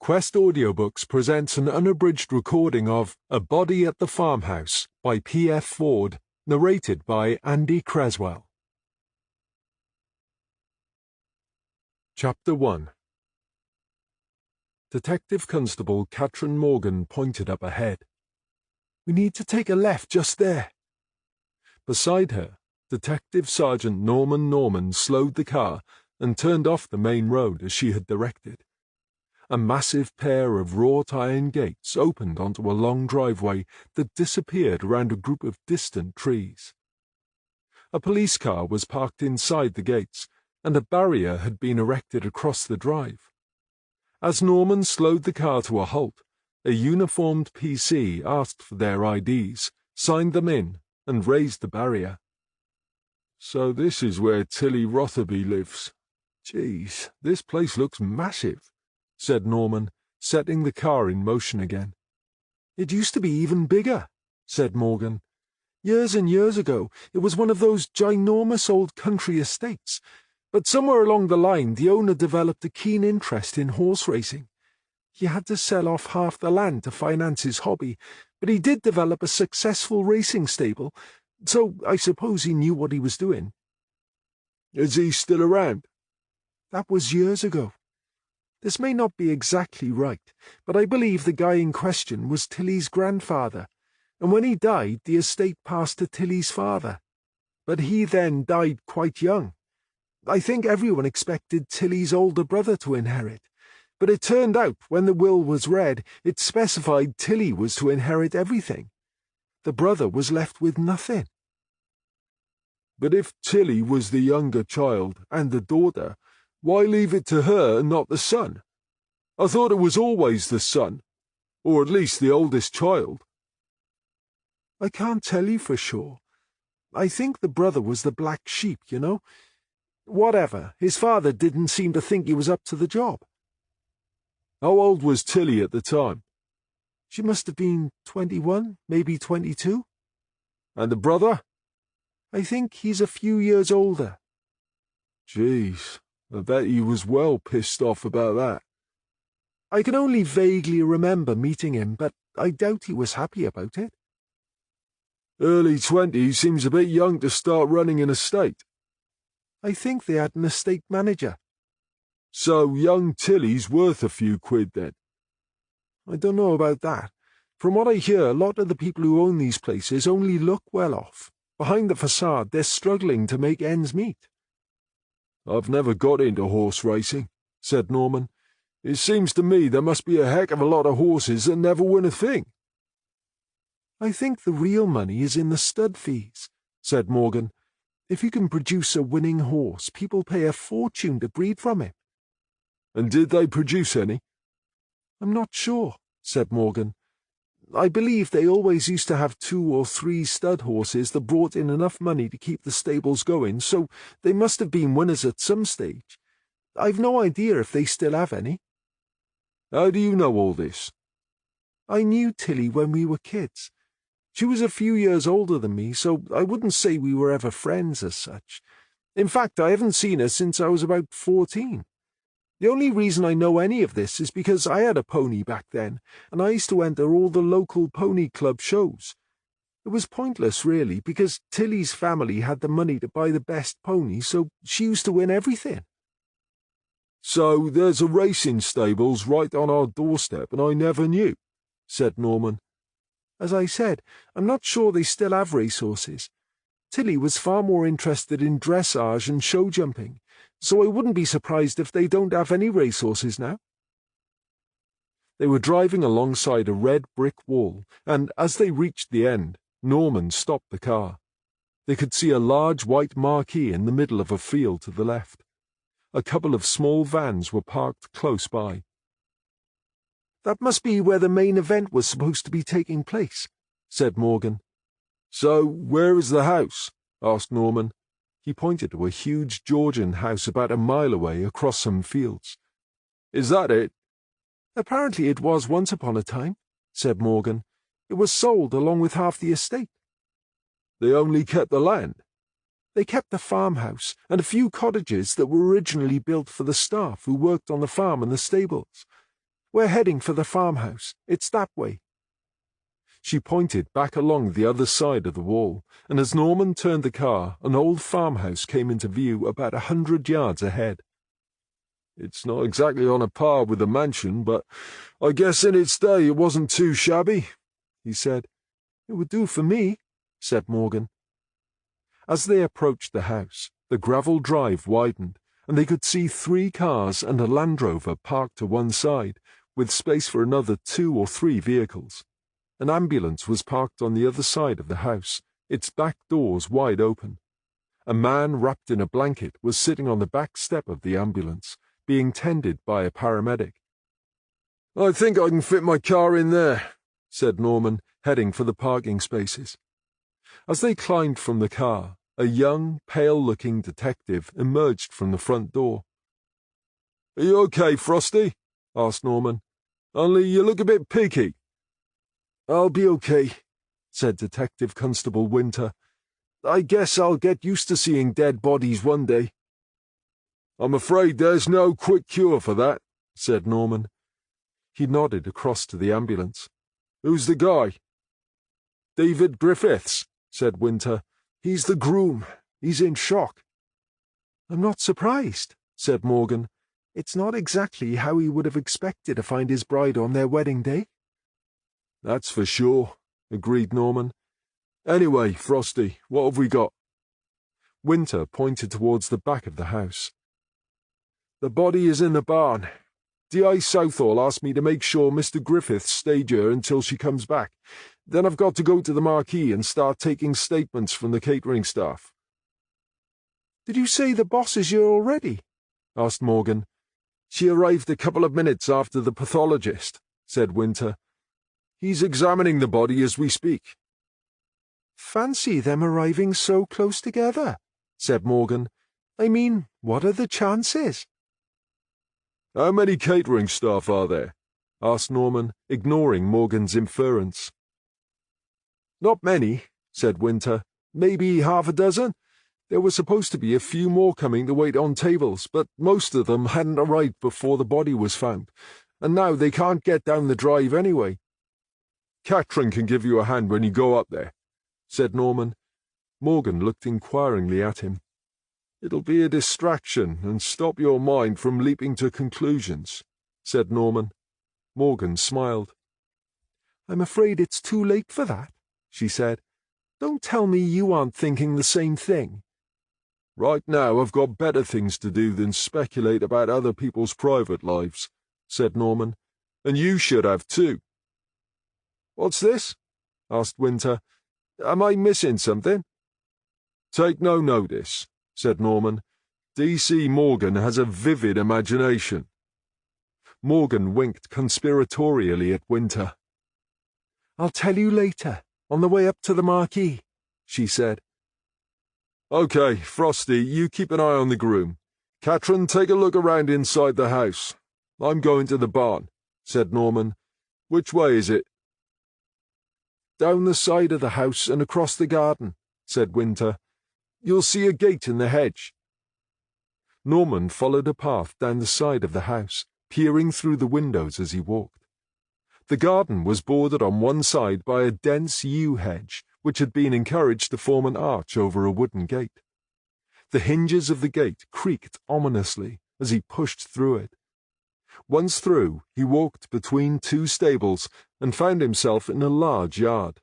Quest Audiobooks presents an unabridged recording of A Body at the Farmhouse by P.F. Ford, narrated by Andy Creswell. Chapter 1. Detective Constable Katrin Morgan pointed up ahead. "We need to take a left just there." Beside her, Detective Sergeant Norman slowed the car and turned off the main road as she had directed. A massive pair of wrought iron gates opened onto a long driveway that disappeared around a group of distant trees. A police car was parked inside the gates, and a barrier had been erected across the drive. As Norman slowed the car to a halt, a uniformed PC asked for their IDs, signed them in, and raised the barrier. "So this is where Tilly Rotherby lives. Geez, this place looks massive," said Norman, setting the car in motion again. "It used to be even bigger," said Morgan. "Years and years ago, it was one of those ginormous old country estates, but somewhere along the line the owner developed a keen interest in horse racing. He had to sell off half the land to finance his hobby, but he did develop a successful racing stable, so I suppose he knew what he was doing." "Is he still around?" "That was years ago. This may not be exactly right, but I believe the guy in question was Tilly's grandfather, and when he died the estate passed to Tilly's father. But he then died quite young. I think everyone expected Tilly's older brother to inherit, but it turned out when the will was read it specified Tilly was to inherit everything. The brother was left with nothing." "But if Tilly was the younger child and the daughter, why leave it to her and not the son? I thought it was always the son, or at least the oldest child." "I can't tell you for sure. I think the brother was the black sheep, you know. Whatever, his father didn't seem to think he was up to the job." "How old was Tilly at the time?" "She must have been 21, maybe 22. "And the brother?" "I think he's a few years older." "Geez, I bet he was well pissed off about that." "I can only vaguely remember meeting him, but I doubt he was happy about it." "Early 20s seems a bit young to start running an estate." "I think they had an estate manager." "So young Tilly's worth a few quid then?" "I don't know about that. From what I hear, a lot of the people who own these places only look well off. Behind the facade, they're struggling to make ends meet." "I've never got into horse racing," said Norman. "It seems to me there must be a heck of a lot of horses that never win a thing." "I think the real money is in the stud fees," said Morgan. "If you can produce a winning horse, people pay a fortune to breed from him." "And did they produce any?" "I'm not sure," said Morgan. "I believe they always used to have 2 or 3 stud horses that brought in enough money to keep the stables going, so they must have been winners at some stage. I've no idea if they still have any." "How do you know all this?" "I knew Tilly when we were kids. She was a few years older than me, so I wouldn't say we were ever friends as such. In fact, I haven't seen her since I was about 14. The only reason I know any of this is because I had a pony back then, and I used to enter all the local pony club shows. It was pointless, really, because Tilly's family had the money to buy the best pony, so she used to win everything." "So there's a racing stables right on our doorstep, and I never knew," said Norman. "As I said, I'm not sure they still have racehorses. Tilly was far more interested in dressage and show jumping, so I wouldn't be surprised if they don't have any racehorses now." They were driving alongside a red brick wall, and as they reached the end, Norman stopped the car. They could see a large white marquee in the middle of a field to the left. A couple of small vans were parked close by. "That must be where the main event was supposed to be taking place," said Morgan. "So where is the house?" asked Norman. He pointed to a huge Georgian house about a mile away across some fields. "Is that it?" "Apparently it was once upon a time," said Morgan. "It was sold along with half the estate." "They only kept the land?" "They kept the farmhouse and a few cottages that were originally built for the staff who worked on the farm and the stables. We're heading for the farmhouse. It's that way." She pointed back along the other side of the wall, and as Norman turned the car, an old farmhouse came into view about 100 yards ahead. "It's not exactly on a par with the mansion, but I guess in its day it wasn't too shabby," he said. "It would do for me," said Morgan. As they approached the house, the gravel drive widened, and they could see 3 cars and a Land Rover parked to one side, with space for another 2 or 3 vehicles. An ambulance was parked on the other side of the house, its back doors wide open. A man wrapped in a blanket was sitting on the back step of the ambulance, being tended by a paramedic. "I think I can fit my car in there," said Norman, heading for the parking spaces. As they climbed from the car, a young, pale-looking detective emerged from the front door. "Are you okay, Frosty?" asked Norman. "Only you look a bit peaky." "I'll be okay," said Detective Constable Winter. "I guess I'll get used to seeing dead bodies one day." "I'm afraid there's no quick cure for that," said Norman. He nodded across to the ambulance. "Who's the guy?" "David Griffiths," said Winter. "He's the groom. He's in shock." "I'm not surprised," said Morgan. "It's not exactly how he would have expected to find his bride on their wedding day." "That's for sure," agreed Norman. "Anyway, Frosty, what have we got?" Winter pointed towards the back of the house. "The body is in the barn. D.I. Southall asked me to make sure Mr. Griffiths stayed here until she comes back. Then I've got to go to the marquee and start taking statements from the catering staff." "Did you say the boss is here already?" asked Morgan. "She arrived a couple of minutes after the pathologist," said Winter. "He's examining the body as we speak." "Fancy them arriving so close together," said Morgan. "I mean, what are the chances?" "How many catering staff are there?" asked Norman, ignoring Morgan's inference. "Not many," said Winter. "Maybe half a dozen. There were supposed to be a few more coming to wait on tables, but most of them hadn't arrived before the body was found, and now they can't get down the drive anyway." "Catherine can give you a hand when you go up there," said Norman. Morgan looked inquiringly at him. "It'll be a distraction and stop your mind from leaping to conclusions," said Norman. Morgan smiled. "I'm afraid it's too late for that," she said. "Don't tell me you aren't thinking the same thing." "Right now I've got better things to do than speculate about other people's private lives," said Norman. "And you should have too." "What's this?" asked Winter. "Am I missing something?" "Take no notice," said Norman. "D.C. Morgan has a vivid imagination." Morgan winked conspiratorially at Winter. "I'll tell you later, on the way up to the marquee," she said. "Okay, Frosty, you keep an eye on the groom. Catherine, take a look around inside the house. I'm going to the barn," said Norman. "Which way is it?" "Down the side of the house and across the garden," said Winter. "You'll see a gate in the hedge." Norman followed a path down the side of the house, peering through the windows as he walked. The garden was bordered on one side by a dense yew hedge, which had been encouraged to form an arch over a wooden gate. The hinges of the gate creaked ominously as he pushed through it. Once through, he walked between 2 stables and found himself in a large yard.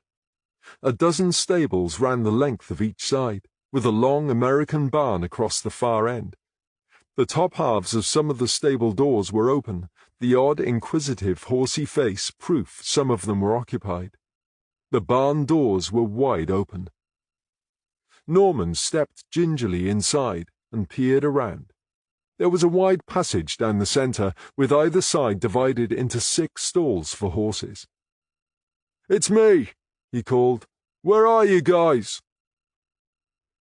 A dozen stables ran the length of each side, with a long American barn across the far end. The top halves of some of the stable doors were open, the odd, inquisitive, horsey face proof some of them were occupied. The barn doors were wide open. Norman stepped gingerly inside and peered around. There was a wide passage down the centre, with either side divided into 6 stalls for horses. "It's me," he called. "Where are you guys?"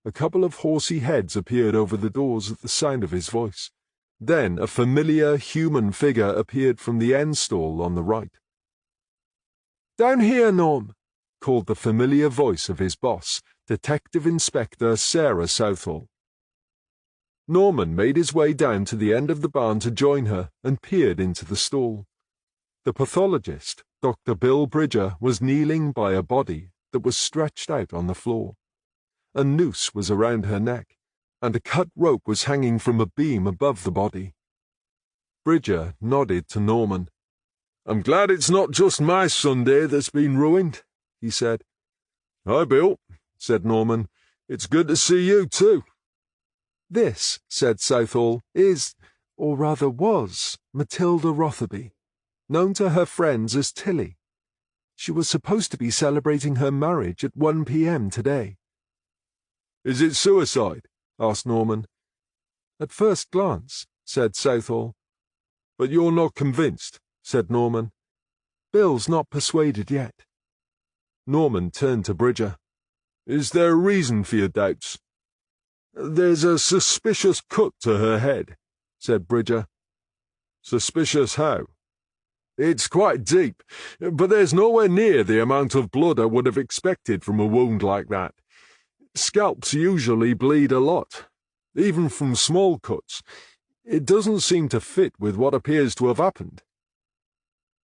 A couple of horsey heads appeared over the doors at the sound of his voice. Then a familiar human figure appeared from the end stall on the right. "Down here, Norm," called the familiar voice of his boss, Detective Inspector Sarah Southall. Norman made his way down to the end of the barn to join her and peered into the stall. The pathologist, Dr. Bill Bridger, was kneeling by a body that was stretched out on the floor. A noose was around her neck, and a cut rope was hanging from a beam above the body. Bridger nodded to Norman. "I'm glad it's not just my Sunday that's been ruined," he said. "Hi, Bill," said Norman. "It's good to see you, too." "This," said Southall, "is, or rather was, Matilda Rotherby, known to her friends as Tilly. She was supposed to be celebrating her marriage at 1 p.m. today." "Is it suicide?" asked Norman. "At first glance," said Southall. "But you're not convinced," said Norman. "Bill's not persuaded yet." Norman turned to Bridger. "Is there a reason for your doubts?" "There's a suspicious cut to her head," said Bridger. "Suspicious how?" "It's quite deep, but there's nowhere near the amount of blood I would have expected from a wound like that. Scalps usually bleed a lot, even from small cuts. It doesn't seem to fit with what appears to have happened."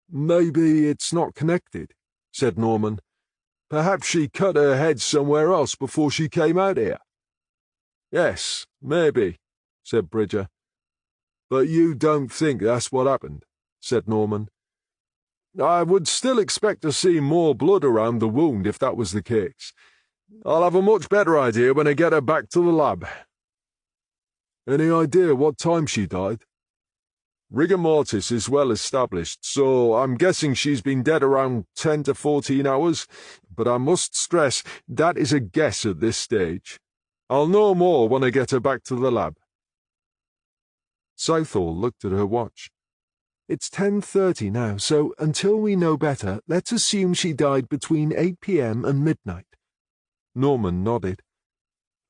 "Maybe it's not connected," said Norman. "Perhaps she cut her head somewhere else before she came out here." "Yes, maybe," said Bridger. "But you don't think that's what happened," said Norman. "I would still expect to see more blood around the wound if that was the case. I'll have a much better idea when I get her back to the lab." "Any idea what time she died?" "Rigor mortis is well established, so I'm guessing she's been dead around 10 to 14 hours, but I must stress that is a guess at this stage. I'll know more when I get her back to the lab." Southall looked at her watch. "It's 10:30 now, so until we know better, let's assume she died between 8 p.m. and midnight." Norman nodded.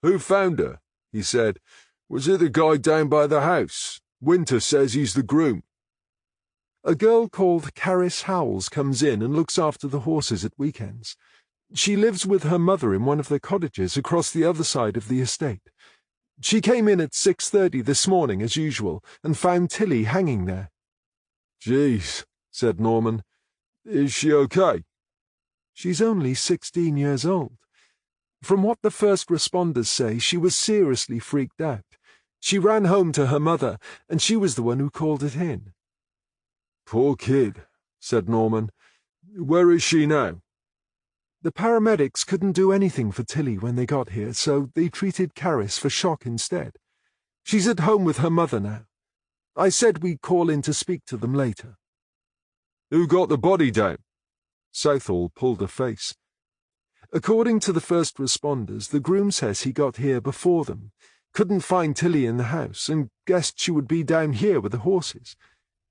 "Who found her?" he said. "Was it the guy down by the house? Winter says he's the groom." "A girl called Caris Howells comes in and looks after the horses at weekends. She lives with her mother in one of the cottages across the other side of the estate. She came in at 6:30 this morning as usual and found Tilly hanging there." "Jeez," said Norman. "Is she okay?" "She's only 16 years old. From what the first responders say, she was seriously freaked out. She ran home to her mother, and she was the one who called it in." "Poor kid," said Norman. "Where is she now?" "The paramedics couldn't do anything for Tilly when they got here, so they treated Caris for shock instead. She's at home with her mother now. I said we'd call in to speak to them later." "Who got the body down?" Southall pulled a face. "According to the first responders, the groom says he got here before them, couldn't find Tilly in the house, and guessed she would be down here with the horses.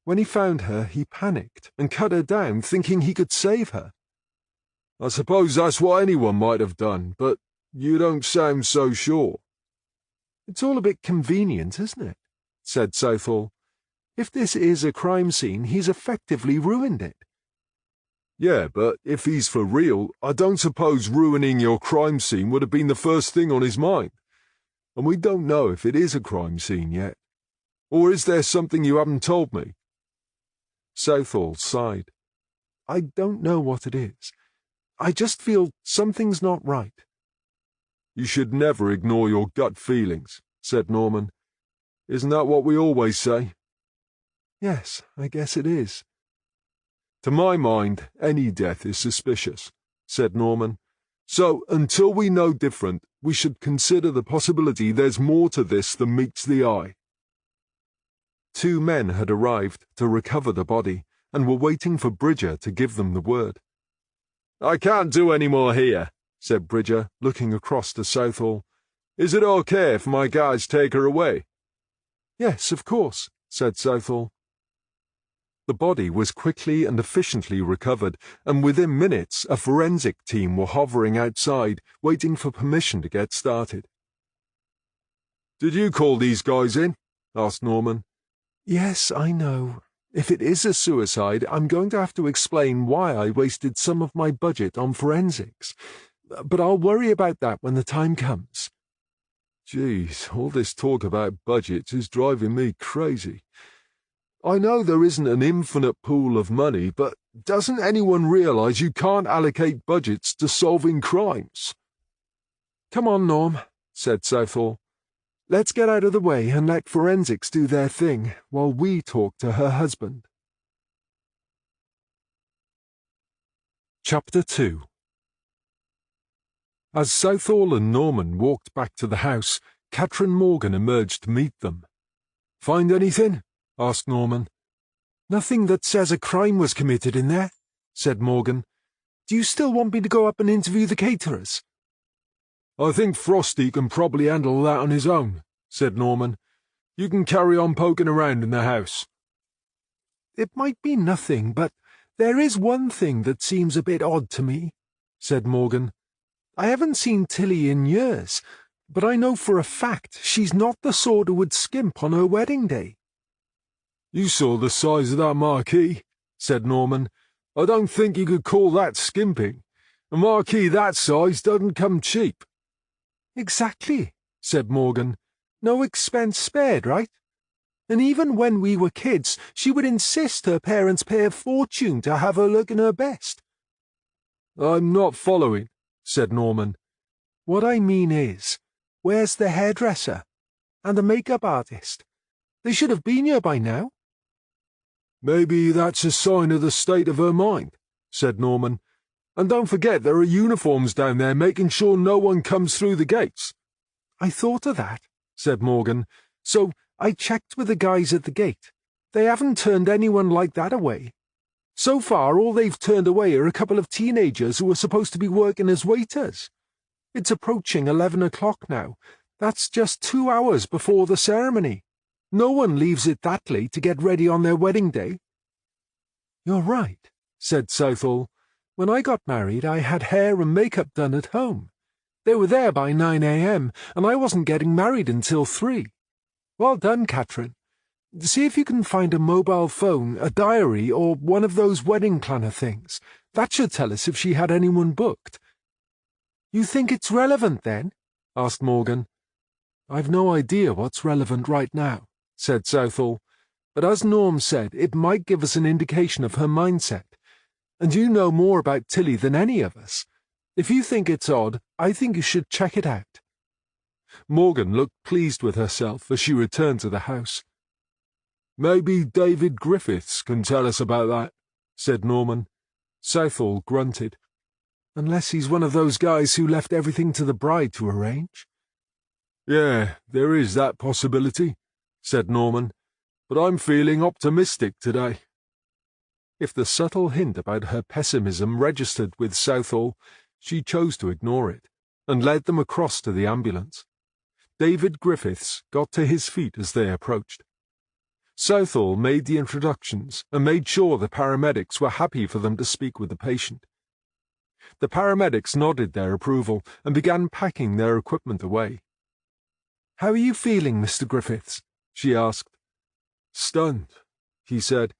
When he found her, he panicked and cut her down, thinking he could save her." "I suppose that's what anyone might have done, but you don't sound so sure." "It's all a bit convenient, isn't it?" said Southall. "If this is a crime scene, he's effectively ruined it." "Yeah, but if he's for real, I don't suppose ruining your crime scene would have been the first thing on his mind. And we don't know if it is a crime scene yet. Or is there something you haven't told me?" Southall sighed. "I don't know what it is. I just feel something's not right." "You should never ignore your gut feelings," said Norman. "Isn't that what we always say?" "Yes, I guess it is." "To my mind, any death is suspicious," said Norman. "So, until we know different, we should consider the possibility there's more to this than meets the eye." 2 men had arrived to recover the body and were waiting for Bridger to give them the word. "I can't do any more here," said Bridger, looking across to Southall. "Is it okay if my guys take her away?" "Yes, of course," said Southall. The body was quickly and efficiently recovered, and within minutes a forensic team were hovering outside, waiting for permission to get started. "Did you call these guys in?" asked Norman. "Yes, I know. If it is a suicide, I'm going to have to explain why I wasted some of my budget on forensics. But I'll worry about that when the time comes." "Geez, all this talk about budgets is driving me crazy. I know there isn't an infinite pool of money, but doesn't anyone realize you can't allocate budgets to solving crimes? Come on, Norm, said Southall. Let's get out of the way and let forensics do their thing while we talk to her husband. Chapter 2. As Southall and Norman walked back to the house, Catherine Morgan emerged to meet them. "Find anything?" asked Norman. "Nothing that says a crime was committed in there," said Morgan. "Do you still want me to go up and interview the caterers?" "I think Frosty can probably handle that on his own," said Norman. "You can carry on poking around in the house." "It might be nothing, but there is one thing that seems a bit odd to me," said Morgan. "I haven't seen Tilly in years, but I know for a fact she's not the sort who would skimp on her wedding day." "You saw the size of that marquee," said Norman. "I don't think you could call that skimping. A marquee that size doesn't come cheap." "Exactly," said Morgan. "No expense spared, right? And even when we were kids, she would insist her parents pay a fortune to have her looking her best." "I'm not following," said Norman. "What I mean is, where's the hairdresser? And the makeup artist? They should have been here by now." "Maybe that's a sign of the state of her mind," said Norman. "And don't forget there are uniforms down there making sure no one comes through the gates." "I thought of that," said Morgan. "So I checked with the guys at the gate. They haven't turned anyone like that away. So far, all they've turned away are a couple of teenagers who are supposed to be working as waiters. It's approaching 11 o'clock now. That's just 2 hours before the ceremony. No one leaves it that late to get ready on their wedding day." "You're right," said Southall. "When I got married, I had hair and makeup done at home. They were there by 9 a.m., and I wasn't getting married until 3. Well done, Catherine. See if you can find a mobile phone, a diary, or one of those wedding planner things. That should tell us if she had anyone booked." "You think it's relevant, then?" asked Morgan. "I've no idea what's relevant right now," said Southall. "But as Norm said, it might give us an indication of her mindset. And you know more about Tilly than any of us. If you think it's odd, I think you should check it out." Morgan looked pleased with herself as she returned to the house. "Maybe David Griffiths can tell us about that," said Norman. Southall grunted. "Unless he's one of those guys who left everything to the bride to arrange." "Yeah, there is that possibility," said Norman. "But I'm feeling optimistic today." If the subtle hint about her pessimism registered with Southall, she chose to ignore it, and led them across to the ambulance. David Griffiths got to his feet as they approached. Southall made the introductions and made sure the paramedics were happy for them to speak with the patient. The paramedics nodded their approval and began packing their equipment away. "How are you feeling, Mr. Griffiths?" she asked. "Stunned," he said.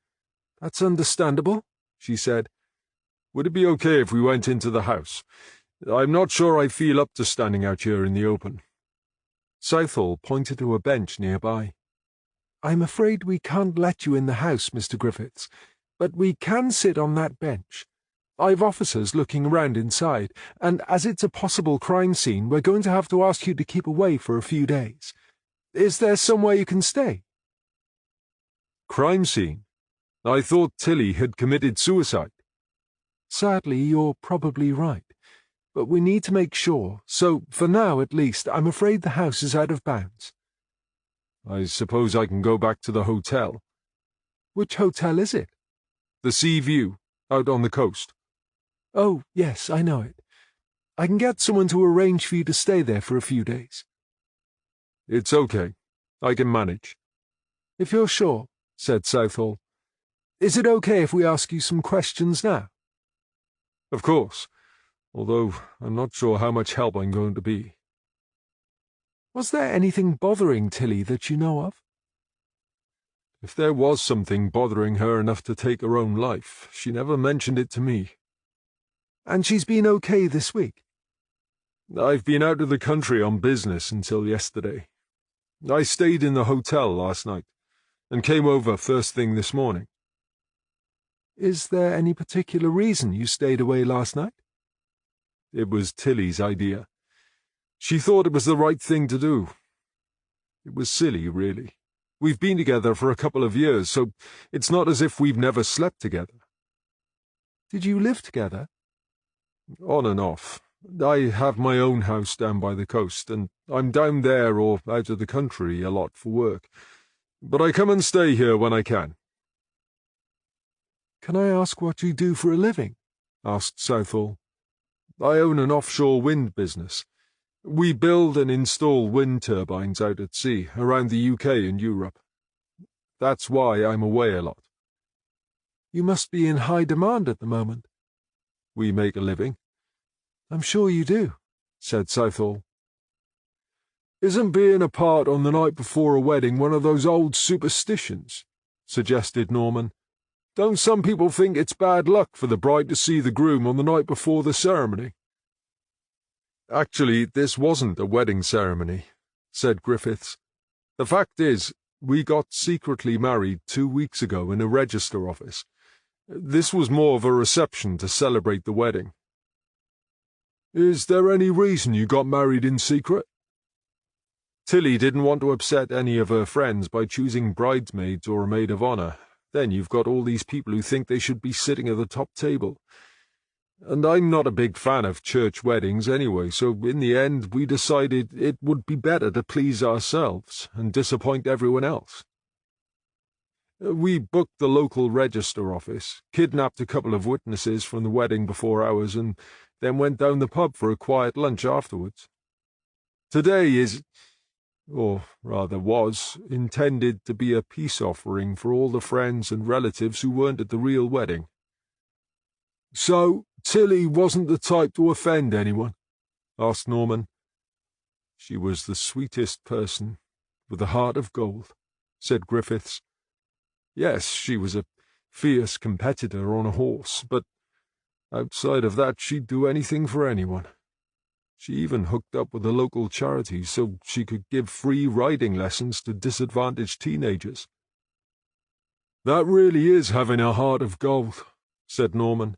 "That's understandable," she said. "Would it be okay if we went into the house? I'm not sure I feel up to standing out here in the open." Southall pointed to a bench nearby. "I'm afraid we can't let you in the house, Mr. Griffiths, but we can sit on that bench. I've officers looking around inside, and as it's a possible crime scene, we're going to have to ask you to keep away for a few days. Is there somewhere you can stay?" "Crime scene? I thought Tilly had committed suicide." "Sadly, you're probably right. But we need to make sure, so for now at least, I'm afraid the house is out of bounds." "I suppose I can go back to the hotel." "Which hotel is it?" "The Sea View, out on the coast." "Oh, yes, I know it. I can get someone to arrange for you to stay there for a few days." "It's okay. I can manage." "If you're sure," said Southall. "Is it okay if we ask you some questions now?" "Of course, although I'm not sure how much help I'm going to be." "Was there anything bothering Tilly that you know of?" "If there was something bothering her enough to take her own life, she never mentioned it to me." "And she's been okay this week?" "I've been out of the country on business until yesterday. I stayed in the hotel last night, and came over first thing this morning. Is there any particular reason you stayed away last night? It was Tilly's idea. She thought it was the right thing to do. It was silly, really. We've been together for a couple of years, so it's not as if we've never slept together. Did you live together? On and off. I have my own house down by the coast, and I'm down there or out of the country a lot for work. But I come and stay here when I can. Can I ask what you do for a living? Asked Southall. I own an offshore wind business. We build and install wind turbines out at sea, around the UK and Europe. That's why I'm away a lot. You must be in high demand at the moment. We make a living. I'm sure you do, said Southall. Isn't being apart on the night before a wedding one of those old superstitions? Suggested Norman. Don't some people think it's bad luck for the bride to see the groom on the night before the ceremony? Actually, this wasn't a wedding ceremony, said Griffiths. The fact is, we got secretly married 2 weeks ago in a register office. This was more of a reception to celebrate the wedding. Is there any reason you got married in secret? Tilly didn't want to upset any of her friends by choosing bridesmaids or a maid of honour. Then you've got all these people who think they should be sitting at the top table. And I'm not a big fan of church weddings anyway, so in the end we decided it would be better to please ourselves and disappoint everyone else. We booked the local register office, kidnapped a couple of witnesses from the wedding before ours, and then went down the pub for a quiet lunch afterwards. Today is, or rather was, intended to be a peace offering for all the friends and relatives who weren't at the real wedding. So, Tilly wasn't the type to offend anyone? Asked Norman. She was the sweetest person, with a heart of gold, said Griffiths. Yes, she was a fierce competitor on a horse, but outside of that she'd do anything for anyone. She even hooked up with a local charity so she could give free riding lessons to disadvantaged teenagers. That really is having a heart of gold, said Norman.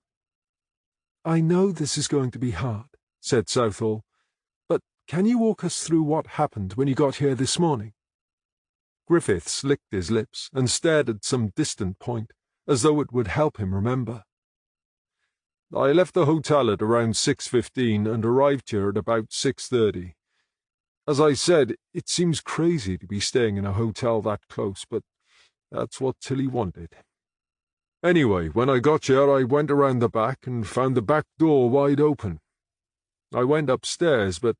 I know this is going to be hard, said Southall, but can you walk us through what happened when you got here this morning? Griffiths licked his lips and stared at some distant point, as though it would help him remember. I left the hotel at around 6:15 and arrived here at about 6:30. As I said, it seems crazy to be staying in a hotel that close, but that's what Tilly wanted. Anyway, when I got here, I went around the back and found the back door wide open. I went upstairs, but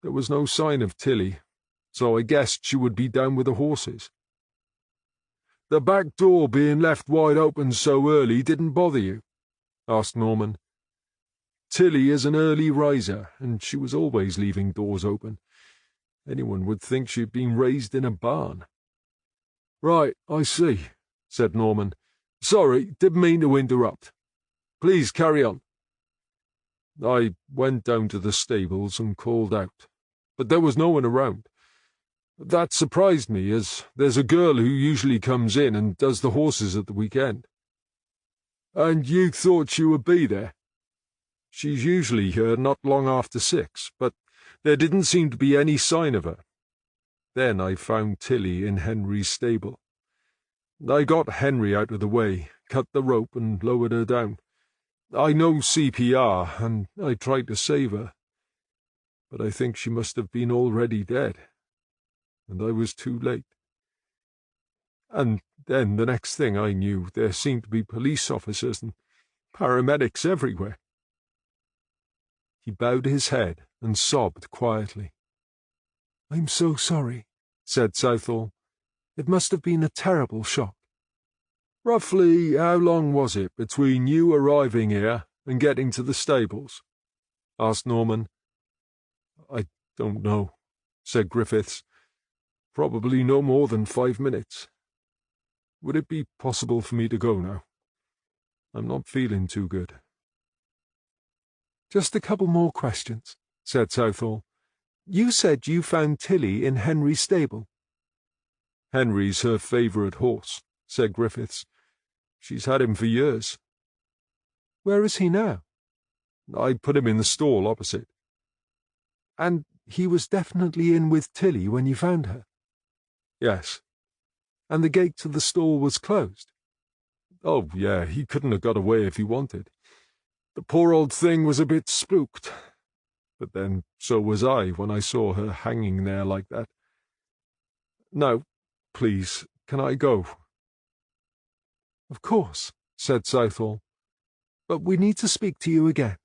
there was no sign of Tilly, so I guessed she would be down with the horses. The back door being left wide open so early didn't bother you? Asked Norman. Tilly is an early riser, and she was always leaving doors open. Anyone would think she'd been raised in a barn. Right, I see, said Norman. Sorry, didn't mean to interrupt. Please carry on. I went down to the stables and called out, but there was no one around. That surprised me, as there's a girl who usually comes in and does the horses at the weekend. And you thought she would be there? She's usually here not long after 6, but there didn't seem to be any sign of her. Then I found Tilly in Henry's stable. I got Henry out of the way, cut the rope and lowered her down. I know CPR, and I tried to save her. But I think she must have been already dead, and I was too late. And then the next thing I knew, there seemed to be police officers and paramedics everywhere. He bowed his head and sobbed quietly. I'm so sorry, said Southall. It must have been a terrible shock. Roughly how long was it between you arriving here and getting to the stables? Asked Norman. I don't know, said Griffiths. Probably no more than 5 minutes. Would it be possible for me to go now? I'm not feeling too good. Just a couple more questions, said Southall. You said you found Tilly in Henry's stable. "Henry's her favourite horse," said Griffiths. "She's had him for years." "Where is he now?" "I put him in the stall opposite." "And he was definitely in with Tilly when you found her?" "Yes." "And the gate to the stall was closed?" "Oh, yeah, he couldn't have got away if he wanted. The poor old thing was a bit spooked. But then so was I when I saw her hanging there like that. Now, please, can I go?" "Of course," said Southall. "But we need to speak to you again."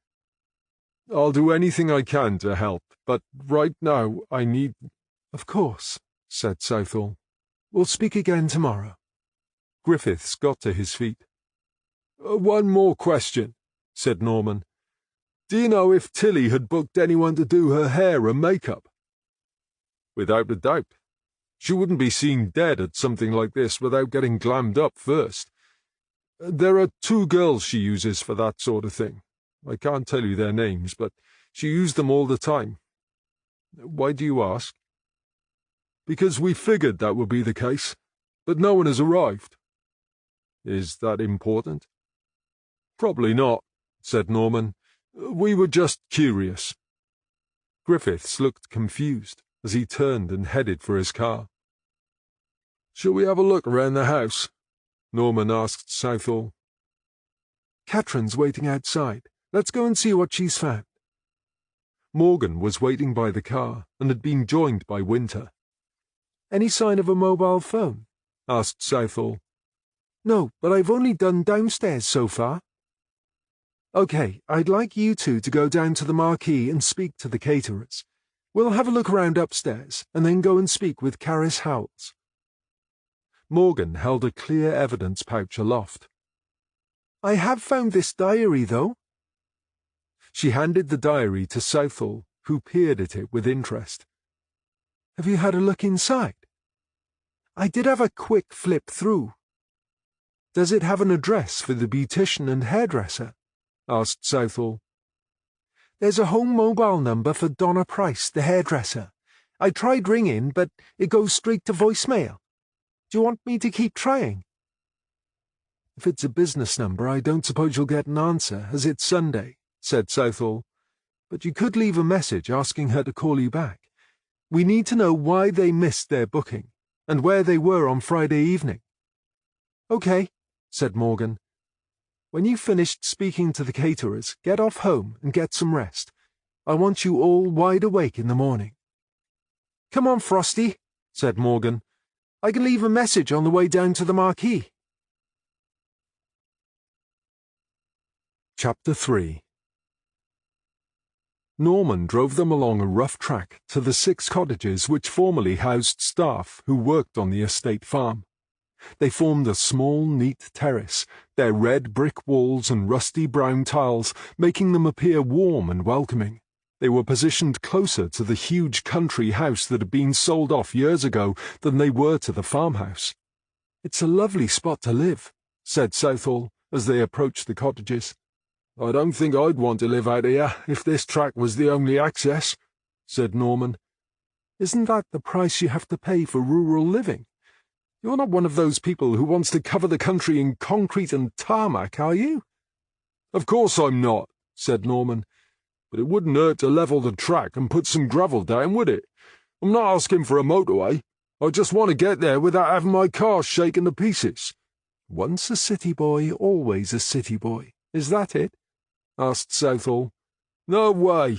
"I'll do anything I can to help, but right now I need—" "Of course," said Southall. "We'll speak again tomorrow." Griffiths got to his feet. "One more question," said Norman. "Do you know if Tilly had booked anyone to do her hair and makeup?" "Without a doubt. She wouldn't be seen dead at something like this without getting glammed up first. There are 2 girls she uses for that sort of thing. I can't tell you their names, but she used them all the time." "Why do you ask?" "Because we figured that would be the case, but no one has arrived." "Is that important?" "Probably not," said Norman. "We were just curious." Griffiths looked confused as he turned and headed for his car. "Shall we have a look around the house?" Norman asked Southall. "Catherine's waiting outside. Let's go and see what she's found." Morgan was waiting by the car and had been joined by Winter. "Any sign of a mobile phone?" asked Southall. "No, but I've only done downstairs so far." "OK, I'd like you two to go down to the marquee and speak to the caterers. We'll have a look around upstairs and then go and speak with Caris Howells." Morgan held a clear evidence pouch aloft. "I have found this diary, though." She handed the diary to Southall, who peered at it with interest. "Have you had a look inside?" "I did have a quick flip through." "Does it have an address for the beautician and hairdresser?" asked Southall. "There's a home mobile number for Donna Price, the hairdresser. I tried ringing, but it goes straight to voicemail. Do you want me to keep trying?" "If it's a business number, I don't suppose you'll get an answer, as it's Sunday," said Southall. "But you could leave a message asking her to call you back. We need to know why they missed their booking, and where they were on Friday evening." "OK," said Morgan. "When you've finished speaking to the caterers, get off home and get some rest. I want you all wide awake in the morning." "Come on, Frosty," said Morgan. "I can leave a message on the way down to the marquee." Chapter 3. Norman drove them along a rough track to the 6 cottages which formerly housed staff who worked on the estate farm. They formed a small, neat terrace, their red brick walls and rusty brown tiles making them appear warm and welcoming. They were positioned closer to the huge country house that had been sold off years ago than they were to the farmhouse. "It's a lovely spot to live," said Southall, as they approached the cottages. "I don't think I'd want to live out here if this track was the only access," said Norman. "Isn't that the price you have to pay for rural living? You're not one of those people who wants to cover the country in concrete and tarmac, are you?" "Of course I'm not," said Norman. "But it wouldn't hurt to level the track and put some gravel down, would it? I'm not asking for a motorway. I just want to get there without having my car shaken to pieces." "Once a city boy, always a city boy. Is that it?" asked Southall. "No way.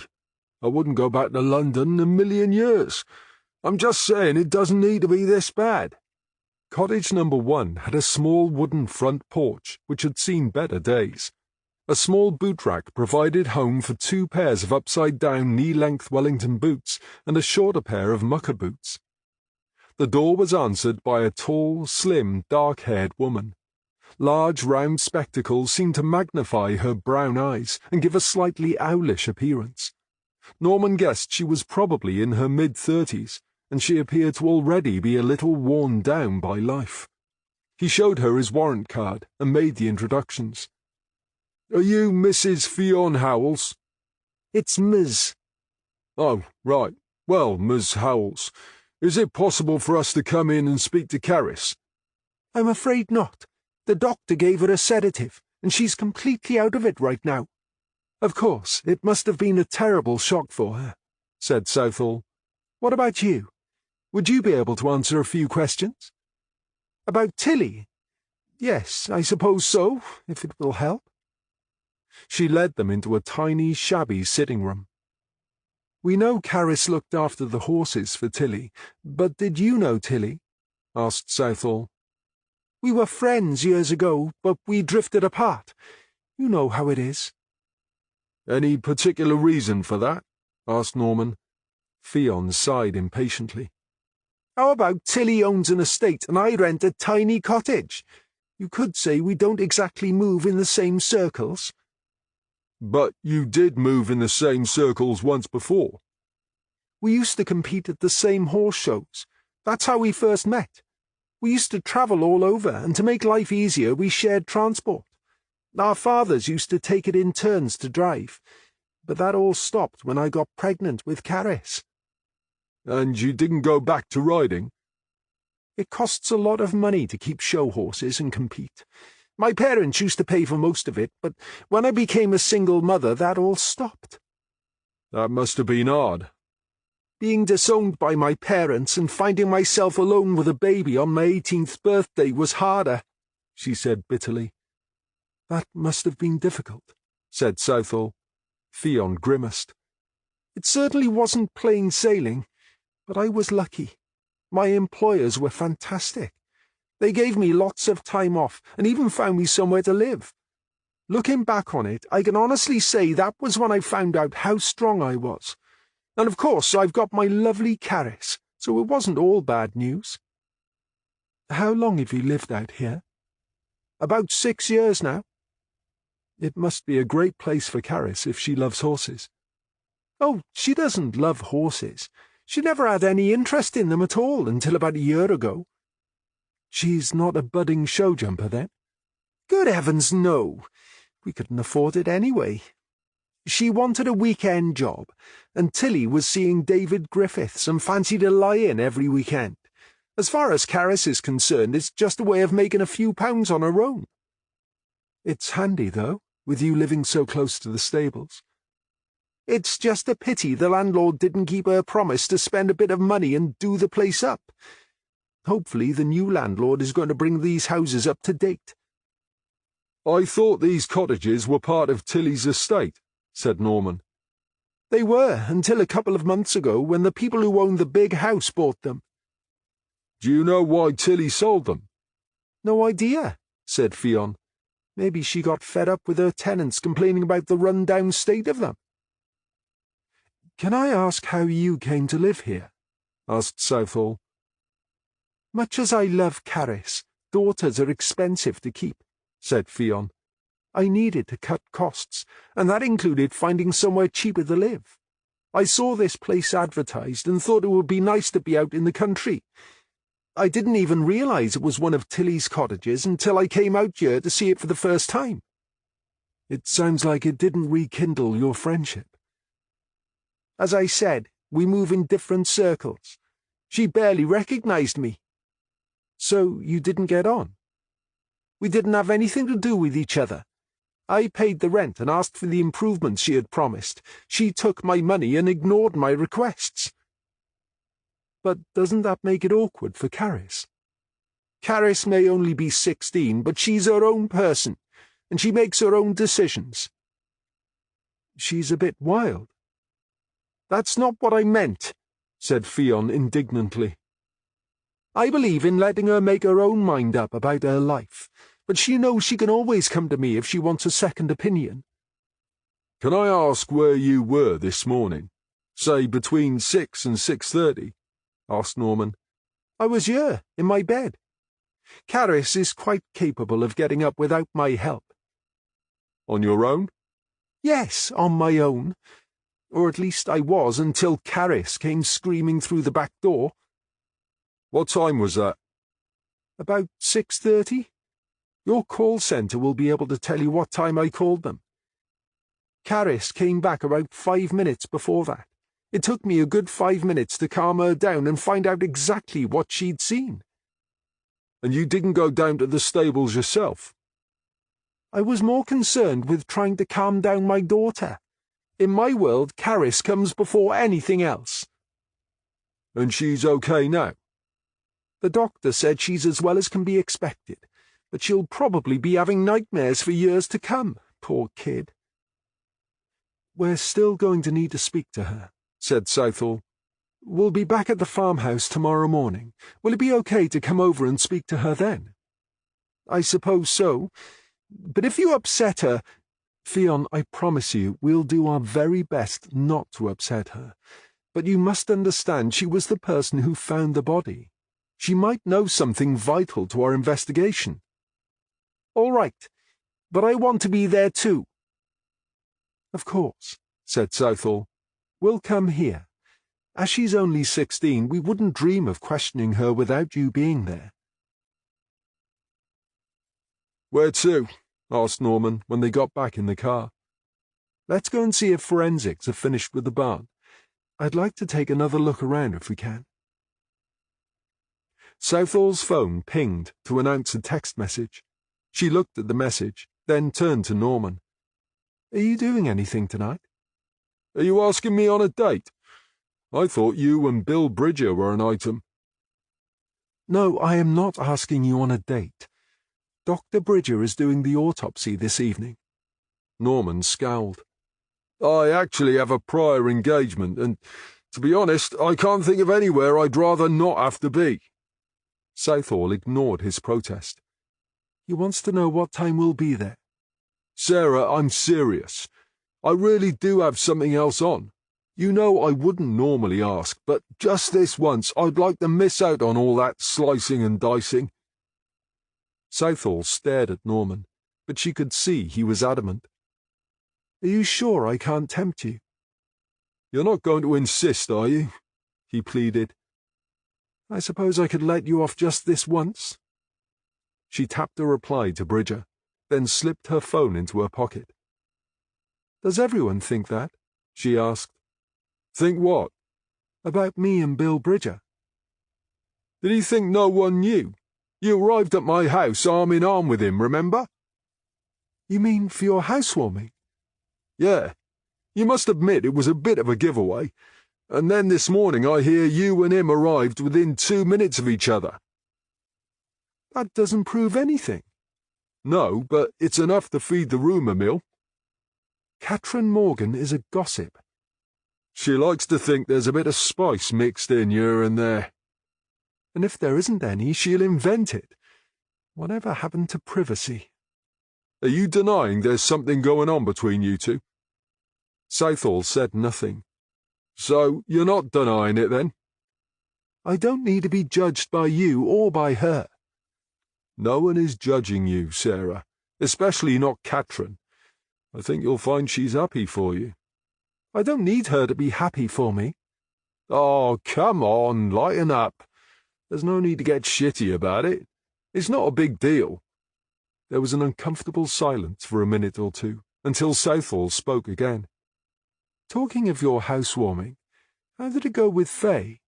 I wouldn't go back to London in a million years. I'm just saying it doesn't need to be this bad." Cottage number 1 had a small wooden front porch which had seen better days. A small boot rack provided home for 2 pairs of upside-down knee-length Wellington boots and a shorter pair of mucker boots. The door was answered by a tall, slim, dark-haired woman. Large round spectacles seemed to magnify her brown eyes and give a slightly owlish appearance. Norman guessed she was probably in her mid-30s, and she appeared to already be a little worn down by life. He showed her his warrant card and made the introductions. "Are you Mrs. Fionn Howells?" "It's Ms." "Oh, right. Well, Ms. Howells, Is it possible for us to come in and speak to Caris? I'm afraid not. The doctor gave her a sedative, and she's completely out of it right now. Of course, it must have been a terrible shock for her, said Southall. What about you? Would you be able to answer a few questions? About Tilly? Yes, I suppose so, if it will help. She led them into a tiny, shabby sitting room. We know Caris looked after the horses for Tilly, but did you know Tilly? Asked Southall. We were friends years ago, but we drifted apart. You know how it is. Any particular reason for that? Asked Norman. Fionn sighed impatiently. How about Tilly owns an estate and I rent a tiny cottage? You could say we don't exactly move in the same circles. But you did move in the same circles once before. We used to compete at the same horse shows. That's how we first met. We used to travel all over, and to make life easier we shared transport. Our fathers used to take it in turns to drive, but that all stopped when I got pregnant with Caris. And you didn't go back to riding? It costs a lot of money to keep show horses and compete. My parents used to pay for most of it, but when I became a single mother, that all stopped. That must have been hard. Being disowned by my parents and finding myself alone with a baby on my 18th birthday was harder, she said bitterly. That must have been difficult, said Southall. Fionn grimaced. It certainly wasn't plain sailing, but I was lucky. My employers were fantastic. They gave me lots of time off and even found me somewhere to live. Looking back on it, I can honestly say that was when I found out how strong I was. And of course I've got my lovely Caris, so it wasn't all bad news. How long have you lived out here? About 6 years now. It must be a great place for Caris if she loves horses. Oh, she doesn't love horses. She never had any interest in them at all until about a year ago. She's not a budding show jumper, then? Good heavens, no. We couldn't afford it anyway. She wanted a weekend job, and Tilly was seeing David Griffiths and fancied a lie-in every weekend. As far as Caris is concerned, it's just a way of making a few pounds on her own. It's handy, though, with you living so close to the stables. It's just a pity the landlord didn't keep her promise to spend a bit of money and do the place up. Hopefully the new landlord is going to bring these houses up to date. I thought these cottages were part of Tilly's estate, said Norman. They were, until a couple of months ago, when the people who owned the big house bought them. Do you know why Tilly sold them? No idea, said Fionn. Maybe she got fed up with her tenants complaining about the run-down state of them. Can I ask how you came to live here? Asked Southall. Much as I love Caris, daughters are expensive to keep, said Fionn. I needed to cut costs, and that included finding somewhere cheaper to live. I saw this place advertised and thought it would be nice to be out in the country. I didn't even realize it was one of Tilly's cottages until I came out here to see it for the first time. It sounds like it didn't rekindle your friendship. As I said, we move in different circles. She barely recognized me. So you didn't get on? We didn't have anything to do with each other. I paid the rent and asked for the improvements she had promised. She took my money and ignored my requests. But doesn't that make it awkward for Caris? Caris may only be 16, but she's her own person, and she makes her own decisions. She's a bit wild. That's not what I meant, said Fionn indignantly. I believe in letting her make her own mind up about her life, but she knows she can always come to me if she wants a second opinion. Can I ask where you were this morning? Say between 6 and 6:30? Asked Norman. I was here, in my bed. Caris is quite capable of getting up without my help. On your own? Yes, on my own. Or at least I was until Caris came screaming through the back door. What time was that? About 6:30. Your call centre will be able to tell you what time I called them. Caris came back about 5 minutes before that. It took me a good 5 minutes to calm her down and find out exactly what she'd seen. And you didn't go down to the stables yourself? I was more concerned with trying to calm down my daughter. In my world, Caris comes before anything else. And she's okay now? The doctor said she's as well as can be expected, but she'll probably be having nightmares for years to come, poor kid. We're still going to need to speak to her, said Southall. We'll be back at the farmhouse tomorrow morning. Will it be okay to come over and speak to her then? I suppose so. But if you upset her— Fionn, I promise you, we'll do our very best not to upset her. But you must understand she was the person who found the body. She might know something vital to our investigation. All right, but I want to be there too. Of course, said Southall. We'll come here. As she's only 16, we wouldn't dream of questioning her without you being there. Where to? Asked Norman when they got back in the car. Let's go and see if forensics are finished with the barn. I'd like to take another look around if we can. Southall's phone pinged to announce a text message. She looked at the message, then turned to Norman. Are you doing anything tonight? Are you asking me on a date? I thought you and Bill Bridger were an item. No, I am not asking you on a date. Dr. Bridger is doing the autopsy this evening. Norman scowled. I actually have a prior engagement, and, to be honest, I can't think of anywhere I'd rather not have to be. Southall ignored his protest. He wants to know what time we'll be there. Sarah, I'm serious. I really do have something else on. You know I wouldn't normally ask, but just this once I'd like to miss out on all that slicing and dicing. Southall stared at Norman, but she could see he was adamant. Are you sure I can't tempt you? You're not going to insist, are you? He pleaded. I suppose I could let you off just this once. She tapped a reply to Bridger, then slipped her phone into her pocket. Does everyone think that? She asked. Think what? About me and Bill Bridger. Did he think no one knew? You arrived at my house arm in arm with him, remember? You mean for your housewarming? Yeah. You must admit it was a bit of a giveaway. And then this morning I hear you and him arrived within 2 minutes of each other. That doesn't prove anything. No, but it's enough to feed the rumour mill. Catherine Morgan is a gossip. She likes to think there's a bit of spice mixed in here and there. And if there isn't any, she'll invent it. Whatever happened to privacy? Are you denying there's something going on between you two? Southall said nothing. So you're not denying it then? I don't need to be judged by you or by her. No one is judging you, Sarah, especially not Catherine. I think you'll find she's happy for you. I don't need her to be happy for me. Oh, come on, lighten up. There's no need to get shitty about it. It's not a big deal. There was an uncomfortable silence for a minute or two, until Southall spoke again. Talking of your housewarming, how did it go with Faye?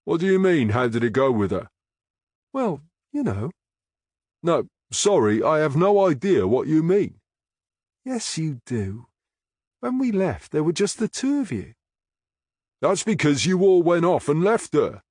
What do you mean, how did it go with her? Well, you know. No, sorry, I have no idea what you mean. Yes, you do. When we left, there were just the two of you. That's because you all went off and left her.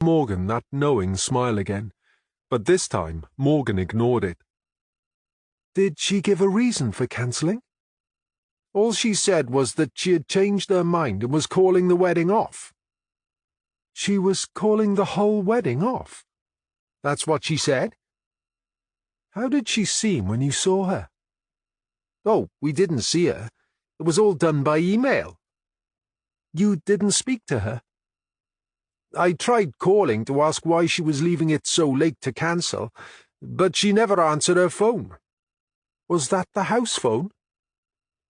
Morgan that knowing smile again, but this time Morgan ignored it. Did she give a reason for cancelling? All she said was that she had changed her mind and was calling the wedding off. She was calling the whole wedding off? That's what she said? How did she seem when you saw her? Oh, we didn't see her. It was all done by email. You didn't speak to her? I tried calling to ask why she was leaving it so late to cancel, but she never answered her phone. Was that the house phone?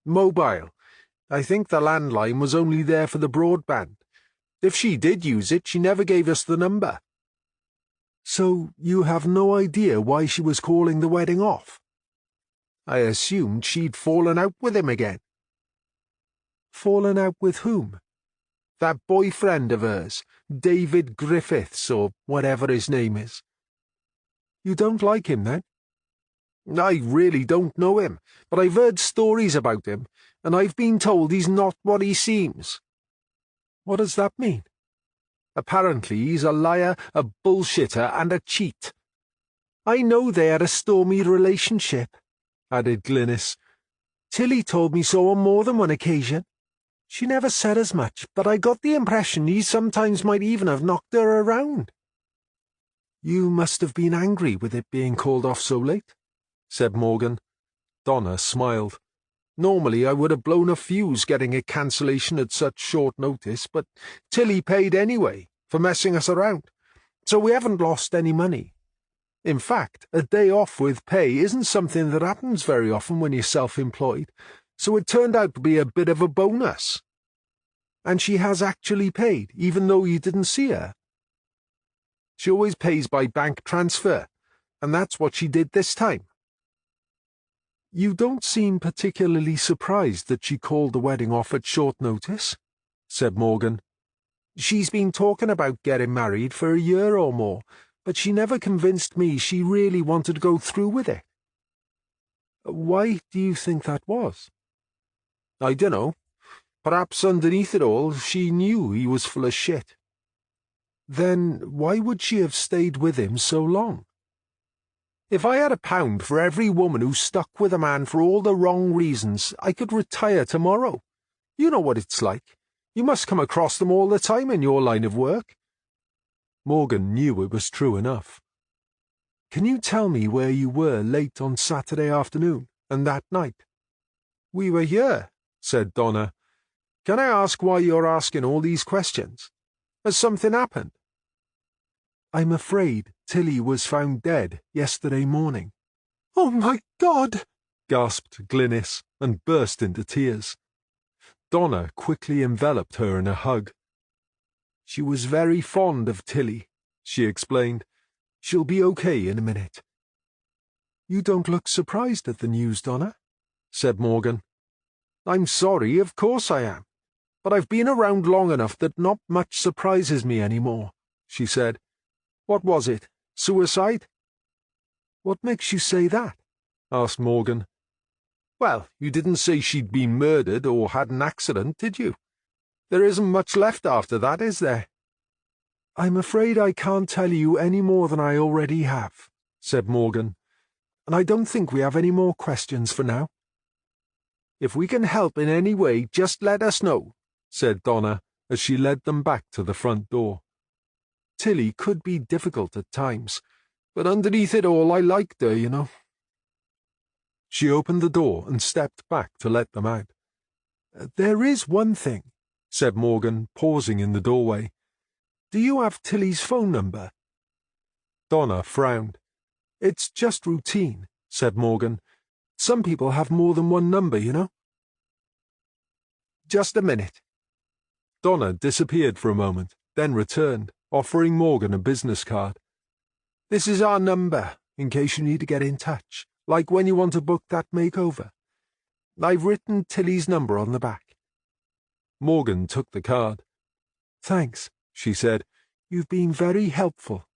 Mobile. I think the landline was only there for the broadband. If she did use it, she never gave us the number. So you have no idea why she was calling the wedding off? I assumed she'd fallen out with him again. Fallen out with whom? That boyfriend of hers, David Griffiths, or whatever his name is. You don't like him, then? I really don't know him, but I've heard stories about him, and I've been told he's not what he seems. What does that mean? Apparently he's a liar, a bullshitter, and a cheat. I know they had a stormy relationship, added Glynis. Tilly told me so on more than one occasion. She never said as much, but I got the impression he sometimes might even have knocked her around. You must have been angry with it being called off so late, said Morgan. Donna smiled. Normally I would have blown a fuse getting a cancellation at such short notice, but Tilly paid anyway, for messing us around, so we haven't lost any money. In fact, a day off with pay isn't something that happens very often when you're self-employed, so it turned out to be a bit of a bonus. And she has actually paid, even though you didn't see her. She always pays by bank transfer, and that's what she did this time. You don't seem particularly surprised that she called the wedding off at short notice, said Morgan. She's been talking about getting married for a year or more, but she never convinced me she really wanted to go through with it. Why do you think that was? I dunno. Perhaps underneath it all she knew he was full of shit. Then why would she have stayed with him so long? If I had £1 for every woman who stuck with a man for all the wrong reasons, I could retire tomorrow. You know what it's like. You must come across them all the time in your line of work. Morgan knew it was true enough. Can you tell me where you were late on Saturday afternoon and that night? We were here, said Donna. Can I ask why you're asking all these questions? Has something happened? I'm afraid Tilly was found dead yesterday morning. Oh, my God! Gasped Glynis and burst into tears. Donna quickly enveloped her in a hug. She was very fond of Tilly, she explained. She'll be okay in a minute. You don't look surprised at the news, Donna, said Morgan. I'm sorry, of course I am. But I've been around long enough that not much surprises me anymore, she said. What was it? Suicide? What makes you say that? Asked Morgan. Well, you didn't say she'd been murdered or had an accident, did you? There isn't much left after that, is there? I'm afraid I can't tell you any more than I already have, said Morgan. And I don't think we have any more questions for now. If we can help in any way, just let us know, said Donna as she led them back to the front door. Tilly could be difficult at times, but underneath it all I liked her, you know. She opened the door and stepped back to let them out. There is one thing, said Morgan, pausing in the doorway. Do you have Tilly's phone number? Donna frowned. It's just routine, said Morgan. Some people have more than one number, you know. Just a minute. Donna disappeared for a moment, then returned, offering Morgan a business card. This is our number, in case you need to get in touch, like when you want to book that makeover. I've written Tilly's number on the back. Morgan took the card. Thanks, she said. You've been very helpful.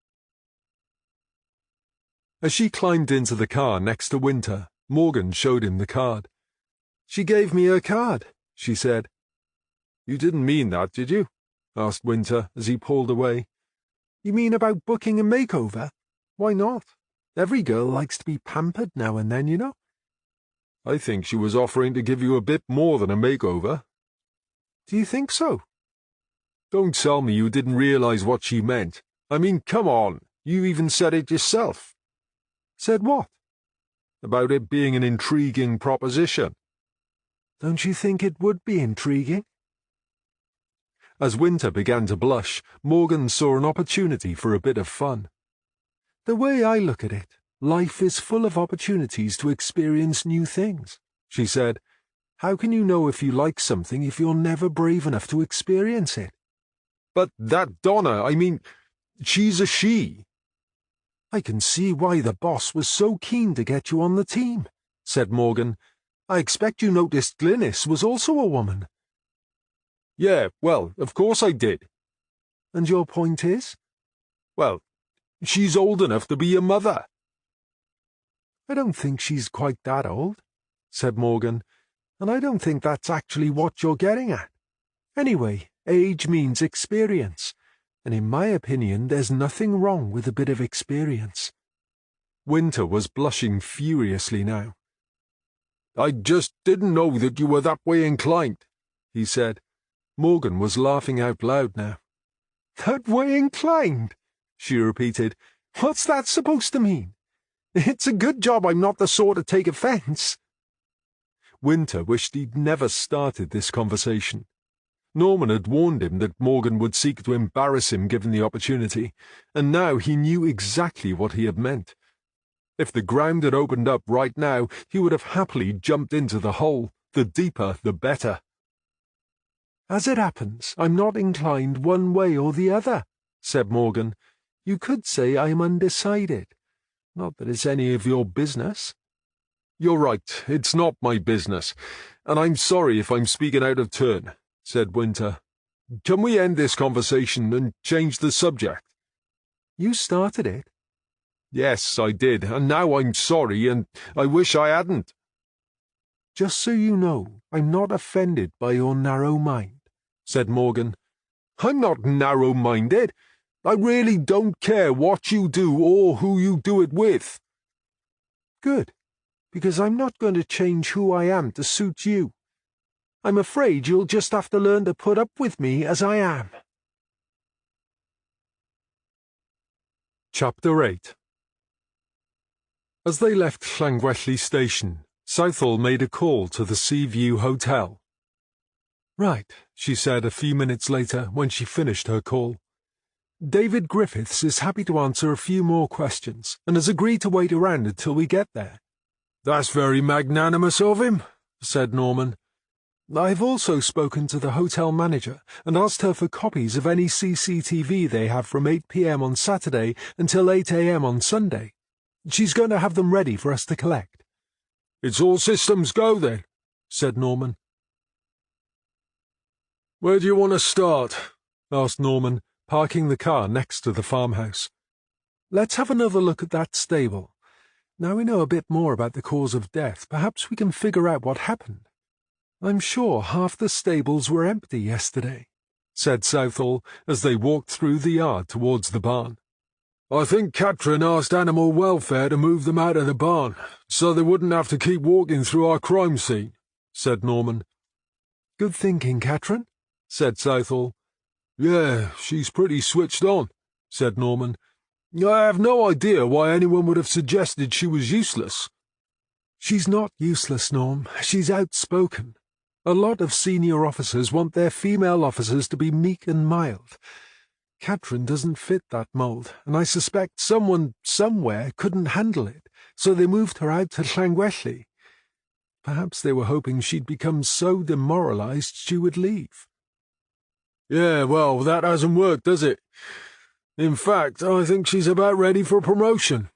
As she climbed into the car next to Winter, Morgan showed him the card. She gave me her card, she said. You didn't mean that, did you? Asked Winter as he pulled away. You mean about booking a makeover? Why not? Every girl likes to be pampered now and then, you know. I think she was offering to give you a bit more than a makeover. Do you think so? Don't tell me you didn't realize what she meant. I mean, come on, you even said it yourself. Said what? About it being an intriguing proposition. Don't you think it would be intriguing? As Winter began to blush, Morgan saw an opportunity for a bit of fun. The way I look at it, life is full of opportunities to experience new things, she said. How can you know if you like something if you're never brave enough to experience it? But that Donna, I mean, she's a she. I can see why the boss was so keen to get you on the team, said Morgan. I expect you noticed Glynis was also a woman. Yeah, well, of course I did. And your point is? Well, she's old enough to be a mother. I don't think she's quite that old, said Morgan, and I don't think that's actually what you're getting at. Anyway, age means experience, and in my opinion there's nothing wrong with a bit of experience. Winter was blushing furiously now. I just didn't know that you were that way inclined, he said. Morgan was laughing out loud now. That way inclined, she repeated. What's that supposed to mean? It's a good job I'm not the sort to take offence. Winter wished he'd never started this conversation. Norman had warned him that Morgan would seek to embarrass him given the opportunity, and now he knew exactly what he had meant. If the ground had opened up right now, he would have happily jumped into the hole. The deeper, the better. As it happens, I'm not inclined one way or the other, said Morgan. You could say I'm undecided. Not that it's any of your business. You're right, it's not my business, and I'm sorry if I'm speaking out of turn, said Winter. Can we end this conversation and change the subject? You started it. Yes, I did, and now I'm sorry, and I wish I hadn't. Just so you know, I'm not offended by your narrow mind, said Morgan. I'm not narrow-minded. I really don't care what you do or who you do it with. Good, because I'm not going to change who I am to suit you. I'm afraid you'll just have to learn to put up with me as I am. Chapter 8. As they left Llangwelly Station, Southall made a call to the Sea View Hotel. Right, she said a few minutes later when she finished her call. David Griffiths is happy to answer a few more questions and has agreed to wait around until we get there. That's very magnanimous of him, said Norman. I've also spoken to the hotel manager and asked her for copies of any CCTV they have from 8 p.m. on Saturday until 8 a.m. on Sunday. She's going to have them ready for us to collect. It's all systems go, then, said Norman. Where do you want to start? Asked Norman, parking the car next to the farmhouse. Let's have another look at that stable. Now we know a bit more about the cause of death, perhaps we can figure out what happened. I'm sure half the stables were empty yesterday, said Southall as they walked through the yard towards the barn. I think Katrin asked Animal Welfare to move them out of the barn, so they wouldn't have to keep walking through our crime scene, said Norman. Good thinking, Katrin, said Southall. Yeah, she's pretty switched on, said Norman. I have no idea why anyone would have suggested she was useless. She's not useless, Norm. She's outspoken. A lot of senior officers want their female officers to be meek and mild. Katrin doesn't fit that mould, and I suspect someone somewhere couldn't handle it, so they moved her out to Llangwelly. Perhaps they were hoping she'd become so demoralized she would leave. Yeah, well, that hasn't worked, does it? In fact, I think she's about ready for promotion.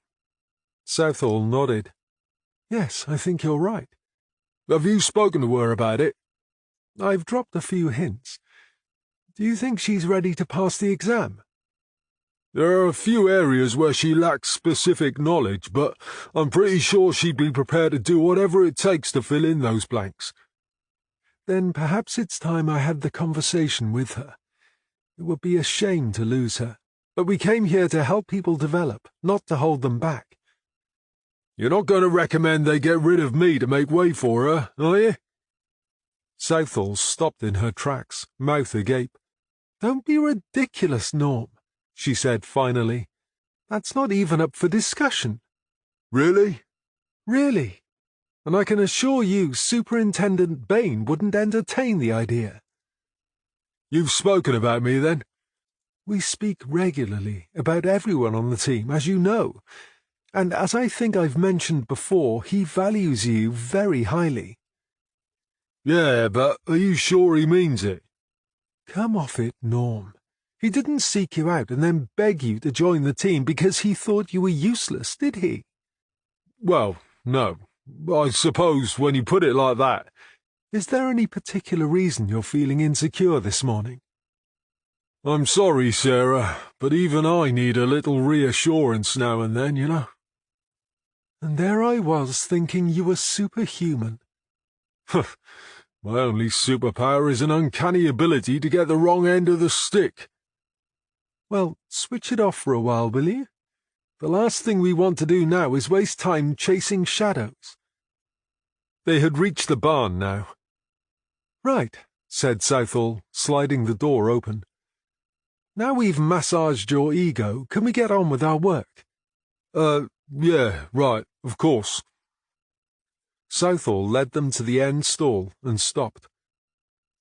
Southall nodded. Yes, I think you're right. Have you spoken to her about it? I've dropped a few hints. Do you think she's ready to pass the exam? There are a few areas where she lacks specific knowledge, but I'm pretty sure she'd be prepared to do whatever it takes to fill in those blanks. Then perhaps it's time I had the conversation with her. It would be a shame to lose her. But we came here to help people develop, not to hold them back. You're not going to recommend they get rid of me to make way for her, are you? Southall stopped in her tracks, mouth agape. Don't be ridiculous, Norm, she said finally. That's not even up for discussion. Really? Really. And I can assure you Superintendent Bain wouldn't entertain the idea. You've spoken about me, then? We speak regularly about everyone on the team, as you know. And as I think I've mentioned before, he values you very highly. Yeah, but are you sure he means it? Come off it, Norm. He didn't seek you out and then beg you to join the team because he thought you were useless, did he? Well, no. I suppose when you put it like that. Is there any particular reason you're feeling insecure this morning? I'm sorry, Sarah, but even I need a little reassurance now and then, you know. And there I was thinking you were superhuman. My only superpower is an uncanny ability to get the wrong end of the stick. Well, switch it off for a while, will you? The last thing we want to do now is waste time chasing shadows. They had reached the barn now. Right, said Southall, sliding the door open. Now we've massaged your ego, can we get on with our work? Yeah, right, of course. Southall led them to the end stall and stopped.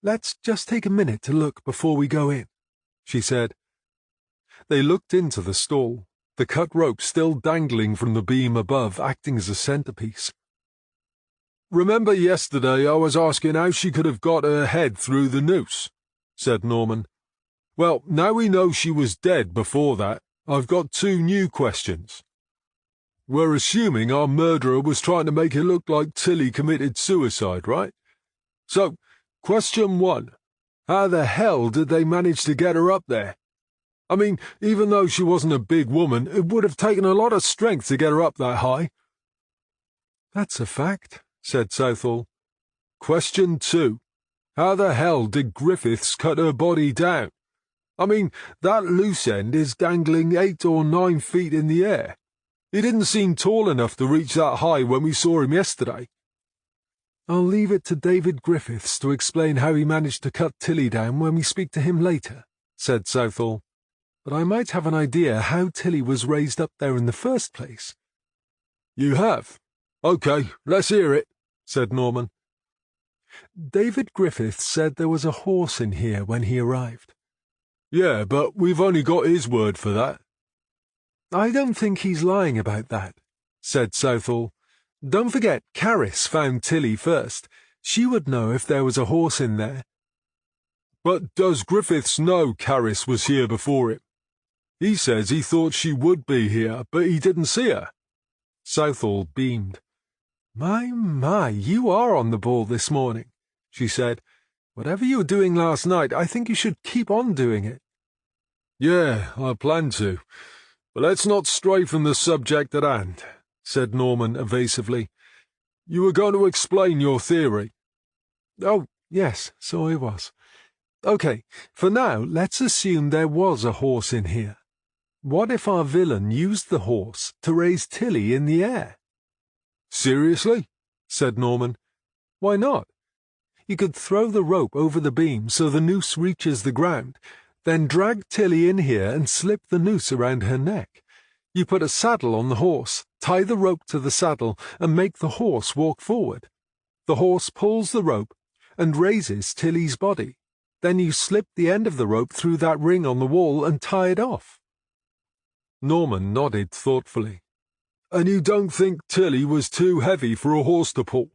Let's just take a minute to look before we go in, she said. They looked into the stall, the cut rope still dangling from the beam above, acting as a centerpiece. Remember yesterday I was asking how she could have got her head through the noose, said Norman. Well, now we know she was dead before that, I've got two new questions. We're assuming our murderer was trying to make it look like Tilly committed suicide, right? So, question one, how the hell did they manage to get her up there? I mean, even though she wasn't a big woman, it would have taken a lot of strength to get her up that high. That's a fact, said Southall. Question two, how the hell did Griffiths cut her body down? I mean, that loose end is dangling 8 or 9 feet in the air. He didn't seem tall enough to reach that high when we saw him yesterday. I'll leave it to David Griffiths to explain how he managed to cut Tilly down when we speak to him later, said Southall. But I might have an idea how Tilly was raised up there in the first place. You have? OK, let's hear it, said Norman. David Griffiths said there was a horse in here when he arrived. Yeah, but we've only got his word for that. I don't think he's lying about that, said Southall. Don't forget, Carris found Tilly first. She would know if there was a horse in there. But does Griffiths know Carris was here before him? He says he thought she would be here, but he didn't see her. Southall beamed. My, you are on the ball this morning, she said. Whatever you were doing last night, I think you should keep on doing it. Yeah, I plan to. But let's not stray from the subject at hand, said Norman evasively. You were going to explain your theory. Oh, yes, so I was. OK, for now, let's assume there was a horse in here. What if our villain used the horse to raise Tilly in the air? Seriously? Said Norman. Why not? You could throw the rope over the beam so the noose reaches the ground, then drag Tilly in here and slip the noose around her neck. You put a saddle on the horse, tie the rope to the saddle, and make the horse walk forward. The horse pulls the rope and raises Tilly's body. Then you slip the end of the rope through that ring on the wall and tie it off. Norman nodded thoughtfully. And you don't think Tilly was too heavy for a horse to pull?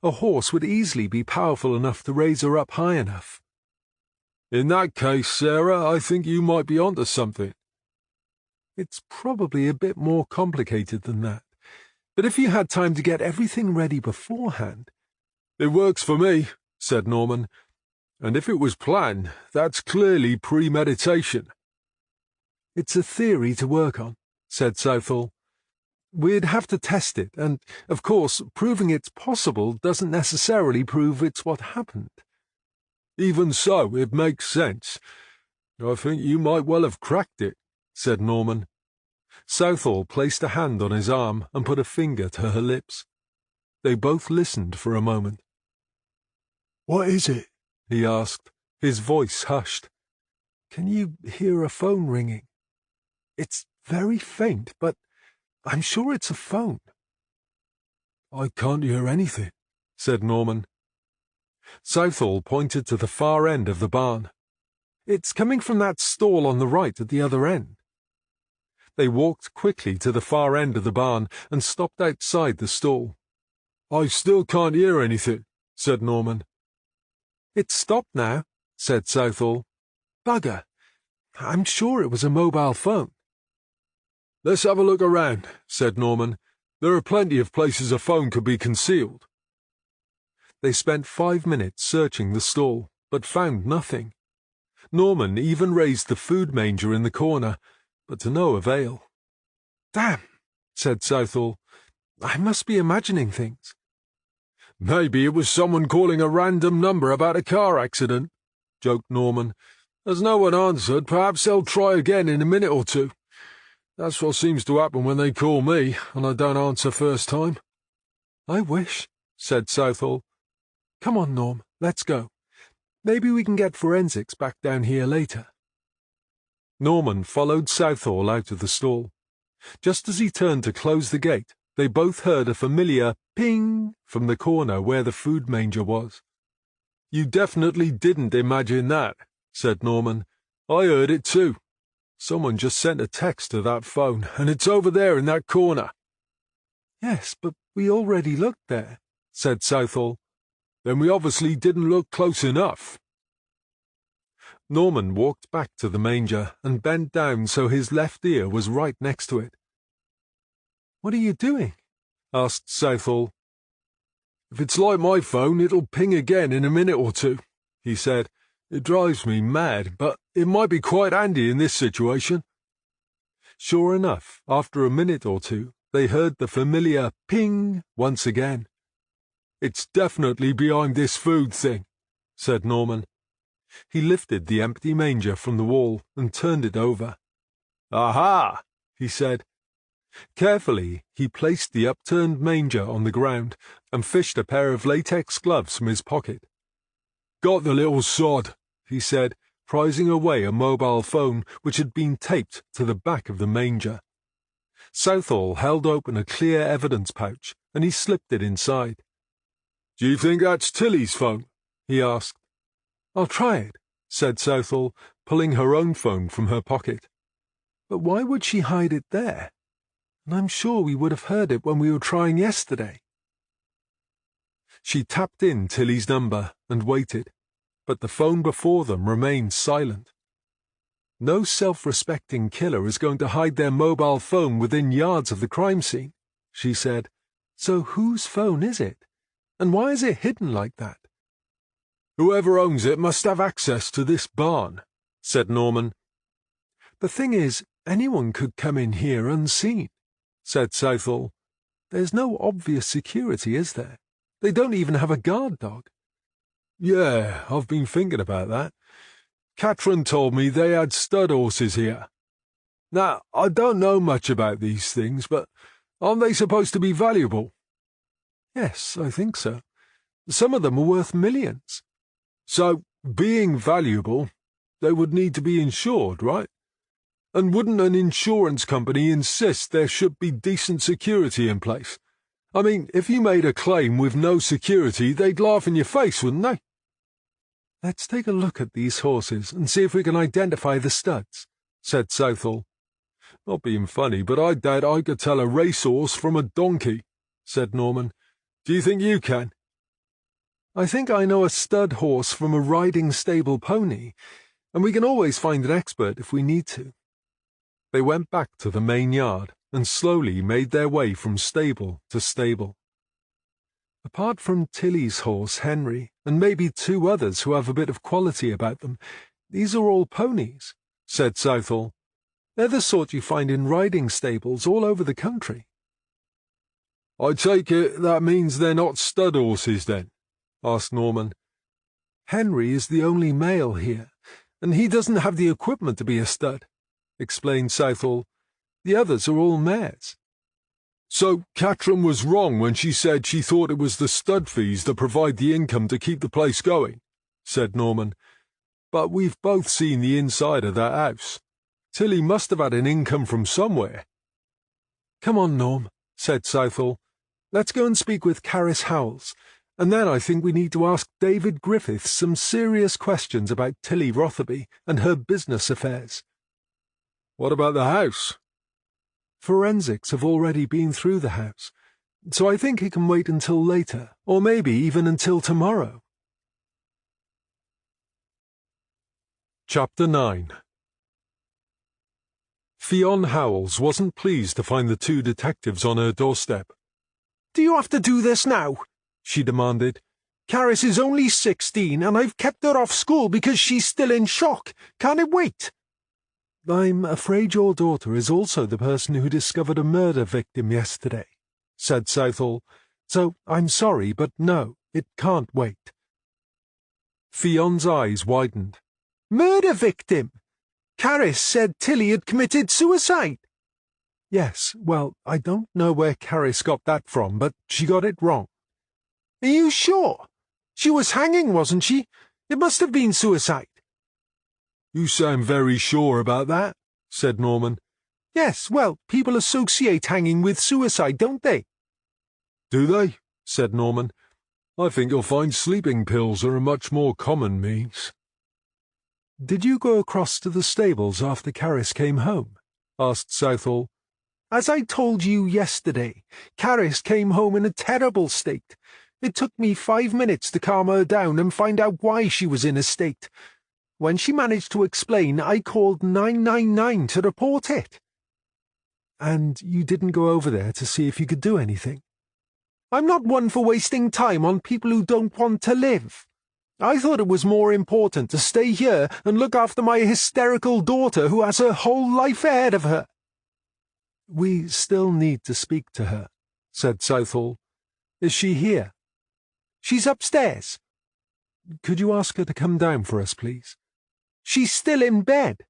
A horse would easily be powerful enough to raise her up high enough. In that case, Sarah, I think you might be onto something. It's probably a bit more complicated than that. But if you had time to get everything ready beforehand... It works for me, said Norman. And if it was planned, that's clearly premeditation. It's a theory to work on, said Southall. We'd have to test it, and, of course, proving it's possible doesn't necessarily prove it's what happened. Even so, it makes sense. I think you might well have cracked it, said Norman. Southall placed a hand on his arm and put a finger to her lips. They both listened for a moment. What is it? He asked, his voice hushed. Can you hear a phone ringing? It's very faint, but I'm sure it's a phone. I can't hear anything, said Norman. Southall pointed to the far end of the barn. It's coming from that stall on the right at the other end. They walked quickly to the far end of the barn and stopped outside the stall. I still can't hear anything, said Norman. It's stopped now, said Southall. Bugger. I'm sure it was a mobile phone. Let's have a look around, said Norman. There are plenty of places a phone could be concealed. They spent 5 minutes searching the stall, but found nothing. Norman even raised the food manger in the corner, but to no avail. Damn, said Southall. I must be imagining things. Maybe it was someone calling a random number about a car accident, joked Norman. As no one answered, perhaps they'll try again in a minute or two. That's what seems to happen when they call me, and I don't answer first time. I wish, said Southall. Come on, Norm, let's go. Maybe we can get forensics back down here later. Norman followed Southall out of the stall. Just as he turned to close the gate, they both heard a familiar ping from the corner where the food manger was. You definitely didn't imagine that, said Norman. I heard it too. Someone just sent a text to that phone, and it's over there in that corner. Yes, but we already looked there, said Southall. Then we obviously didn't look close enough. Norman walked back to the manger and bent down so his left ear was right next to it. What are you doing? Asked Southall. If it's like my phone, it'll ping again in a minute or two, he said. It drives me mad, but it might be quite handy in this situation. Sure enough, after a minute or two, they heard the familiar ping once again. It's definitely behind this food thing, said Norman. He lifted the empty manger from the wall and turned it over. Aha, he said. Carefully, he placed the upturned manger on the ground and fished a pair of latex gloves from his pocket. Got the little sod, he said, prizing away a mobile phone which had been taped to the back of the manger. Southall held open a clear evidence pouch, and he slipped it inside. Do you think that's Tilly's phone? He asked. I'll try it, said Southall, pulling her own phone from her pocket. But why would she hide it there? And I'm sure we would have heard it when we were trying yesterday. She tapped in Tilly's number and waited, but the phone before them remained silent. No self-respecting killer is going to hide their mobile phone within yards of the crime scene, she said. So whose phone is it? And why is it hidden like that? Whoever owns it must have access to this barn, said Norman. The thing is, anyone could come in here unseen, said Southall. There's no obvious security, is there? They don't even have a guard dog. Yeah, I've been thinking about that. Catherine told me they had stud horses here. Now, I don't know much about these things, but aren't they supposed to be valuable? Yes, I think so. Some of them are worth millions. So, being valuable, they would need to be insured, right? And wouldn't an insurance company insist there should be decent security in place? I mean, if you made a claim with no security, they'd laugh in your face, wouldn't they? Let's take a look at these horses and see if we can identify the studs, said Southall. Not being funny, but I doubt I could tell a racehorse from a donkey, said Norman. Do you think you can? I think I know a stud horse from a riding stable pony, and we can always find an expert if we need to. They went back to the main yard and slowly made their way from stable to stable. Apart from Tilly's horse, Henry, and maybe 2 others who have a bit of quality about them, these are all ponies, said Southall. They're the sort you find in riding stables all over the country. I take it that means they're not stud horses, then? Asked Norman. Henry is the only male here, and he doesn't have the equipment to be a stud," explained Southall. "The others are all mares." "So Catherine was wrong when she said she thought it was the stud fees that provide the income to keep the place going," said Norman. "But we've both seen the inside of that house. Tilly must have had an income from somewhere." "Come on, Norm," said Southall. "Let's go and speak with Carys Howells, and then I think we need to ask David Griffiths some serious questions about Tilly Rotherby and her business affairs." "What about the house?" "Forensics have already been through the house, so I think it can wait until later, or maybe even until tomorrow." Chapter 9. Fionn Howells wasn't pleased to find the two detectives on her doorstep. "Do you have to do this now?" she demanded. "Carys is only 16, and I've kept her off school because she's still in shock. Can't it wait?" "I'm afraid your daughter is also the person who discovered a murder victim yesterday," said Southall. "So I'm sorry, but no, it can't wait." Fionn's eyes widened. "Murder victim? Carys said Tilly had committed suicide." "Yes, well, I don't know where Carys got that from, but she got it wrong." "Are you sure? She was hanging, wasn't she? It must have been suicide." "You sound very sure about that," said Norman. "Yes, well, people associate hanging with suicide, don't they?" "Do they?" said Norman. "I think you'll find sleeping pills are a much more common means." "Did you go across to the stables after Carys came home?" asked Southall. "As I told you yesterday, Carys came home in a terrible state. It took me 5 minutes to calm her down and find out why she was in a state. When she managed to explain, I called 999 to report it." "And you didn't go over there to see if you could do anything?" "I'm not one for wasting time on people who don't want to live. I thought it was more important to stay here and look after my hysterical daughter who has her whole life ahead of her." "We still need to speak to her," said Southall. "Is she here?" "She's upstairs." "Could you ask her to come down for us, please?" "She's still in bed."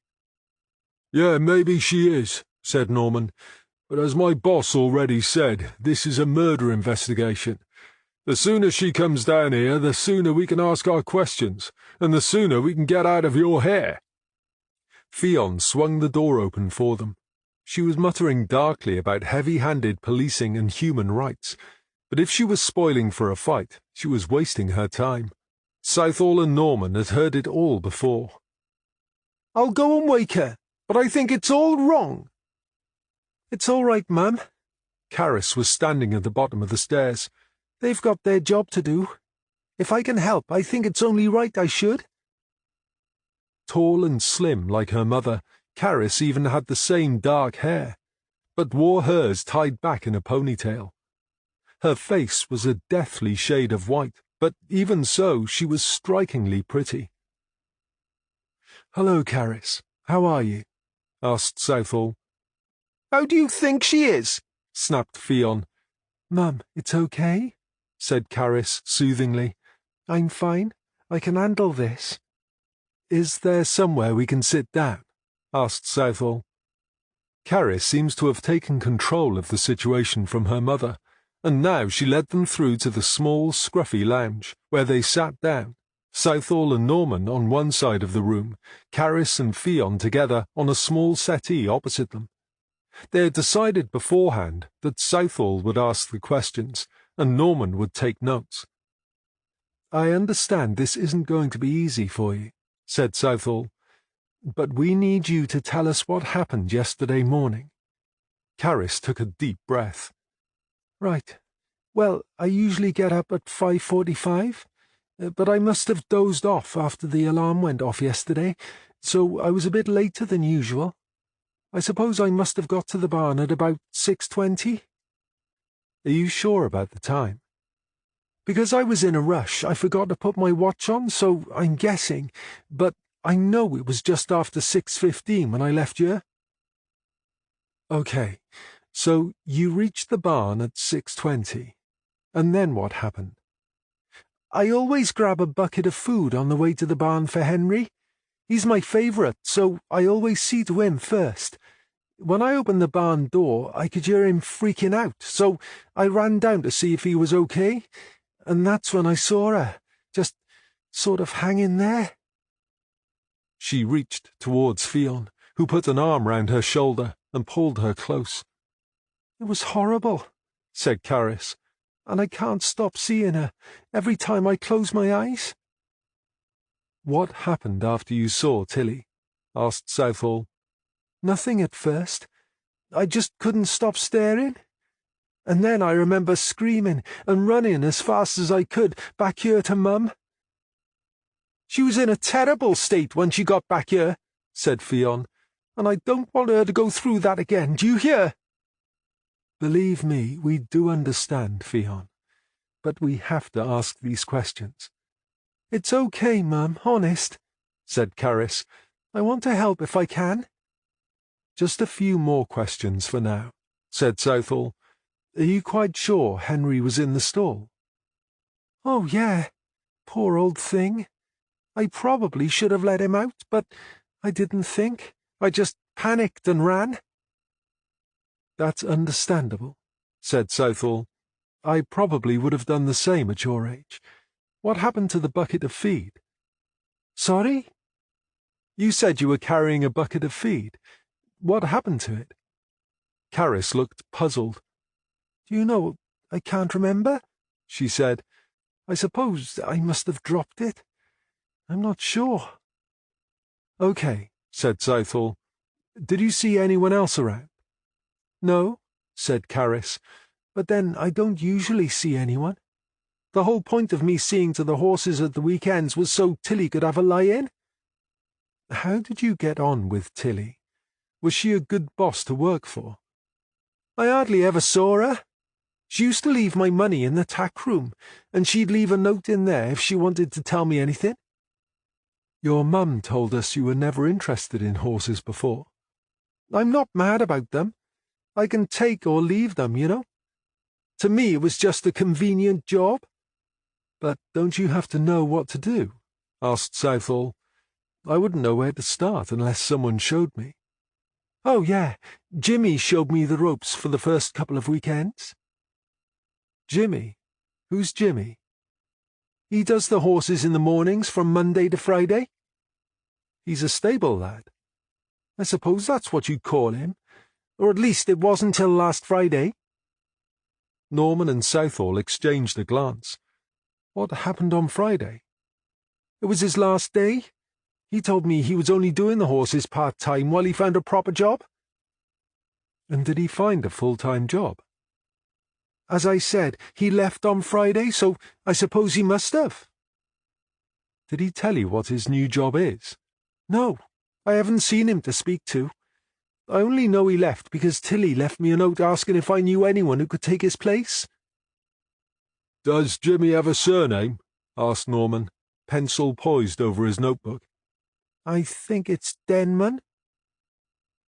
"Yeah, maybe she is," said Norman. "But as my boss already said, this is a murder investigation. The sooner she comes down here, the sooner we can ask our questions, and the sooner we can get out of your hair." Fionn swung the door open for them. She was muttering darkly about heavy-handed policing and human rights, but if she was spoiling for a fight, she was wasting her time. Southall and Norman had heard it all before. "I'll go and wake her, but I think it's all wrong." "It's all right, Mum." Carys was standing at the bottom of the stairs. "They've got their job to do. If I can help, I think it's only right I should." Tall and slim like her mother, Carys even had the same dark hair, but wore hers tied back in a ponytail. Her face was a deathly shade of white, but even so she was strikingly pretty. "Hello, Carys. How are you?" asked Southall. "How do you think she is?" snapped Fionn. "Mum, it's okay," said Carys soothingly. "I'm fine. I can handle this." "Is there somewhere we can sit down?" asked Southall. Carys seems to have taken control of the situation from her mother, and now she led them through to the small, scruffy lounge, where they sat down, Southall and Norman on one side of the room, Carys and Fionn together on a small settee opposite them. They had decided beforehand that Southall would ask the questions, and Norman would take notes. "I understand this isn't going to be easy for you," said Southall, "but we need you to tell us what happened yesterday morning." Carys took a deep breath. "Right. Well, I usually get up at 5:45, but I must have dozed off after the alarm went off yesterday, so I was a bit later than usual. I suppose I must have got to the barn at about 6:20. "Are you sure about the time?" "Because I was in a rush, I forgot to put my watch on, so I'm guessing, but I know it was just after 6:15 when I left you." "Okay, so you reached the barn at 6:20, and then what happened?" "I always grab a bucket of food on the way to the barn for Henry. He's my favourite, so I always see to him first. When I opened the barn door, I could hear him freaking out, so I ran down to see if he was okay, and that's when I saw her, just sort of hanging there." She reached towards Fionn, who put an arm round her shoulder and pulled her close. "It was horrible," said Caris, "and I can't stop seeing her every time I close my eyes." "What happened after you saw Tilly?" asked Southall. "Nothing at first. I just couldn't stop staring. And then I remember screaming and running as fast as I could back here to Mum." "She was in a terrible state when she got back here," said Fionn, "and I don't want her to go through that again, do you hear?" "Believe me, we do understand, Fionn, but we have to ask these questions." "It's okay, Mum, honest," said Caris. "I want to help if I can." "Just a few more questions for now," said Southall. "Are you quite sure Henry was in the stall?" "Oh, yeah. Poor old thing. I probably should have let him out, but I didn't think. I just panicked and ran." "That's understandable," said Southall. "I probably would have done the same at your age. What happened to the bucket of feed?" "Sorry?" "You said you were carrying a bucket of feed. What happened to it?" Caris looked puzzled. "Do you know, I can't remember," she said. "I suppose I must have dropped it. I'm not sure." "Okay," said Southall. "Did you see anyone else around?" "No," said Caris, "but then I don't usually see anyone. The whole point of me seeing to the horses at the weekends was so Tilly could have a lie-in." "How did you get on with Tilly? Was she a good boss to work for?" "I hardly ever saw her. She used to leave my money in the tack room, and she'd leave a note in there if she wanted to tell me anything." "Your mum told us you were never interested in horses before." "I'm not mad about them. I can take or leave them, you know. To me it was just a convenient job." "But don't you have to know what to do?" asked Southall. "I wouldn't know where to start unless someone showed me." "Oh, yeah. Jimmy showed me the ropes for the first couple of weekends." "Jimmy? Who's Jimmy?" "He does the horses in the mornings from Monday to Friday." "He's a stable lad." "I suppose that's what you'd call him. Or at least it wasn't till last Friday." Norman and Southall exchanged a glance. "What happened on Friday?" "It was his last day. He told me he was only doing the horses part-time while he found a proper job." "And did he find a full-time job?" "As I said, he left on Friday, so I suppose he must have." "Did he tell you what his new job is?" "No, I haven't seen him to speak to. I only know he left because Tilly left me a note asking if I knew anyone who could take his place." "Does Jimmy have a surname?" asked Norman, pencil poised over his notebook. "I think it's Denman."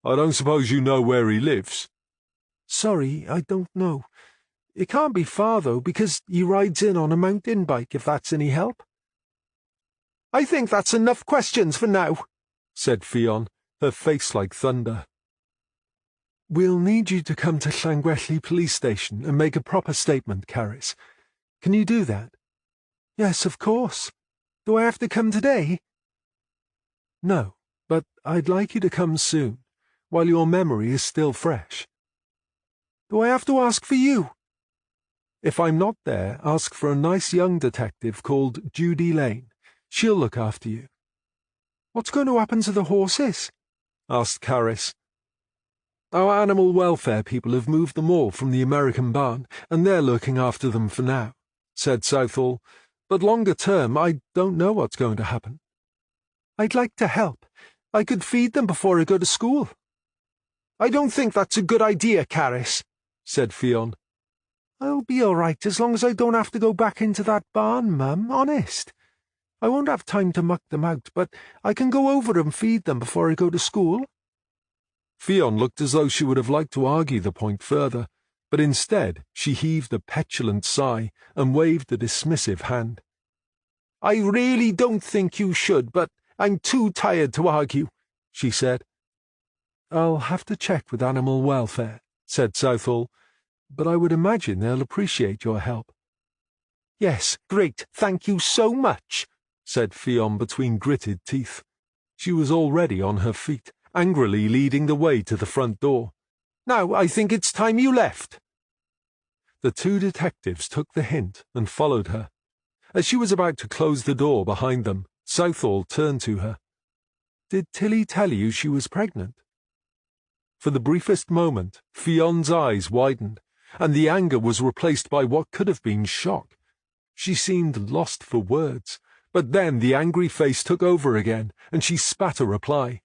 "I don't suppose you know where he lives?" "Sorry, I don't know. It can't be far, though, because he rides in on a mountain bike, if that's any help." "I think that's enough questions for now," said Fionn, her face like thunder. "We'll need you to come to Llangwelly police station and make a proper statement, Caris. Can you do that?" "Yes, of course. Do I have to come today?" "No, but I'd like you to come soon, while your memory is still fresh." "Do I have to ask for you?" "If I'm not there, ask for a nice young detective called Judy Lane. She'll look after you." "What's going to happen to the horses?" asked Caris. "Our animal welfare people have moved them all from the American barn, and they're looking after them for now," said Southall. "But longer term, I don't know what's going to happen." "I'd like to help. I could feed them before I go to school." "I don't think that's a good idea, Caris," said Fionn. "I'll be all right as long as I don't have to go back into that barn, Mum, honest. I won't have time to muck them out, but I can go over and feed them before I go to school." Fionn looked as though she would have liked to argue the point further, but instead she heaved a petulant sigh and waved a dismissive hand. "I really don't think you should, but I'm too tired to argue," she said. "I'll have to check with animal welfare," said Southall, "but I would imagine they'll appreciate your help." "Yes, great, thank you so much," said Fionn between gritted teeth. She was already on her feet, angrily leading the way to the front door. "Now I think it's time you left." The two detectives took the hint and followed her. As she was about to close the door behind them, Southall turned to her. "Did Tilly tell you she was pregnant?" For the briefest moment, Fionn's eyes widened, and the anger was replaced by what could have been shock. She seemed lost for words, but then the angry face took over again, and she spat a reply.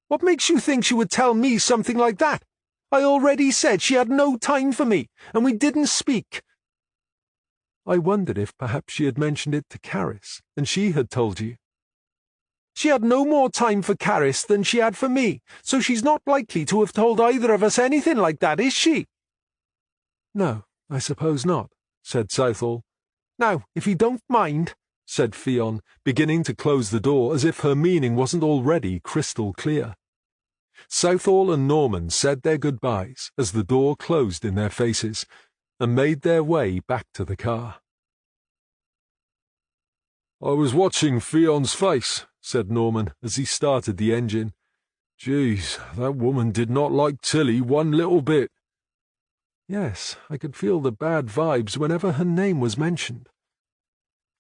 "What makes you think she would tell me something like that? I already said she had no time for me, and we didn't speak." "I wondered if perhaps she had mentioned it to Caris, and she had told you." "She had no more time for Caris than she had for me, so she's not likely to have told either of us anything like that, is she?" "No, I suppose not," said Southall. "Now, if you don't mind," said Fionn, beginning to close the door as if her meaning wasn't already crystal clear. Southall and Norman said their goodbyes as the door closed in their faces, and made their way back to the car. "I was watching Fionn's face," said Norman as he started the engine. "Geez, that woman did not like Tilly one little bit." "Yes, I could feel the bad vibes whenever her name was mentioned."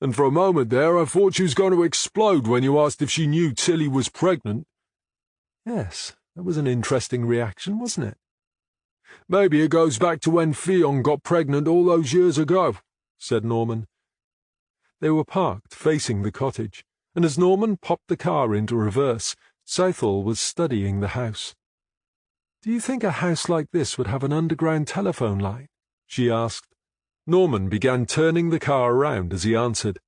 "And for a moment there I thought she was going to explode when you asked if she knew Tilly was pregnant." "Yes, that was an interesting reaction, wasn't it?" "Maybe it goes back to when Fionn got pregnant all those years ago," said Norman. They were parked facing the cottage, and as Norman popped the car into reverse, Southall was studying the house. "Do you think a house like this would have an underground telephone line?" she asked. Norman began turning the car around as he answered.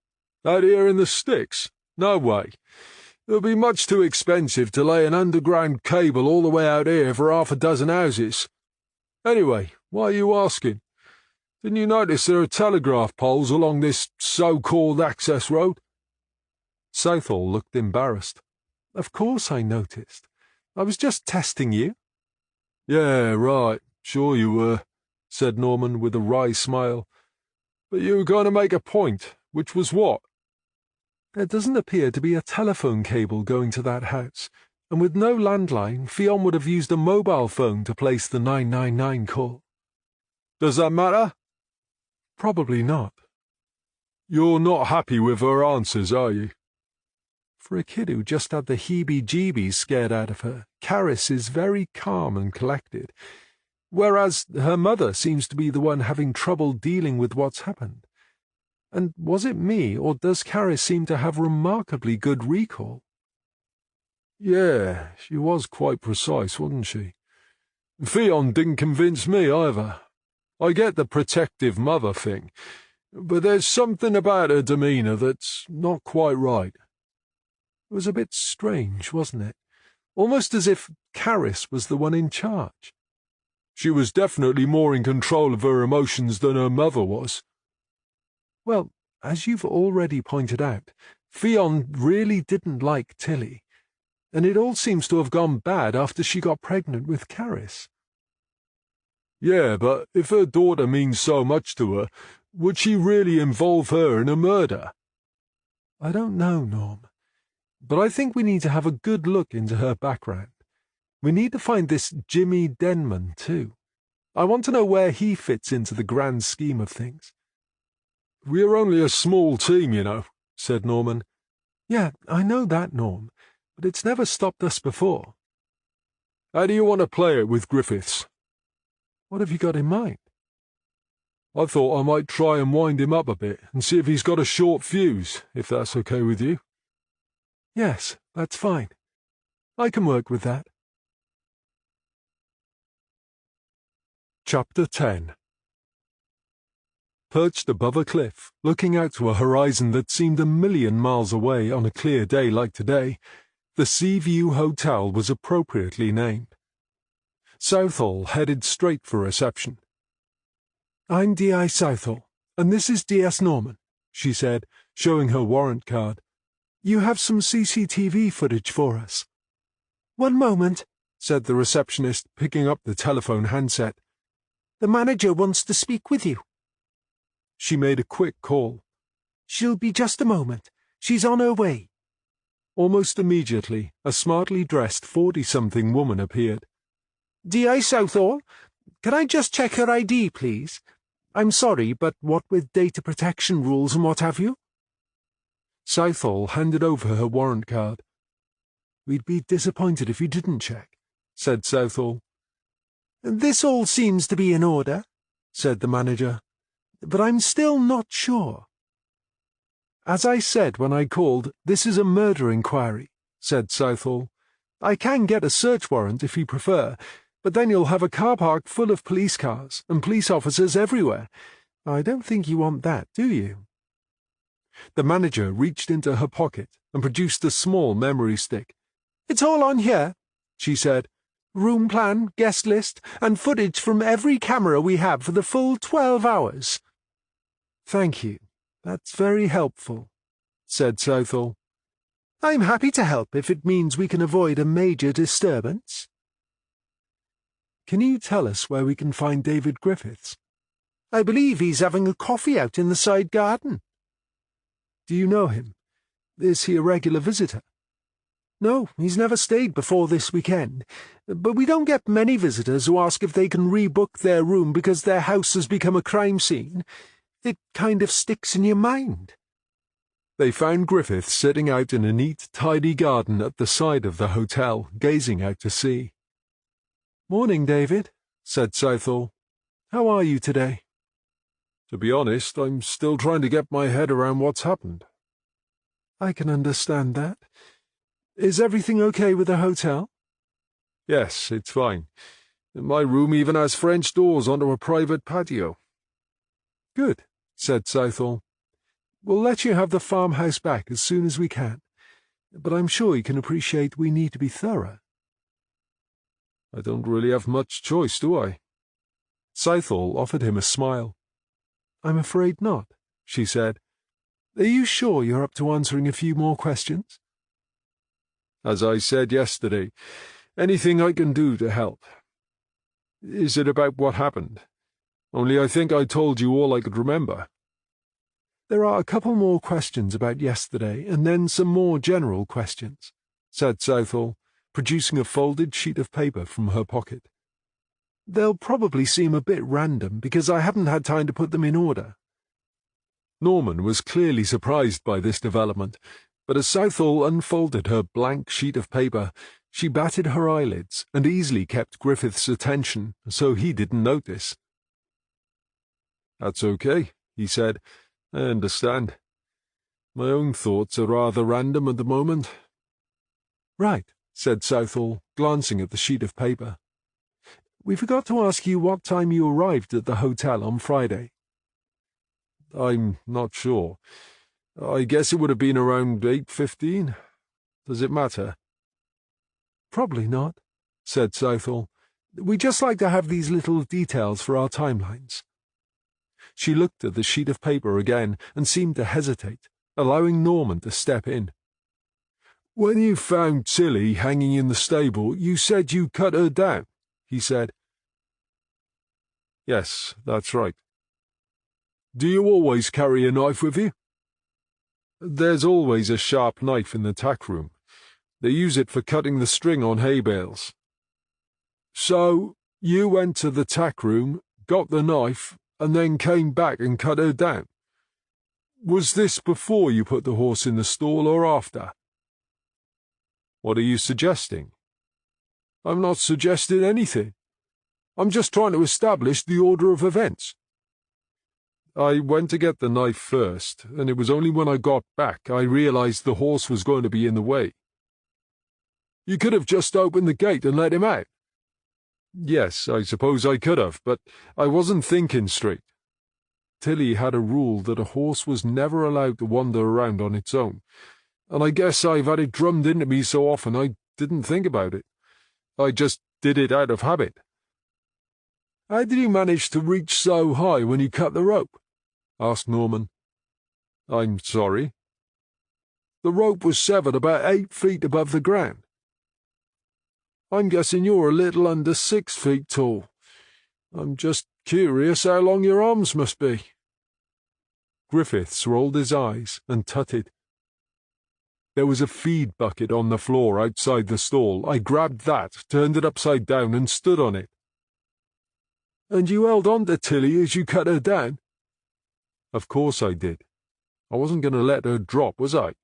"Out here in the sticks? No way. It would be much too expensive to lay an underground cable all the way out here for half a dozen houses. Anyway, why are you asking? Didn't you notice there are telegraph poles along this so-called access road?" Southall looked embarrassed. "Of course I noticed. I was just testing you." "Yeah, right. Sure you were," said Norman with a wry smile. "But you were going to make a point, which was what?" "There doesn't appear to be a telephone cable going to that house, and with no landline, Fionn would have used a mobile phone to place the 999 call." "Does that matter?" "Probably not." "You're not happy with her answers, are you?" For a kid who just had the heebie-jeebies scared out of her, Caris is very calm and collected, whereas her mother seems to be the one having trouble dealing with what's happened. And was it me, or does Caris seem to have remarkably good recall? "Yeah, she was quite precise, wasn't she? Fionn didn't convince me either. I get the protective mother thing, but there's something about her demeanour that's not quite right." It was a bit strange, wasn't it? Almost as if Caris was the one in charge. "She was definitely more in control of her emotions than her mother was." "Well, as you've already pointed out, Fionn really didn't like Tilly, and it all seems to have gone bad after she got pregnant with Caris." "Yeah, but if her daughter means so much to her, would she really involve her in a murder?" "I don't know, Norm. But I think we need to have a good look into her background. We need to find this Jimmy Denman, too. I want to know where he fits into the grand scheme of things." "We're only a small team, you know," said Norman. "Yeah, I know that, Norm, but it's never stopped us before." "How do you want to play it with Griffiths?" "What have you got in mind?" "I thought I might try and wind him up a bit and see if he's got a short fuse, if that's okay with you." "Yes, that's fine. I can work with that." Chapter 10. Perched above a cliff, looking out to a horizon that seemed a million miles away on a clear day like today, the Seaview Hotel was appropriately named. Southall headed straight for reception. "I'm D.I. Southall, and this is D.S. Norman," she said, showing her warrant card. you have some CCTV footage for us?" "One moment," said the receptionist, picking up the telephone handset. "The manager wants to speak with you." She made a quick call. "She'll be just a moment. She's on her way." Almost immediately, a smartly dressed 40-something woman appeared. "DI Southall, can I just check her ID, please? I'm sorry, but what with data protection rules and what have you?" Southall handed over her warrant card. "We'd be disappointed if you didn't check," said Southall. "This all seems to be in order," said the manager, "but I'm still not sure." "As I said when I called, this is a murder inquiry," said Southall. "I can get a search warrant if you prefer, but then you'll have a car park full of police cars and police officers everywhere. I don't think you want that, do you?" The manager reached into her pocket and produced a small memory stick. "It's all on here," she said. "Room plan, guest list, and footage from every camera we have for the full 12 hours. "Thank you. That's very helpful," said Southall. "I'm happy to help if it means we can avoid a major disturbance." "Can you tell us where we can find David Griffiths?" "I believe he's having a coffee out in the side garden." "Do you know him? Is he a regular visitor?" "No, he's never stayed before this weekend, but we don't get many visitors who ask if they can rebook their room because their house has become a crime scene. It kind of sticks in your mind." They found Griffiths sitting out in a neat, tidy garden at the side of the hotel, gazing out to sea. "Morning, David," said Southall. "How are you today?" To be honest, I'm still trying to get my head around what's happened. "I can understand that. Is everything okay with the hotel?" Yes, it's fine. My room even has French doors onto a private patio. "Good," said Southall. "We'll let you have the farmhouse back as soon as we can, but I'm sure you can appreciate we need to be thorough." I don't really have much choice, do I? Southall offered him a smile. "I'm afraid not," she said. "Are you sure you're up to answering a few more questions?" As I said yesterday, anything I can do to help. Is it about what happened? Only I think I told you all I could remember. "There are a couple more questions about yesterday, and then some more general questions," said Southall, producing a folded sheet of paper from her pocket. "They'll probably seem a bit random because I haven't had time to put them in order." Norman was clearly surprised by this development, but as Southall unfolded her blank sheet of paper, she batted her eyelids and easily kept Griffith's attention, so he didn't notice. "That's okay," he said. "I understand. My own thoughts are rather random at the moment." "Right," said Southall, glancing at the sheet of paper. "We forgot to ask you what time you arrived at the hotel on Friday." "I'm not sure. I guess it would have been around 8:15. Does it matter?" "Probably not," said Southall. "We just like to have these little details for our timelines." She looked at the sheet of paper again and seemed to hesitate, allowing Norman to step in. "When you found Tilly hanging in the stable, you said you cut her down," he said. "Yes, that's right." "Do you always carry a knife with you?" "There's always a sharp knife in the tack room. They use it for cutting the string on hay bales." "So, you went to the tack room, got the knife, and then came back and cut her down. Was this before you put the horse in the stall or after?" "What are you suggesting?" "I'm not suggesting anything. I'm just trying to establish the order of events. I went to get the knife first, and it was only when I got back I realized the horse was going to be in the way." "You could have just opened the gate and let him out." "Yes, I suppose I could have, but I wasn't thinking straight. Tilly had a rule that a horse was never allowed to wander around on its own, and I guess I've had it drummed into me so often I didn't think about it. I just did it out of habit." "How did you manage to reach so high when you cut the rope?" asked Norman. "I'm sorry." The rope was severed about 8 feet above the ground. I'm guessing you're a little under 6 feet tall. I'm just curious how long your arms must be." Griffiths rolled his eyes and tutted. "There was a feed bucket on the floor outside the stall. I grabbed that, turned it upside down, and stood on it." "And you held on to Tilly as you cut her down?" "Of course I did. I wasn't going to let her drop, was I?"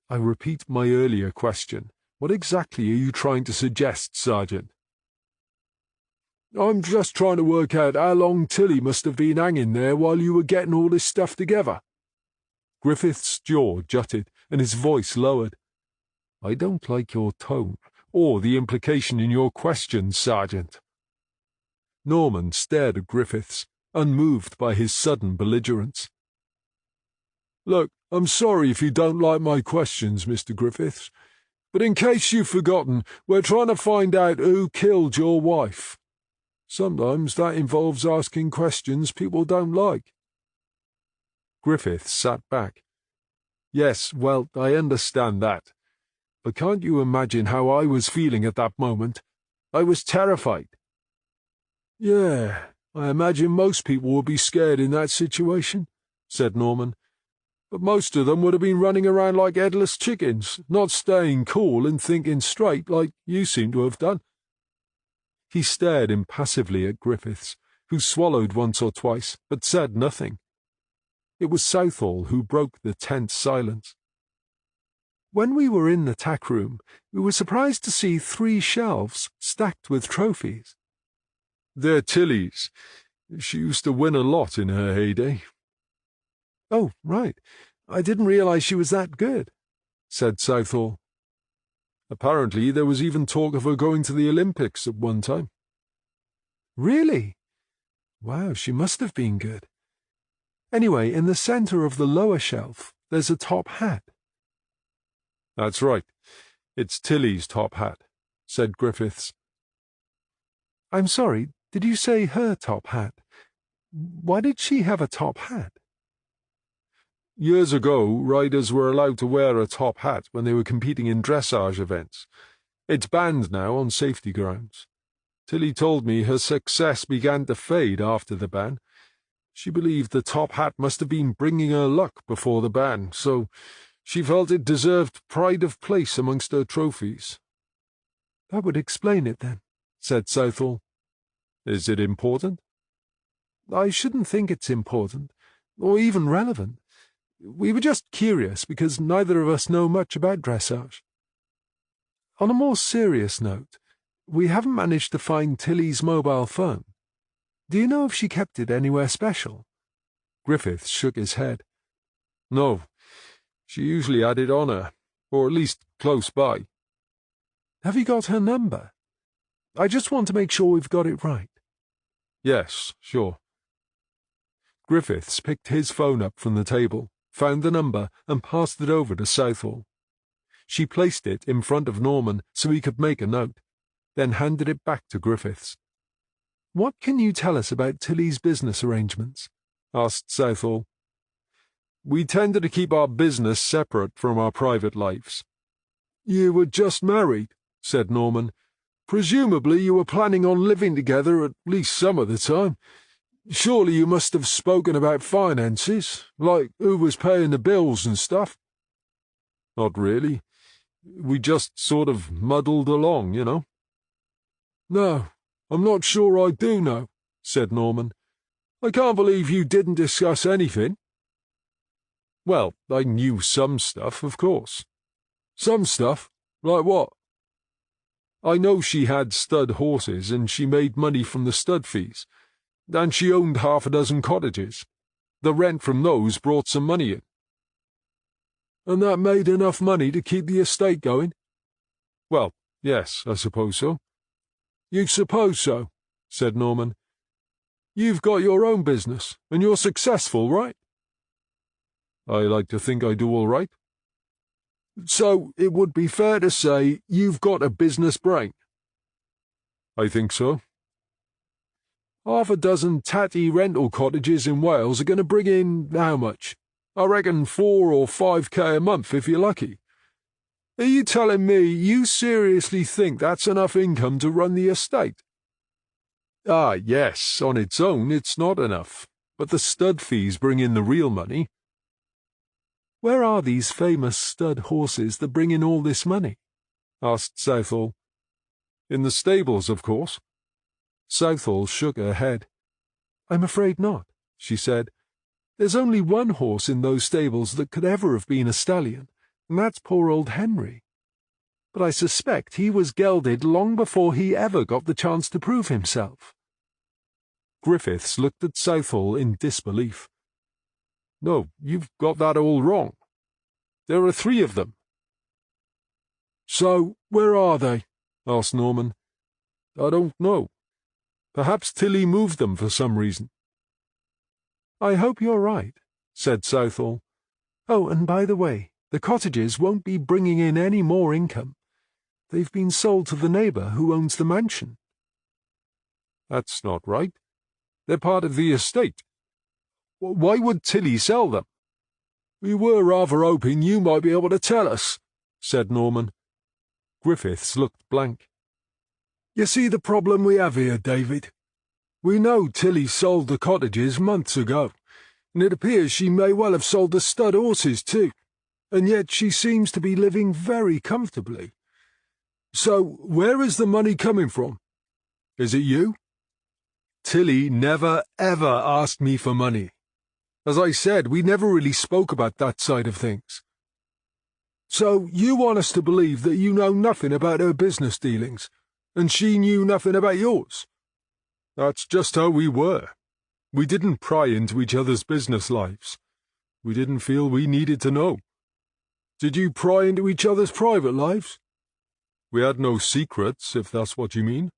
"I repeat my earlier question. What exactly are you trying to suggest, Sergeant?" "I'm just trying to work out how long Tilly must have been hanging there while you were getting all this stuff together." Griffith's jaw jutted and his voice lowered. "I don't like your tone, or the implication in your question, Sergeant." Norman stared at Griffiths, unmoved by his sudden belligerence. "Look, I'm sorry if you don't like my questions, Mr. Griffiths, but in case you've forgotten, we're trying to find out who killed your wife. Sometimes that involves asking questions people don't like." Griffiths sat back. "Yes, well, I understand that. But can't you imagine how I was feeling at that moment? I was terrified." "Yeah, I imagine most people would be scared in that situation," said Norman. "But most of them would have been running around like headless chickens, not staying cool and thinking straight like you seem to have done." He stared impassively at Griffiths, who swallowed once or twice, but said nothing. It was Southall who broke the tense silence. "When we were in the tack room, we were surprised to see 3 shelves stacked with trophies." "They're Tilly's. She used to win a lot in her heyday." "Oh, right. I didn't realize she was that good," said Southall. "Apparently there was even talk of her going to the Olympics at one time." "Really? Wow, she must have been good. Anyway, in the center of the lower shelf, there's a top hat." "That's right. It's Tilly's top hat," said Griffiths. "I'm sorry, did you say her top hat? Why did she have a top hat?" "Years ago, riders were allowed to wear a top hat when they were competing in dressage events. It's banned now on safety grounds. Tilly told me her success began to fade after the ban. She believed the top hat must have been bringing her luck before the ban, so she felt it deserved pride of place amongst her trophies." "That would explain it, then," said Southall. "Is it important?" "I shouldn't think it's important, or even relevant. We were just curious because neither of us know much about dressage. On a more serious note, we haven't managed to find Tilly's mobile phone. Do you know if she kept it anywhere special?" Griffiths shook his head. "No, she usually had it on her, or at least close by." "Have you got her number? I just want to make sure we've got it right." "Yes, sure." Griffiths picked his phone up from the table, found the number, and passed it over to Southall. She placed it in front of Norman so he could make a note, then handed it back to Griffiths. "What can you tell us about Tilly's business arrangements?" asked Southall. "We tended to keep our business separate from our private lives." "You were just married," said Norman. "Presumably you were planning on living together at least some of the time. Surely you must have spoken about finances, like who was paying the bills and stuff." "Not really. We just sort of muddled along, you know." "No, I'm not sure I do know," said Norman. "I can't believe you didn't discuss anything." "Well, I knew some stuff, of course." "Some stuff? Like what?" "I know she had stud horses and she made money from the stud fees. And she owned 6 cottages. The rent from those brought some money in." "And that made enough money to keep the estate going?" "Well, yes, I suppose so." "You suppose so," said Norman. "You've got your own business, and you're successful, right?" "I like to think I do all right." "So it would be fair to say you've got a business brain?" "I think so." 6 tatty rental cottages in Wales are going to bring in how much?" I reckon 4 or 5K a month if you're lucky. Are you telling me you seriously think that's enough income to run the estate? Ah, yes, on its own it's not enough, but the stud fees bring in the real money. Where are these famous stud horses that bring in all this money? Asked Southall. In the stables, of course. Southall shook her head. I'm afraid not, she said. There's only one horse in those stables that could ever have been a stallion, and that's poor old Henry. But I suspect he was gelded long before he ever got the chance to prove himself. Griffiths looked at Southall in disbelief. No, you've got that all wrong. There are 3 of them. So, where are they? Asked Norman. I don't know. Perhaps Tilly moved them for some reason. I hope you're right, said Southall. Oh, and by the way, the cottages won't be bringing in any more income. They've been sold to the neighbour who owns the mansion. That's not right. They're part of the estate. Why would Tilly sell them? We were rather hoping you might be able to tell us, said Norman. Griffiths looked blank. You see the problem we have here, David? We know Tilly sold the cottages months ago, and it appears she may well have sold the stud horses too, and yet she seems to be living very comfortably. So where is the money coming from? Is it you? Tilly never, ever asked me for money. As I said, we never really spoke about that side of things. So you want us to believe that you know nothing about her business dealings, and she knew nothing about yours? That's just how we were. We didn't pry into each other's business lives. We didn't feel we needed to know. Did you pry into each other's private lives? We had no secrets, if that's what you mean.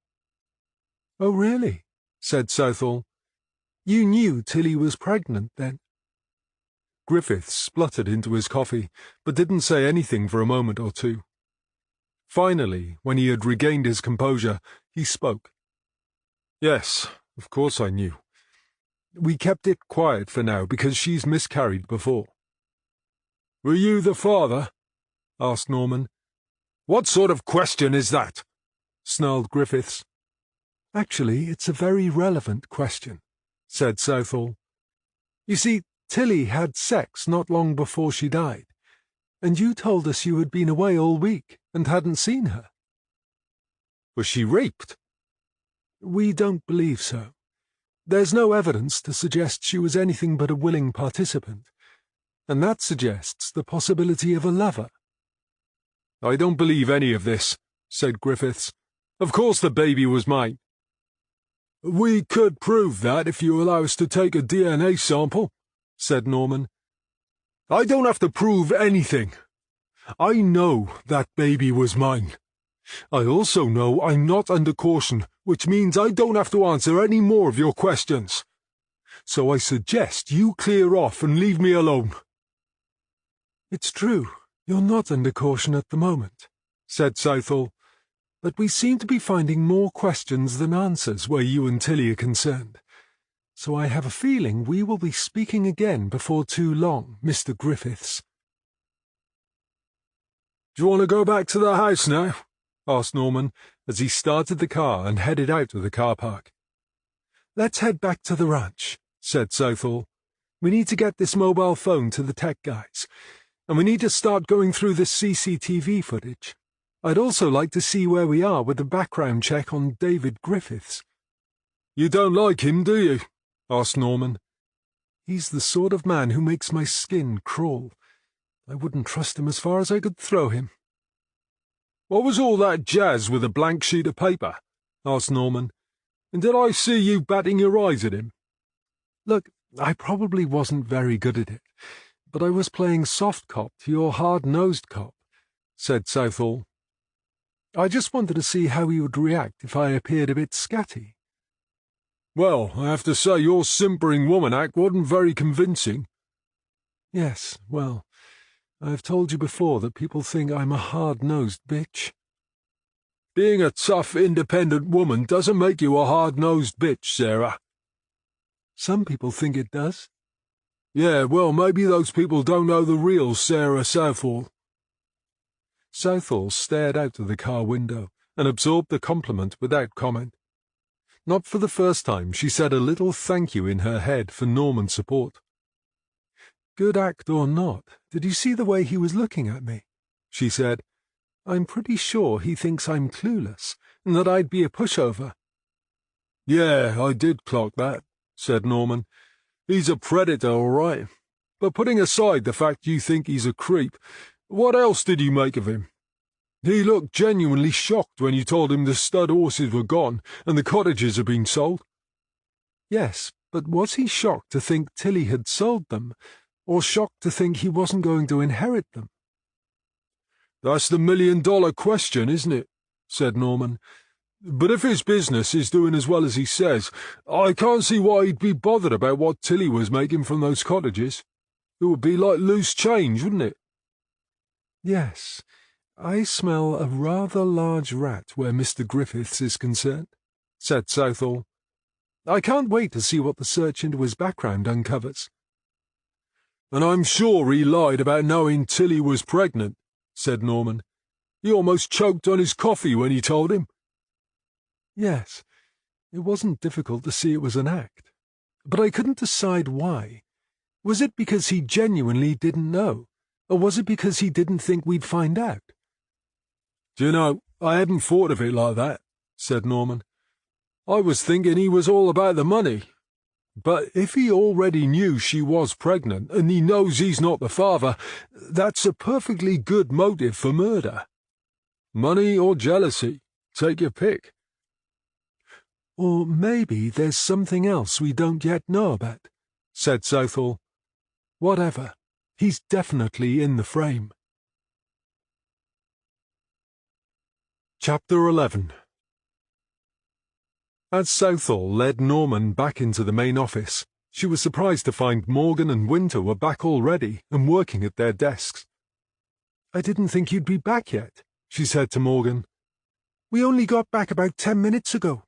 Oh, really? Said Southall. You knew Tilly was pregnant, then? Griffiths spluttered into his coffee, but didn't say anything for a moment or 2. Finally, when he had regained his composure, he spoke. Yes, of course I knew. We kept it quiet for now because she's miscarried before. Were you the father? Asked Norman. What sort of question is that? Snarled Griffiths. Actually, it's a very relevant question, said Southall. You see, Tilly had sex not long before she died, and you told us you had been away all week and hadn't seen her. Was she raped? We don't believe so. There's no evidence to suggest she was anything but a willing participant, and that suggests the possibility of a lover. I don't believe any of this, said Griffiths. Of course the baby was mine. We could prove that if you allow us to take a DNA sample, said Norman. I don't have to prove anything. I know that baby was mine. I also know I'm not under caution, which means I don't have to answer any more of your questions. So I suggest you clear off and leave me alone. It's true, you're not under caution at the moment, said Southall, but we seem to be finding more questions than answers where you and Tilly are concerned. So I have a feeling we will be speaking again before too long, Mr. Griffiths. Do you want to go back to the house now? Asked Norman, as he started the car and headed out of the car park. Let's head back to the ranch, said Southall. We need to get this mobile phone to the tech guys, and we need to start going through the CCTV footage. I'd also like to see where we are with the background check on David Griffiths. You don't like him, do you? Asked Norman. He's the sort of man who makes my skin crawl. I wouldn't trust him as far as I could throw him. What was all that jazz with a blank sheet of paper? Asked Norman. And did I see you batting your eyes at him? Look, I probably wasn't very good at it, but I was playing soft cop to your hard-nosed cop, said Southall. I just wanted to see how he would react if I appeared a bit scatty. Well, I have to say your simpering woman act wasn't very convincing. Yes, well, I've told you before that people think I'm a hard-nosed bitch. Being a tough, independent woman doesn't make you a hard-nosed bitch, Sarah. Some people think it does. Yeah, well, maybe those people don't know the real Sarah Southall. Southall stared out of the car window and absorbed the compliment without comment. Not for the first time, she said a little thank you in her head for Norman's support. Good act or not, did you see the way he was looking at me? She said. I'm pretty sure he thinks I'm clueless and that I'd be a pushover. Yeah, I did clock that, said Norman. He's a predator, all right. But putting aside the fact you think he's a creep, what else did you make of him? He looked genuinely shocked when you told him the stud horses were gone and the cottages had been sold. Yes, but was he shocked to think Tilly had sold them, or shocked to think he wasn't going to inherit them? That's the million-dollar question, isn't it? Said Norman. But if his business is doing as well as he says, I can't see why he'd be bothered about what Tilly was making from those cottages. It would be like loose change, wouldn't it? Yes, I smell a rather large rat where Mr. Griffiths is concerned, said Southall. I can't wait to see what the search into his background uncovers. And I'm sure he lied about knowing Tilly was pregnant, said Norman. He almost choked on his coffee when he told him. Yes, it wasn't difficult to see it was an act, but I couldn't decide why. Was it because he genuinely didn't know, or was it because he didn't think we'd find out? Do you know, I hadn't thought of it like that, said Norman. I was thinking he was all about the money. But if he already knew she was pregnant and he knows he's not the father, that's a perfectly good motive for murder. Money or jealousy, take your pick. Or maybe there's something else we don't yet know about, said Southall. Whatever, he's definitely in the frame. Chapter 11. As Southall led Norman back into the main office, she was surprised to find Morgan and Winter were back already and working at their desks. I didn't think you'd be back yet, she said to Morgan. We only got back about 10 minutes ago.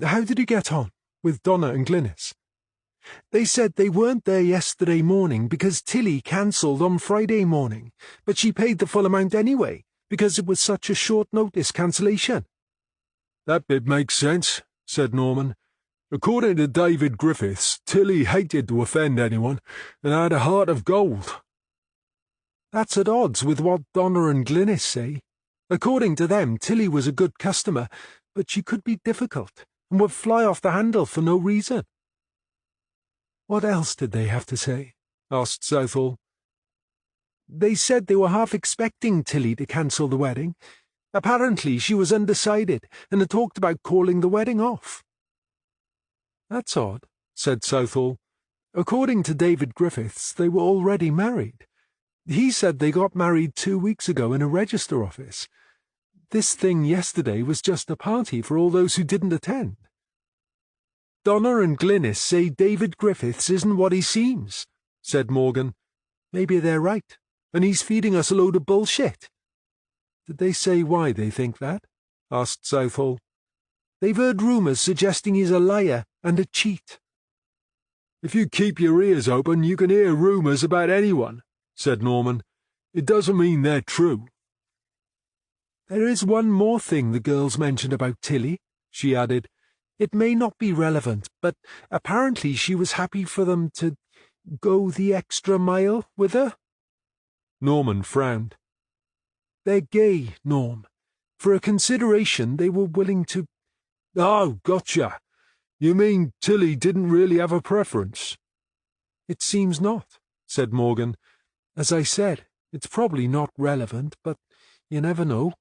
How did you get on with Donna and Glynis? They said they weren't there yesterday morning because Tilly cancelled on Friday morning, but she paid the full amount anyway, because it was such a short-notice cancellation. That bit makes sense, said Norman. According to David Griffiths, Tilly hated to offend anyone and had a heart of gold. That's at odds with what Donna and Glynis say. According to them, Tilly was a good customer, but she could be difficult and would fly off the handle for no reason. What else did they have to say? Asked Southall. They said they were half expecting Tilly to cancel the wedding. Apparently she was undecided and had talked about calling the wedding off. That's odd, said Southall. According to David Griffiths, they were already married. He said they got married 2 weeks ago in a register office. This thing yesterday was just a party for all those who didn't attend. Donna and Glynis say David Griffiths isn't what he seems, said Morgan. Maybe they're right, and he's feeding us a load of bullshit. Did they say why they think that? Asked Southall. They've heard rumours suggesting he's a liar and a cheat. If you keep your ears open, you can hear rumours about anyone, said Norman. It doesn't mean they're true. There is one more thing the girls mentioned about Tilly, she added. It may not be relevant, but apparently she was happy for them to go the extra mile with her. Norman frowned. They're gay, Norm. For a consideration, they were willing to... Oh, gotcha. You mean Tilly didn't really have a preference? It seems not, said Morgan. As I said, it's probably not relevant, but you never know.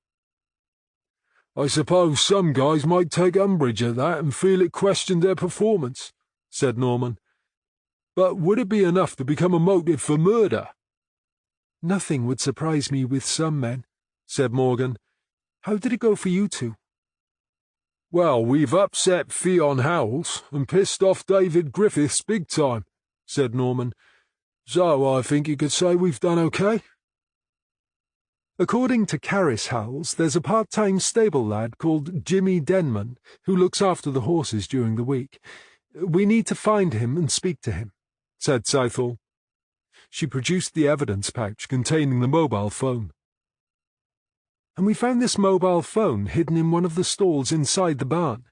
I suppose some guys might take umbrage at that and feel it questioned their performance, said Norman. But would it be enough to become a motive for murder? Nothing would surprise me with some men, said Morgan. How did it go for you two? Well, we've upset Fionn Howells and pissed off David Griffiths big time, said Norman. So I think you could say we've done okay. According to Caris Howells, there's a part-time stable lad called Jimmy Denman who looks after the horses during the week. We need to find him and speak to him. said Southall. She produced the evidence pouch containing the mobile phone. And we found this mobile phone hidden in one of the stalls inside the barn.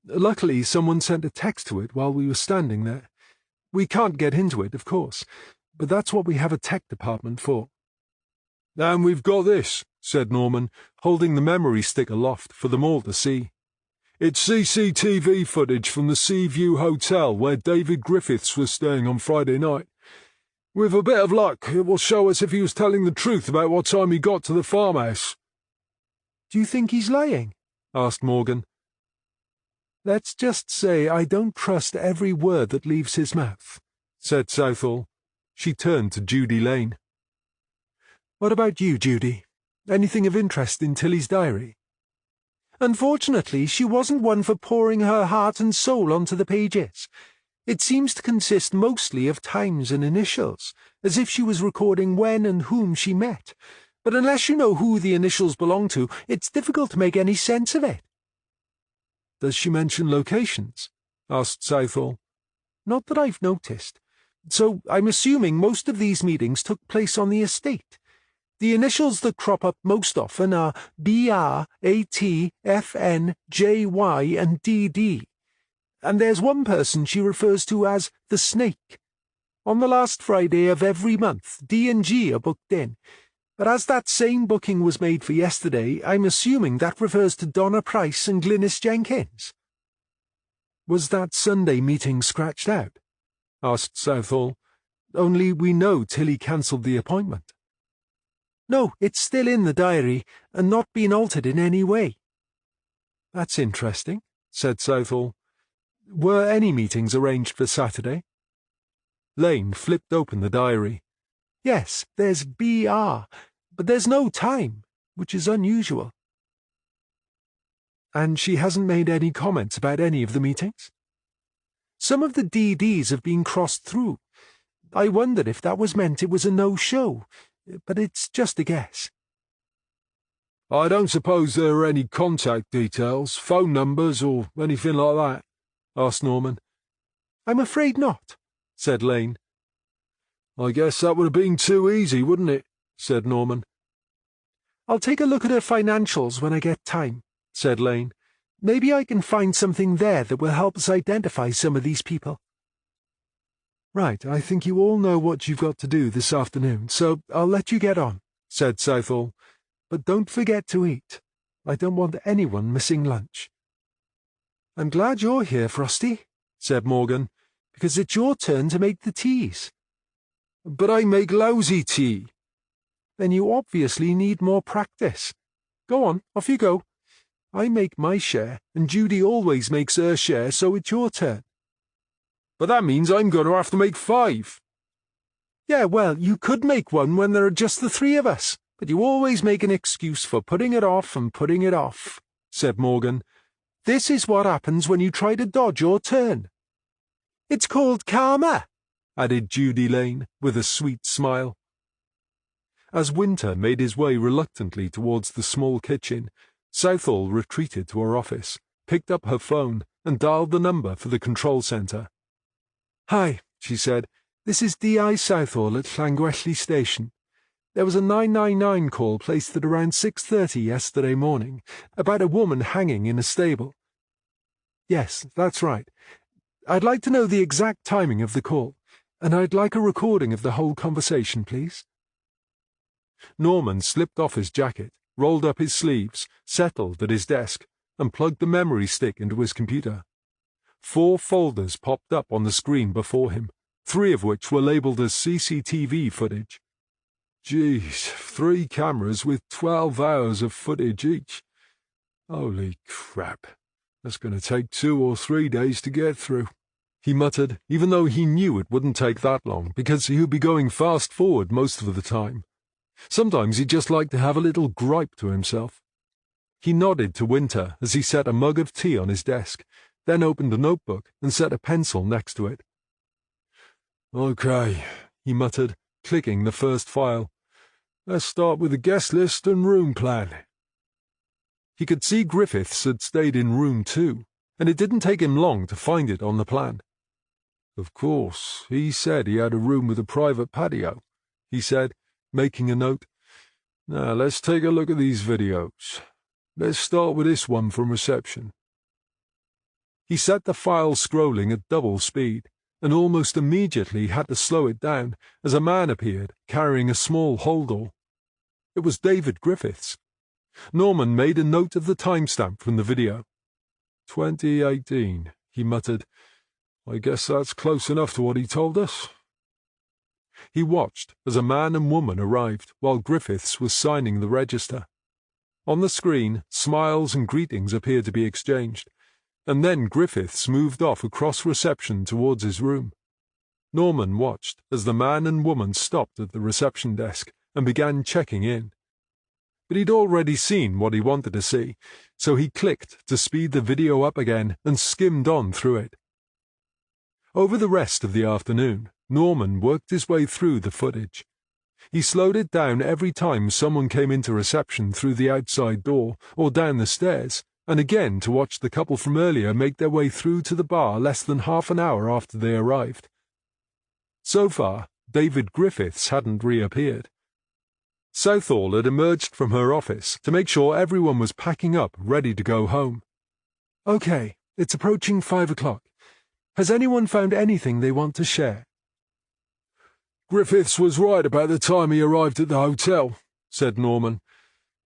Luckily, someone sent a text to it while we were standing there. We can't get into it, of course, but that's what we have a tech department for. And we've got this, said Norman, holding the memory stick aloft for them all to see. It's CCTV footage from the Seaview Hotel where David Griffiths was staying on Friday night. With a bit of luck, it will show us if he was telling the truth about what time he got to the farmhouse. Do you think he's lying? Asked Morgan. Let's just say I don't trust every word that leaves his mouth, said Southall. She turned to Judy Lane. What about you, Judy? Anything of interest in Tilly's diary? Unfortunately, she wasn't one for pouring her heart and soul onto the pages. It seems to consist mostly of times and initials, as if she was recording when and whom she met. But unless you know who the initials belong to, it's difficult to make any sense of it. Does she mention locations? Asked Southall. Not that I've noticed. So I'm assuming most of these meetings took place on the estate. The initials that crop up most often are BR, AT, FN, JY, and DD. And there's one person she refers to as the Snake. On the last Friday of every month, D and G are booked in. But as that same booking was made for yesterday, I'm assuming that refers to Donna Price and Glynis Jenkins. Was that Sunday meeting scratched out? Asked Southall. Only we know Tilly cancelled the appointment. No, it's still in the diary, and not been altered in any way. That's interesting, said Southall. Were any meetings arranged for Saturday? Lane flipped open the diary. Yes, there's BR, but there's no time, which is unusual. And she hasn't made any comments about any of the meetings? Some of the DDs have been crossed through. I wondered if that was meant it was a no-show, but it's just a guess. I don't suppose there are any contact details, phone numbers, or anything like that? Asked Norman. I'm afraid not, said Lane. I guess that would have been too easy, wouldn't it? Said Norman. I'll take a look at her financials when I get time, said Lane. Maybe I can find something there that will help us identify some of these people. Right, I think you all know what you've got to do this afternoon, so I'll let you get on, said Southall. But don't forget to eat. I don't want anyone missing lunch. I'm glad you're here, Frosty, said Morgan, because it's your turn to make the teas. But I make lousy tea. Then you obviously need more practice. Go on, off you go. I make my share, and Judy always makes her share, so it's your turn. But that means I'm going to have to make 5. Yeah, well, you could make one when there are just the 3 of us, but you always make an excuse for putting it off and putting it off, said Morgan. This is what happens when you try to dodge your turn. It's called karma, added Judy Lane, with a sweet smile. As Winter made his way reluctantly towards the small kitchen, Southall retreated to her office, picked up her phone, and dialed the number for the control centre. Hi, she said. This is D.I. Southall at Llangwelly Station. There was a 999 call placed at around 6:30 yesterday morning about a woman hanging in a stable. Yes, that's right. I'd like to know the exact timing of the call, and I'd like a recording of the whole conversation, please. Norman slipped off his jacket, rolled up his sleeves, settled at his desk, and plugged the memory stick into his computer. 4 folders popped up on the screen before him, 3 of which were labelled as CCTV footage. Geez, 3 cameras with 12 hours of footage each. Holy crap, that's going to take 2 or 3 days to get through, he muttered, even though he knew it wouldn't take that long, because he would be going fast forward most of the time. Sometimes he'd just like to have a little gripe to himself. He nodded to Winter as he set a mug of tea on his desk, then opened a notebook and set a pencil next to it. Okay, he muttered, clicking the first file. Let's start with the guest list and room plan. He could see Griffiths had stayed in room 2, and it didn't take him long to find it on the plan. Of course, he said he had a room with a private patio, he said, making a note. Now, let's take a look at these videos. Let's start with this one from reception. He set the file scrolling at double speed, and almost immediately had to slow it down as a man appeared, carrying a small holdall. It was David Griffiths. Norman made a note of the timestamp from the video. 2018, he muttered. I guess that's close enough to what he told us. He watched as a man and woman arrived while Griffiths was signing the register. On the screen, smiles and greetings appeared to be exchanged, and then Griffiths moved off across reception towards his room. Norman watched as the man and woman stopped at the reception desk and began checking in. But he'd already seen what he wanted to see, so he clicked to speed the video up again and skimmed on through it. Over the rest of the afternoon, Norman worked his way through the footage. He slowed it down every time someone came into reception through the outside door or down the stairs, and again to watch the couple from earlier make their way through to the bar less than half an hour after they arrived. So far, David Griffiths hadn't reappeared. Southall had emerged from her office to make sure everyone was packing up, ready to go home. Okay, it's approaching 5 o'clock. Has anyone found anything they want to share? Griffiths was right about the time he arrived at the hotel, said Norman.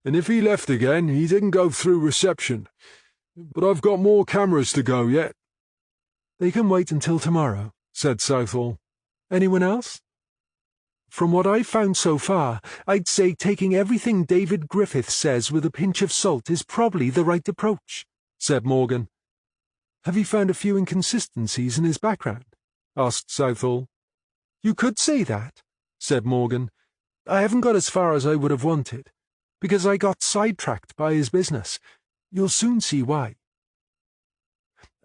And if he left again, he didn't go through reception. But I've got more cameras to go yet. They can wait until tomorrow, said Southall. Anyone else? From what I've found so far, I'd say taking everything David Griffiths says with a pinch of salt is probably the right approach, said Morgan. Have you found a few inconsistencies in his background? Asked Southall. You could say that, said Morgan. I haven't got as far as I would have wanted, because I got sidetracked by his business. You'll soon see why.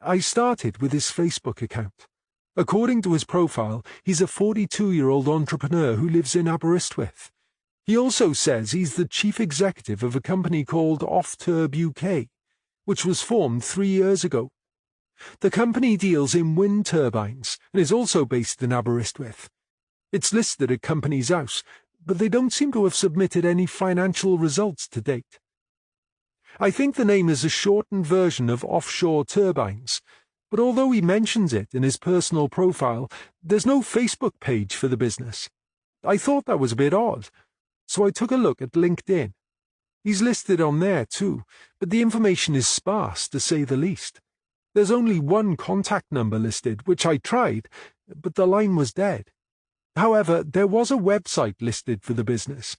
I started with his Facebook account. According to his profile, he's a 42-year-old entrepreneur who lives in Aberystwyth. He also says he's the chief executive of a company called Off-Turb UK, which was formed 3 years ago. The company deals in wind turbines and is also based in Aberystwyth. It's listed at Companies House, but they don't seem to have submitted any financial results to date. I think the name is a shortened version of offshore turbines, but although he mentions it in his personal profile, there's no Facebook page for the business. I thought that was a bit odd, so I took a look at LinkedIn. He's listed on there too, but the information is sparse, to say the least. There's only one contact number listed, which I tried, but the line was dead. However, there was a website listed for the business,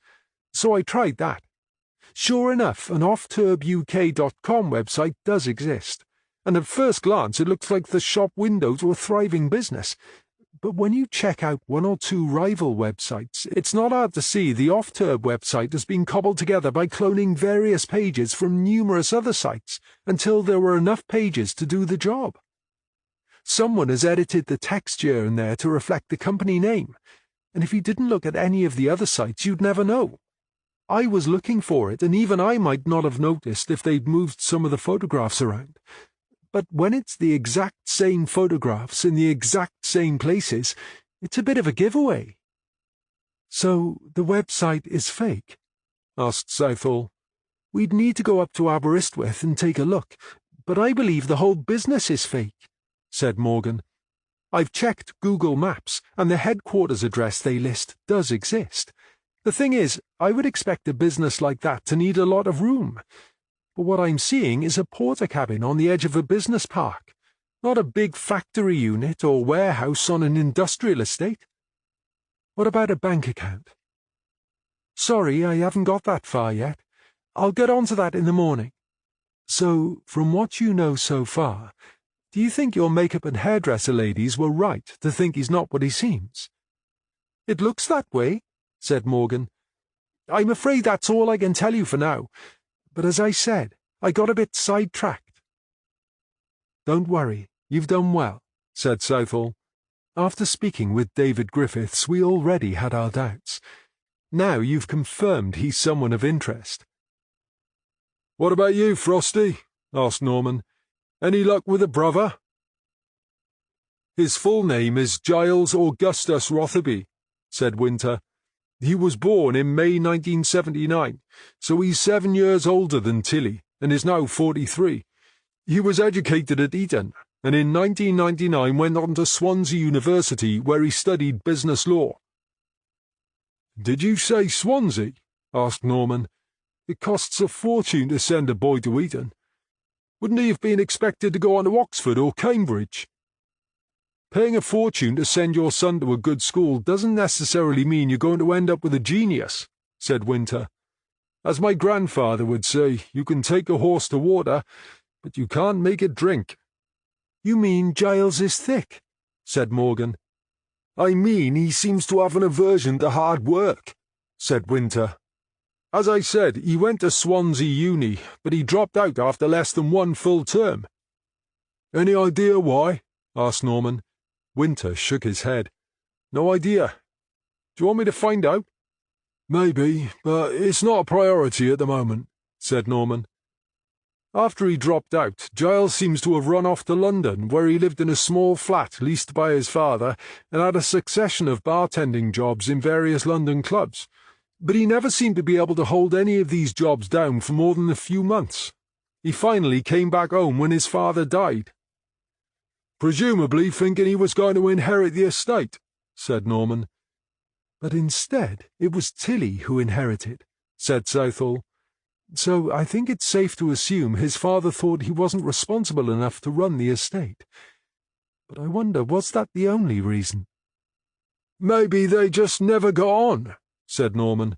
so I tried that. Sure enough, an offturbuk.com website does exist, and at first glance it looks like the shop window to a thriving business. But when you check out one or two rival websites, it's not hard to see the Off-Turb website has been cobbled together by cloning various pages from numerous other sites until there were enough pages to do the job. Someone has edited the text here and there to reflect the company name, and if you didn't look at any of the other sites, you'd never know. I was looking for it, and even I might not have noticed if they'd moved some of the photographs around. But when it's the exact same photographs in the exact same places, it's a bit of a giveaway. So the website is fake? Asked Southall. We'd need to go up to Aberystwyth and take a look, but I believe the whole business is fake, said Morgan. I've checked Google Maps, and the headquarters address they list does exist. The thing is, I would expect a business like that to need a lot of room. But what I'm seeing is a porter cabin on the edge of a business park, not a big factory unit or warehouse on an industrial estate. What about a bank account? Sorry, I haven't got that far yet. I'll get onto that in the morning. So, from what you know so far, do you think your makeup and hairdresser ladies were right to think he's not what he seems? It looks that way, said Morgan. I'm afraid that's all I can tell you for now. But as I said, I got a bit sidetracked. Don't worry, you've done well, said Southall. After speaking with David Griffiths, we already had our doubts. Now you've confirmed he's someone of interest. What about you, Frosty? Asked Norman. Any luck with a brother? His full name is Giles Augustus Rotherby, said Winter. He was born in May 1979, so he's 7 years older than Tilly and is now 43. He was educated at Eton and in 1999 went on to Swansea University where he studied business law. Did you say Swansea? Asked Norman. It costs a fortune to send a boy to Eton. Wouldn't he have been expected to go on to Oxford or Cambridge? Paying a fortune to send your son to a good school doesn't necessarily mean you're going to end up with a genius, said Winter. As my grandfather would say, you can take a horse to water, but you can't make it drink. You mean Giles is thick? Said Morgan. I mean he seems to have an aversion to hard work, said Winter. As I said, he went to Swansea Uni, but he dropped out after less than one full term. Any idea why? Asked Norman. Winter shook his head. No idea. Do you want me to find out? Maybe, but it's not a priority at the moment, said Norman. After he dropped out, Giles seems to have run off to London, where he lived in a small flat leased by his father and had a succession of bartending jobs in various London clubs. But he never seemed to be able to hold any of these jobs down for more than a few months. He finally came back home when his father died. Presumably thinking he was going to inherit the estate, said Norman. But instead it was Tilly who inherited, said Southall. So I think it's safe to assume his father thought he wasn't responsible enough to run the estate. But I wonder, was that the only reason? Maybe they just never got on, said Norman.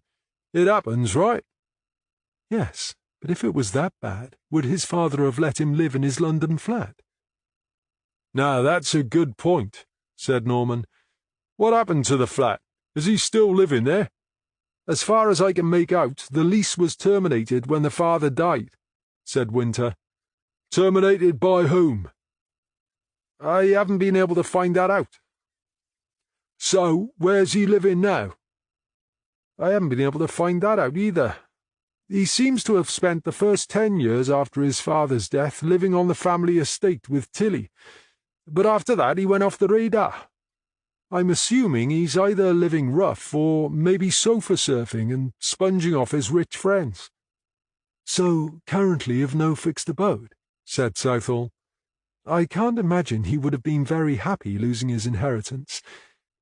It happens, right? Yes, but if it was that bad, would his father have let him live in his London flat? Now that's a good point, said Norman. What happened to the flat? Is he still living there? As far as I can make out, the lease was terminated when the father died, said Winter. Terminated by whom? I haven't been able to find that out. So, where's he living now? I haven't been able to find that out either. He seems to have spent the first 10 years after his father's death living on the family estate with Tilly, but after that he went off the radar. I'm assuming he's either living rough or maybe sofa surfing and sponging off his rich friends. So, currently of no fixed abode, said Southall. I can't imagine he would have been very happy losing his inheritance,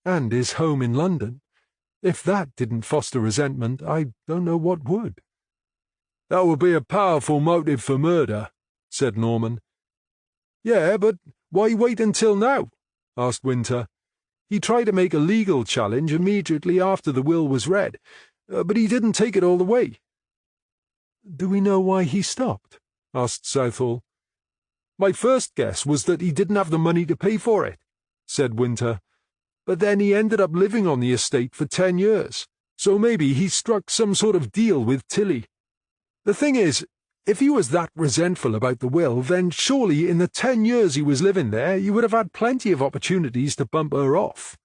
and his home in London. If that didn't foster resentment, I don't know what would. That would be a powerful motive for murder, said Norman. Yeah, but why wait until now? Asked Winter. He tried to make a legal challenge immediately after the will was read, but he didn't take it all the way. Do we know why he stopped? Asked Southall. My first guess was that he didn't have the money to pay for it, said Winter. But then he ended up living on the estate for 10 years, so maybe he struck some sort of deal with Tilly. The thing is, if he was that resentful about the will, then surely in the 10 years he was living there, he would have had plenty of opportunities to bump her off.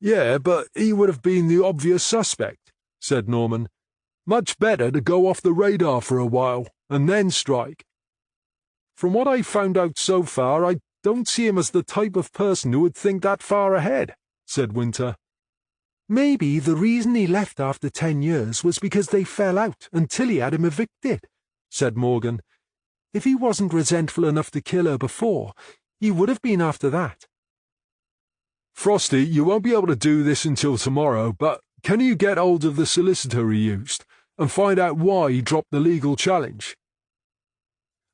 Yeah, but he would have been the obvious suspect, said Norman. Much better to go off the radar for a while, and then strike. From what I've found out so far, I don't see him as the type of person who would think that far ahead, said Winter. Maybe the reason he left after 10 years was because they fell out and Tilly had him evicted, said Morgan. If he wasn't resentful enough to kill her before, he would have been after that. Frosty, you won't be able to do this until tomorrow, but can you get hold of the solicitor he used and find out why he dropped the legal challenge?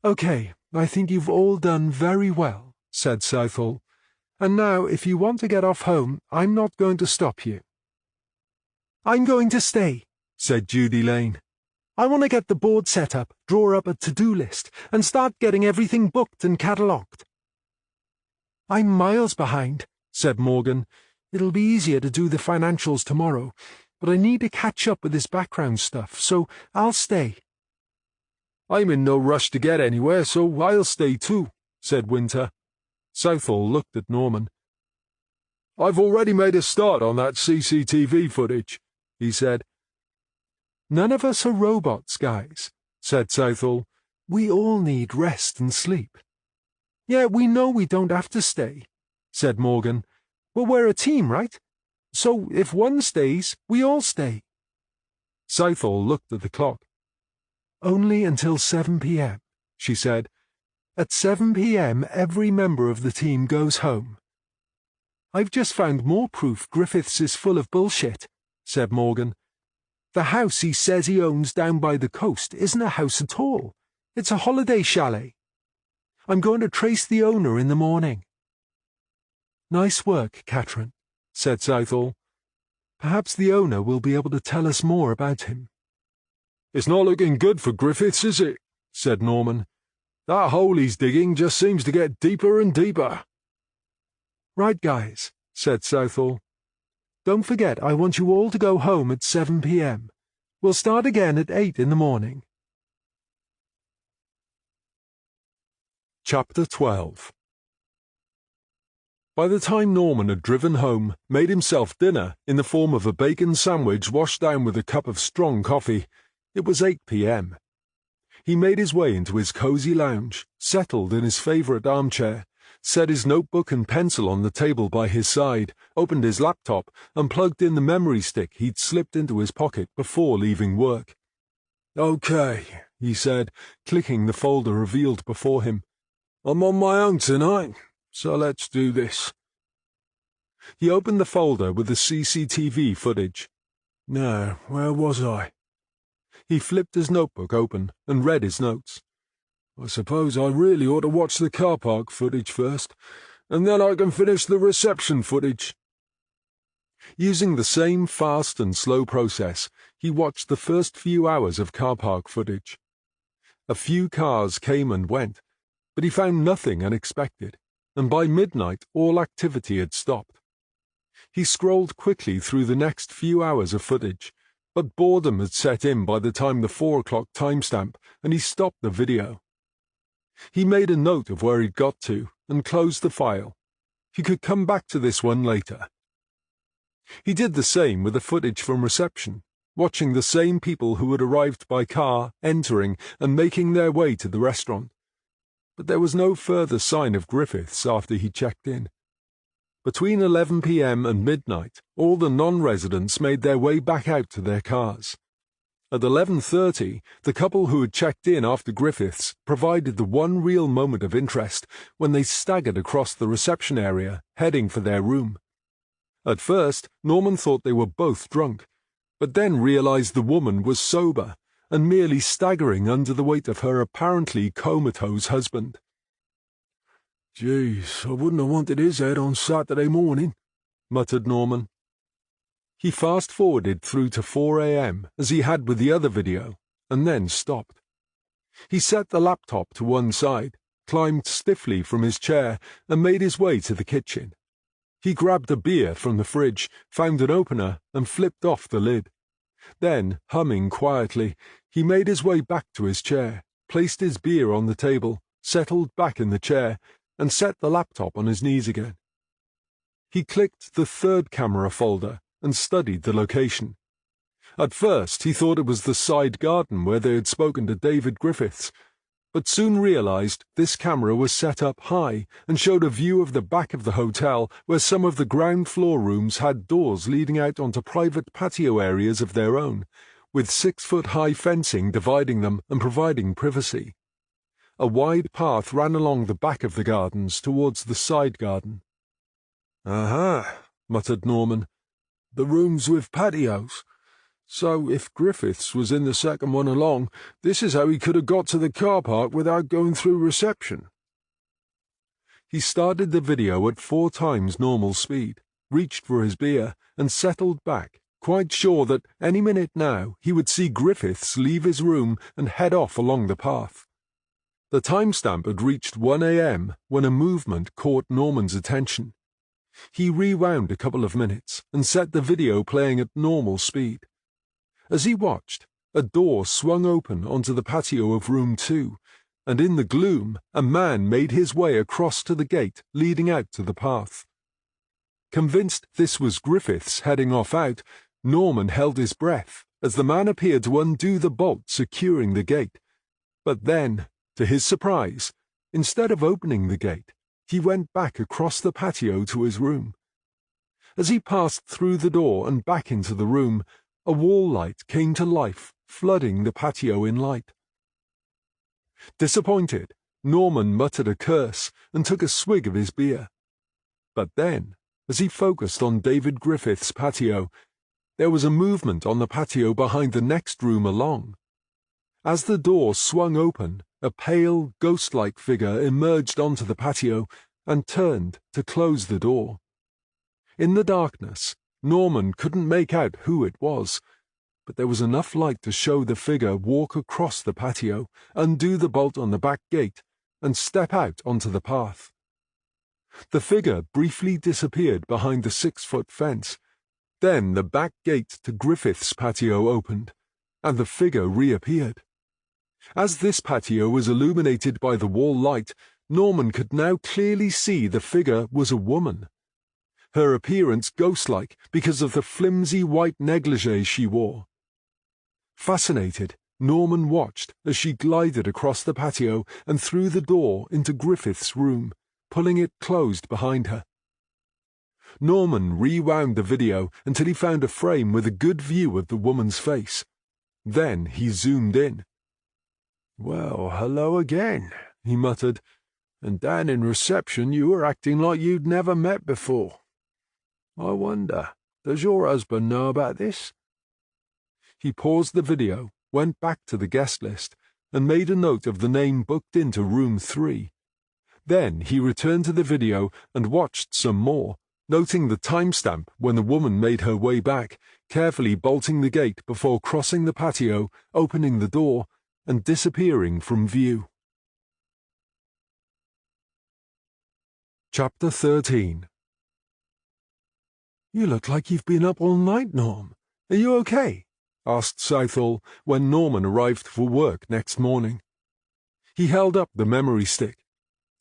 Okay, I think you've all done very well, said Southall. And now, if you want to get off home, I'm not going to stop you. I'm going to stay, said Judy Lane. I want to get the board set up, draw up a to-do list, and start getting everything booked and catalogued. I'm miles behind, said Morgan. It'll be easier to do the financials tomorrow, but I need to catch up with this background stuff, so I'll stay. I'm in no rush to get anywhere, so I'll stay too, said Winter. Southall looked at Norman. I've already made a start on that CCTV footage, he said. None of us are robots, guys, said Southall. We all need rest and sleep. Yeah, we know we don't have to stay, said Morgan. "Well, we're a team, right? So if one stays, we all stay." Southall looked at the clock. "Only until 7 p.m., she said. "At 7 p.m. every member of the team goes home." "I've just found more proof Griffiths is full of bullshit," said Morgan. "The house he says he owns down by the coast isn't a house at all. It's a holiday chalet. I'm going to trace the owner in the morning." "Nice work, Catherine," said Southall. "Perhaps the owner will be able to tell us more about him." "It's not looking good for Griffiths, is it?" said Norman. "That hole he's digging just seems to get deeper and deeper." "Right, guys," said Southall. "Don't forget I want you all to go home at 7 p.m. We'll start again at 8 in the morning." Chapter 12. By the time Norman had driven home, made himself dinner in the form of a bacon sandwich washed down with a cup of strong coffee, it was 8 p.m. He made his way into his cosy lounge, settled in his favourite armchair, set his notebook and pencil on the table by his side, opened his laptop, and plugged in the memory stick he'd slipped into his pocket before leaving work. "Okay," he said, clicking the folder revealed before him. "I'm on my own tonight, so let's do this." He opened the folder with the CCTV footage. Now, where was I? He flipped his notebook open and read his notes. "I suppose I really ought to watch the car park footage first, and then I can finish the reception footage." Using the same fast and slow process, he watched the first few hours of car park footage. A few cars came and went, but he found nothing unexpected, and by midnight all activity had stopped. He scrolled quickly through the next few hours of footage, but boredom had set in by the time the 4 o'clock timestamp, and he stopped the video. He made a note of where he'd got to, and closed the file. He could come back to this one later. He did the same with the footage from reception, watching the same people who had arrived by car, entering, and making their way to the restaurant. But there was no further sign of Griffiths after he checked in. Between 11 p.m. and midnight, all the non-residents made their way back out to their cars. At 11:30, the couple who had checked in after Griffiths provided the one real moment of interest when they staggered across the reception area, heading for their room. At first, Norman thought they were both drunk, but then realized the woman was sober and merely staggering under the weight of her apparently comatose husband. "Geez, I wouldn't have wanted his head on Saturday morning," muttered Norman. He fast-forwarded through to 4 a.m., as he had with the other video, and then stopped. He set the laptop to one side, climbed stiffly from his chair, and made his way to the kitchen. He grabbed a beer from the fridge, found an opener, and flipped off the lid. Then, humming quietly, he made his way back to his chair, placed his beer on the table, settled back in the chair, and set the laptop on his knees again. He clicked the third camera folder and studied the location. At first he thought it was the side garden where they had spoken to David Griffiths, but soon realized this camera was set up high and showed a view of the back of the hotel where some of the ground floor rooms had doors leading out onto private patio areas of their own, with 6-foot-high fencing dividing them and providing privacy. A wide path ran along the back of the gardens towards the side garden. "Aha," muttered Norman. "The rooms with patios. So if Griffiths was in the second one along, this is how he could have got to the car park without going through reception." He started the video at 4 times normal speed, reached for his beer, and settled back, quite sure that any minute now he would see Griffiths leave his room and head off along the path. The timestamp had reached 1 a.m. when a movement caught Norman's attention. He rewound a couple of minutes and set the video playing at normal speed. As he watched, a door swung open onto the patio of room 2, and in the gloom a man made his way across to the gate leading out to the path. Convinced this was Griffiths heading off out, Norman held his breath as the man appeared to undo the bolt securing the gate. But then, to his surprise, instead of opening the gate, he went back across the patio to his room. As he passed through the door and back into the room, a wall light came to life, flooding the patio in light. Disappointed, Norman muttered a curse and took a swig of his beer. But then, as he focused on David Griffith's patio, there was a movement on the patio behind the next room along. As the door swung open, a pale, ghost-like figure emerged onto the patio and turned to close the door. In the darkness, Norman couldn't make out who it was, but there was enough light to show the figure walk across the patio, undo the bolt on the back gate, and step out onto the path. The figure briefly disappeared behind the 6-foot fence. Then the back gate to Griffith's patio opened, and the figure reappeared. As this patio was illuminated by the wall light, Norman could now clearly see the figure was a woman. Her appearance ghost-like because of the flimsy white negligee she wore. Fascinated, Norman watched as she glided across the patio and through the door into Griffith's room, pulling it closed behind her. Norman rewound the video until he found a frame with a good view of the woman's face. Then he zoomed in. "Well, hello again," he muttered. "And down in reception you were acting like you'd never met before. I wonder, does your husband know about this?" He paused the video, went back to the guest list, and made a note of the name booked into room 3. Then he returned to the video and watched some more, noting the timestamp when the woman made her way back, carefully bolting the gate before crossing the patio, opening the door, and disappearing from view. Chapter 13. "You look like you've been up all night, Norm. Are you okay?" asked Southall when Norman arrived for work next morning. He held up the memory stick.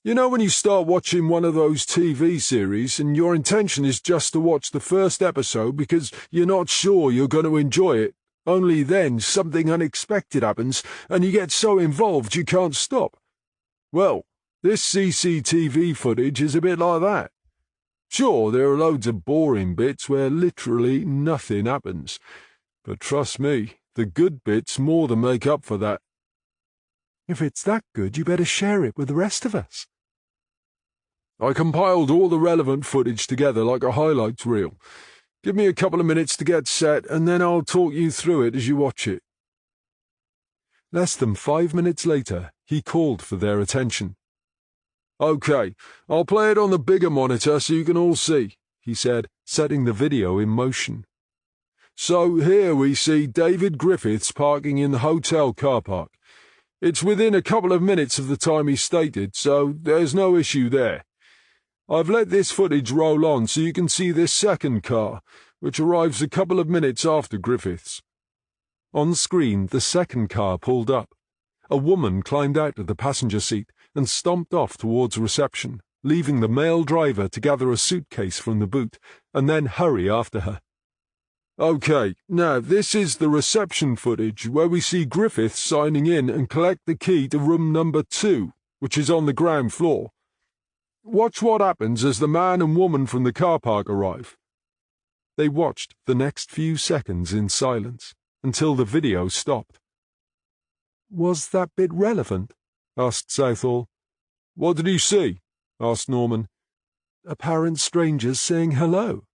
"You know when you start watching one of those TV series and your intention is just to watch the first episode because you're not sure you're going to enjoy it, only then something unexpected happens and you get so involved you can't stop? Well, this CCTV footage is a bit like that. Sure, there are loads of boring bits where literally nothing happens. But trust me, the good bits more than make up for that." "If it's that good, you better share it with the rest of us." "I compiled all the relevant footage together like a highlights reel. Give me a couple of minutes to get set, and then I'll talk you through it as you watch it." Less than 5 minutes later, he called for their attention. "Okay, I'll play it on the bigger monitor so you can all see," he said, setting the video in motion. "So here we see David Griffiths parking in the hotel car park. It's within a couple of minutes of the time he stated, so there's no issue there. I've let this footage roll on so you can see this second car, which arrives a couple of minutes after Griffiths." On screen, the second car pulled up. A woman climbed out of the passenger seat and stomped off towards reception, leaving the male driver to gather a suitcase from the boot and then hurry after her. "Okay, now this is the reception footage where we see Griffiths signing in and collect the key to room number 2, which is on the ground floor. Watch what happens as the man and woman from the car park arrive." They watched the next few seconds in silence, until the video stopped. "Was that bit relevant?" asked Southall. "What did you see?" asked Norman. "Apparent strangers saying hello,"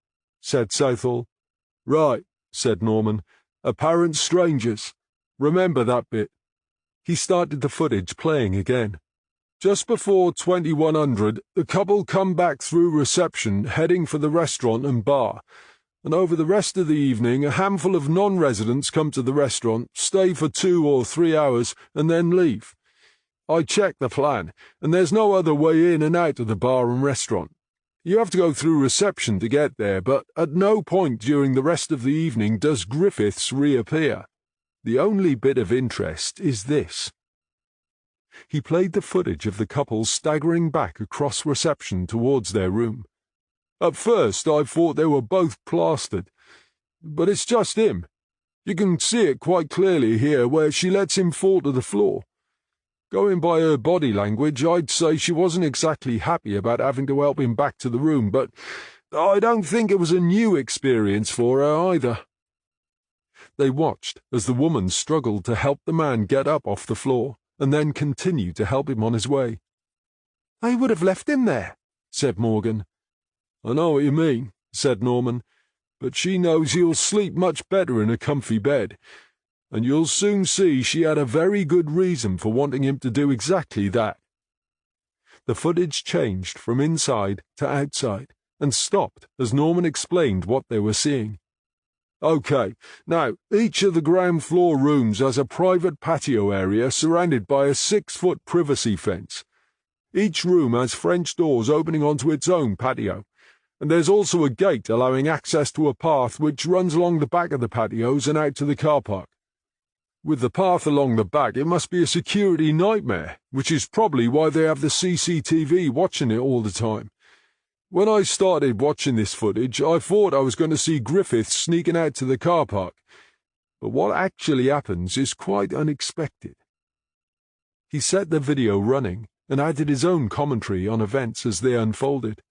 said Southall. "Right," said Norman. "Apparent strangers. Remember that bit." He started the footage playing again. "Just before 2100, the couple come back through reception heading for the restaurant and bar, and over the rest of the evening a handful of non-residents come to the restaurant, stay for 2 or 3 hours, and then leave. I checked the plan, and there's no other way in and out of the bar and restaurant. You have to go through reception to get there, but at no point during the rest of the evening does Griffiths reappear. The only bit of interest is this." He played the footage of the couple staggering back across reception towards their room. "At first I thought they were both plastered, but it's just him. You can see it quite clearly here where she lets him fall to the floor. Going by her body language, I'd say she wasn't exactly happy about having to help him back to the room, but I don't think it was a new experience for her either. They watched as the woman struggled to help the man get up off the floor, and then continued to help him on his way. I would have left him there, said Morgan. I know what you mean, said Norman, but she knows he'll sleep much better in a comfy bed, and you'll soon see she had a very good reason for wanting him to do exactly that. The footage changed from inside to outside, and stopped as Norman explained what they were seeing. OK, now, each of the ground floor rooms has a private patio area surrounded by a 6-foot privacy fence. Each room has French doors opening onto its own patio, and there's also a gate allowing access to a path which runs along the back of the patios and out to the car park. With the path along the back, it must be a security nightmare, which is probably why they have the CCTV watching it all the time. When I started watching this footage, I thought I was going to see Griffiths sneaking out to the car park, but what actually happens is quite unexpected. He set the video running and added his own commentary on events as they unfolded.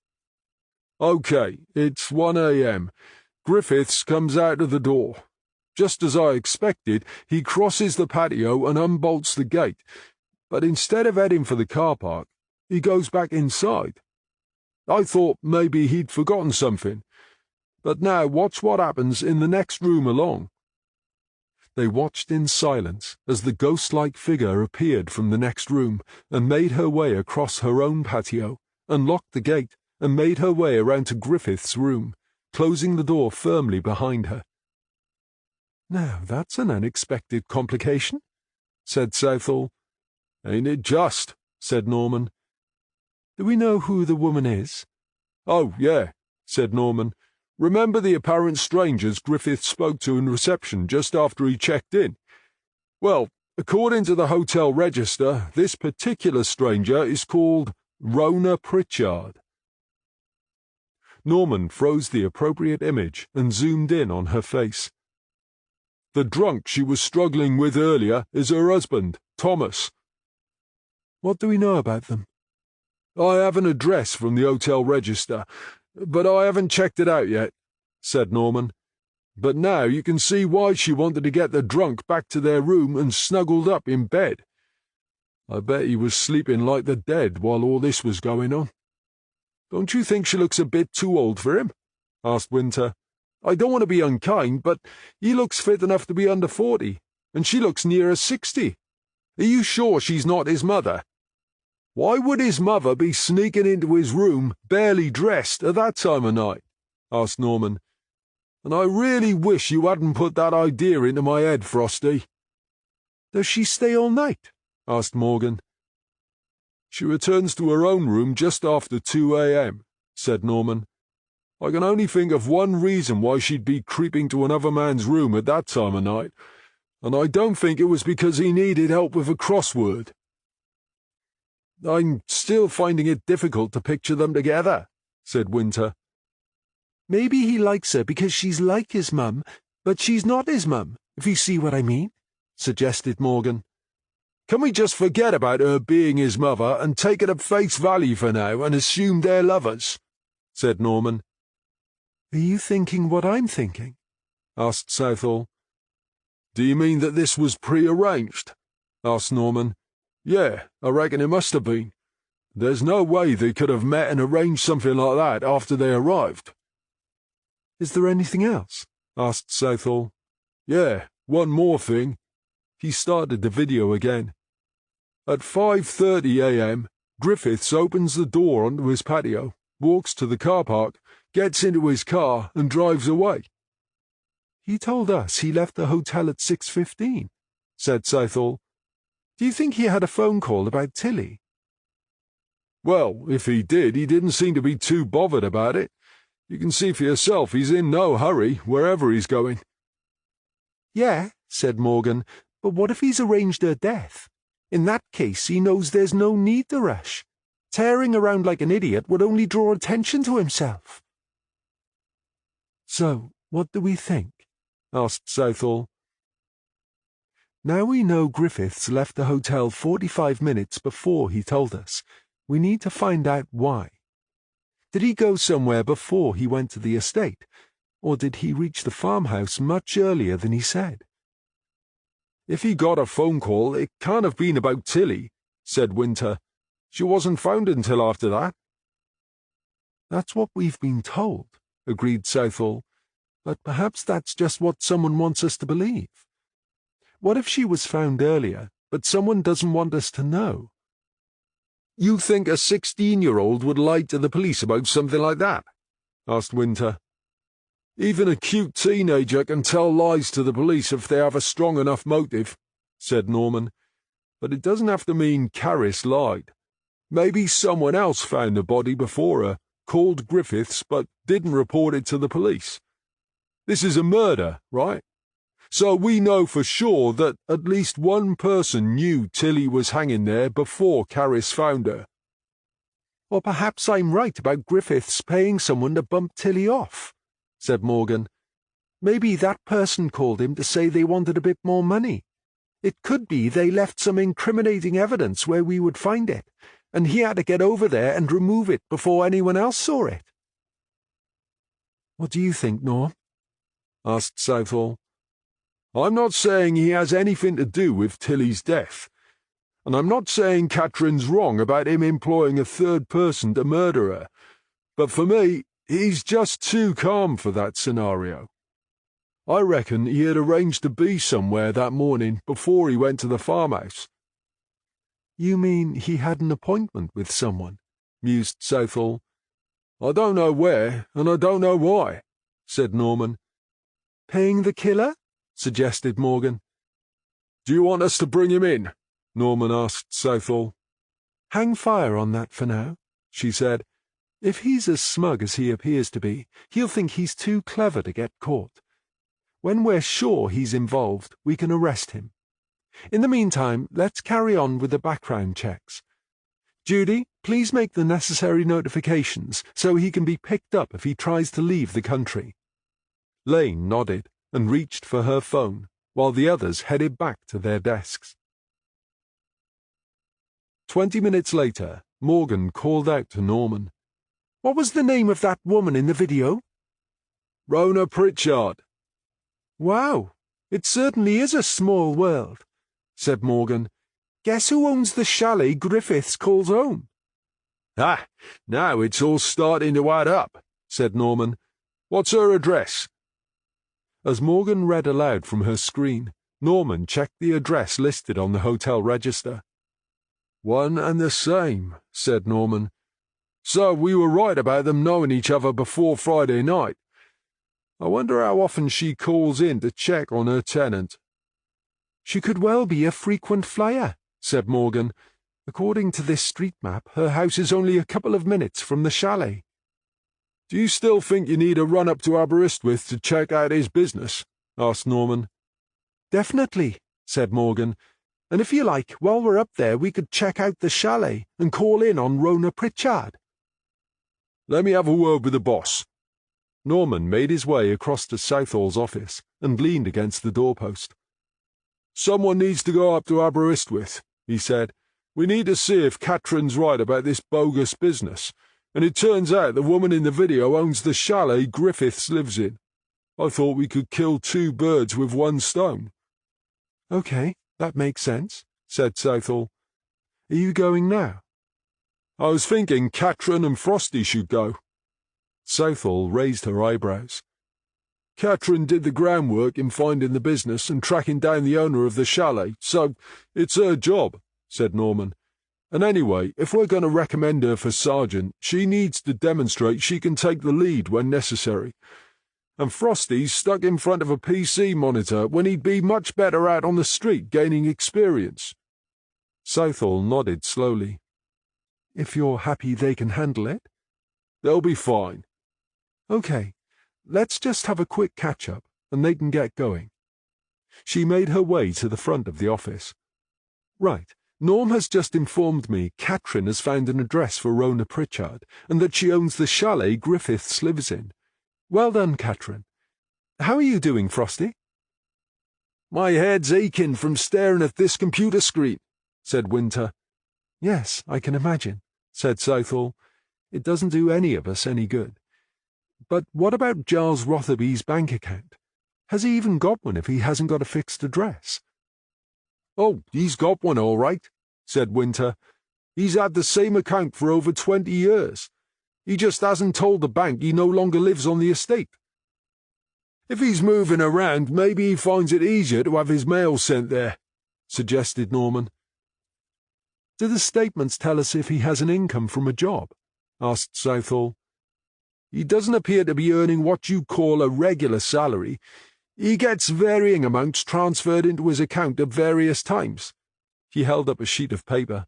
OK, it's 1 a.m. Griffiths comes out of the door. Just as I expected, he crosses the patio and unbolts the gate, but instead of heading for the car park, he goes back inside. I thought maybe he'd forgotten something, but now watch what happens in the next room along. They watched in silence as the ghost-like figure appeared from the next room and made her way across her own patio, unlocked the gate, and made her way around to Griffith's room, closing the door firmly behind her. Now that's an unexpected complication, said Southall. Ain't it just, said Norman. Do we know who the woman is? Oh, yeah, said Norman. Remember the apparent strangers Griffith spoke to in reception just after he checked in? Well, according to the hotel register, this particular stranger is called Rona Pritchard. Norman froze the appropriate image and zoomed in on her face. The drunk she was struggling with earlier is her husband, Thomas. What do we know about them? I have an address from the hotel register, but I haven't checked it out yet, said Norman. But now you can see why she wanted to get the drunk back to their room and snuggled up in bed. I bet he was sleeping like the dead while all this was going on. Don't you think she looks a bit too old for him? Asked Winter. I don't want to be unkind, but he looks fit enough to be under 40, and she looks nearer 60. Are you sure she's not his mother? Why would his mother be sneaking into his room, barely dressed, at that time of night? Asked Norman. And I really wish you hadn't put that idea into my head, Frosty. Does she stay all night? Asked Morgan. She returns to her own room just after 2 a.m., said Norman. I can only think of one reason why she'd be creeping to another man's room at that time of night, and I don't think it was because he needed help with a crossword. I'm still finding it difficult to picture them together, said Winter. Maybe he likes her because she's like his mum, but she's not his mum, if you see what I mean, suggested Morgan. Can we just forget about her being his mother and take it at face value for now and assume they're lovers? Said Norman. Are you thinking what I'm thinking? Asked Southall. Do you mean that this was prearranged? Asked Norman. Yeah, I reckon it must have been. There's no way they could have met and arranged something like that after they arrived. Is there anything else? Asked Southall. Yeah, one more thing. He started the video again. At 5:30 a.m., Griffiths opens the door onto his patio, walks to the car park, gets into his car and drives away. He told us he left the hotel at 6:15, said Southall. Do you think he had a phone call about Tilly? Well, if he did, he didn't seem to be too bothered about it. You can see for yourself he's in no hurry, wherever he's going. Yeah, said Morgan, but what if he's arranged her death? In that case, he knows there's no need to rush. Tearing around like an idiot would only draw attention to himself. So, what do we think? Asked Southall. Now we know Griffiths left the hotel 45 minutes before he told us. We need to find out why. Did he go somewhere before he went to the estate, or did he reach the farmhouse much earlier than he said? If he got a phone call, it can't have been about Tilly, said Winter. She wasn't found until after that. That's what we've been told, agreed Southall, but perhaps that's just what someone wants us to believe. What if she was found earlier, but someone doesn't want us to know? You think a 16-year-old would lie to the police about something like that? Asked Winter. Even a cute teenager can tell lies to the police if they have a strong enough motive, said Norman. But it doesn't have to mean Carys lied. Maybe someone else found the body before her, called Griffiths, but didn't report it to the police. This is a murder, right? So we know for sure that at least one person knew Tilly was hanging there before Carys found her. Or perhaps I'm right about Griffiths paying someone to bump Tilly off, said Morgan. Maybe that person called him to say they wanted a bit more money. It could be they left some incriminating evidence where we would find it, and he had to get over there and remove it before anyone else saw it. What do you think, Norm? Asked Southall. I'm not saying he has anything to do with Tilly's death, and I'm not saying Catherine's wrong about him employing a third person to murder her, but for me, he's just too calm for that scenario. I reckon he had arranged to be somewhere that morning before he went to the farmhouse. You mean he had an appointment with someone? Mused Southall. I don't know where, and I don't know why, said Norman. Paying the killer? Suggested Morgan. Do you want us to bring him in? Norman asked Southall. Hang fire on that for now, she said. If he's as smug as he appears to be, he'll think he's too clever to get caught. When we're sure he's involved, we can arrest him. In the meantime, let's carry on with the background checks. Judy, please make the necessary notifications so he can be picked up if he tries to leave the country. Lane nodded and reached for her phone, while the others headed back to their desks. 20 minutes later, Morgan called out to Norman. What was the name of that woman in the video? Rona Pritchard. Wow, it certainly is a small world, said Morgan. Guess who owns the chalet Griffiths calls home? Ah, now it's all starting to add up, said Norman. What's her address? As Morgan read aloud from her screen, Norman checked the address listed on the hotel register. One and the same, said Norman. So we were right about them knowing each other before Friday night. I wonder how often she calls in to check on her tenant. She could well be a frequent flyer, said Morgan. According to this street map, her house is only a couple of minutes from the chalet. Do you still think you need a run up to Aberystwyth to check out his business? Asked Norman. Definitely, said Morgan. And if you like, while we're up there, we could check out the chalet and call in on Rona Pritchard. Let me have a word with the boss. Norman made his way across to Southall's office and leaned against the doorpost. Someone needs to go up to Aberystwyth, he said. We need to see if Catherine's right about this bogus business. And it turns out the woman in the video owns the chalet Griffiths lives in. I thought we could kill two birds with one stone. Okay, that makes sense, said Southall. Are you going now? I was thinking Catherine and Frosty should go. Southall raised her eyebrows. Catherine did the groundwork in finding the business and tracking down the owner of the chalet, so it's her job, said Norman. And anyway, if we're going to recommend her for sergeant, she needs to demonstrate she can take the lead when necessary. And Frosty's stuck in front of a PC monitor when he'd be much better out on the street gaining experience. Southall nodded slowly. If you're happy they can handle it? They'll be fine. Okay, let's just have a quick catch-up, and they can get going. She made her way to the front of the office. Right. Norm has just informed me Catherine has found an address for Rona Pritchard, and that she owns the chalet Griffiths lives in. Well done, Catherine. How are you doing, Frosty? My head's aching from staring at this computer screen, said Winter. Yes, I can imagine, said Southall. It doesn't do any of us any good. But what about Giles Rotherby's bank account? Has he even got one if he hasn't got a fixed address? Oh, he's got one all right, said Winter. He's had the same account for over 20 years. He just hasn't told the bank he no longer lives on the estate. If he's moving around, maybe he finds it easier to have his mail sent there, suggested Norman. Do the statements tell us if he has an income from a job? Asked Southall. He doesn't appear to be earning what you call a regular salary. He gets varying amounts transferred into his account at various times. He held up a sheet of paper.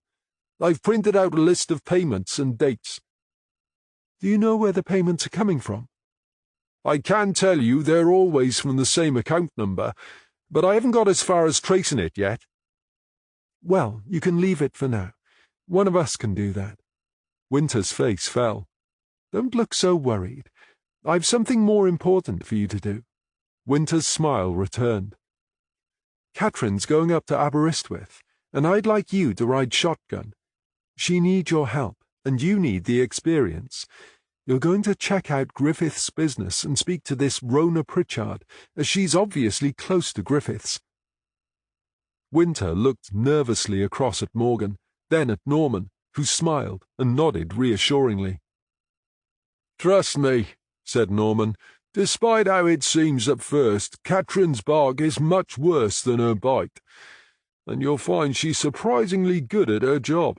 I've printed out a list of payments and dates. Do you know where the payments are coming from? I can tell you they're always from the same account number, but I haven't got as far as tracing it yet. Well, you can leave it for now. One of us can do that. Winter's face fell. Don't look so worried. I've something more important for you to do. Winter's smile returned. Catherine's going up to Aberystwyth, and I'd like you to ride shotgun. She needs your help, and you need the experience. You're going to check out Griffith's business and speak to this Rona Pritchard, as she's obviously close to Griffith's. Winter looked nervously across at Morgan, then at Norman, who smiled and nodded reassuringly. Trust me, said Norman. Despite how it seems at first, Catherine's bark is much worse than her bite, and you'll find she's surprisingly good at her job.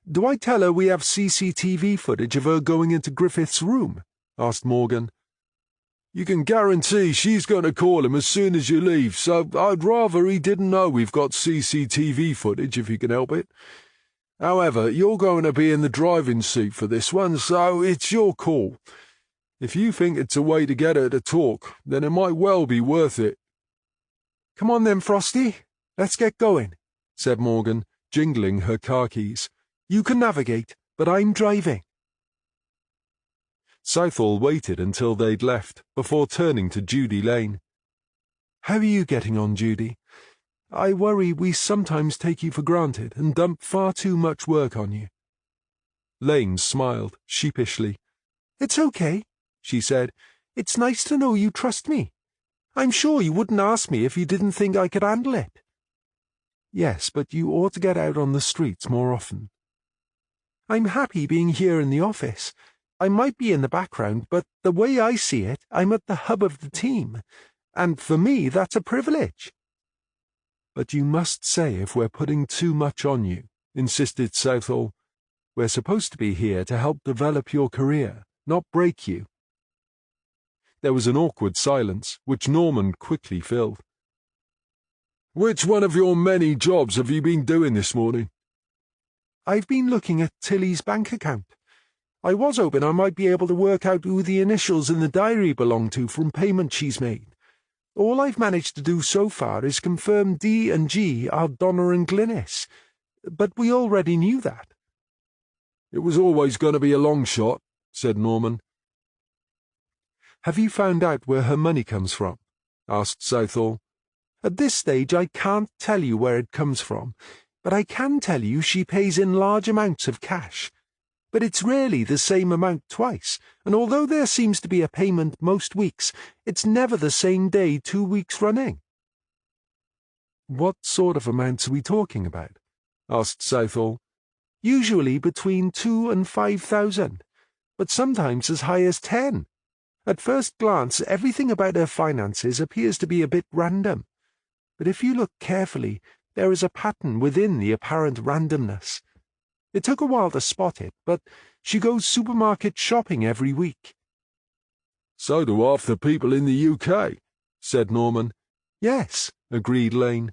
Do I tell her we have CCTV footage of her going into Griffith's room? Asked Morgan. You can guarantee she's going to call him as soon as you leave, so I'd rather he didn't know we've got CCTV footage if you can help it. However, you're going to be in the driving seat for this one, so it's your call. If you think it's a way to get her to talk, then it might well be worth it. Come on then, Frosty. Let's get going, said Morgan, jingling her car keys. You can navigate, but I'm driving. Southall waited until they'd left, before turning to Judy Lane. How are you getting on, Judy? I worry we sometimes take you for granted and dump far too much work on you. Lane smiled sheepishly. It's okay, she said. It's nice to know you trust me. I'm sure you wouldn't ask me if you didn't think I could handle it. Yes, but you ought to get out on the streets more often. I'm happy being here in the office. I might be in the background, but the way I see it, I'm at the hub of the team, and for me that's a privilege. But you must say if we're putting too much on you, insisted Southall. We're supposed to be here to help develop your career, not break you. There was an awkward silence, which Norman quickly filled. Which one of your many jobs have you been doing this morning? I've been looking at Tilly's bank account. I was hoping I might be able to work out who the initials in the diary belong to from payments she's made. All I've managed to do so far is confirm D and G are Donner and Glynis, but we already knew that. It was always going to be a long shot, said Norman. Have you found out where her money comes from? Asked Southall. At this stage I can't tell you where it comes from, but I can tell you she pays in large amounts of cash. But it's rarely the same amount twice, and although there seems to be a payment most weeks, it's never the same day 2 weeks running. What sort of amounts are we talking about? Asked Southall. Usually between 2,000 and 5,000, but sometimes as high as 10. At first glance, everything about her finances appears to be a bit random, but if you look carefully, there is a pattern within the apparent randomness. It took a while to spot it, but she goes supermarket shopping every week. So do half the people in the UK, said Norman. Yes, agreed Lane.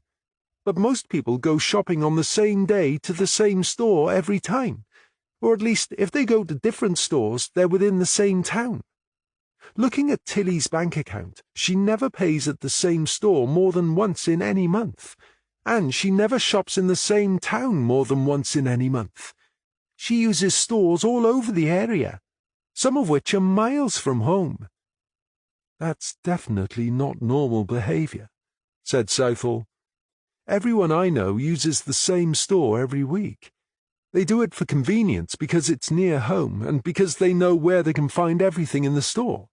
But most people go shopping on the same day to the same store every time, or at least if they go to different stores, they're within the same town. Looking at Tilly's bank account, she never pays at the same store more than once in any month, and she never shops in the same town more than once in any month. She uses stores all over the area, some of which are miles from home. That's definitely not normal behavior, said Southall. "Everyone I know uses the same store every week. They do it for convenience because it's near home and because they know where they can find everything in the store."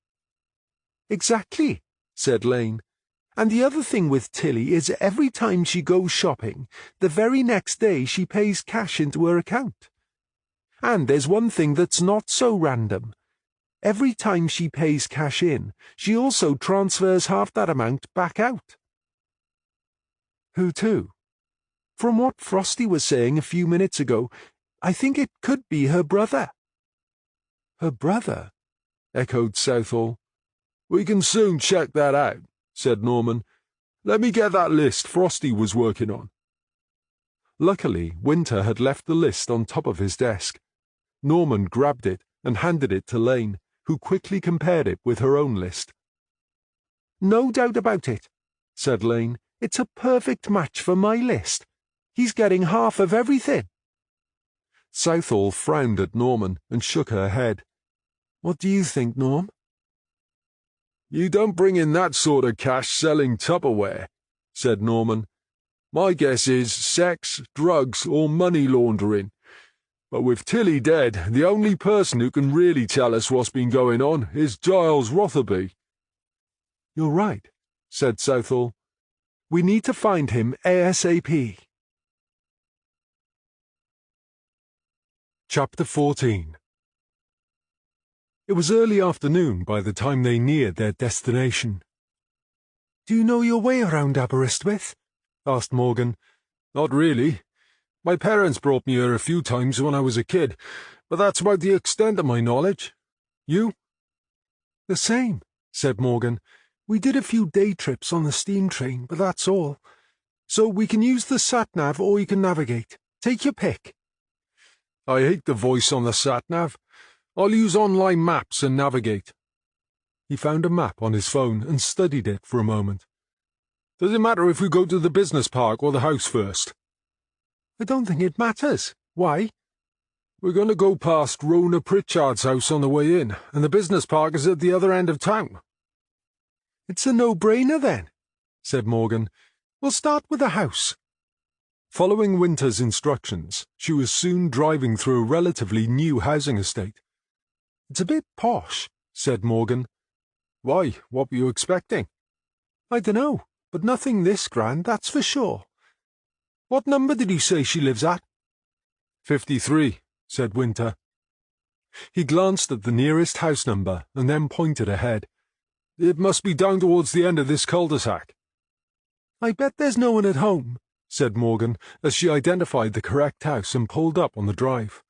"Exactly," said Lane. "And the other thing with Tilly is every time she goes shopping, the very next day she pays cash into her account. And there's one thing that's not so random. Every time she pays cash in, she also transfers half that amount back out." "Who to?" "From what Frosty was saying a few minutes ago, I think it could be her brother." "Her brother?" echoed Southall. "We can soon check that out," said Norman. "Let me get that list Frosty was working on." Luckily, Winter had left the list on top of his desk. Norman grabbed it and handed it to Lane, who quickly compared it with her own list. "No doubt about it," said Lane. "It's a perfect match for my list. He's getting half of everything." Southall frowned at Norman and shook her head. "What do you think, Norm?" "You don't bring in that sort of cash selling Tupperware," said Norman. "My guess is sex, drugs, or money laundering. But with Tilly dead, the only person who can really tell us what's been going on is Giles Rotherby." "You're right," said Southall. "We need to find him ASAP." Chapter 14. It was early afternoon by the time they neared their destination. "Do you know your way around Aberystwyth?" asked Morgan. "Not really. My parents brought me here a few times when I was a kid, but that's about the extent of my knowledge. You?" "The same," said Morgan. "We did a few day trips on the steam train, but that's all. So we can use the sat-nav or you can navigate. Take your pick." "I hate the voice on the sat-nav. I'll use online maps and navigate." He found a map on his phone and studied it for a moment. "Does it matter if we go to the business park or the house first?" "I don't think it matters. Why?" "We're going to go past Rona Pritchard's house on the way in, and the business park is at the other end of town." "It's a no-brainer then," said Morgan. "We'll start with the house." Following Winter's instructions, she was soon driving through a relatively new housing estate. "It's a bit posh," said Morgan. "Why, what were you expecting?" "I dunno, but nothing this grand, that's for sure. What number did you say she lives at?" 53, said Winter. He glanced at the nearest house number and then pointed ahead. "It must be down towards the end of this cul-de-sac." "I bet there's no one at home," said Morgan, as she identified the correct house and pulled up on the drive.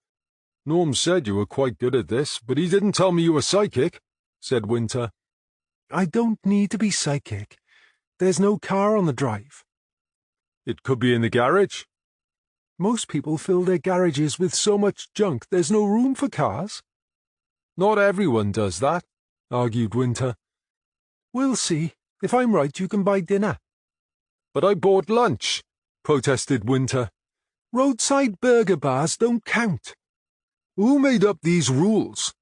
"Norm said you were quite good at this, but he didn't tell me you were psychic," said Winter. "I don't need to be psychic. There's no car on the drive." "It could be in the garage." "Most people fill their garages with so much junk there's no room for cars." "Not everyone does that," argued Winter. "We'll see. If I'm right, you can buy dinner." "But I bought lunch," protested Winter. "Roadside burger bars don't count." "Who made up these rules?"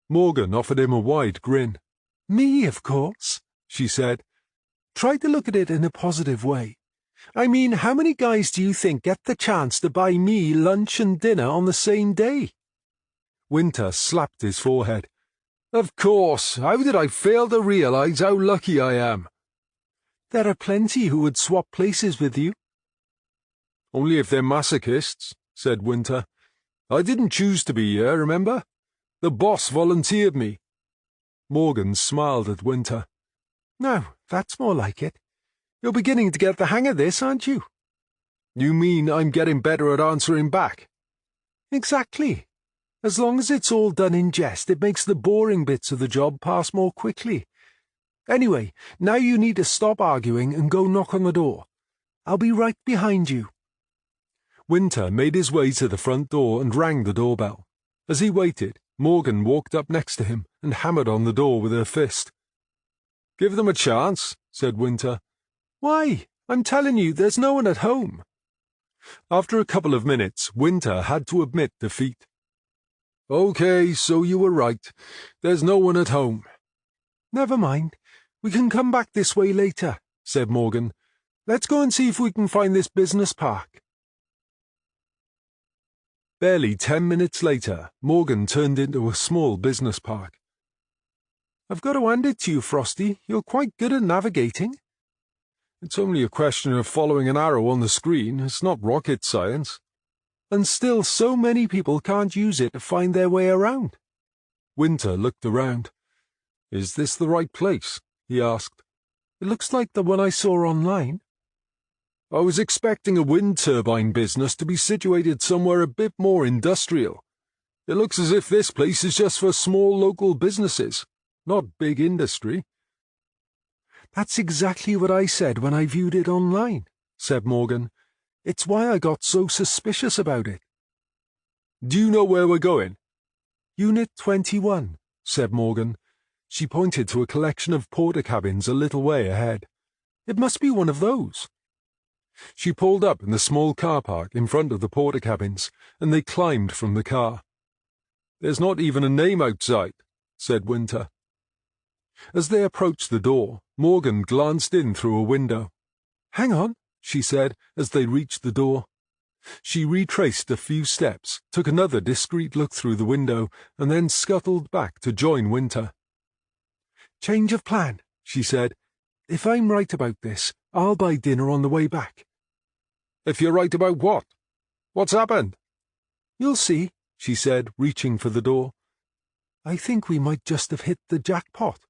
Morgan offered him a wide grin. "Me, of course," she said. "Try to look at it in a positive way. I mean, how many guys do you think get the chance to buy me lunch and dinner on the same day?" Winter slapped his forehead. "Of course. How did I fail to realize how lucky I am?" "There are plenty who would swap places with you." "Only if they're masochists," said Winter. "I didn't choose to be here, remember? The boss volunteered me." Morgan smiled at Winter. "Now, that's more like it. You're beginning to get the hang of this, aren't you?" "You mean I'm getting better at answering back?" "Exactly. As long as it's all done in jest, it makes the boring bits of the job pass more quickly. Anyway, now you need to stop arguing and go knock on the door. I'll be right behind you." Winter made his way to the front door and rang the doorbell. As he waited, Morgan walked up next to him and hammered on the door with her fist. "Give them a chance," said Winter. "Why? I'm telling you, there's no one at home." After a couple of minutes, Winter had to admit defeat. "Okay, so you were right. There's no one at home." "Never mind. We can come back this way later. said Morgan. "Let's go and see if we can find this business park." Barely 10 minutes later, Morgan turned into a small business park. "I've got to hand it to you, Frosty. You're quite good at navigating." "It's only a question of following an arrow on the screen. It's not rocket science." "And still so many people can't use it to find their way around." Winter looked around. "Is this the right place?" he asked. "It looks like the one I saw online." "I was expecting a wind turbine business to be situated somewhere a bit more industrial. It looks as if this place is just for small local businesses, not big industry." "That's exactly what I said when I viewed it online," said Morgan. "It's why I got so suspicious about it." "Do you know where we're going?" "Unit 21, said Morgan. She pointed to a collection of porter cabins a little way ahead. "It must be one of those." She pulled up in the small car park in front of the porter cabins, and they climbed from the car. "There's not even a name outside," said Winter. As they approached the door, Morgan glanced in through a window. "Hang on," she said as they reached the door. She retraced a few steps, took another discreet look through the window, and then scuttled back to join Winter. "Change of plan," she said. "If I'm right about this, I'll buy dinner on the way back." "If you're right about what? What's happened?" "You'll see," she said, reaching for the door. "I think we might just have hit the jackpot."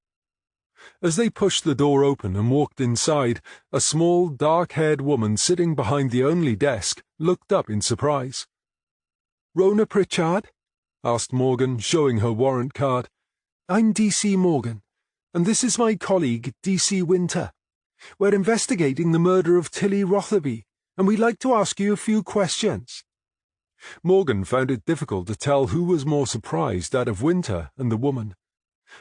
As they pushed the door open and walked inside, a small, dark-haired woman sitting behind the only desk looked up in surprise. "Rona Pritchard?" asked Morgan, showing her warrant card. "I'm D.C. Morgan, and this is my colleague, D.C. Winter. We're investigating the murder of Tilly Rotherby, and we'd like to ask you a few questions." Morgan found it difficult to tell who was more surprised out of Winter and the woman.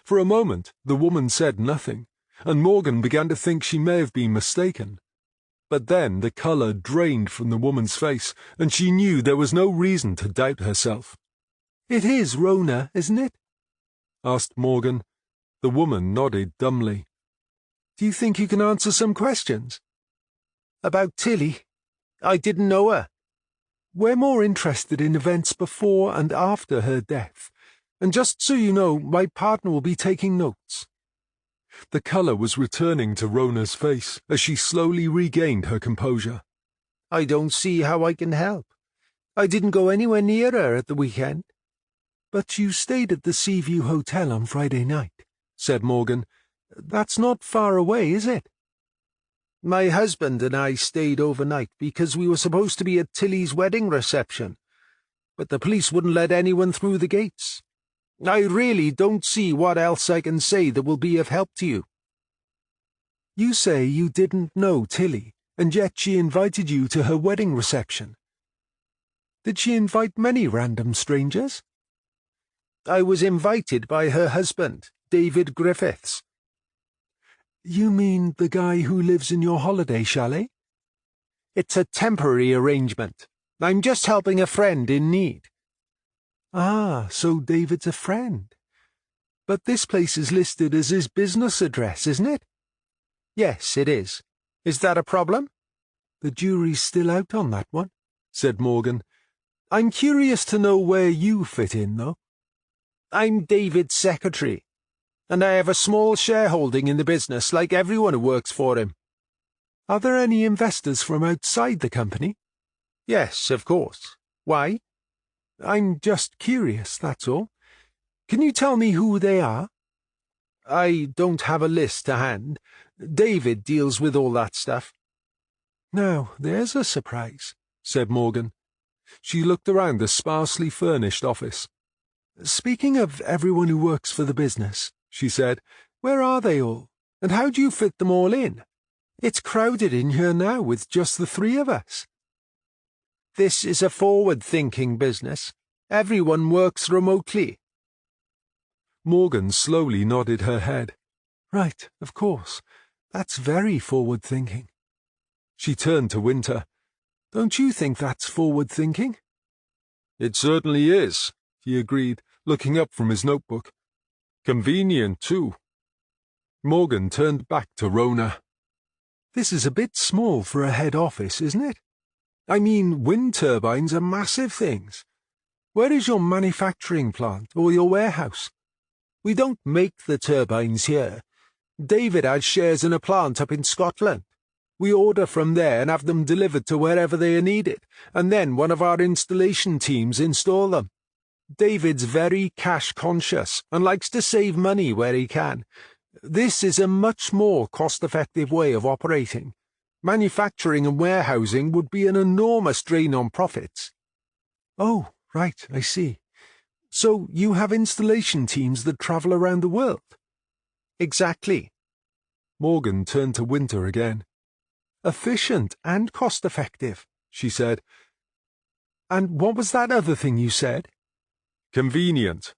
For a moment, the woman said nothing, and Morgan began to think she may have been mistaken. But then the colour drained from the woman's face, and she knew there was no reason to doubt herself. "It is Rona, isn't it?" asked Morgan. The woman nodded dumbly. "Do you think you can answer some questions?" "About Tilly? I didn't know her." "We're more interested in events before and after her death. And just so you know, my partner will be taking notes." The colour was returning to Rona's face as she slowly regained her composure. "I don't see how I can help. I didn't go anywhere near her at the weekend." "But you stayed at the Seaview Hotel on Friday night," said Morgan. "That's not far away, is it?" "My husband and I stayed overnight because we were supposed to be at Tilly's wedding reception, but the police wouldn't let anyone through the gates. I really don't see what else I can say that will be of help to you." "You say you didn't know Tilly, and yet she invited you to her wedding reception. Did she invite many random strangers?" "I was invited by her husband, David Griffiths." "You mean the guy who lives in your holiday chalet?" "It's a temporary arrangement. I'm just helping a friend in need." "Ah, so David's a friend. But this place is listed as his business address, isn't it?" "Yes, it is. Is that a problem?" "The jury's still out on that one," said Morgan. "I'm curious to know where you fit in, though." "I'm David's secretary, and I have a small shareholding in the business like everyone who works for him." "Are there any investors from outside the company?" "Yes, of course. Why?" "I'm just curious, that's all. Can you tell me who they are?" "I don't have a list to hand. David deals with all that stuff." "Now, there's a surprise," said Morgan. She looked around the sparsely furnished office. "Speaking of everyone who works for the business," she said, "where are they all, and how do you fit them all in? It's crowded in here now with just the three of us." "This is a forward-thinking business. Everyone works remotely." Morgan slowly nodded her head. "Right, of course. That's very forward-thinking." She turned to Winter. "Don't you think that's forward-thinking?" "It certainly is," he agreed, looking up from his notebook. "Convenient, too." Morgan turned back to Rona. This is a bit small for a head office, isn't it? I mean, wind turbines are massive things. Where is your manufacturing plant or your warehouse? We don't make the turbines here. David has shares in a plant up in Scotland. We order from there and have them delivered to wherever they are needed, and then one of our installation teams install them. David's very cash-conscious and likes to save money where he can. This is a much more cost-effective way of operating. Manufacturing and warehousing would be an enormous drain on profits. Oh, right, I see. So you have installation teams that travel around the world? Exactly. Morgan turned to Winter again. Efficient and cost-effective, she said. And what was that other thing you said? Convenient.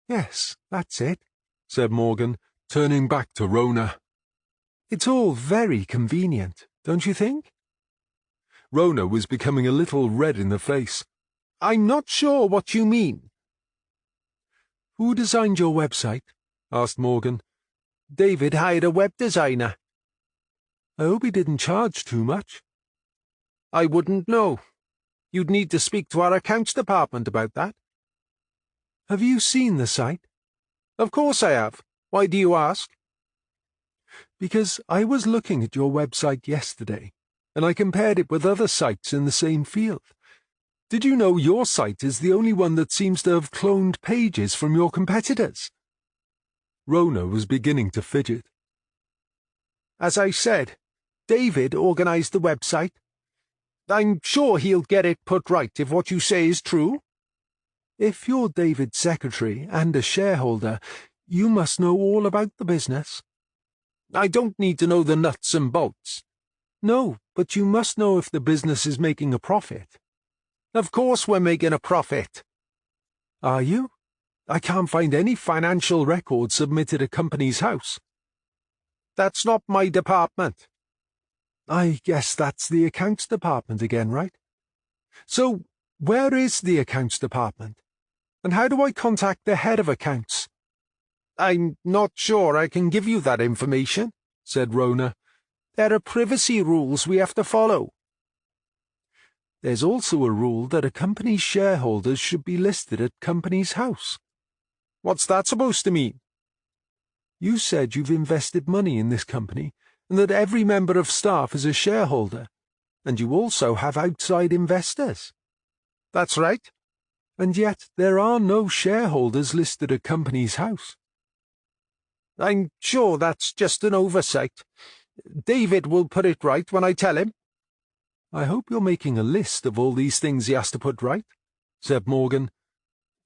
Yes, that's it, said Morgan, turning back to Rona. It's all very convenient, don't you think? Rona was becoming a little red in the face. I'm not sure what you mean. Who designed your website? Asked Morgan. David hired a web designer. I hope he didn't charge too much. I wouldn't know. You'd need to speak to our accounts department about that. Have you seen the site? Of course I have. Why do you ask? Because I was looking at your website yesterday, and I compared it with other sites in the same field. Did you know your site is the only one that seems to have cloned pages from your competitors? Rona was beginning to fidget. As I said, David organized the website. I'm sure he'll get it put right if what you say is true. If you're David's secretary and a shareholder, you must know all about the business. I don't need to know the nuts and bolts. No, but you must know if the business is making a profit. Of course we're making a profit. Are you? I can't find any financial records submitted at Company's House. That's not my department. I guess that's the accounts department again, right? So, where is the accounts department? And how do I contact the head of accounts? I'm not sure I can give you that information, said Rona. There are privacy rules we have to follow. There's also a rule that a company's shareholders should be listed at Company's House. What's that supposed to mean? You said you've invested money in this company, and that every member of staff is a shareholder, and you also have outside investors. That's right. And yet there are no shareholders listed at Company's House. I'm sure that's just an oversight. David will put it right when I tell him. I hope you're making a list of all these things he has to put right, said Morgan.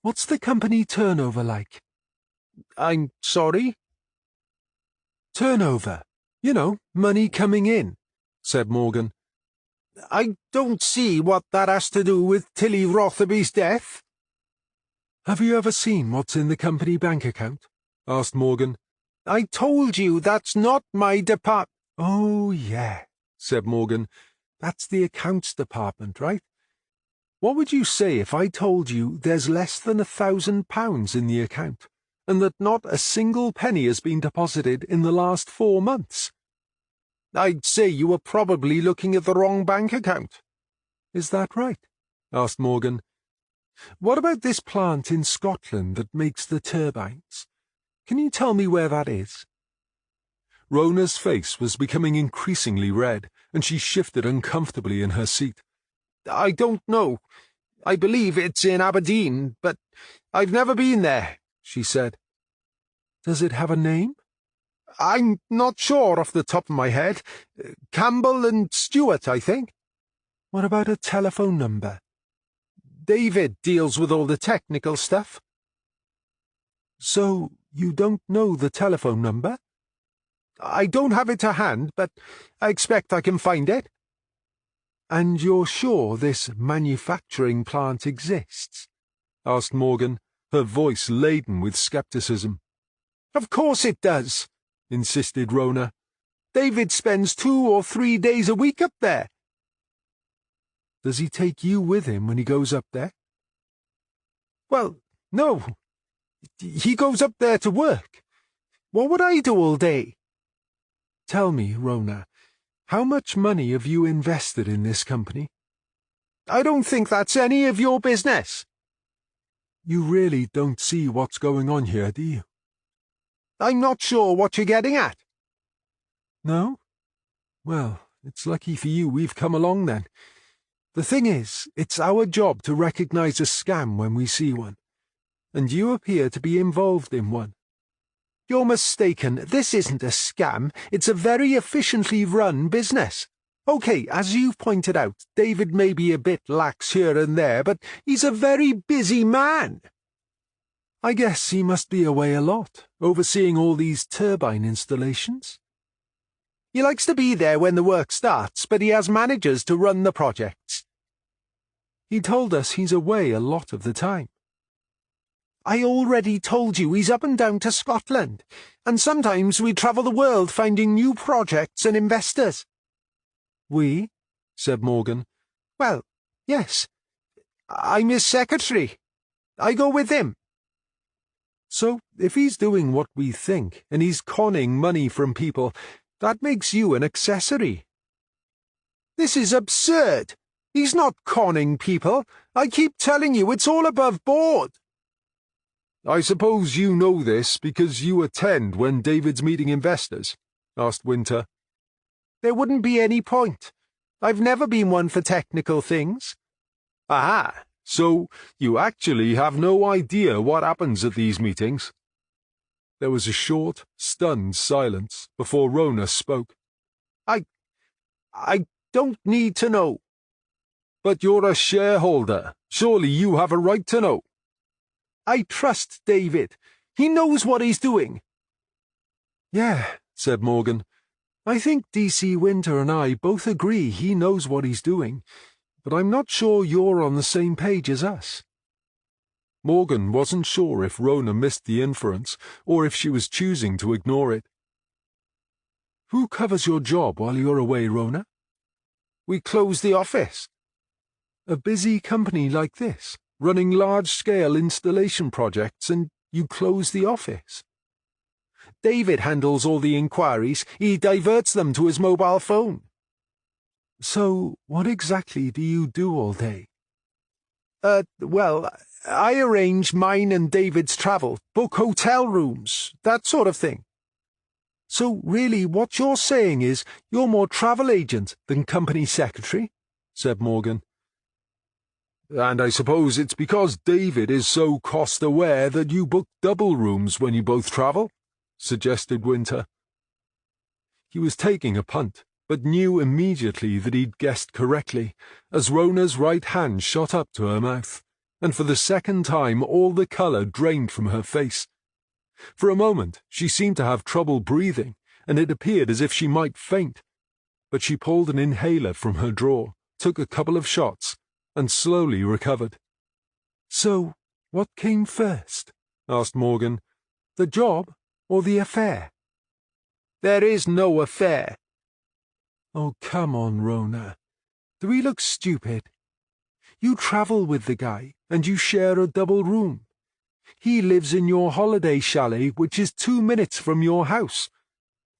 What's the company turnover like? I'm sorry? Turnover. You know, money coming in, said Morgan. I don't see what that has to do with Tilly Rotherby's death. Have you ever seen what's in the company bank account? Asked Morgan. I told you that's not my depart— Oh, yeah, said Morgan. That's the accounts department, right? What would you say if I told you there's less than £1,000 in the account, and that not a single penny has been deposited in the last 4 months? I'd say you were probably looking at the wrong bank account. Is that right? Asked Morgan. What about this plant in Scotland that makes the turbines? Can you tell me where that is? Rona's face was becoming increasingly red, and she shifted uncomfortably in her seat. I don't know. I believe it's in Aberdeen, but I've never been there, she said. Does it have a name? I'm not sure off the top of my head. Campbell and Stewart, I think. What about a telephone number? David deals with all the technical stuff. So you don't know the telephone number? I don't have it to hand, but I expect I can find it. And you're sure this manufacturing plant exists? Asked Morgan, her voice laden with skepticism. Of course it does, insisted Rona. David spends 2 or 3 days a week up there. Does he take you with him when he goes up there? Well, no. He goes up there to work. What would I do all day? Tell me, Rona, How much money have you invested in this company? I don't think that's any of your business. You really don't see what's going on here, do you? I'm not sure what you're getting at. No? Well, it's lucky for you we've come along then. The thing is, it's our job to recognize a scam when we see one. And you appear to be involved in one. You're mistaken. This isn't a scam. It's a very efficiently run business. Okay, as you've pointed out, David may be a bit lax here and there, but he's a very busy man. I guess he must be away a lot, overseeing all these turbine installations. He likes to be there when the work starts, but he has managers to run the projects. He told us he's away a lot of the time. I already told you he's up and down to Scotland, and sometimes we travel the world finding new projects and investors. We? Said Morgan. Well, yes. I'm his secretary. I go with him. So, if he's doing what we think, and he's conning money from people, that makes you an accessory. This is absurd. He's not conning people. I keep telling you it's all above board. I suppose you know this because you attend when David's meeting investors? Asked Winter. There wouldn't be any point. I've never been one for technical things. Aha! So you actually have no idea what happens at these meetings? There was a short, stunned silence before Rona spoke. I don't need to know. But you're a shareholder. Surely you have a right to know. I trust David. He knows what he's doing. Yeah, said Morgan. I think DC Winter and I both agree he knows what he's doing, but I'm not sure you're on the same page as us. Morgan wasn't sure if Rona missed the inference, or if she was choosing to ignore it. Who covers your job while you're away, Rona? We close the office. A busy company like this, running large-scale installation projects, and you close the office. David handles all the inquiries. He diverts them to his mobile phone. So, what exactly do you do all day? Well, I arrange mine and David's travel, book hotel rooms, that sort of thing. So, really, what you're saying is you're more travel agent than company secretary? Said Morgan. And I suppose it's because David is so cost-aware that you book double rooms when you both travel? Suggested Winter. He was taking a punt, but knew immediately that he'd guessed correctly, as Rona's right hand shot up to her mouth, and for the second time all the colour drained from her face. For a moment she seemed to have trouble breathing, and it appeared as if she might faint. But she pulled an inhaler from her drawer, took a couple of shots, and slowly recovered. So, what came first? Asked Morgan. The job or the affair? There is no affair. Oh, come on, Rona. Do we look stupid? You travel with the guy, and you share a double room. He lives in your holiday chalet, which is 2 minutes from your house.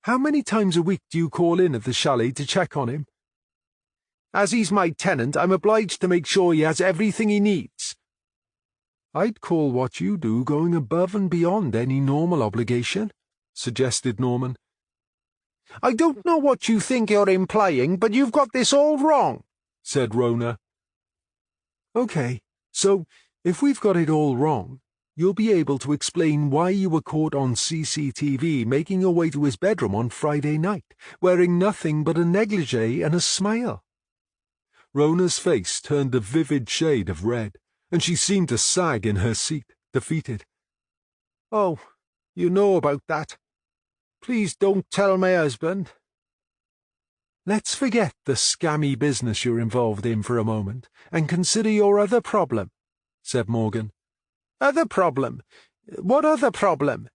How many times a week do you call in at the chalet to check on him? As he's my tenant, I'm obliged to make sure he has everything he needs. I'd call what you do going above and beyond any normal obligation, suggested Norman. I don't know what you think you're implying, but you've got this all wrong, said Rona. Okay, so if we've got it all wrong, you'll be able to explain why you were caught on CCTV making your way to his bedroom on Friday night, wearing nothing but a negligee and a smile. Rona's face turned a vivid shade of red, and she seemed to sag in her seat, defeated. Oh, you know about that. Please don't tell my husband. Let's forget the scammy business you're involved in for a moment, and consider your other problem, said Morgan. Other problem? What other problem?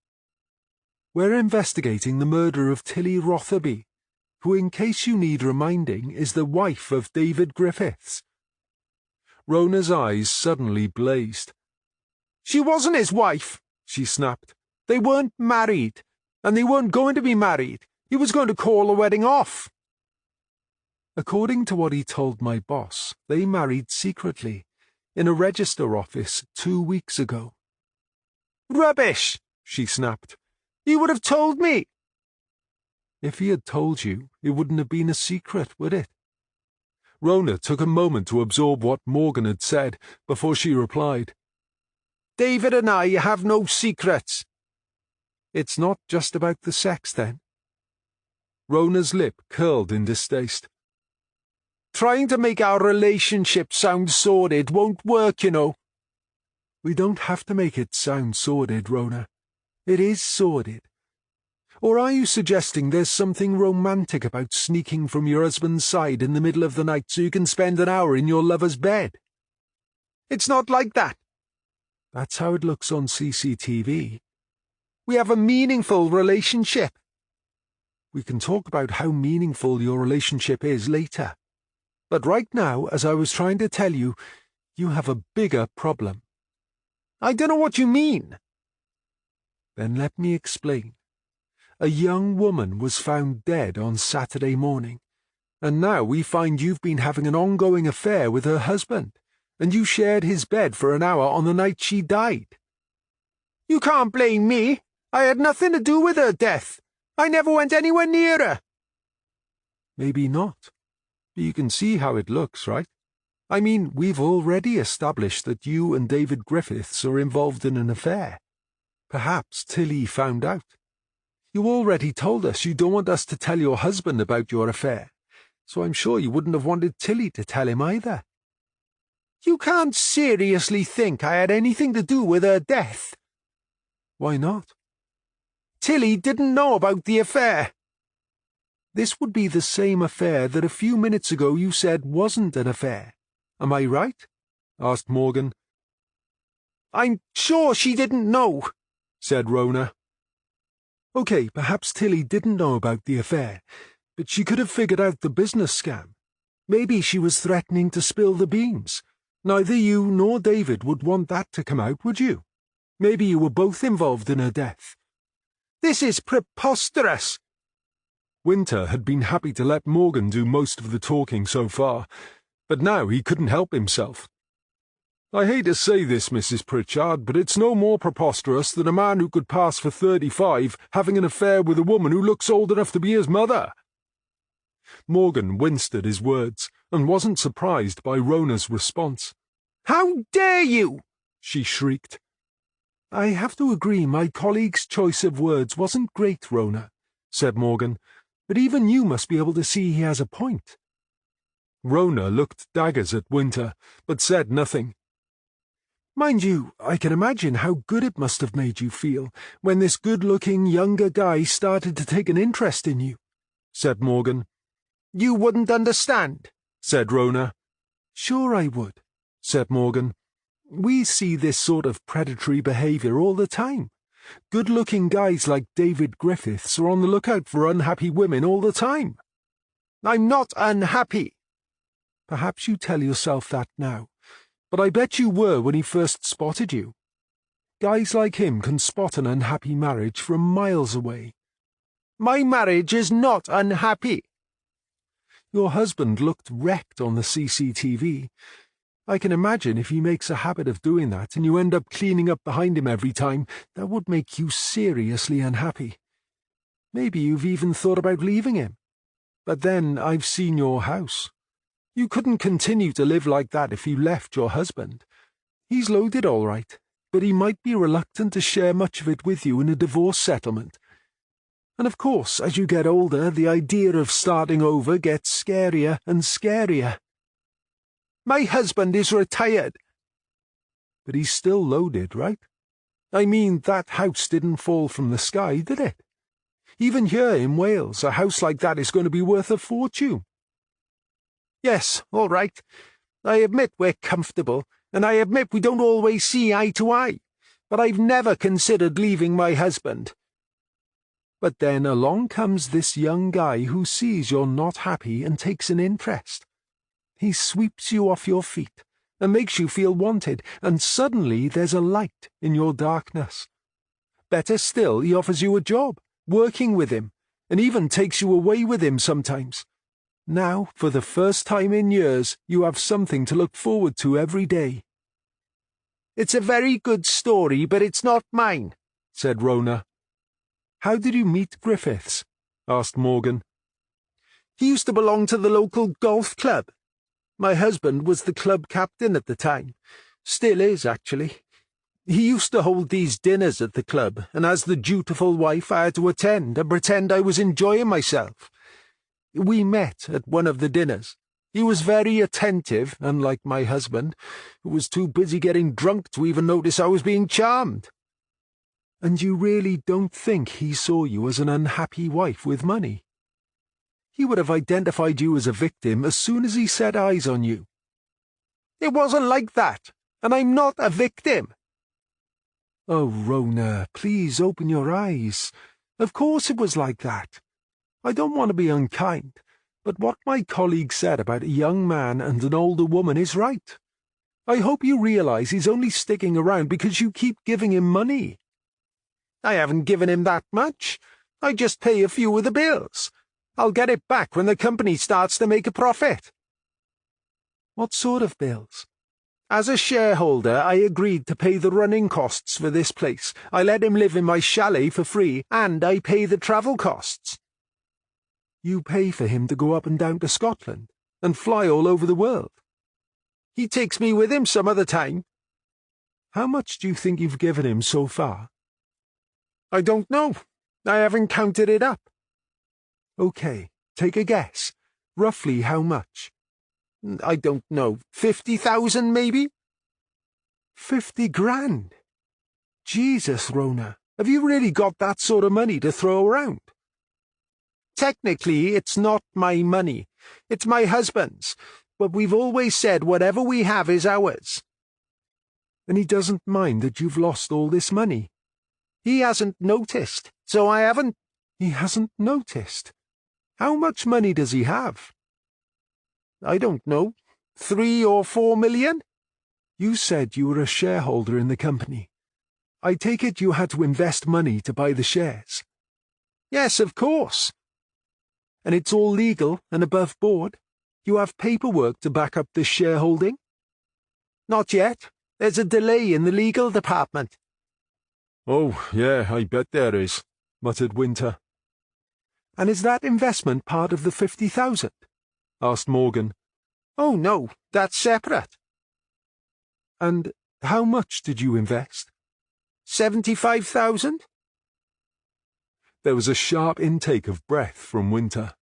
We're investigating the murder of Tilly Rotherby, who, in case you need reminding, is the wife of David Griffiths. Rona's eyes suddenly blazed. She wasn't his wife, she snapped. They weren't married, and they weren't going to be married. He was going to call the wedding off. According to what he told my boss, they married secretly, in a register office 2 weeks ago. Rubbish, she snapped. You would have told me. If he had told you, it wouldn't have been a secret, would it? Rona took a moment to absorb what Morgan had said before she replied. David and I have no secrets. It's not just about the sex, then? Rona's lip curled in distaste. Trying to make our relationship sound sordid won't work, you know. We don't have to make it sound sordid, Rona. It is sordid. Or are you suggesting there's something romantic about sneaking from your husband's side in the middle of the night so you can spend an hour in your lover's bed? It's not like that. That's how it looks on CCTV. We have a meaningful relationship. We can talk about how meaningful your relationship is later. But right now, as I was trying to tell you, you have a bigger problem. I don't know what you mean. Then let me explain. A young woman was found dead on Saturday morning, and now we find you've been having an ongoing affair with her husband, and you shared his bed for an hour on the night she died. You can't blame me. I had nothing to do with her death. I never went anywhere near her. Maybe not. But you can see how it looks, right? I mean, we've already established that you and David Griffiths are involved in an affair. Perhaps Tilly found out. You already told us you don't want us to tell your husband about your affair, so I'm sure you wouldn't have wanted Tilly to tell him either. You can't seriously think I had anything to do with her death. Why not? Tilly didn't know about the affair. This would be the same affair that a few minutes ago you said wasn't an affair. Am I right? Asked Morgan. I'm sure she didn't know, said Rona. Okay, perhaps Tilly didn't know about the affair, but she could have figured out the business scam. Maybe she was threatening to spill the beans. Neither you nor David would want that to come out, would you? Maybe you were both involved in her death. This is preposterous. Winter had been happy to let Morgan do most of the talking so far, but now he couldn't help himself. I hate to say this, Mrs. Pritchard, but it's no more preposterous than a man who could pass for 35 having an affair with a woman who looks old enough to be his mother. Morgan winced at his words and wasn't surprised by Rona's response. How dare you! She shrieked. I have to agree my colleague's choice of words wasn't great, Rona, said Morgan, but even you must be able to see he has a point. Rona looked daggers at Winter, but said nothing. Mind you, I can imagine how good it must have made you feel when this good-looking younger guy started to take an interest in you, said Morgan. You wouldn't understand, said Rona. Sure I would, said Morgan. We see this sort of predatory behavior all the time. Good-looking guys like David Griffiths are on the lookout for unhappy women all the time. I'm not unhappy. Perhaps you tell yourself that now, but I bet you were when he first spotted you. Guys like him can spot an unhappy marriage from miles away. My marriage is not unhappy. Your husband looked wrecked on the CCTV. I can imagine if he makes a habit of doing that and you end up cleaning up behind him every time, that would make you seriously unhappy. Maybe you've even thought about leaving him. But then I've seen your house. You couldn't continue to live like that if you left your husband. He's loaded all right, but he might be reluctant to share much of it with you in a divorce settlement. And of course, as you get older, the idea of starting over gets scarier and scarier. My husband is retired. But he's still loaded, right? I mean, that house didn't fall from the sky, did it? Even here in Wales, a house like that is going to be worth a fortune. Yes, all right. I admit we're comfortable, and I admit we don't always see eye to eye, but I've never considered leaving my husband. But then along comes this young guy who sees you're not happy and takes an interest. He sweeps you off your feet and makes you feel wanted, and suddenly there's a light in your darkness. Better still, he offers you a job, working with him, and even takes you away with him sometimes. Now, for the first time in years, you have something to look forward to every day." "It's a very good story, but it's not mine," said Rona. "How did you meet Griffiths?" asked Morgan. "He used to belong to the local golf club. My husband was the club captain at the time. Still is, actually. He used to hold these dinners at the club, and as the dutiful wife I had to attend and pretend I was enjoying myself. We met at one of the dinners. He was very attentive, unlike my husband, who was too busy getting drunk to even notice I was being charmed." "And you really don't think he saw you as an unhappy wife with money? He would have identified you as a victim as soon as he set eyes on you." "It wasn't like that, and I'm not a victim." "Oh, Rona, please open your eyes. Of course it was like that. I don't want to be unkind, but what my colleague said about a young man and an older woman is right. I hope you realize he's only sticking around because you keep giving him money." "I haven't given him that much. I just pay a few of the bills. I'll get it back when the company starts to make a profit." "What sort of bills?" "As a shareholder, I agreed to pay the running costs for this place. I let him live in my chalet for free, and I pay the travel costs." "You pay for him to go up and down to Scotland, and fly all over the world?" "He takes me with him some of the time." "How much do you think you've given him so far?" "I don't know. I haven't counted it up." "Okay, take a guess. Roughly how much?" "I don't know. 50,000, maybe?" 50 grand? Jesus, Rona, have you really got that sort of money to throw around? Technically, it's not my money. It's my husband's. But we've always said whatever we have is ours." "And he doesn't mind that you've lost all this money?" "He hasn't noticed, so I haven't—" "He hasn't noticed? How much money does he have?" "I don't know. 3 or 4 million? You said you were a shareholder in the company. I take it you had to invest money to buy the shares?" "Yes, of course." "And it's all legal and above board? You have paperwork to back up this shareholding?" "Not yet. There's a delay in the legal department." "Oh, yeah, I bet there is," muttered Winter. "And is that investment part of the 50,000? asked Morgan. "Oh, no, that's separate." "And how much did you invest?" 75,000? There was a sharp intake of breath from Winter.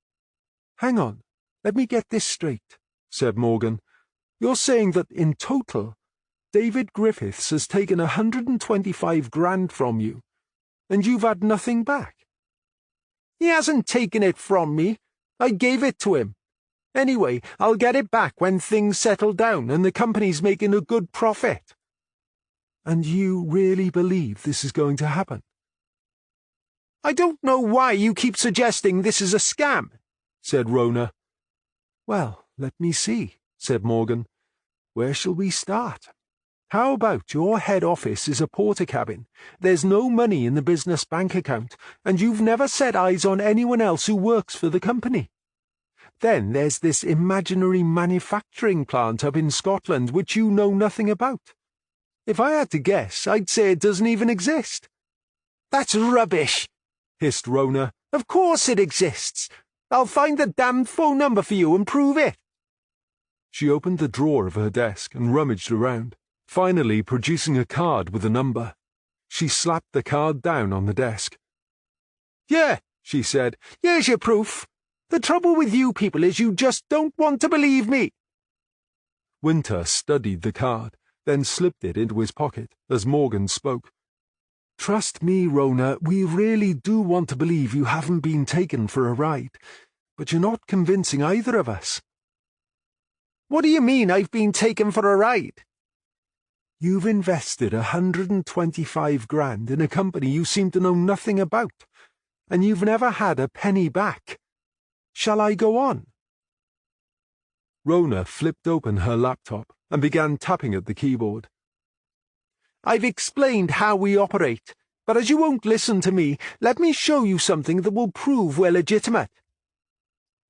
"Hang on, let me get this straight," said Morgan. "You're saying that, in total, David Griffiths has taken 125 grand from you, and you've had nothing back?" "He hasn't taken it from me. I gave it to him. Anyway, I'll get it back when things settle down and the company's making a good profit." "And you really believe this is going to happen?" "I don't know why you keep suggesting this is a scam," said Rona. "Well, let me see," said Morgan. "Where shall we start? How about your head office is a porter cabin, there's no money in the business bank account, and you've never set eyes on anyone else who works for the company? Then there's this imaginary manufacturing plant up in Scotland which you know nothing about. If I had to guess, I'd say it doesn't even exist." "That's rubbish," hissed Rona. "Of course it exists. I'll find the damned phone number for you and prove it." She opened the drawer of her desk and rummaged around, finally producing a card with a number. She slapped the card down on the desk. "Yeah," she said. "Here's your proof. The trouble with you people is you just don't want to believe me." Winter studied the card, then slipped it into his pocket as Morgan spoke. "Trust me, Rona, we really do want to believe you haven't been taken for a ride, but you're not convincing either of us." "What do you mean I've been taken for a ride?" "You've invested 125 grand in a company you seem to know nothing about, and you've never had a penny back. Shall I go on?" Rona flipped open her laptop and began tapping at the keyboard. "I've explained how we operate, but as you won't listen to me, let me show you something that will prove we're legitimate."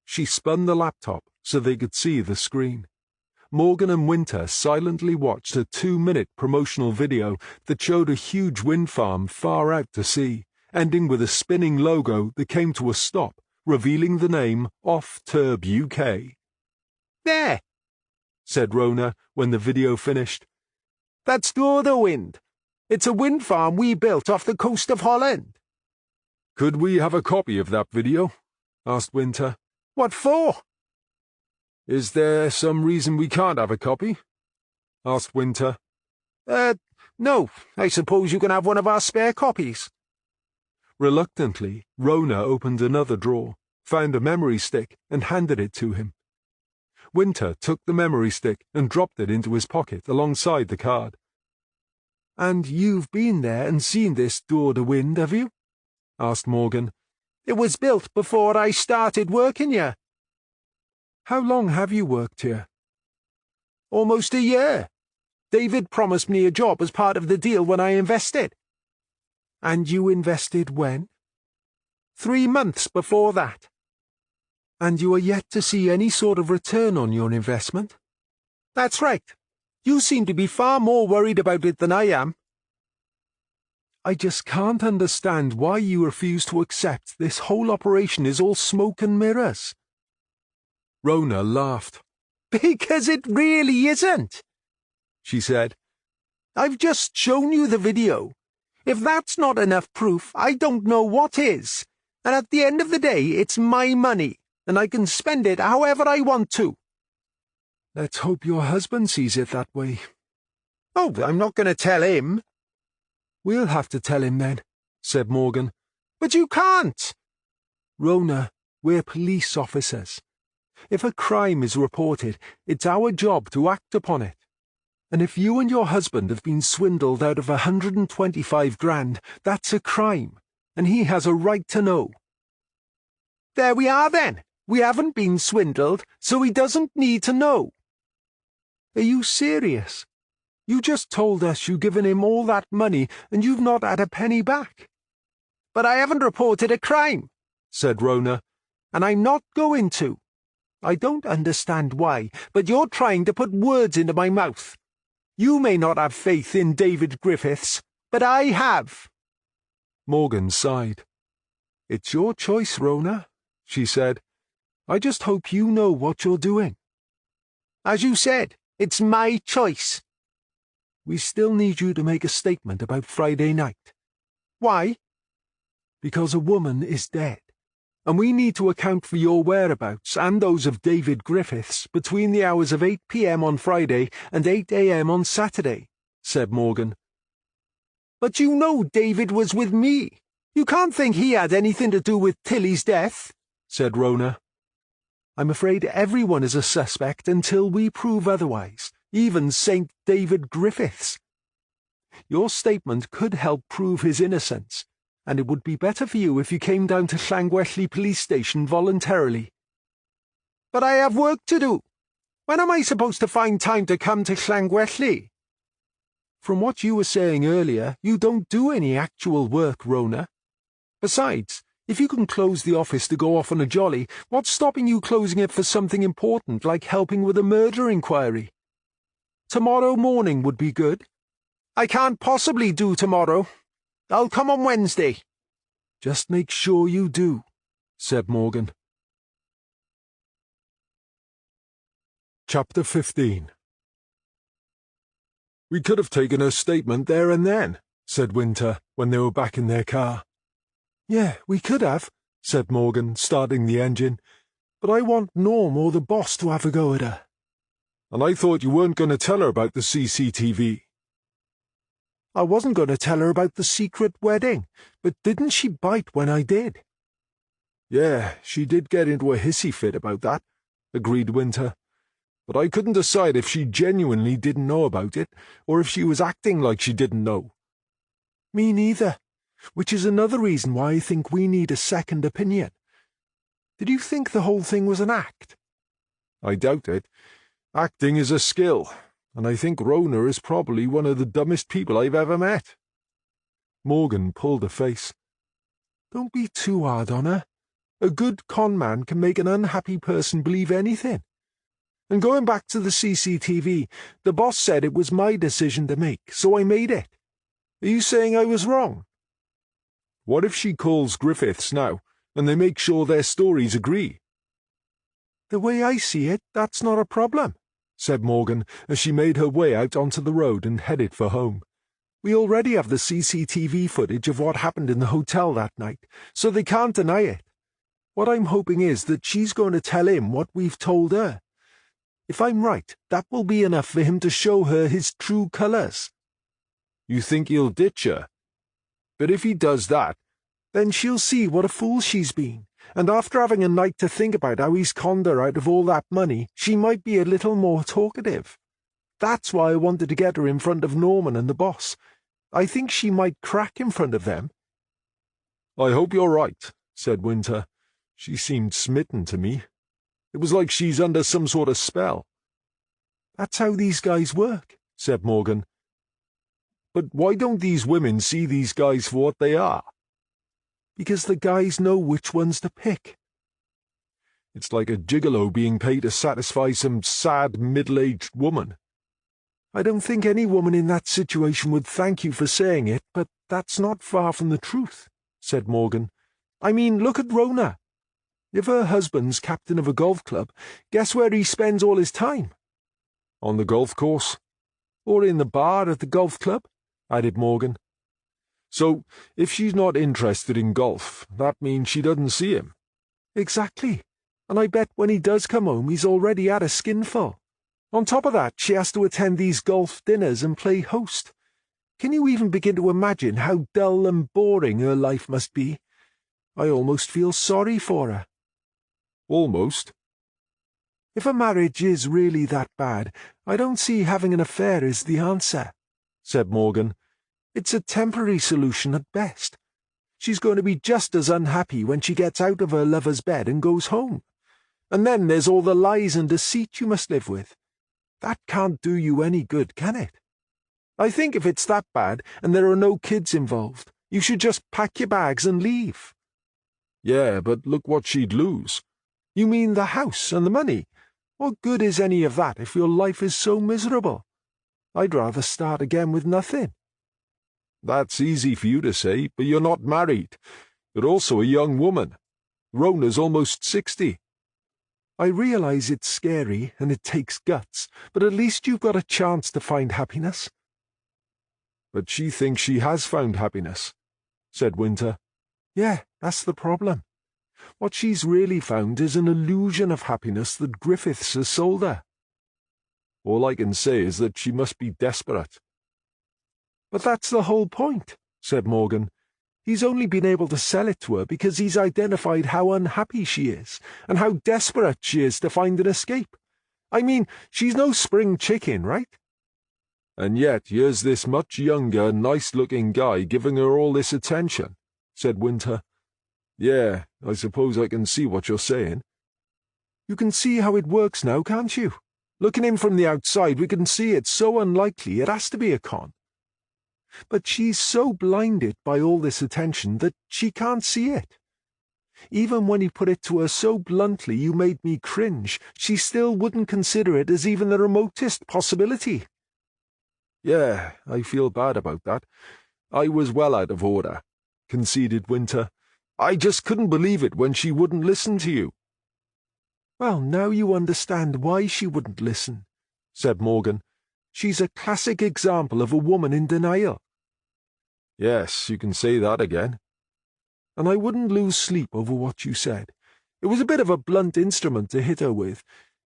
She spun the laptop so they could see the screen. Morgan and Winter silently watched a 2-minute promotional video that showed a huge wind farm far out to sea, ending with a spinning logo that came to a stop, revealing the name Off Turb UK. "There," said Rona when the video finished. "That's Door the Wind. It's a wind farm we built off the coast of Holland." "Could we have a copy of that video?" asked Winter. "What for?" "Is there some reason we can't have a copy?" asked Winter. No. I suppose you can have one of our spare copies." Reluctantly, Rona opened another drawer, found a memory stick, and handed it to him. Winter took the memory stick and dropped it into his pocket alongside the card. "And you've been there and seen this Door the Wind, have you?" asked Morgan. "It was built before I started working here." "How long have you worked here?" "Almost a year. David promised me a job as part of the deal when I invested." "And you invested when?" 3 months before that." "And you are yet to see any sort of return on your investment?" "That's right. You seem to be far more worried about it than I am." "I just can't understand why you refuse to accept this whole operation is all smoke and mirrors." Rona laughed. "Because it really isn't," she said. "I've just shown you the video. If that's not enough proof, I don't know what is. And at the end of the day, it's my money, and I can spend it however I want to." "Let's hope your husband sees it that way." "Oh, I'm not going to tell him." "We'll have to tell him then," said Morgan. "But you can't." "Rona, we're police officers. If a crime is reported, it's our job to act upon it. And if you and your husband have been swindled out of 125 grand, that's a crime, and he has a right to know." "There we are then. We haven't been swindled, so he doesn't need to know." "Are you serious? You just told us you've given him all that money and you've not had a penny back." "But I haven't reported a crime," said Rona, "and I'm not going to. I don't understand why, but you're trying to put words into my mouth. You may not have faith in David Griffiths, but I have." Morgan sighed. "It's your choice, Rona," she said. "I just hope you know what you're doing." "As you said, it's my choice." "We still need you to make a statement about Friday night." "Why?" "Because a woman is dead, and we need to account for your whereabouts and those of David Griffiths between the hours of 8 p.m. on Friday and 8 a.m. on Saturday," said Morgan. "But you know David was with me. You can't think he had anything to do with Tilly's death," said Rona. "I'm afraid everyone is a suspect until we prove otherwise, even St. David Griffiths. Your statement could help prove his innocence, and it would be better for you if you came down to Llangwelly Police Station voluntarily." "But I have work to do. When am I supposed to find time to come to Llangwelly?" "From what you were saying earlier, you don't do any actual work, Rona. Besides, if you can close the office to go off on a jolly, what's stopping you closing it for something important like helping with a murder inquiry? Tomorrow morning would be good." "I can't possibly do tomorrow. I'll come on Wednesday." "Just make sure you do," said Morgan. Chapter 15. "We could have taken her statement there and then," said Winter when they were back in their car. "Yeah, we could have," said Morgan, starting the engine. "But I want Norm or the boss to have a go at her." "And I thought you weren't going to tell her about the CCTV. "I wasn't going to tell her about the secret wedding, but didn't she bite when I did?" "Yeah, she did get into a hissy fit about that," agreed Winter. "But I couldn't decide if she genuinely didn't know about it, or if she was acting like she didn't know." "Me neither, which is another reason why I think we need a second opinion. Did you think the whole thing was an act?" "I doubt it. Acting is a skill, and I think Rona is probably one of the dumbest people I've ever met." Morgan pulled a face. "Don't be too hard on her. A good con man can make an unhappy person believe anything. And going back to the CCTV, the boss said it was my decision to make, so I made it. Are you saying I was wrong? What if she calls Griffiths now, and they make sure their stories agree? The way I see it, that's not a problem, said Morgan as she made her way out onto the road and headed for home. We already have the CCTV footage of what happened in the hotel that night, so they can't deny it. What I'm hoping is that she's going to tell him what we've told her. If I'm right, that will be enough for him to show her his true colours. You think he'll ditch her? But if he does that, then she'll see what a fool she's been, and after having a night to think about how he's conned her out of all that money, she might be a little more talkative. That's why I wanted to get her in front of Norman and the boss. I think she might crack in front of them. I hope you're right, said Winter. She seemed smitten to me. It was like she's under some sort of spell. That's how these guys work, said Morgan. But why don't these women see these guys for what they are? Because the guys know which ones to pick. It's like a gigolo being paid to satisfy some sad middle-aged woman. I don't think any woman in that situation would thank you for saying it, but that's not far from the truth, said Morgan. I mean, look at Rona. If her husband's captain of a golf club, guess where he spends all his time? On the golf course? Or in the bar at the golf club, added Morgan. So, if she's not interested in golf, that means she doesn't see him. Exactly. And I bet when he does come home, he's already had a skinful. On top of that, she has to attend these golf dinners and play host. Can you even begin to imagine how dull and boring her life must be? I almost feel sorry for her. Almost? If a marriage is really that bad, I don't see having an affair is the answer, said Morgan. It's a temporary solution at best. She's going to be just as unhappy when she gets out of her lover's bed and goes home. And then there's all the lies and deceit you must live with. That can't do you any good, can it? I think if it's that bad and there are no kids involved, you should just pack your bags and leave. Yeah, but look what she'd lose. You mean the house and the money? What good is any of that if your life is so miserable? I'd rather start again with nothing. That's easy for you to say, but you're not married. You're also a young woman. Rona's almost 60. I realize it's scary and it takes guts, but at least you've got a chance to find happiness. But she thinks she has found happiness, said Winter. Yeah, that's the problem. What she's really found is an illusion of happiness that Griffiths has sold her. All I can say is that she must be desperate. But that's the whole point, said Morgan. He's only been able to sell it to her because he's identified how unhappy she is and how desperate she is to find an escape. I mean, she's no spring chicken, right? And yet here's this much younger, nice-looking guy giving her all this attention, said Winter. Yeah, I suppose I can see what you're saying. You can see how it works now, can't you? Looking in from the outside, we can see it's so unlikely it has to be a con. But she's so blinded by all this attention that she can't see it. Even when you put it to her so bluntly you made me cringe, she still wouldn't consider it as even the remotest possibility. Yeah, I feel bad about that. I was well out of order, conceded Winter. I just couldn't believe it when she wouldn't listen to you. Well, now you understand why she wouldn't listen, said Morgan. She's a classic example of a woman in denial. Yes, you can say that again. And I wouldn't lose sleep over what you said. It was a bit of a blunt instrument to hit her with,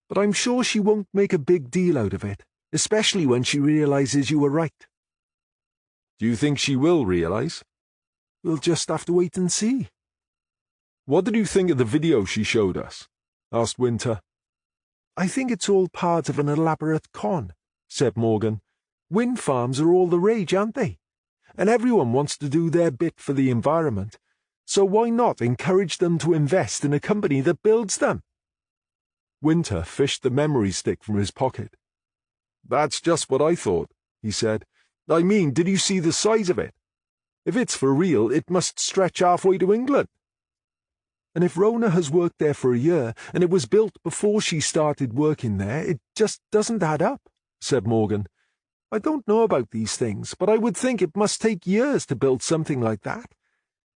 but I'm sure she won't make a big deal out of it, especially when she realizes you were right. Do you think she will realize? We'll just have to wait and see. What did you think of the video she showed us? Asked Winter. I think it's all part of an elaborate con, said Morgan. Wind farms are all the rage, aren't they? And everyone wants to do their bit for the environment. So why not encourage them to invest in a company that builds them? Winter fished the memory stick from his pocket. That's just what I thought, he said. I mean, did you see the size of it? If it's for real, it must stretch halfway to England. And if Rona has worked there for a year, and it was built before she started working there, it just doesn't add up, said Morgan. I don't know about these things, but I would think it must take years to build something like that.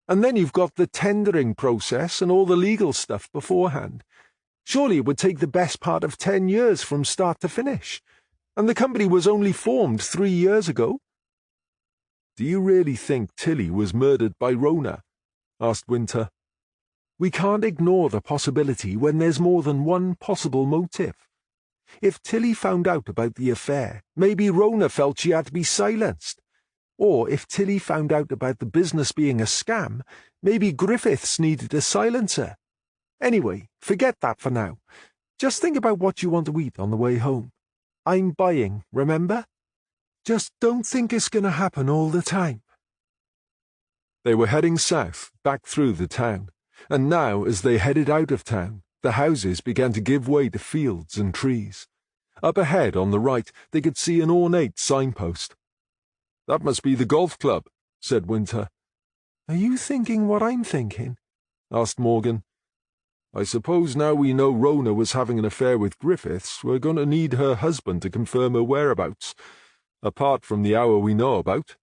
And then you've got the tendering process and all the legal stuff beforehand. Surely it would take the best part of 10 years from start to finish. And the company was only formed 3 years ago. Do you really think Tilly was murdered by Rona? Asked Winter. We can't ignore the possibility when there's more than one possible motive. If Tilly found out about the affair, maybe Rona felt she had to be silenced. Or if Tilly found out about the business being a scam, maybe Griffiths needed to silence her. Anyway, forget that for now. Just think about what you want to eat on the way home. I'm buying, remember? Just don't think it's going to happen all the time. They were heading south, back through the town, and now as they headed out of town, the houses began to give way to fields and trees. Up ahead on the right, they could see an ornate signpost. That must be the golf club, said Winter. Are you thinking what I'm thinking? Asked Morgan. I suppose now we know Rona was having an affair with Griffiths, we're going to need her husband to confirm her whereabouts, apart from the hour we know about.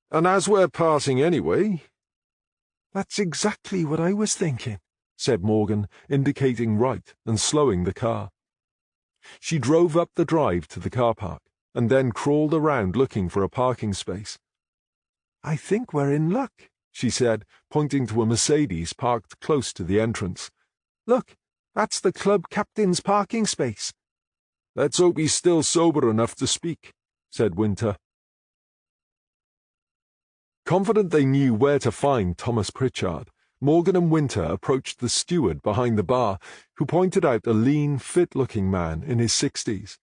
And as we're passing anyway— That's exactly what I was thinking, said Morgan, indicating right and slowing the car. She drove up the drive to the car park, and then crawled around looking for a parking space. I think we're in luck, she said, pointing to a Mercedes parked close to the entrance. Look, that's the club captain's parking space. Let's hope he's still sober enough to speak, said Winter. Confident they knew where to find Thomas Pritchard, Morgan and Winter approached the steward behind the bar, who pointed out a lean, fit-looking man in his 60s.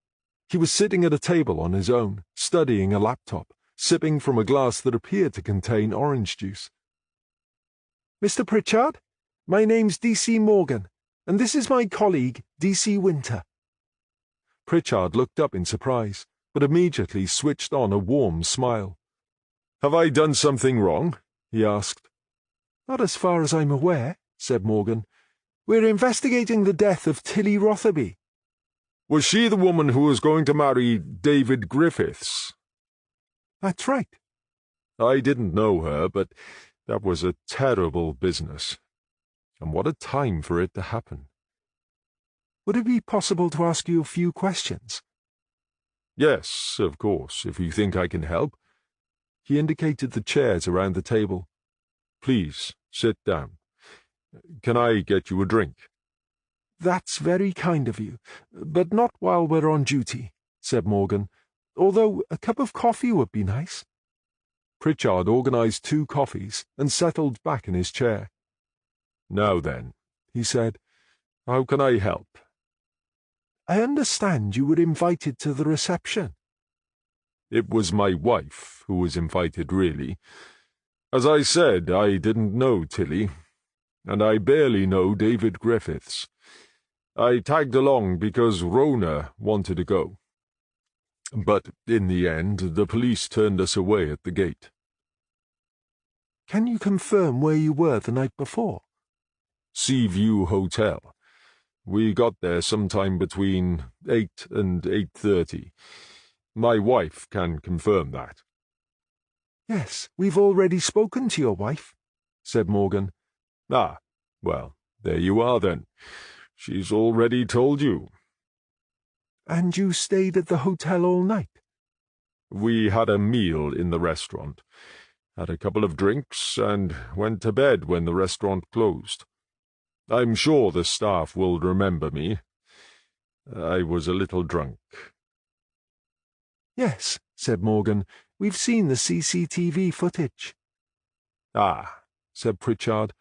He was sitting at a table on his own, studying a laptop, sipping from a glass that appeared to contain orange juice. Mr. Pritchard, my name's D.C. Morgan, and this is my colleague, D.C. Winter. Pritchard looked up in surprise, but immediately switched on a warm smile. Have I done something wrong? He asked. Not as far as I'm aware, said Morgan. We're investigating the death of Tilly Rotherby. Was she the woman who was going to marry David Griffiths? That's right. I didn't know her, but that was a terrible business. And what a time for it to happen. Would it be possible to ask you a few questions? Yes, of course, if you think I can help. He indicated the chairs around the table. Please, sit down. Can I get you a drink? That's very kind of you, but not while we're on duty, said Morgan, although a cup of coffee would be nice. Pritchard organized 2 coffees and settled back in his chair. Now then, he said, how can I help? I understand you were invited to the reception. It was my wife who was invited, really. As I said, I didn't know Tilly, and I barely know David Griffiths. I tagged along because Rona wanted to go. But in the end, the police turned us away at the gate. Can you confirm where you were the night before? Seaview Hotel. We got there sometime between 8 and 8:30. My wife can confirm that. Yes, we've already spoken to your wife, said Morgan. Ah, well, there you are then. She's already told you. And you stayed at the hotel all night? We had a meal in the restaurant, had a couple of drinks, and went to bed when the restaurant closed. I'm sure the staff will remember me. I was a little drunk. Yes, said Morgan. We've seen the CCTV footage. Ah, said Pritchard.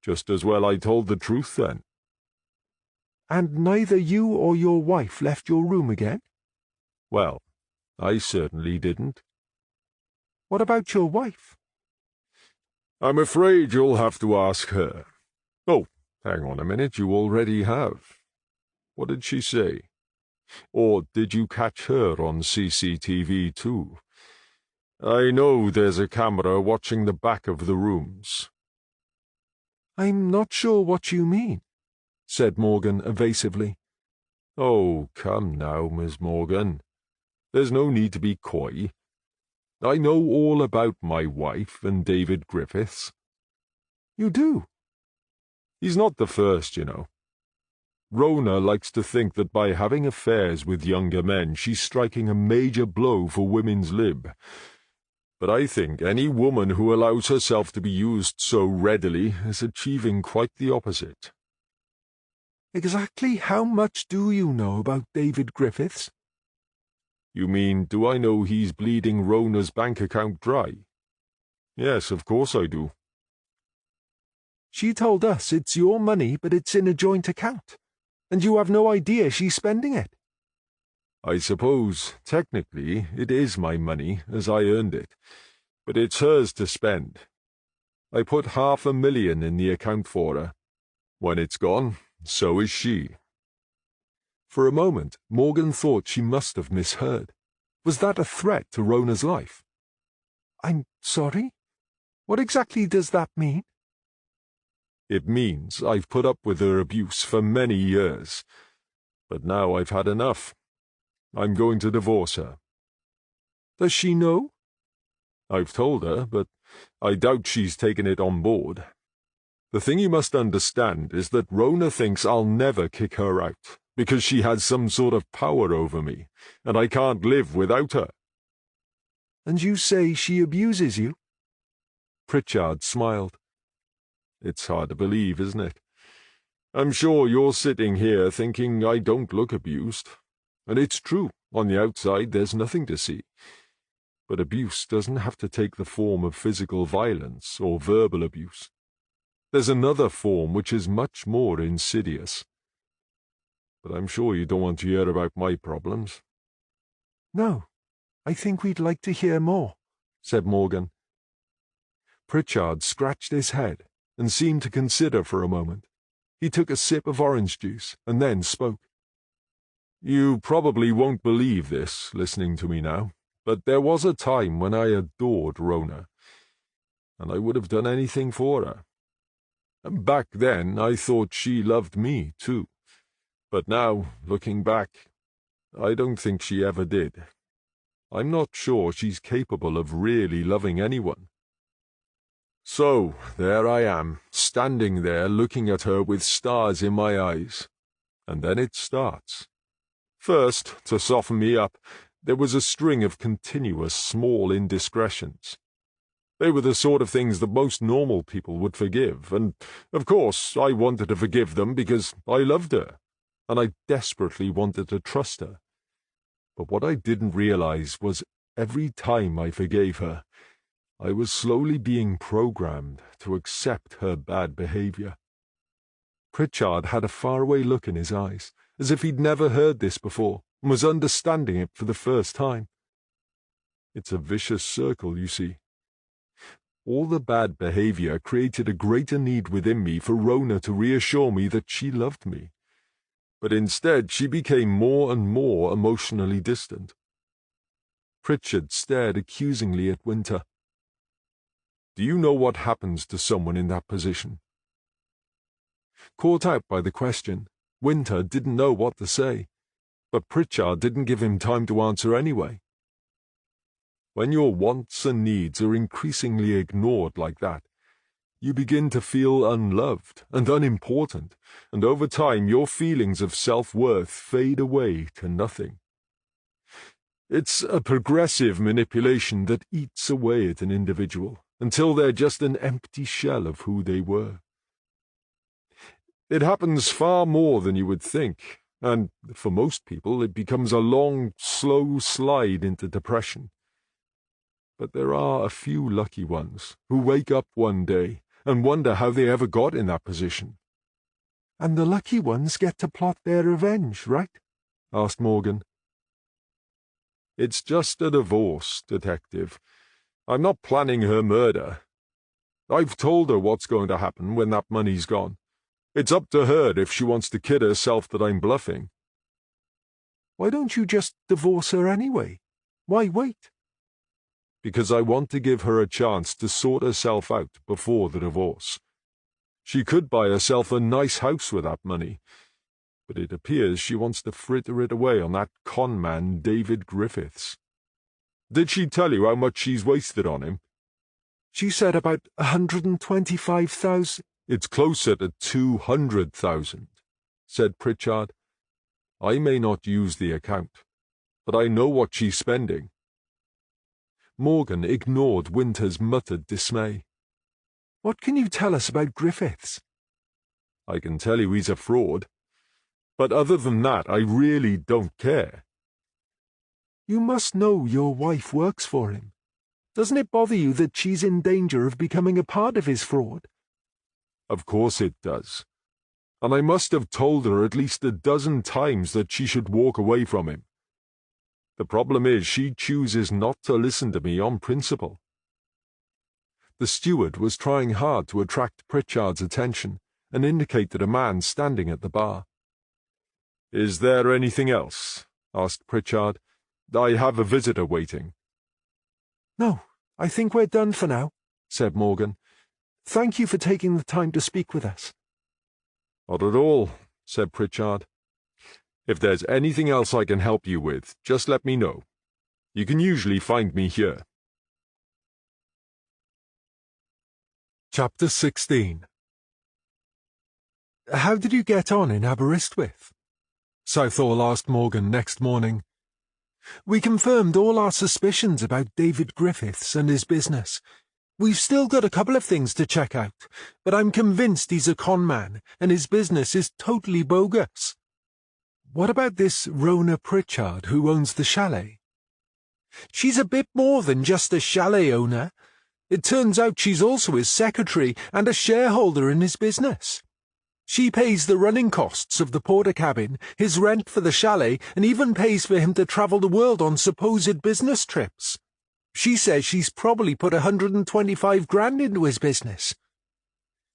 Just as well I told the truth then. And neither you or your wife left your room again? Well, I certainly didn't. What about your wife? I'm afraid you'll have to ask her. Oh, hang on a minute, you already have. What did she say? Or did you catch her on CCTV too? I know there's a camera watching the back of the rooms. I'm not sure what you mean, said Morgan evasively. Oh, come now, Miss Morgan. There's no need to be coy. I know all about my wife and David Griffiths. You do? He's not the first, you know. Rona likes to think that by having affairs with younger men she's striking a major blow for women's lib. But I think any woman who allows herself to be used so readily is achieving quite the opposite. Exactly how much do you know about David Griffiths? You mean, do I know he's bleeding Rona's bank account dry? Yes, of course I do. She told us it's your money, but it's in a joint account, and you have no idea she's spending it. I suppose, technically, it is my money, as I earned it, but it's hers to spend. I put $500,000 in the account for her. When it's gone, so is she. For a moment, Morgan thought she must have misheard. Was that a threat to Rona's life? I'm sorry? What exactly does that mean? It means I've put up with her abuse for many years, but now I've had enough. I'm going to divorce her. Does she know? I've told her, but I doubt she's taken it on board. The thing you must understand is that Rona thinks I'll never kick her out, because she has some sort of power over me, and I can't live without her. And you say she abuses you? Pritchard smiled. It's hard to believe, isn't it? I'm sure you're sitting here thinking I don't look abused. And it's true, on the outside there's nothing to see. But abuse doesn't have to take the form of physical violence or verbal abuse. There's another form which is much more insidious. But I'm sure you don't want to hear about my problems. No, I think we'd like to hear more, said Morgan. Pritchard scratched his head and seemed to consider for a moment. He took a sip of orange juice and then spoke. You probably won't believe this, listening to me now, but there was a time when I adored Rona, and I would have done anything for her. And back then I thought she loved me, too. But now, looking back, I don't think she ever did. I'm not sure she's capable of really loving anyone. So, there I am, standing there looking at her with stars in my eyes. And then it starts. First, to soften me up, there was a string of continuous small indiscretions. They were the sort of things that most normal people would forgive, and, of course, I wanted to forgive them because I loved her, and I desperately wanted to trust her. But what I didn't realize was every time I forgave her, I was slowly being programmed to accept her bad behavior. Pritchard had a faraway look in his eyes, as if he'd never heard this before, and was understanding it for the first time. It's a vicious circle, you see. All the bad behavior created a greater need within me for Rona to reassure me that she loved me. But instead she became more and more emotionally distant. Pritchard stared accusingly at Winter. Do you know what happens to someone in that position? Caught out by the question, Winter didn't know what to say, but Pritchard didn't give him time to answer anyway. When your wants and needs are increasingly ignored like that, you begin to feel unloved and unimportant, and over time your feelings of self-worth fade away to nothing. It's a progressive manipulation that eats away at an individual until they're just an empty shell of who they were. It happens far more than you would think, and for most people it becomes a long, slow slide into depression. But there are a few lucky ones who wake up one day and wonder how they ever got in that position. And the lucky ones get to plot their revenge, right? Asked Morgan. It's just a divorce, Detective. I'm not planning her murder. I've told her what's going to happen when that money's gone. It's up to her if she wants to kid herself that I'm bluffing. Why don't you just divorce her anyway? Why wait? Because I want to give her a chance to sort herself out before the divorce. She could buy herself a nice house with that money, but it appears she wants to fritter it away on that con man David Griffiths. Did she tell you how much she's wasted on him? She said about 125,000. It's closer to 200,000, said Pritchard. I may not use the account, but I know what she's spending. Morgan ignored Winter's muttered dismay. What can you tell us about Griffiths? I can tell you he's a fraud, but other than that I really don't care. You must know your wife works for him. Doesn't it bother you that she's in danger of becoming a part of his fraud? Of course it does, and I must have told her at least a dozen times that she should walk away from him. The problem is she chooses not to listen to me on principle. The steward was trying hard to attract Pritchard's attention and indicated a man standing at the bar. "Is there anything else?" asked Pritchard. "I have a visitor waiting." "No, I think we're done for now," said Morgan. "Thank you for taking the time to speak with us." "Not at all," said Pritchard. "If there's anything else I can help you with, just let me know. You can usually find me here." Chapter 16. "How did you get on in Aberystwyth?" Southall asked Morgan next morning. "We confirmed all our suspicions about David Griffiths and his business. We've still got a couple of things to check out, but I'm convinced he's a con man and his business is totally bogus." "What about this Rona Pritchard who owns the chalet?" "She's a bit more than just a chalet owner. It turns out she's also his secretary and a shareholder in his business. She pays the running costs of the porter cabin, his rent for the chalet, and even pays for him to travel the world on supposed business trips. She says she's probably put 125 grand into his business."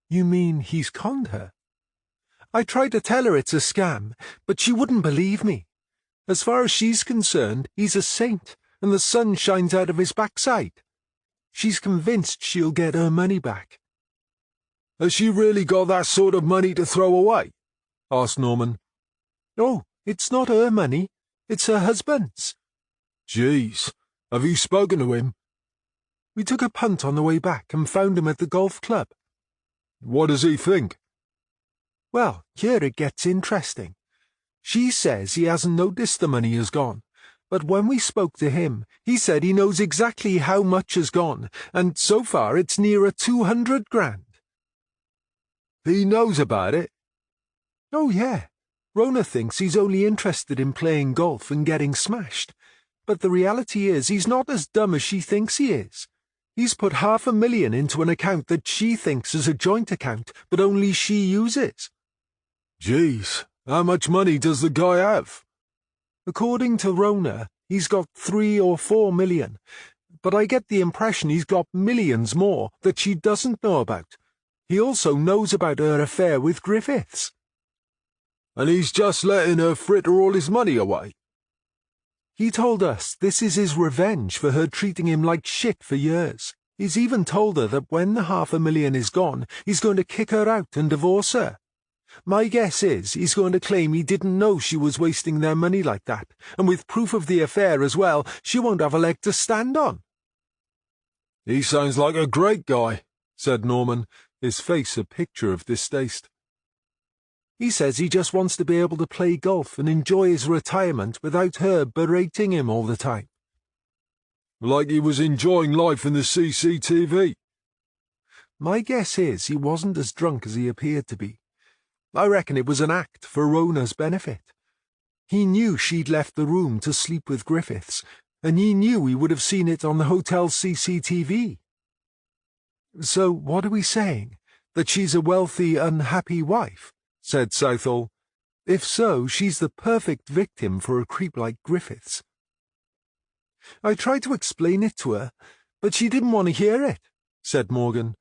"You mean he's conned her?" "I tried to tell her it's a scam, but she wouldn't believe me. As far as she's concerned, he's a saint, and the sun shines out of his backside. She's convinced she'll get her money back." "Has she really got that sort of money to throw away?" asked Norman. "Oh, it's not her money. It's her husband's." "Jeez, have you spoken to him?" "We took a punt on the way back and found him at the golf club." "What does he think?" "Well, here it gets interesting. She says he hasn't noticed the money has gone, but when we spoke to him, he said he knows exactly how much has gone, and so far it's nearer 200 grand. "He knows about it?" "Oh, yeah. Rona thinks he's only interested in playing golf and getting smashed. But the reality is he's not as dumb as she thinks he is. He's put 500,000 into an account that she thinks is a joint account, but only she uses." "Jeez, how much money does the guy have?" "According to Rona, he's got 3 or 4 million, but I get the impression he's got millions more that she doesn't know about. He also knows about her affair with Griffiths." "And he's just letting her fritter all his money away?" "He told us this is his revenge for her treating him like shit for years. He's even told her that when the 500,000 is gone, he's going to kick her out and divorce her. My guess is he's going to claim he didn't know she was wasting their money like that, and with proof of the affair as well, she won't have a leg to stand on." "He sounds like a great guy," said Norman, his face a picture of distaste. "He says he just wants to be able to play golf and enjoy his retirement without her berating him all the time." "Like he was enjoying life in the CCTV. My guess is he wasn't as drunk as he appeared to be. I reckon it was an act for Rona's benefit. He knew she'd left the room to sleep with Griffiths, and he knew he would have seen it on the hotel's CCTV. "So what are we saying? That she's a wealthy, unhappy wife?" said Southall. "If so, she's the perfect victim for a creep like Griffiths." "I tried to explain it to her, but she didn't want to hear it," said Morgan.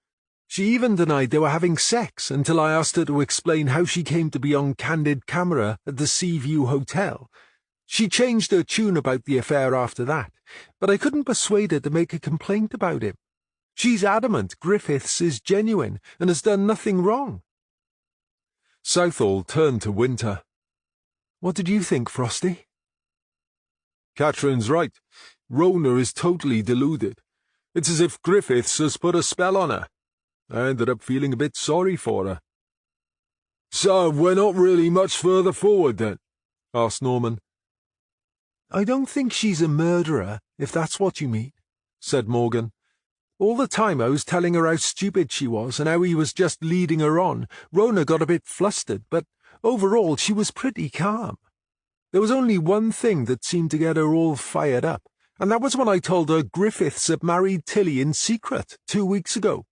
"She even denied they were having sex until I asked her to explain how she came to be on candid camera at the Seaview Hotel. She changed her tune about the affair after that, but I couldn't persuade her to make a complaint about him. She's adamant Griffiths is genuine and has done nothing wrong. Southall turned to Winter. What did you think, Frosty? Catherine's right. Rona is totally deluded. It's as if Griffiths has put a spell on her. I ended up feeling a bit sorry for her. So we're not really much further forward then? Asked Norman. I don't think she's a murderer, if that's what you mean, said Morgan. All the time I was telling her how stupid she was and how he was just leading her on, Rona got a bit flustered, but overall she was pretty calm. There was only one thing that seemed to get her all fired up, and that was when I told her Griffiths had married Tilly in secret 2 weeks ago.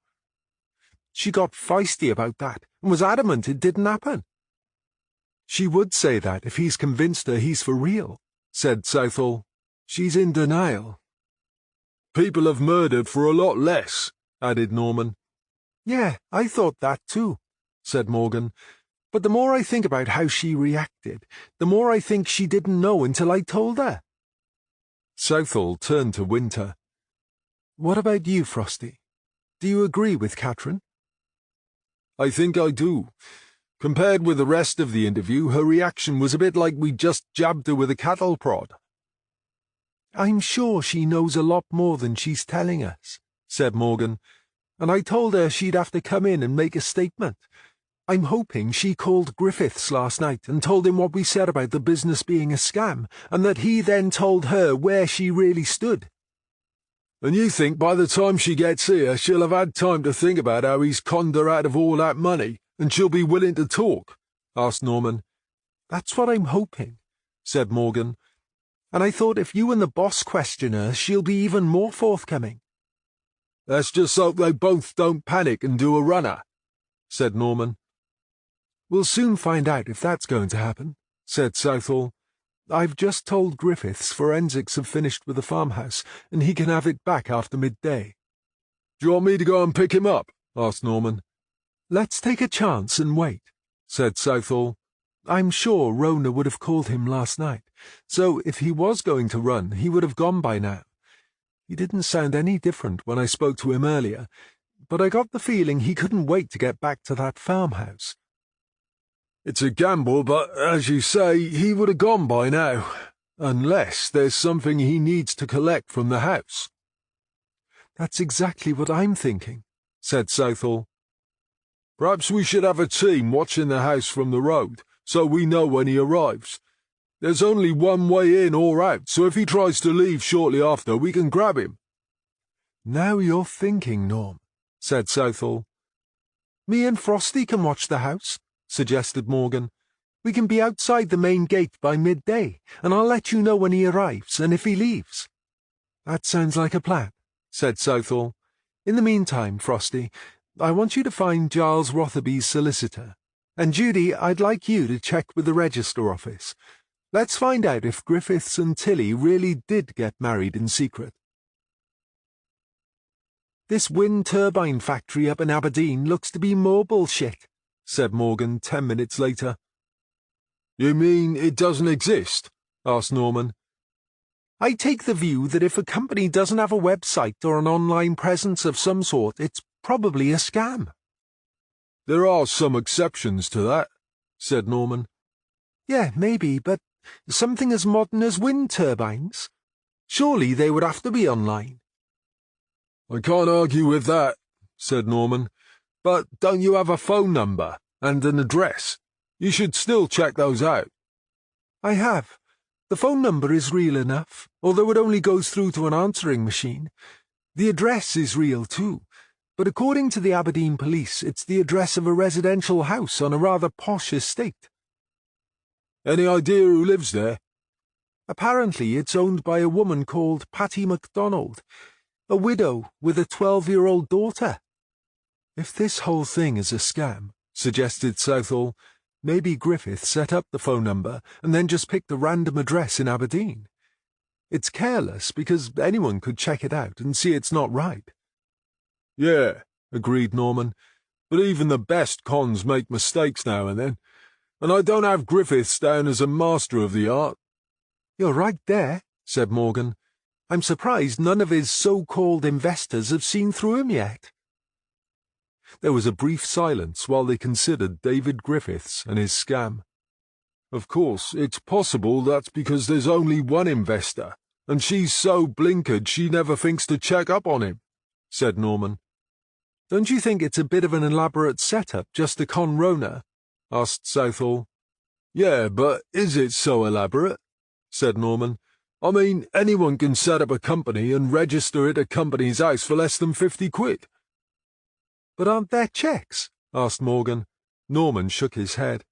She got feisty about that and was adamant it didn't happen. She would say that if he's convinced her he's for real, said Southall. She's in denial. People have murdered for a lot less, added Norman. Yeah, I thought that too, said Morgan. But the more I think about how she reacted, the more I think she didn't know until I told her. Southall turned to Winter. What about you, Frosty? Do you agree with Catherine? I think I do. Compared with the rest of the interview, her reaction was a bit like we just jabbed her with a cattle prod. I'm sure she knows a lot more than she's telling us, said Morgan, and I told her she'd have to come in and make a statement. I'm hoping she called Griffiths last night and told him what we said about the business being a scam, and that he then told her where she really stood. And you think by the time she gets here, she'll have had time to think about how he's conned her out of all that money, and she'll be willing to talk? Asked Norman. That's what I'm hoping, said Morgan. And I thought if you and the boss question her, she'll be even more forthcoming. Let's just hope they both don't panic and do a runner, said Norman. We'll soon find out if that's going to happen, said Southall. I've just told Griffiths forensics have finished with the farmhouse, and he can have it back after midday. Do you want me to go and pick him up? Asked Norman. Let's take a chance and wait, said Southall. I'm sure Rona would have called him last night, so if he was going to run, he would have gone by now. He didn't sound any different when I spoke to him earlier, but I got the feeling he couldn't wait to get back to that farmhouse. It's a gamble, but, as you say, he would have gone by now, unless there's something he needs to collect from the house. That's exactly what I'm thinking, said Southall. Perhaps we should have a team watching the house from the road, so we know when he arrives. There's only one way in or out, so if he tries to leave shortly after, we can grab him. Now you're thinking, Norm, said Southall. Me and Frosty can watch the house, suggested Morgan. We can be outside the main gate by midday, and I'll let you know when he arrives and if he leaves. That sounds like a plan, said Southall. In the meantime, Frosty, I want you to find Giles Rotherby's solicitor. And Judy, I'd like you to check with the register office. Let's find out if Griffiths and Tilly really did get married in secret. This wind turbine factory up in Aberdeen looks to be more bullshit, said Morgan 10 minutes later. You mean it doesn't exist? Asked Norman. I take the view that if a company doesn't have a website or an online presence of some sort, it's probably a scam. There are some exceptions to that, said Norman. Yeah, maybe, but something as modern as wind turbines? Surely they would have to be online. I can't argue with that, said Norman. But don't you have a phone number and an address? You should still check those out. I have. The phone number is real enough, although it only goes through to an answering machine. The address is real too, but according to the Aberdeen police, it's the address of a residential house on a rather posh estate. Any idea who lives there? Apparently it's owned by a woman called Patty MacDonald, a widow with a 12-year-old daughter. If this whole thing is a scam, suggested Southall, maybe Griffith set up the phone number and then just picked a random address in Aberdeen. It's careless because anyone could check it out and see it's not right. Yeah, agreed Norman, but even the best cons make mistakes now and then, and I don't have Griffiths down as a master of the art. You're right there, said Morgan. I'm surprised none of his so-called investors have seen through him yet." There was a brief silence while they considered David Griffiths and his scam. "Of course, it's possible that's because there's only one investor, and she's so blinkered she never thinks to check up on him," said Norman. "Don't you think it's a bit of an elaborate setup just to con Rona?" asked Southall. "Yeah, but is it so elaborate?" said Norman. "I mean, anyone can set up a company and register it at Company's House for less than 50 quid. "But aren't there checks?" asked Morgan. Norman shook his head.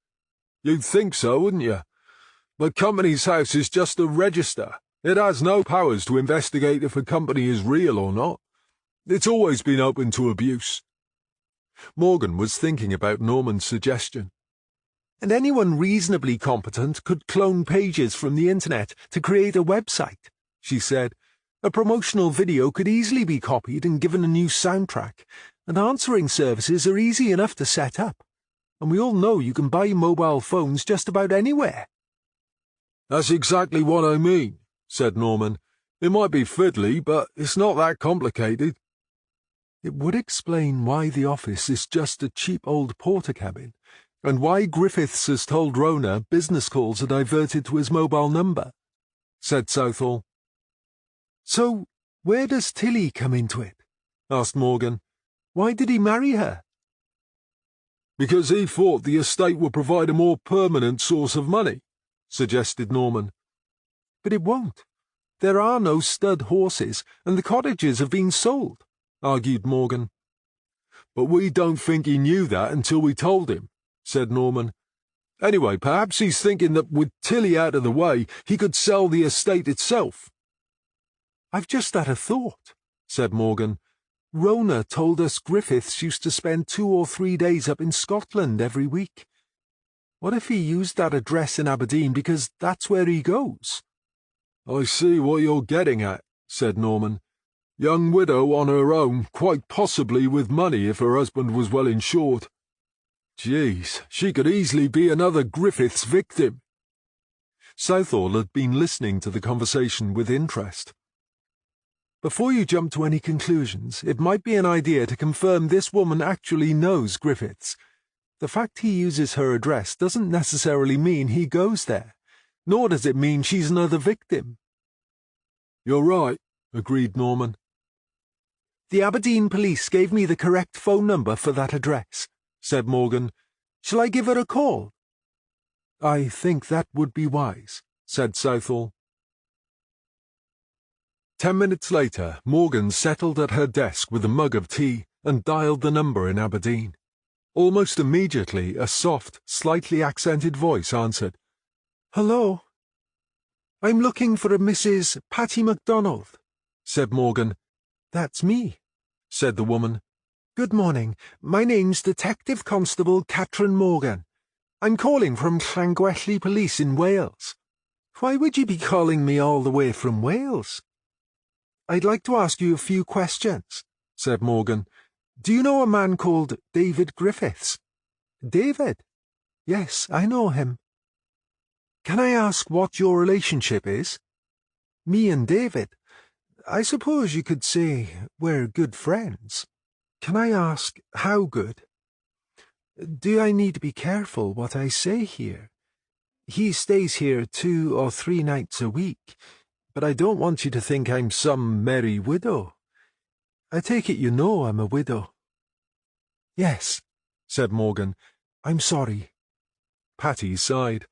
"You'd think so, wouldn't you? But Company's House is just a register. It has no powers to investigate if a company is real or not. It's always been open to abuse." Morgan was thinking about Norman's suggestion. "And anyone reasonably competent could clone pages from the internet to create a website," she said. "A promotional video could easily be copied and given a new soundtrack, and answering services are easy enough to set up. And we all know you can buy mobile phones just about anywhere." "That's exactly what I mean," said Norman. "It might be fiddly, but it's not that complicated." It would explain why the office is just a cheap old porter cabin, and why Griffiths has told Rona business calls are diverted to his mobile number, said Southall. "So, where does Tilly come into it?" asked Morgan. "Why did he marry her?" "Because he thought the estate would provide a more permanent source of money," suggested Norman. "But it won't. There are no stud horses, and the cottages have been sold," argued Morgan. "But we don't think he knew that until we told him," said Norman. "Anyway, perhaps he's thinking that with Tilly out of the way, he could sell the estate itself." "I've just had a thought," said Morgan. "Rona told us Griffiths used to spend 2 or 3 days up in Scotland every week. What if he used that address in Aberdeen because that's where he goes?" "I see what you're getting at," said Norman. "Young widow on her own, quite possibly with money if her husband was well insured. Jeez, she could easily be another Griffiths victim." Southall had been listening to the conversation with interest. "Before you jump to any conclusions, it might be an idea to confirm this woman actually knows Griffiths. The fact he uses her address doesn't necessarily mean he goes there, nor does it mean she's another victim." "You're right," agreed Norman. "The Aberdeen police gave me the correct phone number for that address," said Morgan. "Shall I give her a call?" "I think that would be wise," said Southall. 10 minutes later, Morgan settled at her desk with a mug of tea and dialed the number in Aberdeen. Almost immediately, a soft, slightly accented voice answered. "Hello?" "I'm looking for a Mrs. Patty MacDonald," said Morgan. "That's me," said the woman. "Good morning. My name's Detective Constable Catherine Morgan. I'm calling from Llangwelly Police in Wales." "Why would you be calling me all the way from Wales?" "I'd like to ask you a few questions," said Morgan. "Do you know a man called David Griffiths?" "David? Yes, I know him." "Can I ask what your relationship is?" "Me and David? I suppose you could say we're good friends." "Can I ask how good?" "Do I need to be careful what I say here? He stays here 2 or 3 nights a week, but I don't want you to think I'm some merry widow. I take it you know I'm a widow." "Yes," said Morgan. "I'm sorry." Patty sighed.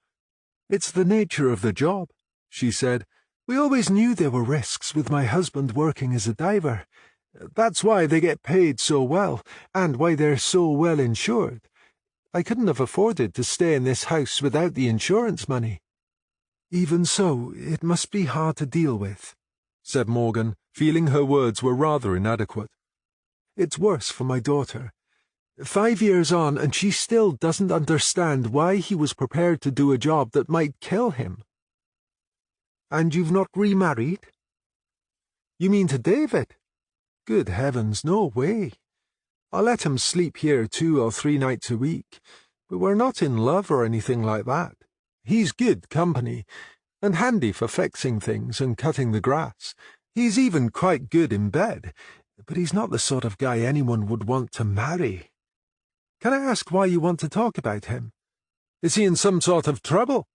"It's the nature of the job," she said. "We always knew there were risks with my husband working as a diver. That's why they get paid so well, and why they're so well insured. I couldn't have afforded to stay in this house without the insurance money." "Even so, it must be hard to deal with," said Morgan, feeling her words were rather inadequate. "It's worse for my daughter. 5 years on, and she still doesn't understand why he was prepared to do a job that might kill him." "And you've not remarried?" "You mean to David? Good heavens, no way. I'll let him sleep here 2 or 3 nights a week, but we're not in love or anything like that. He's good company, and handy for fixing things and cutting the grass, He's even quite good in bed, but he's not the sort of guy anyone would want to marry. Can I ask why you want to talk about him? Is he in some sort of trouble?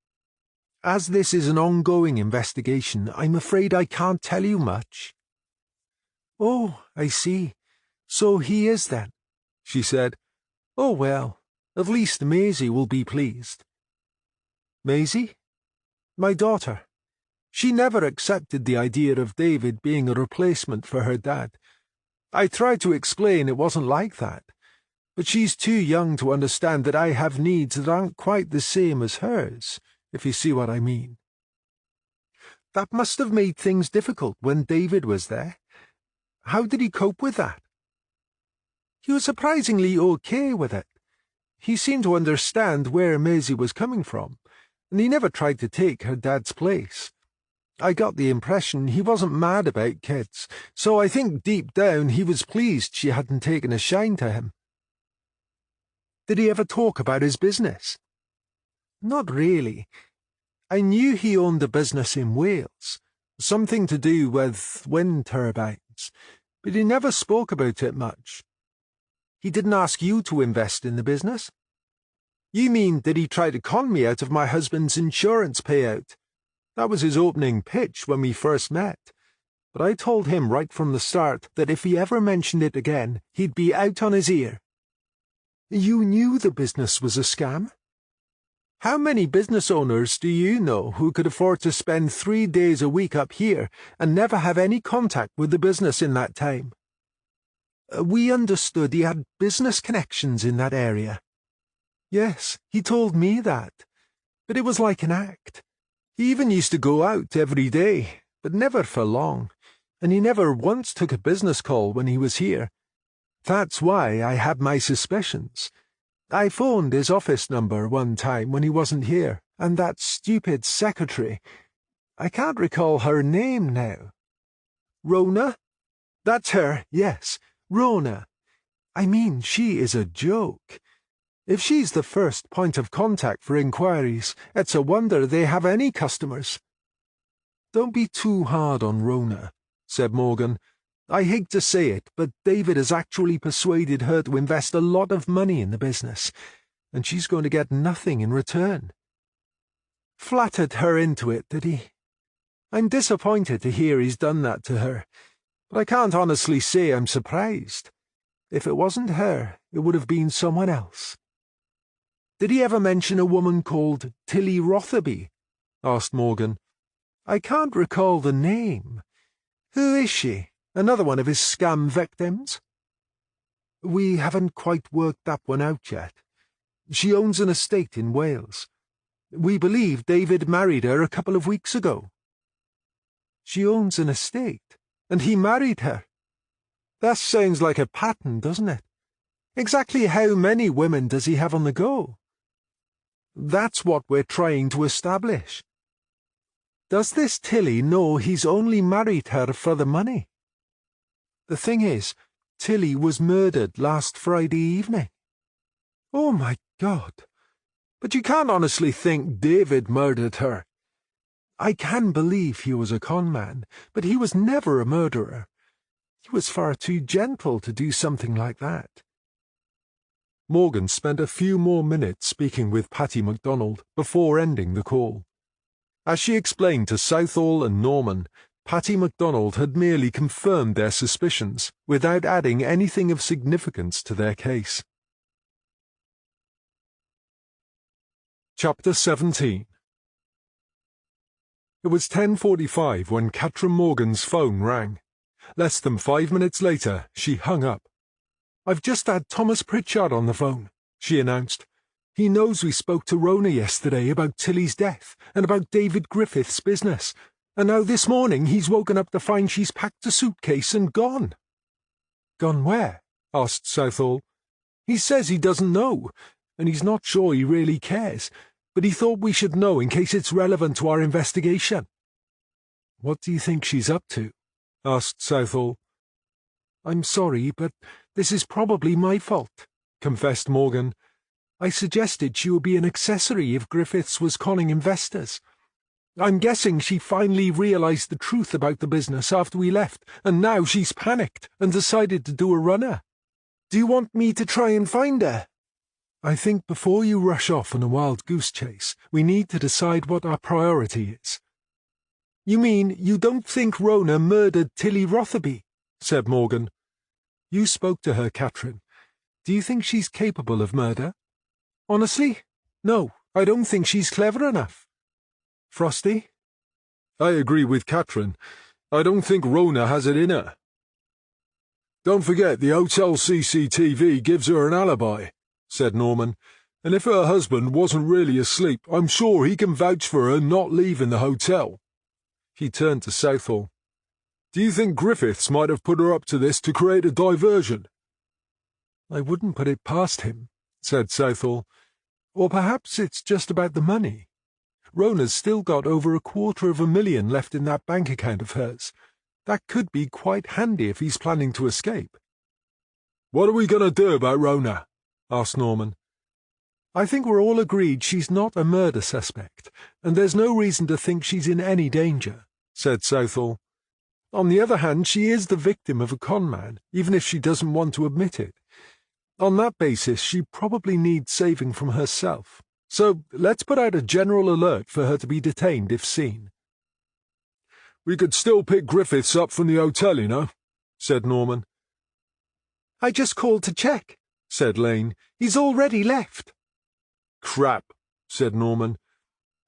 As this is an ongoing investigation, I'm afraid I can't tell you much. Oh, I see. So he is then, she said. Oh well, at least Maisie will be pleased. Maisie? My daughter. She never accepted the idea of David being a replacement for her dad. I tried to explain it wasn't like that, but she's too young to understand that I have needs that aren't quite the same as hers, if you see what I mean. That must have made things difficult when David was there. How did he cope with that? He was surprisingly okay with it. He seemed to understand where Maisie was coming from, and he never tried to take her dad's place. I got the impression he wasn't mad about kids, so I think deep down he was pleased she hadn't taken a shine to him. Did he ever talk about his business? Not really. I knew he owned a business in Wales, something to do with wind turbines, but he never spoke about it much. He didn't ask you to invest in the business? You mean, did he try to con me out of my husband's insurance payout? That was his opening pitch when we first met, but I told him right from the start that if he ever mentioned it again, he'd be out on his ear. You knew the business was a scam? How many business owners do you know who could afford to spend 3 days a week up here and never have any contact with the business in that time? We understood he had business connections in that area. Yes, he told me that, but it was like an act. He even used to go out every day, but never for long, and he never once took a business call when he was here. That's why I had my suspicions. I phoned his office number one time when he wasn't here, and that stupid secretary, I can't recall her name now. Rona? That's her, yes, Rona. I mean, she is a joke. If she's the first point of contact for inquiries, it's a wonder they have any customers. Don't be too hard on Rona, said Morgan. I hate to say it, but David has actually persuaded her to invest a lot of money in the business, and she's going to get nothing in return. Flattered her into it, did he? I'm disappointed to hear he's done that to her, but I can't honestly say I'm surprised. If it wasn't her, it would have been someone else. Did he ever mention a woman called Tilly Rotherby? Asked Morgan. I can't recall the name. Who is she? Another one of his scam victims? We haven't quite worked that one out yet. She owns an estate in Wales. We believe David married her a couple of weeks ago. She owns an estate, and he married her. That sounds like a pattern, doesn't it? Exactly how many women does he have on the go? That's what we're trying to establish. Does this Tilly know he's only married her for the money? The thing is, Tilly was murdered last Friday evening. Oh my God! But you can't honestly think David murdered her. I can believe he was a con man, but he was never a murderer. He was far too gentle to do something like that. Morgan spent a few more minutes speaking with Patty MacDonald before ending the call. As she explained to Southall and Norman, Patty MacDonald had merely confirmed their suspicions without adding anything of significance to their case. Chapter 17. It was 10:45 when Catherine Morgan's phone rang. Less than 5 minutes later, she hung up. I've just had Thomas Pritchard on the phone, she announced. He knows we spoke to Rona yesterday about Tilly's death and about David Griffith's business, and now this morning he's woken up to find she's packed a suitcase and gone. Gone where? Asked Southall. He says he doesn't know, and he's not sure he really cares, but he thought we should know in case it's relevant to our investigation. What do you think she's up to? Asked Southall. I'm sorry, but this is probably my fault, confessed Morgan. I suggested she would be an accessory if Griffiths was conning investors. I'm guessing she finally realized the truth about the business after we left, and now she's panicked and decided to do a runner. Do you want me to try and find her? I think before you rush off on a wild goose chase, we need to decide what our priority is. You mean you don't think Rona murdered Tilly Rotherby? Said Morgan. You spoke to her, Catherine. Do you think she's capable of murder? Honestly, no, I don't think she's clever enough. Frosty? I agree with Catherine. I don't think Rona has it in her. Don't forget the hotel CCTV gives her an alibi, said Norman, and if her husband wasn't really asleep, I'm sure he can vouch for her not leaving the hotel. He turned to Southall. Do you think Griffiths might have put her up to this to create a diversion? I wouldn't put it past him, said Southall. Or perhaps it's just about the money. Rona's still got over $250,000 left in that bank account of hers. That could be quite handy if he's planning to escape. What are we going to do about Rona? Asked Norman. I think we're all agreed she's not a murder suspect, and there's no reason to think she's in any danger, said Southall. On the other hand, she is the victim of a con man, even if she doesn't want to admit it. On that basis, she probably needs saving from herself. So let's put out a general alert for her to be detained if seen. We could still pick Griffiths up from the hotel, you know, said Norman. I just called to check, said Lane. He's already left. Crap, said Norman.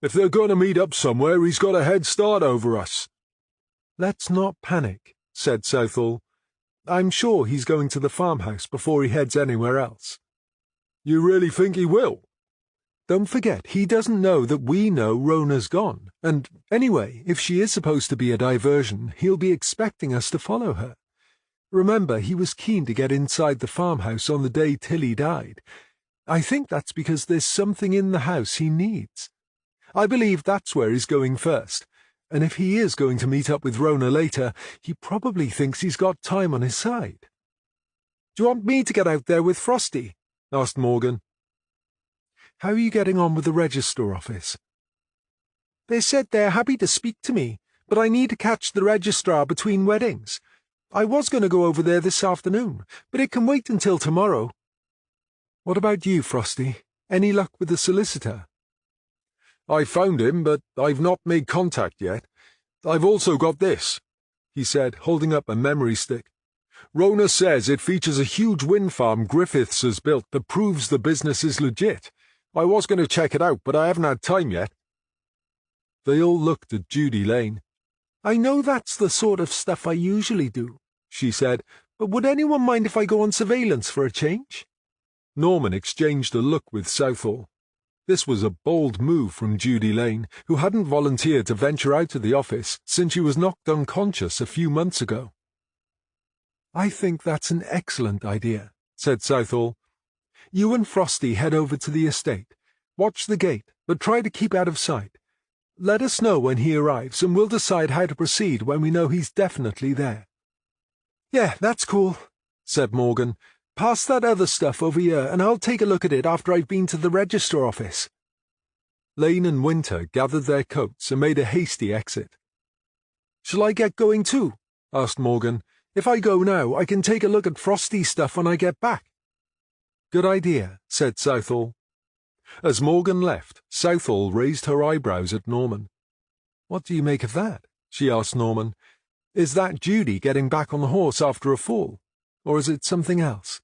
If they're going to meet up somewhere, he's got a head start over us. Let's not panic, said Southall. I'm sure he's going to the farmhouse before he heads anywhere else. You really think he will? Don't forget, he doesn't know that we know Rona's gone, and anyway, if she is supposed to be a diversion, he'll be expecting us to follow her. Remember, he was keen to get inside the farmhouse on the day Tilly died. I think that's because there's something in the house he needs. I believe that's where he's going first, and if he is going to meet up with Rona later, he probably thinks he's got time on his side. Do you want me to get out there with Frosty? Asked Morgan. How are you getting on with the register office? They said they're happy to speak to me, but I need to catch the registrar between weddings. I was going to go over there this afternoon, but it can wait until tomorrow. What about you, Frosty? Any luck with the solicitor? I found him, but I've not made contact yet. I've also got this, he said, holding up a memory stick. Rona says it features a huge wind farm Griffiths has built that proves the business is legit. I was going to check it out, but I haven't had time yet. They all looked at Judy Lane. I know that's the sort of stuff I usually do, she said, but would anyone mind if I go on surveillance for a change? Norman exchanged a look with Southall. This was a bold move from Judy Lane, who hadn't volunteered to venture out of the office since she was knocked unconscious a few months ago. I think that's an excellent idea, said Southall. You and Frosty head over to the estate. Watch the gate, but try to keep out of sight. Let us know when he arrives, and we'll decide how to proceed when we know he's definitely there. Yeah, that's cool, said Morgan. Pass that other stuff over here, and I'll take a look at it after I've been to the register office. Lane and Winter gathered their coats and made a hasty exit. Shall I get going too? Asked Morgan. If I go now, I can take a look at Frosty's stuff when I get back. Good idea, said Southall. As Morgan left, Southall raised her eyebrows at Norman. What do you make of that? She asked Norman. Is that Judy getting back on the horse after a fall? Or is it something else?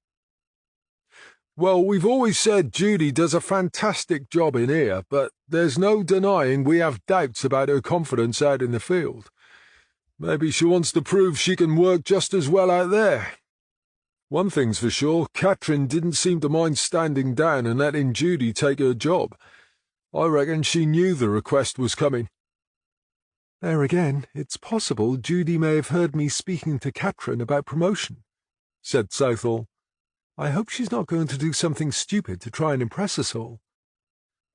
Well, we've always said Judy does a fantastic job in here, but there's no denying we have doubts about her confidence out in the field. Maybe she wants to prove she can work just as well out there. One thing's for sure, Catherine didn't seem to mind standing down and letting Judy take her job. I reckon she knew the request was coming. There again, it's possible Judy may have heard me speaking to Catherine about promotion, said Southall. I hope she's not going to do something stupid to try and impress us all.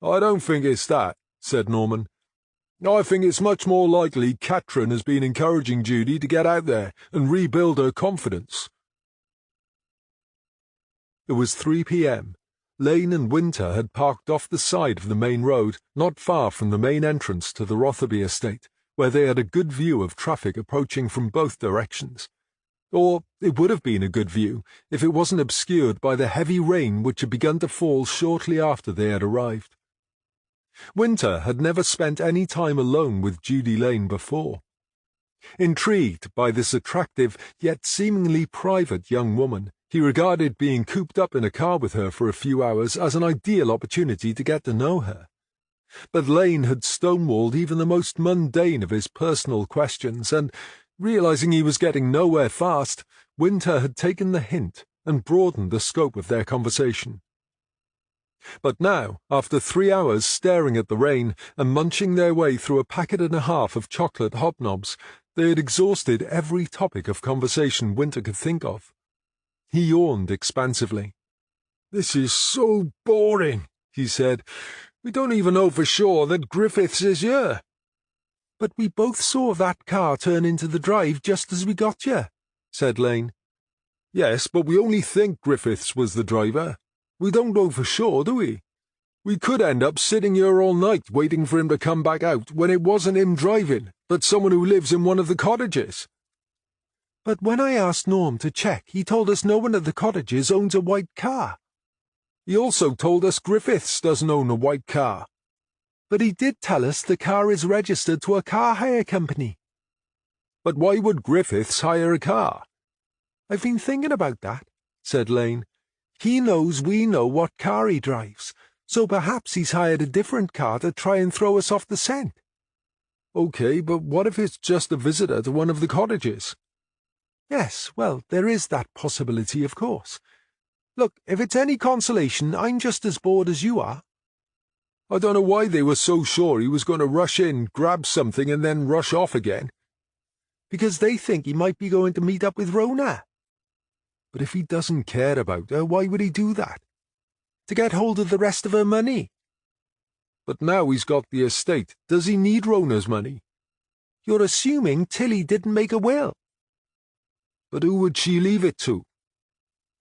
I don't think it's that, said Norman. I think it's much more likely Catherine has been encouraging Judy to get out there and rebuild her confidence. It was 3 p.m. Lane and Winter had parked off the side of the main road, not far from the main entrance to the Rotherby estate, where they had a good view of traffic approaching from both directions. Or it would have been a good view if it wasn't obscured by the heavy rain which had begun to fall shortly after they had arrived. Winter had never spent any time alone with Judy Lane before. Intrigued by this attractive yet seemingly private young woman, he regarded being cooped up in a car with her for a few hours as an ideal opportunity to get to know her. But Lane had stonewalled even the most mundane of his personal questions, and, realizing he was getting nowhere fast, Winter had taken the hint and broadened the scope of their conversation. But now, after 3 hours staring at the rain and munching their way through a packet and a half of chocolate hobnobs, they had exhausted every topic of conversation Winter could think of. He yawned expansively. "This is so boring," he said. "We don't even know for sure that Griffiths is here." "But we both saw that car turn into the drive just as we got here," said Lane. "Yes, but we only think Griffiths was the driver. We don't know for sure, do we? We could end up sitting here all night waiting for him to come back out when it wasn't him driving, but someone who lives in one of the cottages." "But when I asked Norm to check, he told us no one at the cottages owns a white car." "He also told us Griffiths doesn't own a white car." "But he did tell us the car is registered to a car hire company." "But why would Griffiths hire a car?" "I've been thinking about that," said Lane. "He knows we know what car he drives, so perhaps he's hired a different car to try and throw us off the scent." "Okay, but what if it's just a visitor to one of the cottages?" "Yes, well, there is that possibility, of course. Look, if it's any consolation, I'm just as bored as you are." "I don't know why they were so sure he was going to rush in, grab something, and then rush off again." "Because they think he might be going to meet up with Rona." "But if he doesn't care about her, why would he do that?" "To get hold of the rest of her money." "But now he's got the estate. Does he need Rona's money?" "You're assuming Tilly didn't make a will." "But who would she leave it to?"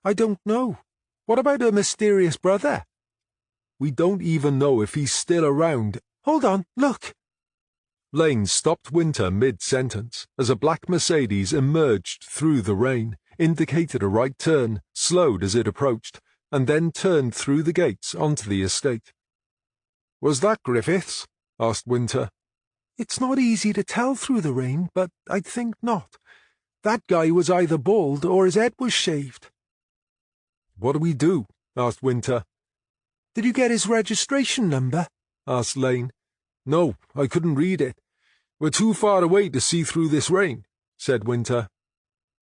"I don't know. What about her mysterious brother?" "We don't even know if he's still around." "Hold on, look!" Lane stopped Winter mid-sentence as a black Mercedes emerged through the rain, indicated a right turn, slowed as it approached, and then turned through the gates onto the estate. "Was that Griffiths?" asked Winter. "It's not easy to tell through the rain, but I think not. That guy was either bald or his head was shaved." "What do we do?" asked Winter. "Did you get his registration number?" asked Lane. "No, I couldn't read it. We're too far away to see through this rain," said Winter.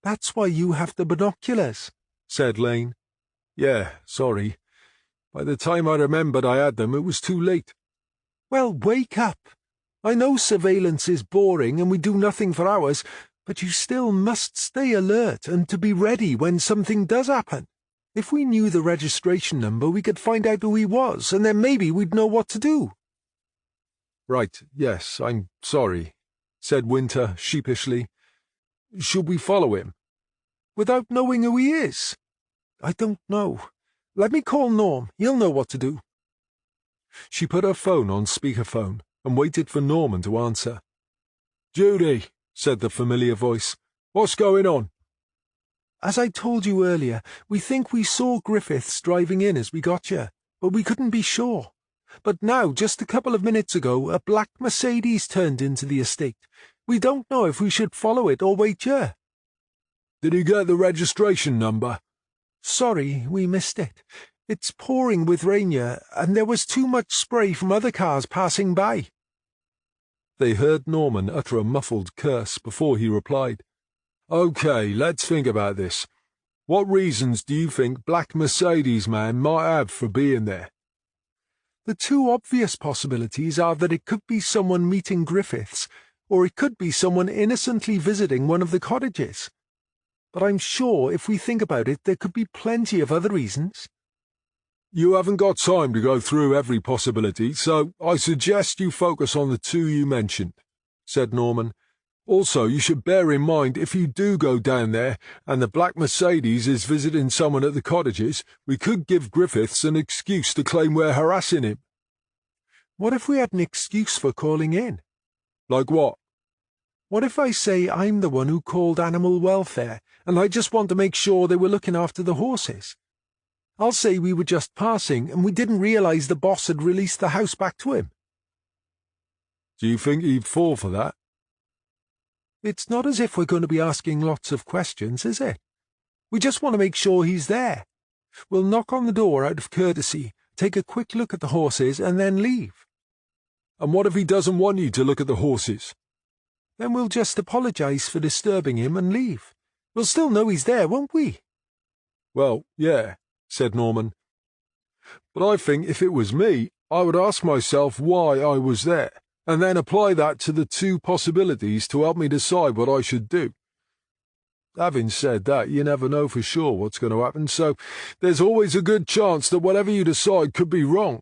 "That's why you have the binoculars," said Lane. "Yeah, sorry. By the time I remembered I had them, it was too late." "Well, wake up. I know surveillance is boring and we do nothing for hours, but you still must stay alert and to be ready when something does happen. If we knew the registration number, we could find out who he was, and then maybe we'd know what to do." "Right, yes, I'm sorry," said Winter sheepishly. "Should we follow him?" "Without knowing who he is?" "I don't know. Let me call Norm. He'll know what to do." She put her phone on speakerphone and waited for Norman to answer. "Judy," said the familiar voice. "What's going on?" "As I told you earlier, we think we saw Griffiths driving in as we got here, but we couldn't be sure. But now, just a couple of minutes ago, a black Mercedes turned into the estate. We don't know if we should follow it or wait here." "Did he get the registration number?" "Sorry, we missed it. It's pouring with rain here, and there was too much spray from other cars passing by." They heard Norman utter a muffled curse before he replied. "Okay, let's think about this. What reasons do you think Black Mercedes man might have for being there?" "The two obvious possibilities are that it could be someone meeting Griffiths, or it could be someone innocently visiting one of the cottages. But I'm sure if we think about it, there could be plenty of other reasons." "You haven't got time to go through every possibility, so I suggest you focus on the two you mentioned," said Norman. Also, you should bear in mind if you do go down there and the black Mercedes is visiting someone at the cottages, we could give Griffiths an excuse to claim we're harassing him. What if we had an excuse for calling in? Like what? What if I say I'm the one who called animal welfare, and I just want to make sure they were looking after the horses? I'll say we were just passing, and we didn't realize the boss had released the house back to him. Do you think he'd fall for that? It's not as if we're going to be asking lots of questions, is it? We just want to make sure he's there. We'll knock on the door out of courtesy, take a quick look at the horses, and then leave. And what if he doesn't want you to look at the horses? Then we'll just apologize for disturbing him and leave. We'll still know he's there, won't we? Well, yeah, said Norman. But I think if it was me, I would ask myself why I was there, and then apply that to the two possibilities to help me decide what I should do. Having said that, you never know for sure what's going to happen, so there's always a good chance that whatever you decide could be wrong.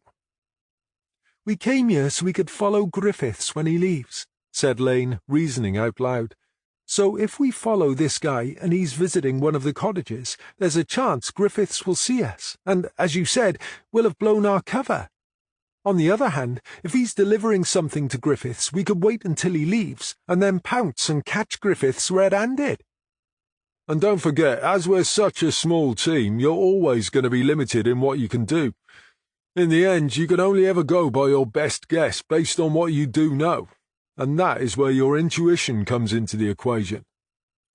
We came here so we could follow Griffiths when he leaves, said Lane, reasoning out loud. So if we follow this guy and he's visiting one of the cottages, there's a chance Griffiths will see us, and, as you said, we'll have blown our cover. On the other hand, if he's delivering something to Griffiths, we could wait until he leaves, and then pounce and catch Griffiths red-handed. And don't forget, as we're such a small team, you're always going to be limited in what you can do. In the end, you can only ever go by your best guess based on what you do know, and that is where your intuition comes into the equation.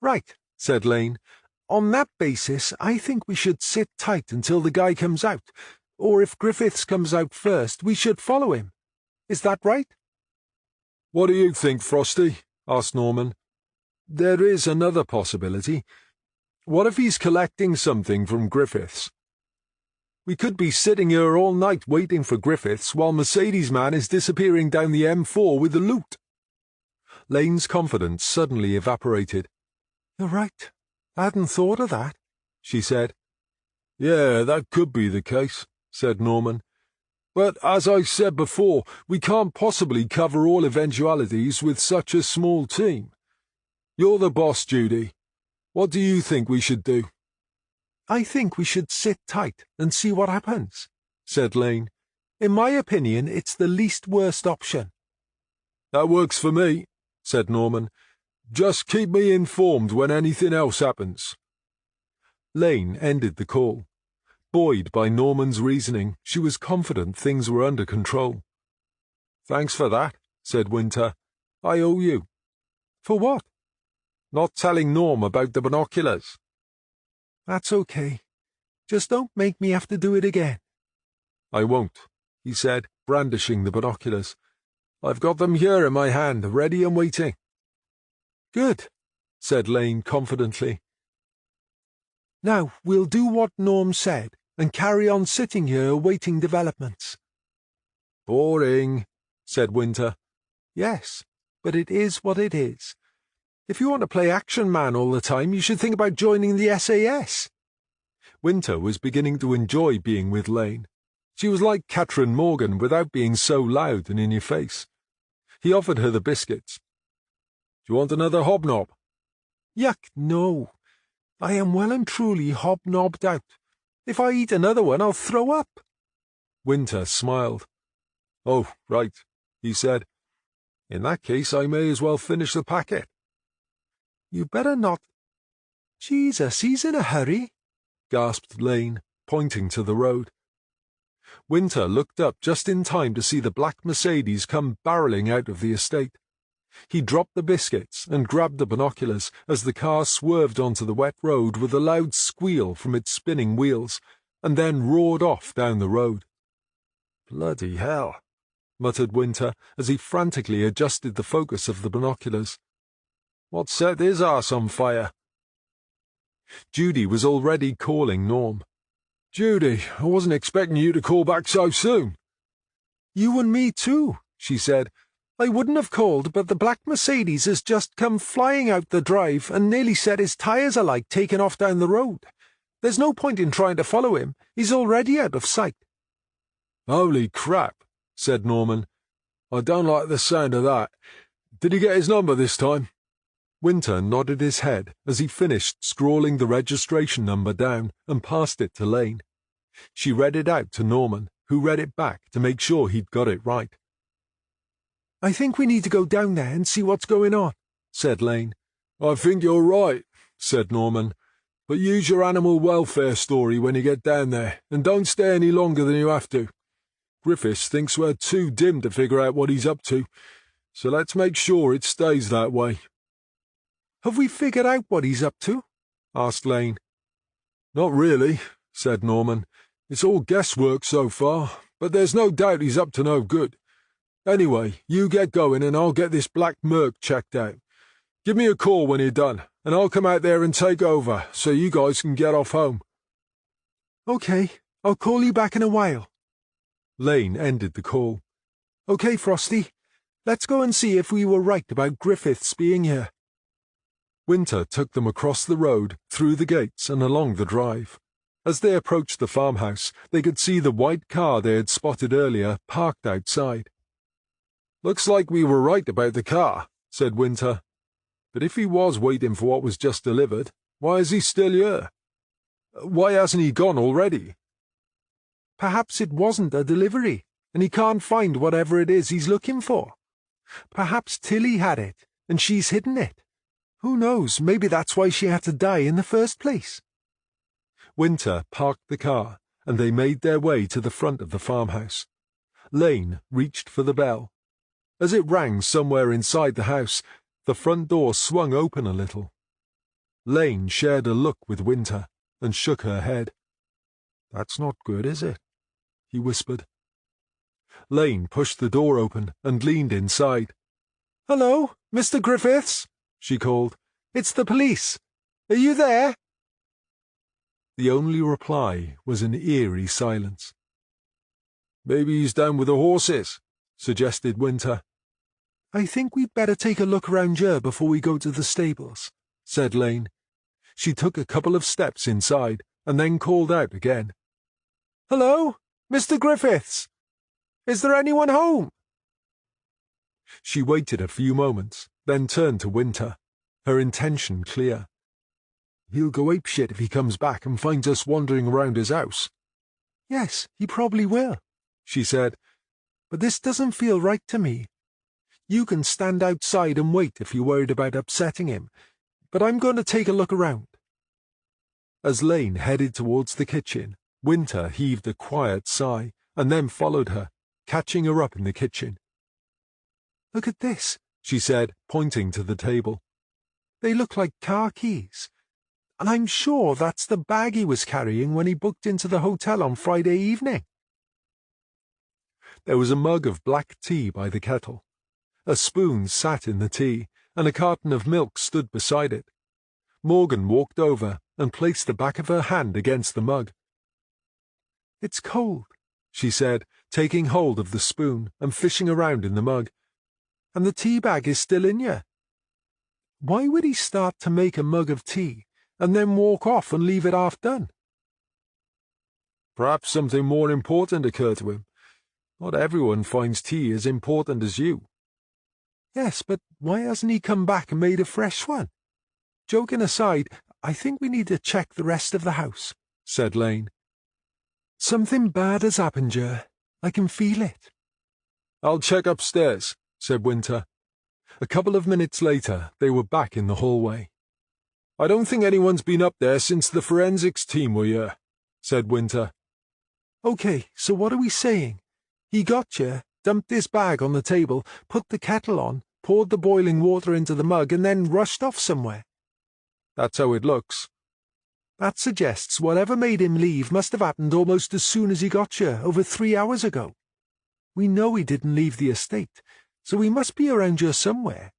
Right, said Lane. On that basis, I think we should sit tight until the guy comes out, or if Griffiths comes out first, we should follow him. Is that right? What do you think, Frosty? Asked Norman. There is another possibility. What if he's collecting something from Griffiths? We could be sitting here all night waiting for Griffiths while Mercedes man is disappearing down the M4 with the loot. Lane's confidence suddenly evaporated. You're right. I hadn't thought of that, she said. Yeah, that could be the case, said Norman. But as I said before, we can't possibly cover all eventualities with such a small team. You're the boss, Judy. What do you think we should do? I think we should sit tight and see what happens, said Lane. In my opinion, it's the least worst option. That works for me, said Norman. Just keep me informed when anything else happens. Lane ended the call. Buoyed by Norman's reasoning, she was confident things were under control. Thanks for that, said Winter. I owe you. For what? Not telling Norm about the binoculars. That's okay. Just don't make me have to do it again. I won't, he said, brandishing the binoculars. I've got them here in my hand, ready and waiting. Good, said Lane confidently. Now we'll do what Norm said and carry on sitting here awaiting developments. Boring, said Winter. Yes, but it is what it is. If you want to play action man all the time, you should think about joining the SAS. Winter was beginning to enjoy being with Lane. She was like Catherine Morgan without being so loud and in your face. He offered her the biscuits. Do you want another hobnob? Yuck, no. I am well and truly hobnobbed out. If I eat another one, I'll throw up. Winter smiled. Oh, right, he said. In that case, I may as well finish the packet. You better not. Jesus, he's in a hurry, gasped Lane, pointing to the road. Winter looked up just in time to see the black Mercedes come barreling out of the estate. He dropped the biscuits and grabbed the binoculars as the car swerved onto the wet road with a loud squeal from its spinning wheels, and then roared off down the road. Bloody hell, muttered Winter as he frantically adjusted the focus of the binoculars. What set his arse on fire? Judy was already calling Norm. Judy, I wasn't expecting you to call back so soon. You and me too, she said. I wouldn't have called, but the black Mercedes has just come flying out the drive and nearly set his tyres alight taking off down the road. There's no point in trying to follow him. He's already out of sight. Holy crap, said Norman. I don't like the sound of that. Did he get his number this time? Winter nodded his head as he finished scrawling the registration number down and passed it to Lane. She read it out to Norman, who read it back to make sure he'd got it right. "I think we need to go down there and see what's going on," said Lane. "I think you're right," said Norman. "But use your animal welfare story when you get down there, and don't stay any longer than you have to. Griffiths thinks we're too dim to figure out what he's up to, so let's make sure it stays that way." "Have we figured out what he's up to?" asked Lane. "Not really," said Norman. "It's all guesswork so far, but there's no doubt he's up to no good. Anyway, you get going and I'll get this black Merc checked out. Give me a call when you're done, and I'll come out there and take over so you guys can get off home." "Okay, I'll call you back in a while." Lane ended the call. "Okay, Frosty, let's go and see if we were right about Griffiths being here." Winter took them across the road, through the gates and along the drive. As they approached the farmhouse, they could see the white car they had spotted earlier parked outside. "Looks like we were right about the car," said Winter. "But if he was waiting for what was just delivered, why is he still here? Why hasn't he gone already?" "Perhaps it wasn't a delivery, and he can't find whatever it is he's looking for. Perhaps Tilly had it, and she's hidden it. Who knows, maybe that's why she had to die in the first place." Winter parked the car, and they made their way to the front of the farmhouse. Lane reached for the bell. As it rang somewhere inside the house, the front door swung open a little. Lane shared a look with Winter and shook her head. "That's not good, is it?" he whispered. Lane pushed the door open and leaned inside. "Hello, Mr. Griffiths," she called. "It's the police. Are you there?" The only reply was an eerie silence. "Maybe he's down with the horses," suggested Winter. "I think we'd better take a look around here before we go to the stables," said Lane. She took a couple of steps inside and then called out again. "Hello, Mr. Griffiths. Is there anyone home?" She waited a few moments, then turned to Winter, her intention clear. "He'll go apeshit if he comes back and finds us wandering around his house." "Yes, he probably will," she said. "But this doesn't feel right to me. You can stand outside and wait if you're worried about upsetting him, but I'm going to take a look around." As Lane headed towards the kitchen, Winter heaved a quiet sigh and then followed her, catching her up in the kitchen. "Look at this," she said, pointing to the table. "They look like car keys. And I'm sure that's the bag he was carrying when he booked into the hotel on Friday evening." There was a mug of black tea by the kettle. A spoon sat in the tea, and a carton of milk stood beside it. Morgan walked over and placed the back of her hand against the mug. "It's cold," she said, taking hold of the spoon and fishing around in the mug. "And the tea bag is still in you. Why would he start to make a mug of tea and then walk off and leave it half done?" "Perhaps something more important occurred to him. Not everyone finds tea as important as you." "Yes, but why hasn't he come back and made a fresh one? Joking aside, I think we need to check the rest of the house," said Lane. "Something bad has happened here. I can feel it." "I'll check upstairs," said Winter. A couple of minutes later, they were back in the hallway. "I don't think anyone's been up there since the forensics team were here," said Winter. "Okay, so what are we saying? He got here, dumped his bag on the table, put the kettle on, poured the boiling water into the mug, and then rushed off somewhere." "That's how it looks." "That suggests whatever made him leave must have happened almost as soon as he got here, over 3 hours ago. We know he didn't leave the estate, so he must be around here somewhere.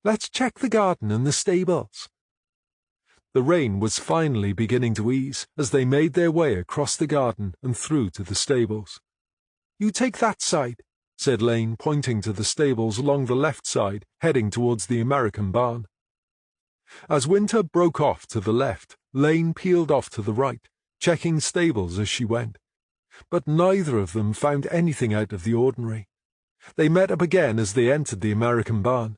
Let's check the garden and the stables." The rain was finally beginning to ease as they made their way across the garden and through to the stables. "You take that side," said Lane, pointing to the stables along the left side, heading towards the American barn. As Winter broke off to the left, Lane peeled off to the right, checking stables as she went. But neither of them found anything out of the ordinary. They met up again as they entered the American barn.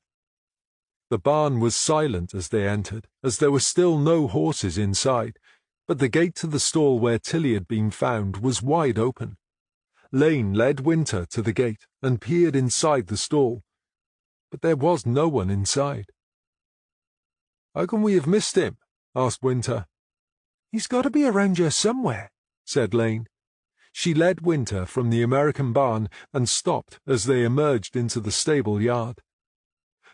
The barn was silent as they entered, as there were still no horses inside, but the gate to the stall where Tilly had been found was wide open. Lane led Winter to the gate and peered inside the stall, but there was no one inside. "How can we have missed him?" asked Winter. "He's got to be around here somewhere," said Lane. She led Winter from the American barn and stopped as they emerged into the stable yard.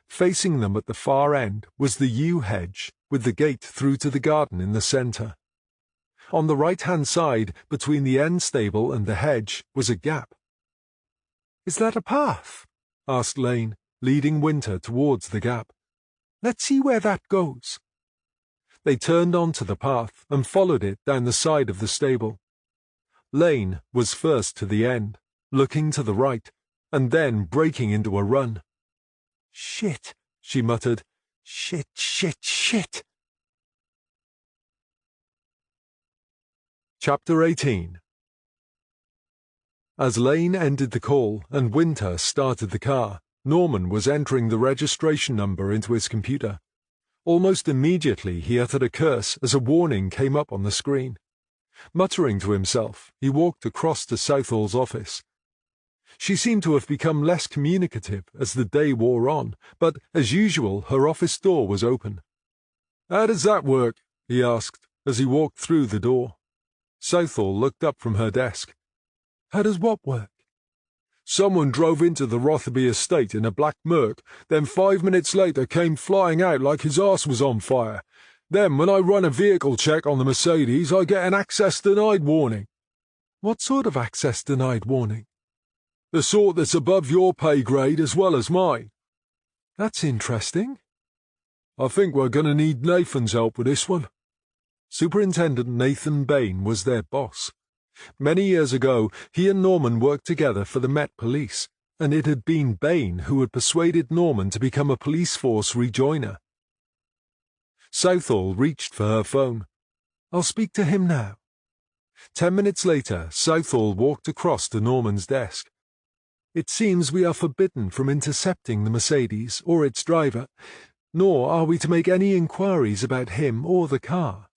Facing them at the far end was the yew hedge, with the gate through to the garden in the centre. On the right-hand side, between the end stable and the hedge, was a gap. "Is that a path?" asked Lane, leading Winter towards the gap. "Let's see where that goes." They turned onto the path and followed it down the side of the stable. Lane was first to the end, looking to the right, and then breaking into a run. "Shit," she muttered. "Shit, shit, shit." Chapter 18. As Lane ended the call and Winter started the car, Norman was entering the registration number into his computer. Almost immediately he uttered a curse as a warning came up on the screen. Muttering to himself, he walked across to Southall's office. She seemed to have become less communicative as the day wore on, but, as usual, her office door was open. "How does that work?" he asked, as he walked through the door. Southall looked up from her desk. "How does what work?" "Someone drove into the Rotherby estate in a black Merc, then 5 minutes later came flying out like his arse was on fire. Then, when I run a vehicle check on the Mercedes, I get an access denied warning." "What sort of access denied warning?" "The sort that's above your pay grade as well as mine." "That's interesting." "I think we're going to need Nathan's help with this one." Superintendent Nathan Bain was their boss. Many years ago, he and Norman worked together for the Met Police, and it had been Bain who had persuaded Norman to become a police force rejoiner. Southall reached for her phone. "I'll speak to him now." 10 minutes later, Southall walked across to Norman's desk. "It seems we are forbidden from intercepting the Mercedes or its driver, nor are we to make any inquiries about him or the car."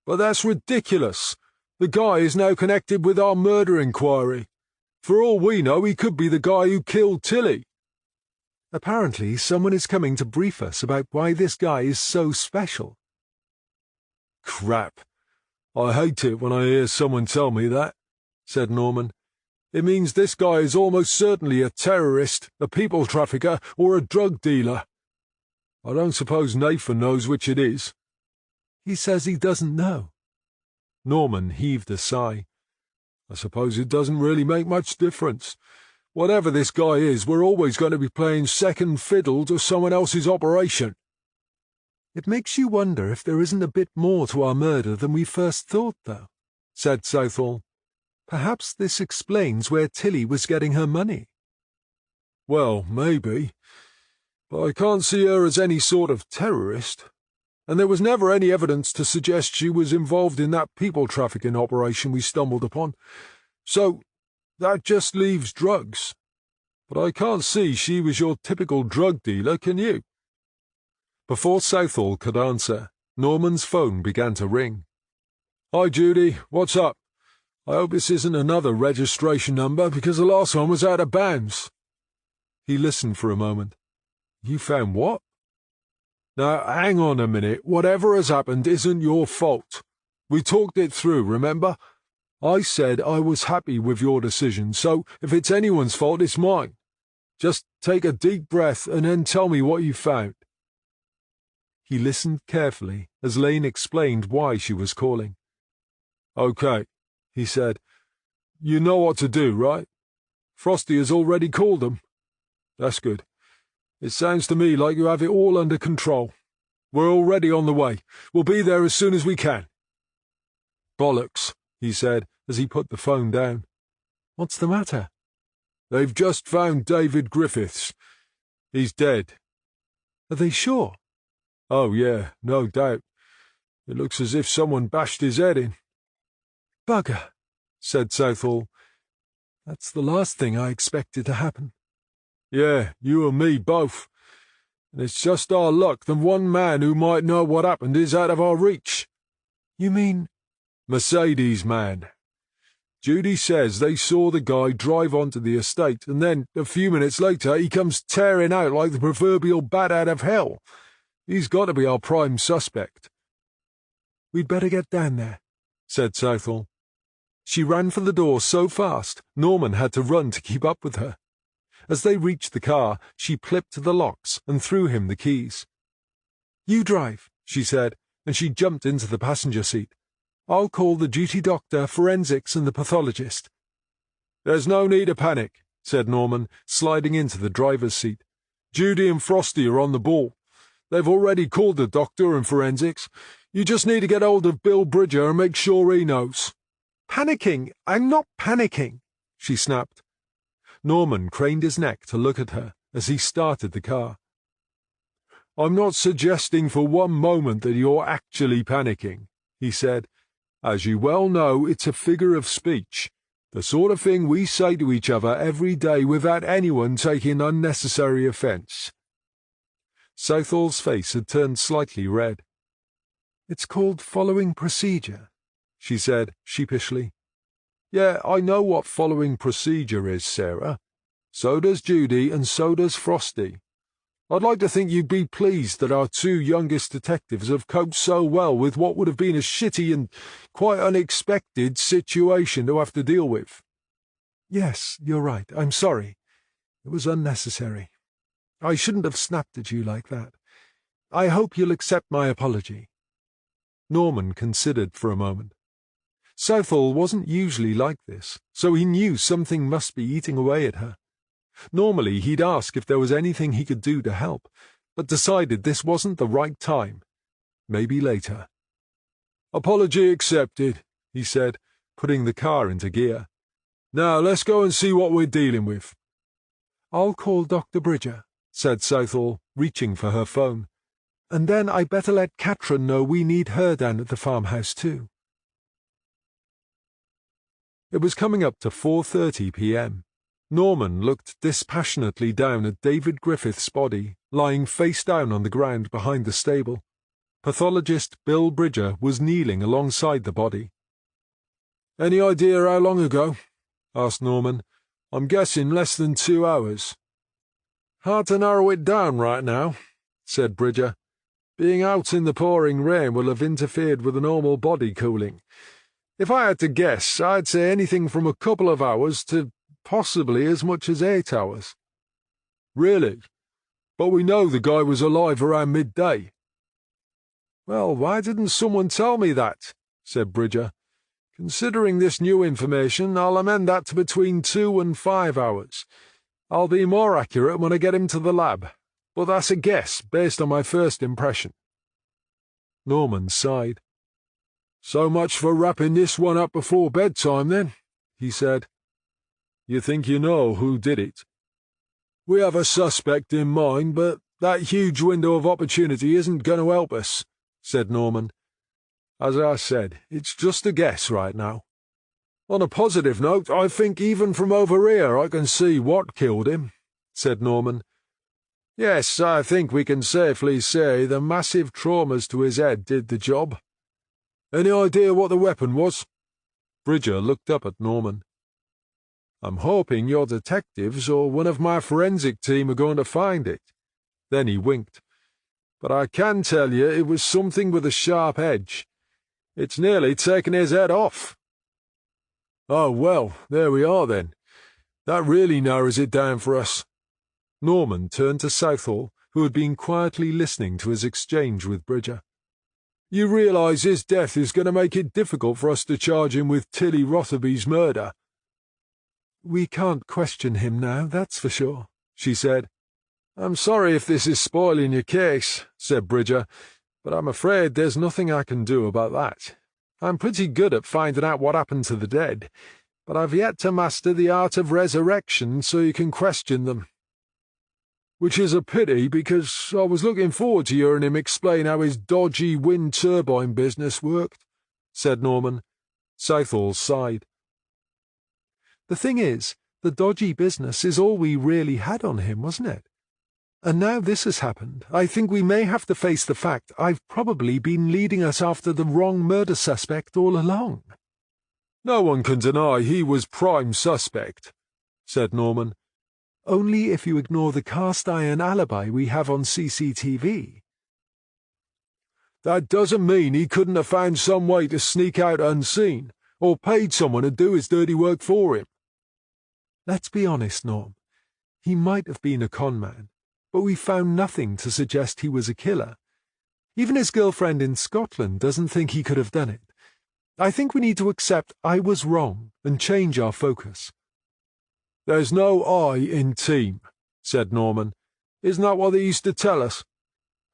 "But that's ridiculous. The guy is now connected with our murder inquiry. For all we know, he could be the guy who killed Tilly." "Apparently someone is coming to brief us about why this guy is so special." "Crap. I hate it when I hear someone tell me that," said Norman. "It means this guy is almost certainly a terrorist, a people trafficker, or a drug dealer. I don't suppose Nathan knows which it is." "He says he doesn't know." Norman heaved a sigh. "I suppose it doesn't really make much difference. Whatever this guy is, we're always going to be playing second fiddle to someone else's operation." "It makes you wonder if there isn't a bit more to our murder than we first thought, though," said Southall. "Perhaps this explains where Tilly was getting her money." "Well, maybe. But I can't see her as any sort of terrorist. And there was never any evidence to suggest she was involved in that people trafficking operation we stumbled upon. So that just leaves drugs. But I can't see she was your typical drug dealer, can you?" Before Southall could answer, Norman's phone began to ring. "Hi, Judy. What's up? I hope this isn't another registration number, because the last one was out of bounds." He listened for a moment. "You found what?" "Now, hang on a minute. Whatever has happened isn't your fault. We talked it through, remember? I said I was happy with your decision, so if it's anyone's fault, it's mine. Just take a deep breath and then tell me what you found." He listened carefully as Lane explained why she was calling. "Okay," he said. "You know what to do, right? Frosty has already called them. That's good. It sounds to me like you have it all under control. We're already on the way. We'll be there as soon as we can." "Bollocks," he said as he put the phone down. "What's the matter?" "They've just found David Griffiths. He's dead." "Are they sure?" "Oh, yeah, no doubt. It looks as if someone bashed his head in." "Bugger," said Southall. "That's the last thing I expected to happen." "Yeah, you and me both. And it's just our luck that one man who might know what happened is out of our reach. You mean? Mercedes man. Judy says they saw the guy drive onto the estate, and then, a few minutes later, he comes tearing out like the proverbial bat out of hell. He's got to be our prime suspect. We'd better get down there, said Southall. She ran for the door so fast, Norman had to run to keep up with her. As they reached the car, she clipped the locks and threw him the keys. You drive, she said, and she jumped into the passenger seat. I'll call the duty doctor, forensics, and the pathologist. There's no need to panic, said Norman, sliding into the driver's seat. Judy and Frosty are on the ball. They've already called the doctor and forensics. You just need to get hold of Bill Bridger and make sure he knows. Panicking? I'm not panicking, she snapped. Norman craned his neck to look at her as he started the car. I'm not suggesting for one moment that you're actually panicking, he said. As you well know, it's a figure of speech, the sort of thing we say to each other every day without anyone taking unnecessary offence. Southall's face had turned slightly red. It's called following procedure, she said sheepishly. Yeah, I know what following procedure is, Sarah. So does Judy, and so does Frosty. I'd like to think you'd be pleased that our two youngest detectives have coped so well with what would have been a shitty and quite unexpected situation to have to deal with. Yes, you're right. I'm sorry. It was unnecessary. I shouldn't have snapped at you like that. I hope you'll accept my apology. Norman considered for a moment. Southall wasn't usually like this, so he knew something must be eating away at her. Normally he'd ask if there was anything he could do to help, but decided this wasn't the right time. Maybe later. Apology accepted, he said, putting the car into gear. Now let's go and see what we're dealing with. I'll call Dr. Bridger, said Southall, reaching for her phone. And then I better let Catherine know we need her down at the farmhouse too. It was coming up to 4:30 p.m. Norman looked dispassionately down at David Griffith's body, lying face down on the ground behind the stable. Pathologist Bill Bridger was kneeling alongside the body. Any idea how long ago? Asked Norman. I'm guessing less than 2 hours. Hard to narrow it down right now, said Bridger. Being out in the pouring rain will have interfered with the normal body cooling. If I had to guess, I'd say anything from a couple of hours to possibly as much as 8 hours. Really? But we know the guy was alive around midday. Well, why didn't someone tell me that? Said Bridger. Considering this new information, I'll amend that to between 2 and 5 hours. I'll be more accurate when I get him to the lab, but that's a guess based on my first impression. Norman sighed. So much for wrapping this one up before bedtime, then, he said. You think you know who did it? We have a suspect in mind, but that huge window of opportunity isn't going to help us, said Norman. As I said, it's just a guess right now. On a positive note, I think even from over here I can see what killed him, said Norman. Yes, I think we can safely say the massive traumas to his head did the job. Any idea what the weapon was? Bridger looked up at Norman. I'm hoping your detectives or one of my forensic team are going to find it. Then he winked. But I can tell you it was something with a sharp edge. It's nearly taken his head off. Oh, well, there we are then. That really narrows it down for us. Norman turned to Southall, who had been quietly listening to his exchange with Bridger. You realise his death is going to make it difficult for us to charge him with Tilly Rotherby's murder. We can't question him now, that's for sure, she said. I'm sorry if this is spoiling your case, said Bridger, but I'm afraid there's nothing I can do about that. I'm pretty good at finding out what happened to the dead, but I've yet to master the art of resurrection so you can question them. Which is a pity, because I was looking forward to hearing him explain how his dodgy wind turbine business worked, said Norman. Southall sighed. The thing is, the dodgy business is all we really had on him, wasn't it? And now this has happened. I think we may have to face the fact I've probably been leading us after the wrong murder suspect all along." "No one can deny he was prime suspect," said Norman. "Only if you ignore the cast-iron alibi we have on CCTV. "That doesn't mean he couldn't have found some way to sneak out unseen, or paid someone to do his dirty work for him." Let's be honest, Norm. He might have been a con man, but we found nothing to suggest he was a killer. Even his girlfriend in Scotland doesn't think he could have done it. I think we need to accept I was wrong and change our focus." "There's no I in team," said Norman. "Isn't that what they used to tell us?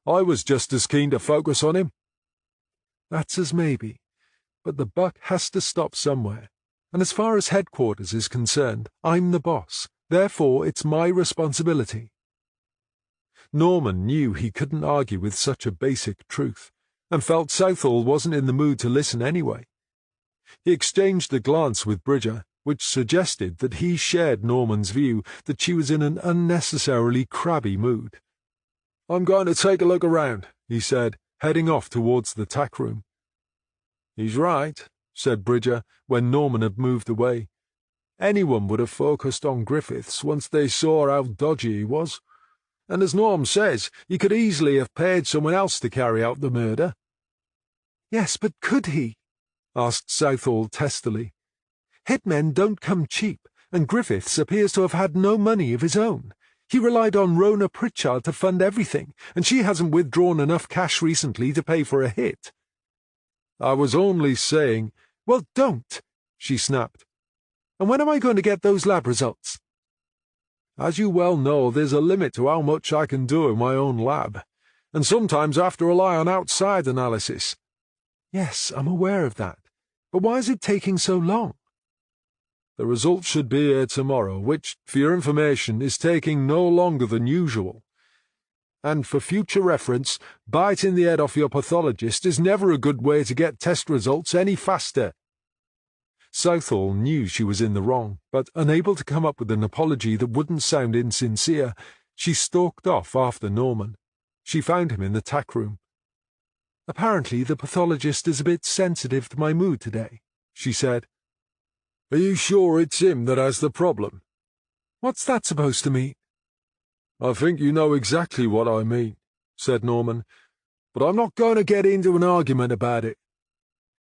I was just as keen to focus on him." "That's as maybe, but the buck has to stop somewhere, and as far as headquarters is concerned, I'm the boss. Therefore, it's my responsibility." Norman knew he couldn't argue with such a basic truth, and felt Southall wasn't in the mood to listen anyway. He exchanged a glance with Bridger, which suggested that he shared Norman's view that she was in an unnecessarily crabby mood. "I'm going to take a look around," he said, heading off towards the tack room. "He's right," said Bridger, when Norman had moved away. "Anyone would have focused on Griffiths once they saw how dodgy he was. And as Norm says, he could easily have paid someone else to carry out the murder." "Yes, but could he?" asked Southall testily. "Hitmen don't come cheap, and Griffiths appears to have had no money of his own. He relied on Rona Pritchard to fund everything, and she hasn't withdrawn enough cash recently to pay for a hit." "I was only saying—" "Well, don't," she snapped. "And when am I going to get those lab results?" "As you well know, there's a limit to how much I can do in my own lab, and sometimes I have to rely on outside analysis." "Yes, I'm aware of that. But why is it taking so long?" "The results should be here tomorrow, which, for your information, is taking no longer than usual. And for future reference, biting the head off your pathologist is never a good way to get test results any faster." Southall knew she was in the wrong, but unable to come up with an apology that wouldn't sound insincere, she stalked off after Norman. She found him in the tack room. "Apparently the pathologist is a bit sensitive to my mood today," she said. "Are you sure it's him that has the problem?" "What's that supposed to mean?" "I think you know exactly what I mean," said Norman, "but I'm not going to get into an argument about it."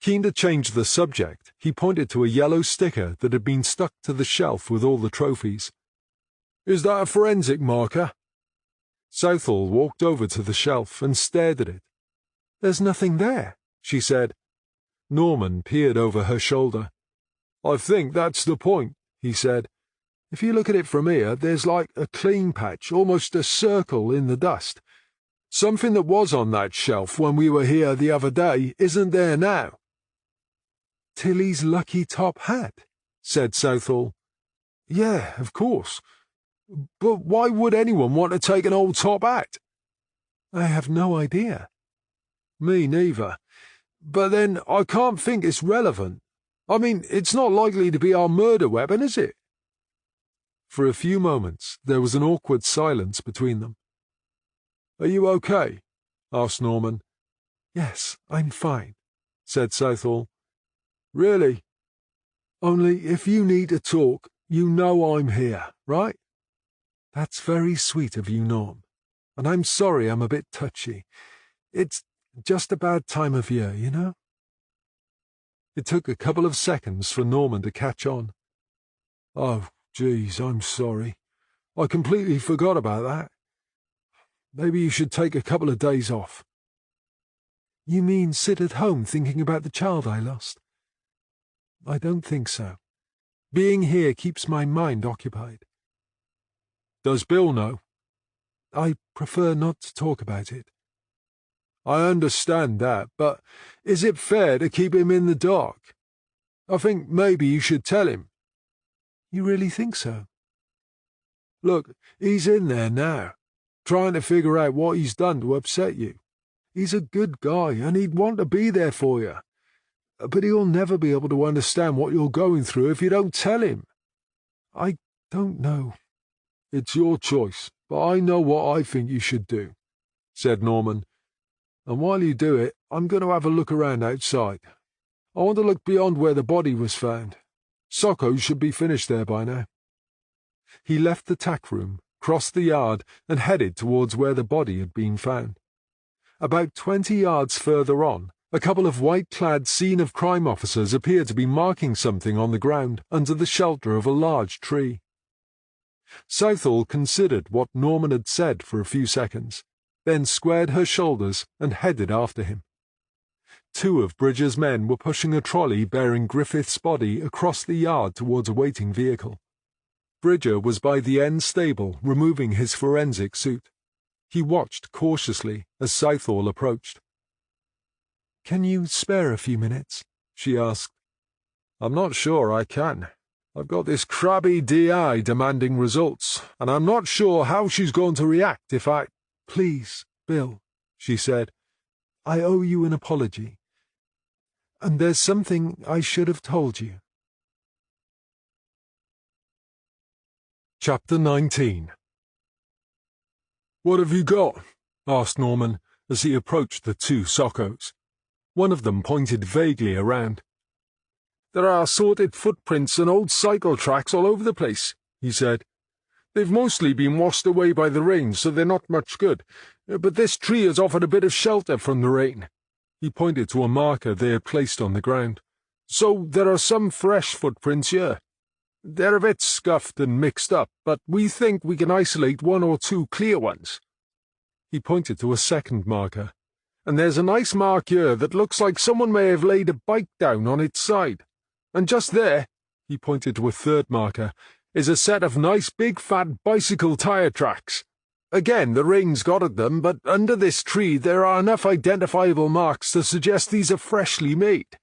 Keen to change the subject, he pointed to a yellow sticker that had been stuck to the shelf with all the trophies. "Is that a forensic marker?" Southall walked over to the shelf and stared at it. "There's nothing there," she said. Norman peered over her shoulder. "I think that's the point," he said. "If you look at it from here, there's like a clean patch, almost a circle in the dust. Something that was on that shelf when we were here the other day isn't there now." "Tilly's lucky top hat," said Southall. "Yeah, of course. But why would anyone want to take an old top hat?" "I have no idea." "Me neither. But then I can't think it's relevant. I mean, it's not likely to be our murder weapon, is it?" For a few moments there was an awkward silence between them. "Are you okay?" asked Norman. "Yes, I'm fine," said Southall. "Really? Only if you need to talk, you know I'm here, right?" "That's very sweet of you, Norm, and I'm sorry I'm a bit touchy. It's just a bad time of year, you know?" It took a couple of seconds for Norman to catch on. "Oh, geez, I'm sorry. I completely forgot about that. Maybe you should take a couple of days off." "You mean sit at home thinking about the child I lost?" "I don't think so. Being here keeps my mind occupied." "Does Bill know?" "I prefer not to talk about it." "I understand that, but is it fair to keep him in the dark? I think maybe you should tell him." "You really think so?" "Look, he's in there now, trying to figure out what he's done to upset you. He's a good guy, and he'd want to be there for you. But he'll never be able to understand what you're going through if you don't tell him." "I don't know." "It's your choice, but I know what I think you should do," said Norman. "And while you do it, I'm going to have a look around outside. I want to look beyond where the body was found. Socko should be finished there by now." He left the tack room, crossed the yard, and headed towards where the body had been found. About 20 yards further on, a couple of white-clad scene-of-crime officers appeared to be marking something on the ground under the shelter of a large tree. Southall considered what Norman had said for a few seconds, then squared her shoulders and headed after him. 2 of Bridger's men were pushing a trolley bearing Griffith's body across the yard towards a waiting vehicle. Bridger was by the end stable, removing his forensic suit. He watched cautiously as Southall approached. "Can you spare a few minutes?" she asked. "I'm not sure I can. I've got this crabby DI demanding results, and I'm not sure how she's going to react if I—" "Please, Bill," she said, "I owe you an apology. And there's something I should have told you." Chapter 19. "What have you got?" asked Norman as he approached the 2 Sockos. One of them pointed vaguely around. "There are assorted footprints and old cycle tracks all over the place," he said. "They've mostly been washed away by the rain, so they're not much good. But this tree has offered a bit of shelter from the rain." He pointed to a marker they had placed on the ground. "So there are some fresh footprints here. They're a bit scuffed and mixed up, but we think we can isolate 1 or 2 clear ones." He pointed to a second marker. "And there's a nice mark here that looks like someone may have laid a bike down on its side. And just there," he pointed to a third marker, "is a set of nice big fat bicycle tire tracks. Again, the rain's got at them, but under this tree there are enough identifiable marks to suggest these are freshly made.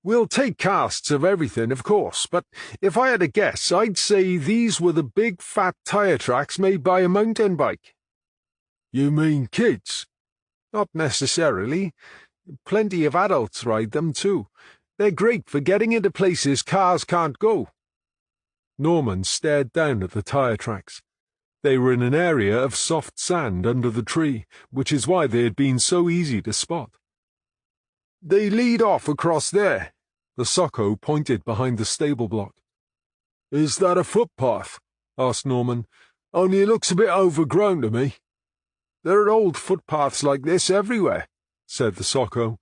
We'll take casts of everything, of course, but if I had to guess, I'd say these were the big fat tire tracks made by a mountain bike." "You mean kids?" "Not necessarily. Plenty of adults ride them, too. They're great for getting into places cars can't go." Norman stared down at the tire tracks. They were in an area of soft sand under the tree, which is why they had been so easy to spot. "They lead off across there." The Socko pointed behind the stable block. "Is that a footpath?" asked Norman. "Only it looks a bit overgrown to me." "There are old footpaths like this everywhere," said the Socko.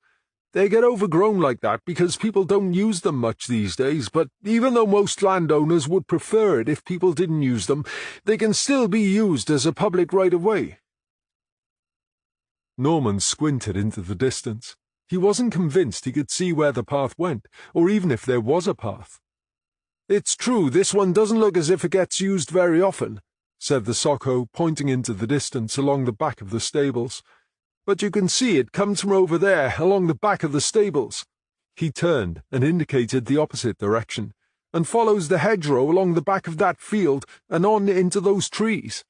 "They get overgrown like that because people don't use them much these days, but even though most landowners would prefer it if people didn't use them, they can still be used as a public right-of-way." Norman squinted into the distance. He wasn't convinced he could see where the path went, or even if there was a path. "It's true, this one doesn't look as if it gets used very often," said the Socko, pointing into the distance along the back of the stables. "But you can see it comes from over there, along the back of the stables." He turned and indicated the opposite direction, "and follows the hedgerow along the back of that field and on into those trees."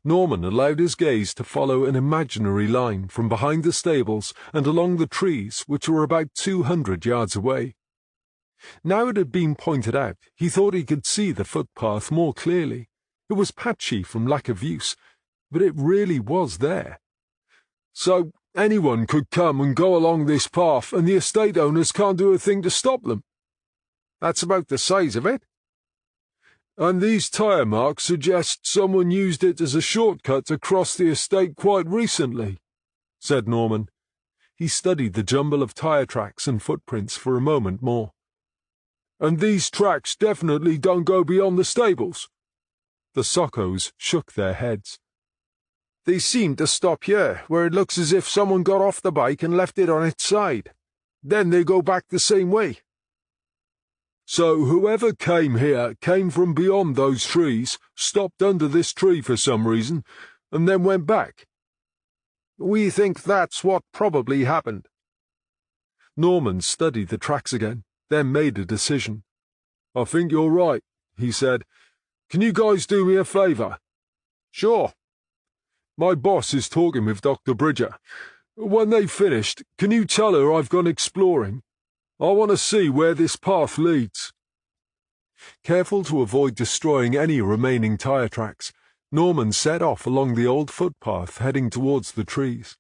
Norman allowed his gaze to follow an imaginary line from behind the stables and along the trees, which were about 200 yards away. Now it had been pointed out, he thought he could see the footpath more clearly. It was patchy from lack of use, but it really was there. "So anyone could come and go along this path, and the estate owners can't do a thing to stop them?" "That's about the size of it." "And these tire marks suggest someone used it as a shortcut to cross the estate quite recently," said Norman. He studied the jumble of tire tracks and footprints for a moment more. "And these tracks definitely don't go beyond the stables?" The Sockos shook their heads. "They seem to stop here, where it looks as if someone got off the bike and left it on its side. Then they go back the same way." "So whoever came here came from beyond those trees, stopped under this tree for some reason, and then went back?" "We think that's what probably happened." Norman studied the tracks again, then made a decision. "I think you're right," he said. "Can you guys do me a favour?" "Sure." "My boss is talking with Dr. Bridger. When they've finished, can you tell her I've gone exploring? I want to see where this path leads." Careful to avoid destroying any remaining tire tracks, Norman set off along the old footpath heading towards the trees.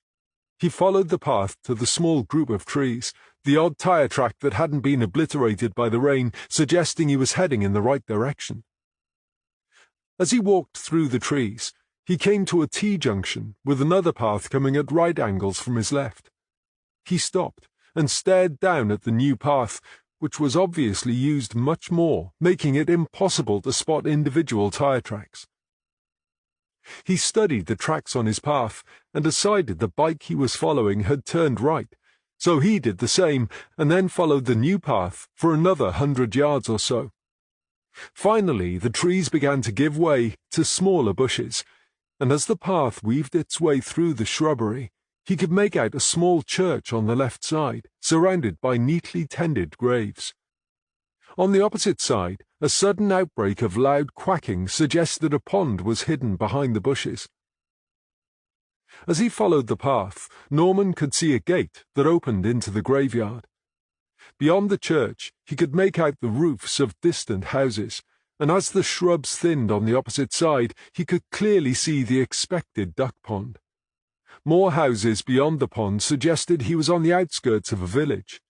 He followed the path to the small group of trees, the odd tire track that hadn't been obliterated by the rain suggesting he was heading in the right direction. As he walked through the trees, he came to a T-junction with another path coming at right angles from his left. He stopped and stared down at the new path, which was obviously used much more, making it impossible to spot individual tire tracks. He studied the tracks on his path and decided the bike he was following had turned right, so he did the same and then followed the new path for another 100 yards or so. Finally, the trees began to give way to smaller bushes, and as the path weaved its way through the shrubbery, he could make out a small church on the left side, surrounded by neatly tended graves. On the opposite side, a sudden outbreak of loud quacking suggested a pond was hidden behind the bushes. As he followed the path, Norman could see a gate that opened into the graveyard. Beyond the church, he could make out the roofs of distant houses, and as the shrubs thinned on the opposite side, he could clearly see the expected duck pond. More houses beyond the pond suggested he was on the outskirts of a village.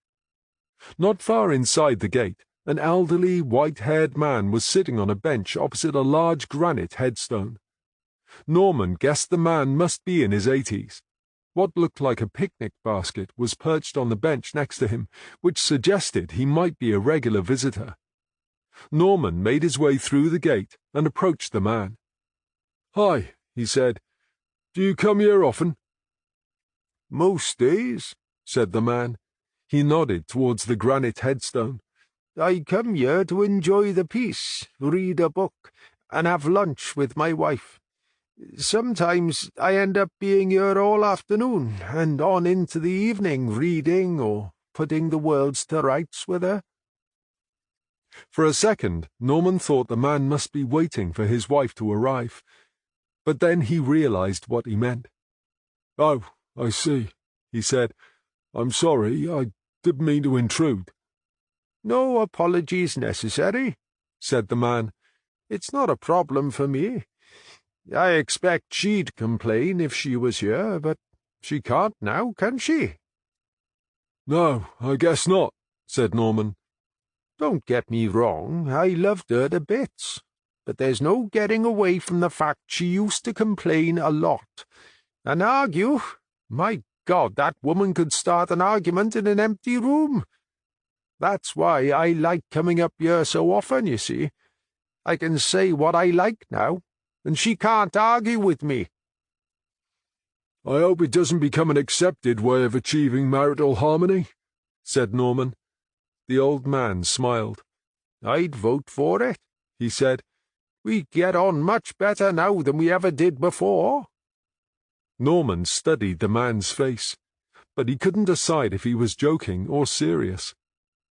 Not far inside the gate, an elderly, white-haired man was sitting on a bench opposite a large granite headstone. Norman guessed the man must be in his 80s. What looked like a picnic basket was perched on the bench next to him, which suggested he might be a regular visitor. Norman made his way through the gate and approached the man. "Hi," he said. "Do you come here often?" "Most days," said the man. He nodded towards the granite headstone. "I come here to enjoy the peace, read a book, and have lunch with my wife. Sometimes I end up being here all afternoon and on into the evening reading or putting the worlds to rights with her." For a second, Norman thought the man must be waiting for his wife to arrive, but then he realized what he meant. "Oh, I see," he said. "I'm sorry, I didn't mean to intrude." "No apologies necessary," said the man. "It's not a problem for me. I expect she'd complain if she was here, but she can't now, can she?" "No, I guess not," said Norman. "Don't get me wrong, I loved her to bits, but there's no getting away from the fact she used to complain a lot. And argue? My God, that woman could start an argument in an empty room. That's why I like coming up here so often, you see. I can say what I like now, and she can't argue with me." "I hope it doesn't become an accepted way of achieving marital harmony," said Norman. The old man smiled. "I'd vote for it," he said. "We get on much better now than we ever did before." Norman studied the man's face, but he couldn't decide if he was joking or serious.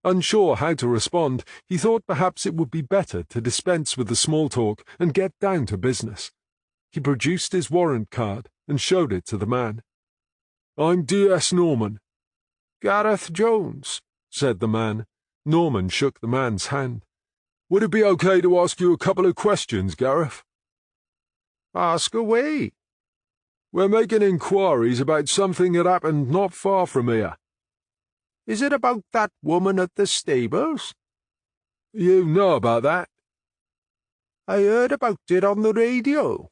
Unsure how to respond, he thought perhaps it would be better to dispense with the small talk and get down to business. He produced his warrant card and showed it to the man. "I'm D.S. Norman." "Gareth Jones," said the man. Norman shook the man's hand. "Would it be okay to ask you a couple of questions, Gareth?" "Ask away." "We're making inquiries about something that happened not far from here." "Is it about that woman at the stables?" "You know about that?" "I heard about it on the radio.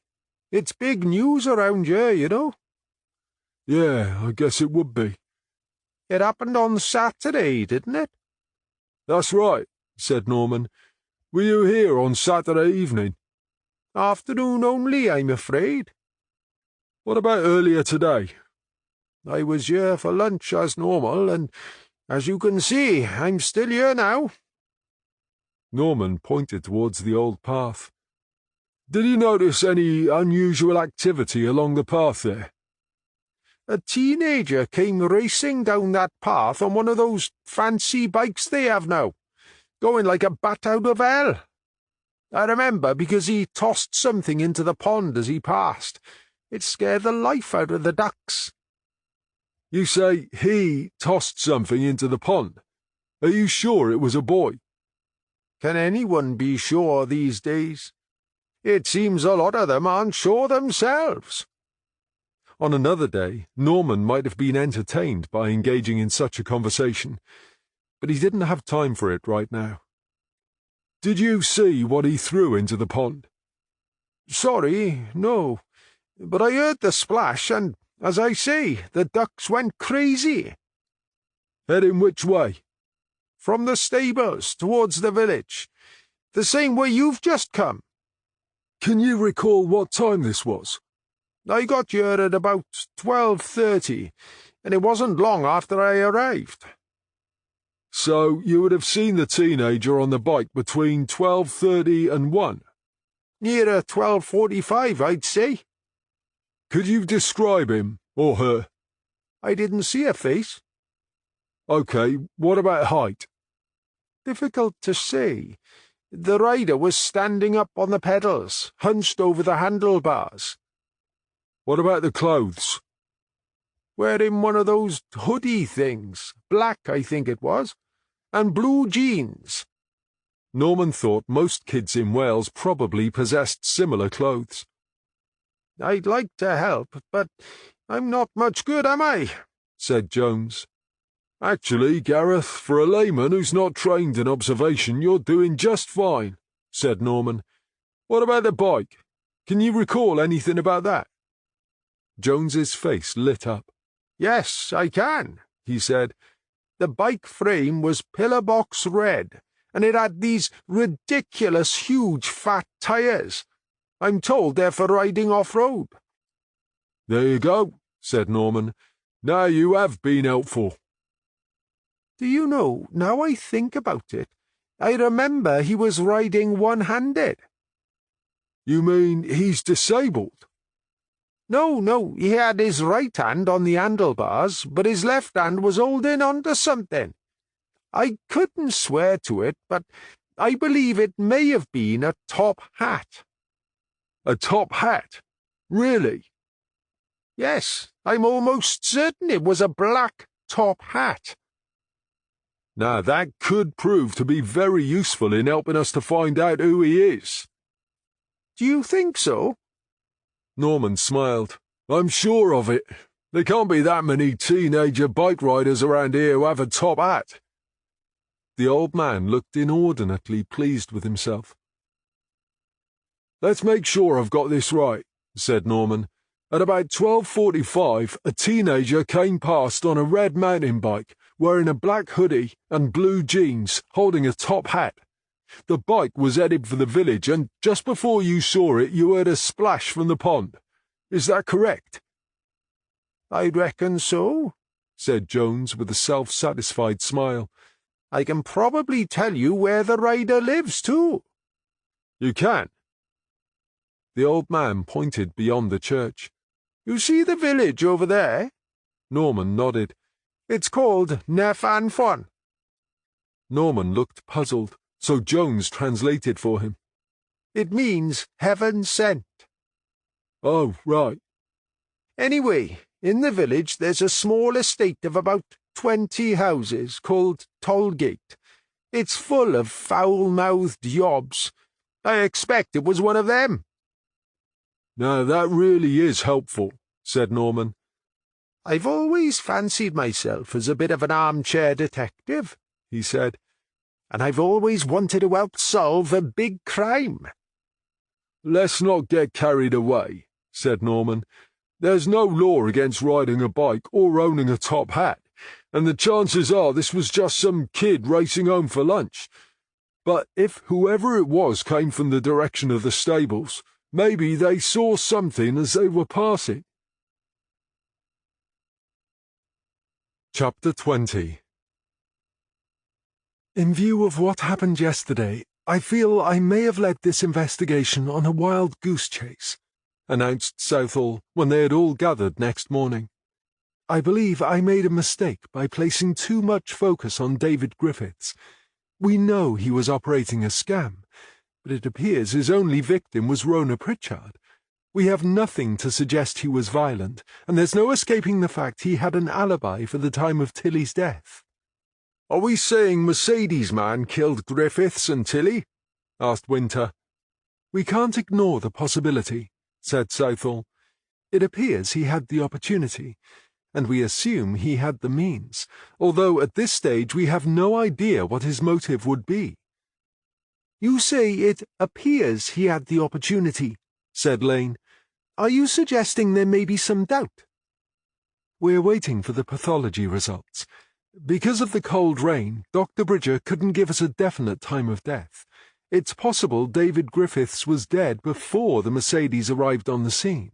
It's big news around here, you know." "Yeah, I guess it would be." "It happened on Saturday, didn't it?" "That's right," said Norman. "Were you here on Saturday evening?" "Afternoon only, I'm afraid." "What about earlier today?" "I was here for lunch as normal, and as you can see, I'm still here now." Norman pointed towards the old path. "Did you notice any unusual activity along the path there?" "A teenager came racing down that path on one of those fancy bikes they have now, going like a bat out of hell. I remember because he tossed something into the pond as he passed. It scared the life out of the ducks." "You say he tossed something into the pond? Are you sure it was a boy?" "Can anyone be sure these days? It seems a lot of them aren't sure themselves. On another day, Norman might have been entertained by engaging in such a conversation, but he didn't have time for it right now. "Did you see what he threw into the pond?" "Sorry, no. But I heard the splash, and, as I say, the ducks went crazy." "Heading which way?" "From the stables, towards the village. The same way you've just come." "Can you recall what time this was?" "I got here at about 12:30, and it wasn't long after I arrived." "So you would have seen the teenager on the bike between 12:30 and 1? "Nearer 12:45, I'd say." "Could you describe him, or her?" "I didn't see a face." "OK, what about height?" "Difficult to say. The rider was standing up on the pedals, hunched over the handlebars." "What about the clothes?" "Wearing one of those hoodie things, black I think it was, and blue jeans." Norman thought most kids in Wales probably possessed similar clothes. "I'd like to help, but I'm not much good, am I?" said Jones. "Actually, Gareth, for a layman who's not trained in observation, you're doing just fine," said Norman. "What about the bike? Can you recall anything about that?" Jones's face lit up. "Yes, I can," he said. "The bike frame was pillar box red, and it had these ridiculous huge fat tyres. I'm told they're for riding off-road." "There you go," said Norman. "Now you have been helpful." "Do you know, now I think about it, I remember he was riding one-handed." "You mean he's disabled?" No, he had his right hand on the handlebars, but his left hand was holding on to something. I couldn't swear to it, but I believe it may have been a top hat." "A top hat? Really?" "Yes, I'm almost certain it was a black top hat." Now that could prove to be very useful in helping us to find out who he is. "Do you think so?" Norman smiled. "I'm sure of it. There can't be that many teenager bike riders around here who have a top hat." The old man looked inordinately pleased with himself. "Let's make sure I've got this right," said Norman. "At about 12:45, a teenager came past on a red mountain bike, wearing a black hoodie and blue jeans, holding a top hat. The bike was headed for the village, and just before you saw it, you heard a splash from the pond. Is that correct?" "I reckon so," said Jones with a self-satisfied smile. "I can probably tell you where the rider lives, too." "You can?" The old man pointed beyond the church. "You see the village over there?" Norman nodded. "It's called Nefanfon." Norman looked puzzled, so Jones translated for him. "It means heaven sent." "Oh, right." "Anyway, in the village there's a small estate of about 20 houses called Tollgate. It's full of foul-mouthed yobs. I expect it was one of them." "Now that really is helpful," said Norman. "I've always fancied myself as a bit of an armchair detective," he said, "and I've always wanted to help solve a big crime." "Let's not get carried away," said Norman. "There's no law against riding a bike or owning a top hat, and the chances are this was just some kid racing home for lunch. But if whoever it was came from the direction of the stables, maybe they saw something as they were passing." Chapter 20. In view of what happened yesterday, I feel I may have led this investigation on a wild goose chase, announced Southall when they had all gathered next morning. I believe I made a mistake by placing too much focus on David Griffiths. We know he was operating a scam, but it appears his only victim was Rona Pritchard. We have nothing to suggest he was violent, and there's no escaping the fact he had an alibi for the time of Tilly's death. "Are we saying Mercedes man killed Griffiths and Tilly?" asked Winter. We can't ignore the possibility, said Southall. It appears he had the opportunity, and we assume he had the means, although at this stage we have no idea what his motive would be. You say it appears he had the opportunity, said Lane. Are you suggesting there may be some doubt? We're waiting for the pathology results. Because of the cold rain, Dr. Bridger couldn't give us a definite time of death. It's possible David Griffiths was dead before the Mercedes arrived on the scene.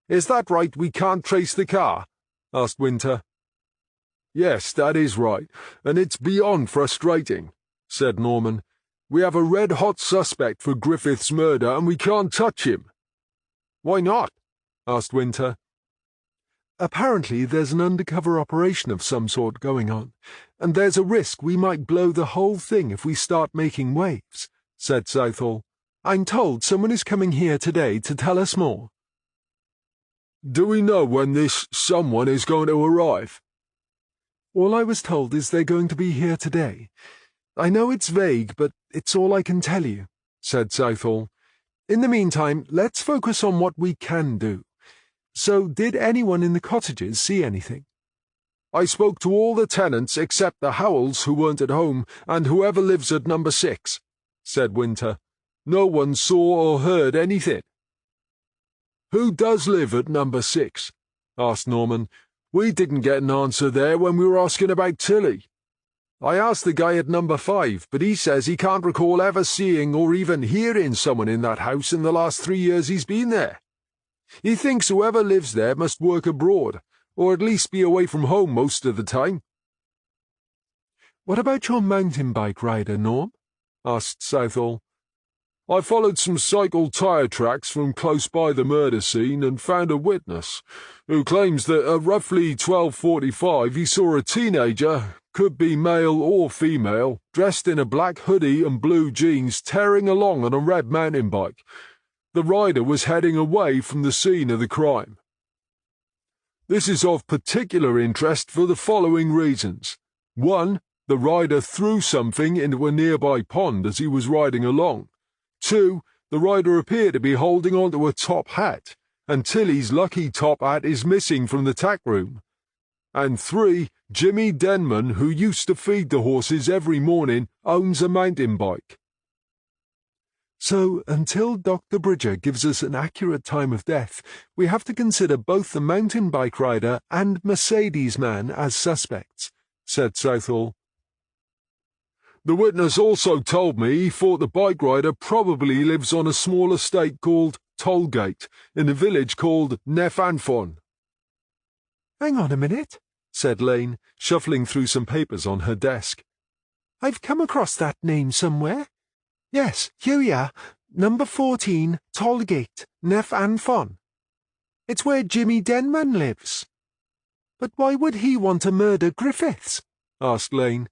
Is that right, we can't trace the car? Asked Winter. Yes, that is right, and it's beyond frustrating, said Norman. We have a red-hot suspect for Griffiths' murder, and we can't touch him. Why not? Asked Winter. Apparently there's an undercover operation of some sort going on, and there's a risk we might blow the whole thing if we start making waves, said Southall. I'm told someone is coming here today to tell us more. Do we know when this someone is going to arrive? All I was told is they're going to be here today. I know it's vague, but it's all I can tell you, said Southall. In the meantime, let's focus on what we can do. So, did anyone in the cottages see anything? I spoke to all the tenants except the Howells who weren't at home and whoever lives at number 6, said Winter. No one saw or heard anything. Who does live at number 6? Asked Norman. We didn't get an answer there when we were asking about Tilly. I asked the guy at number 5, but he says he can't recall ever seeing or even hearing someone in that house in the last 3 years he's been there. He thinks whoever lives there must work abroad, or at least be away from home most of the time. What about your mountain bike rider, Norm? Asked Southall. I followed some cycle tyre tracks from close by the murder scene and found a witness, who claims that at roughly 12:45 he saw a teenager, could be male or female, dressed in a black hoodie and blue jeans tearing along on a red mountain bike. The rider was heading away from the scene of the crime. This is of particular interest for the following reasons. 1. The rider threw something into a nearby pond as he was riding along. 2. The rider appeared to be holding onto a top hat, and Tilly's lucky top hat is missing from the tack room. And 3. Jimmy Denman, who used to feed the horses every morning, owns a mountain bike. So, until Dr. Bridger gives us an accurate time of death, we have to consider both the mountain bike rider and Mercedes man as suspects, said Southall. The witness also told me he thought the bike rider probably lives on a small estate called Tollgate, in a village called Nefanfon. Hang on a minute, said Lane, shuffling through some papers on her desk. I've come across that name somewhere. Yes, here we are. Number 14, Tollgate, Nefanfon. It's where Jimmy Denman lives. But why would he want to murder Griffiths? Asked Lane.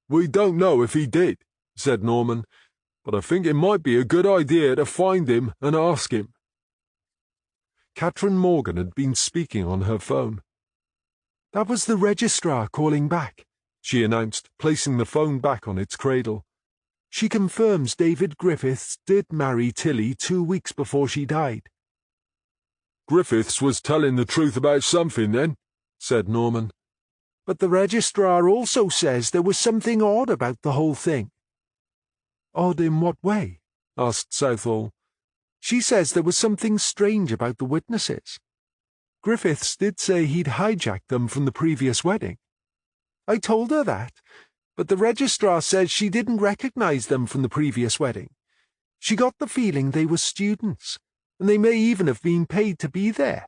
We don't know if he did, said Norman, but I think it might be a good idea to find him and ask him. Catherine Morgan had been speaking on her phone. That was the registrar calling back, she announced, placing the phone back on its cradle. She confirms David Griffiths did marry Tilly 2 weeks before she died. Griffiths was telling the truth about something then, said Norman. But the registrar also says there was something odd about the whole thing. Odd in what way? Asked Southall. She says there was something strange about the witnesses. Griffiths did say he'd hijacked them from the previous wedding. I told her that, but the registrar says she didn't recognize them from the previous wedding. She got the feeling they were students, and they may even have been paid to be there.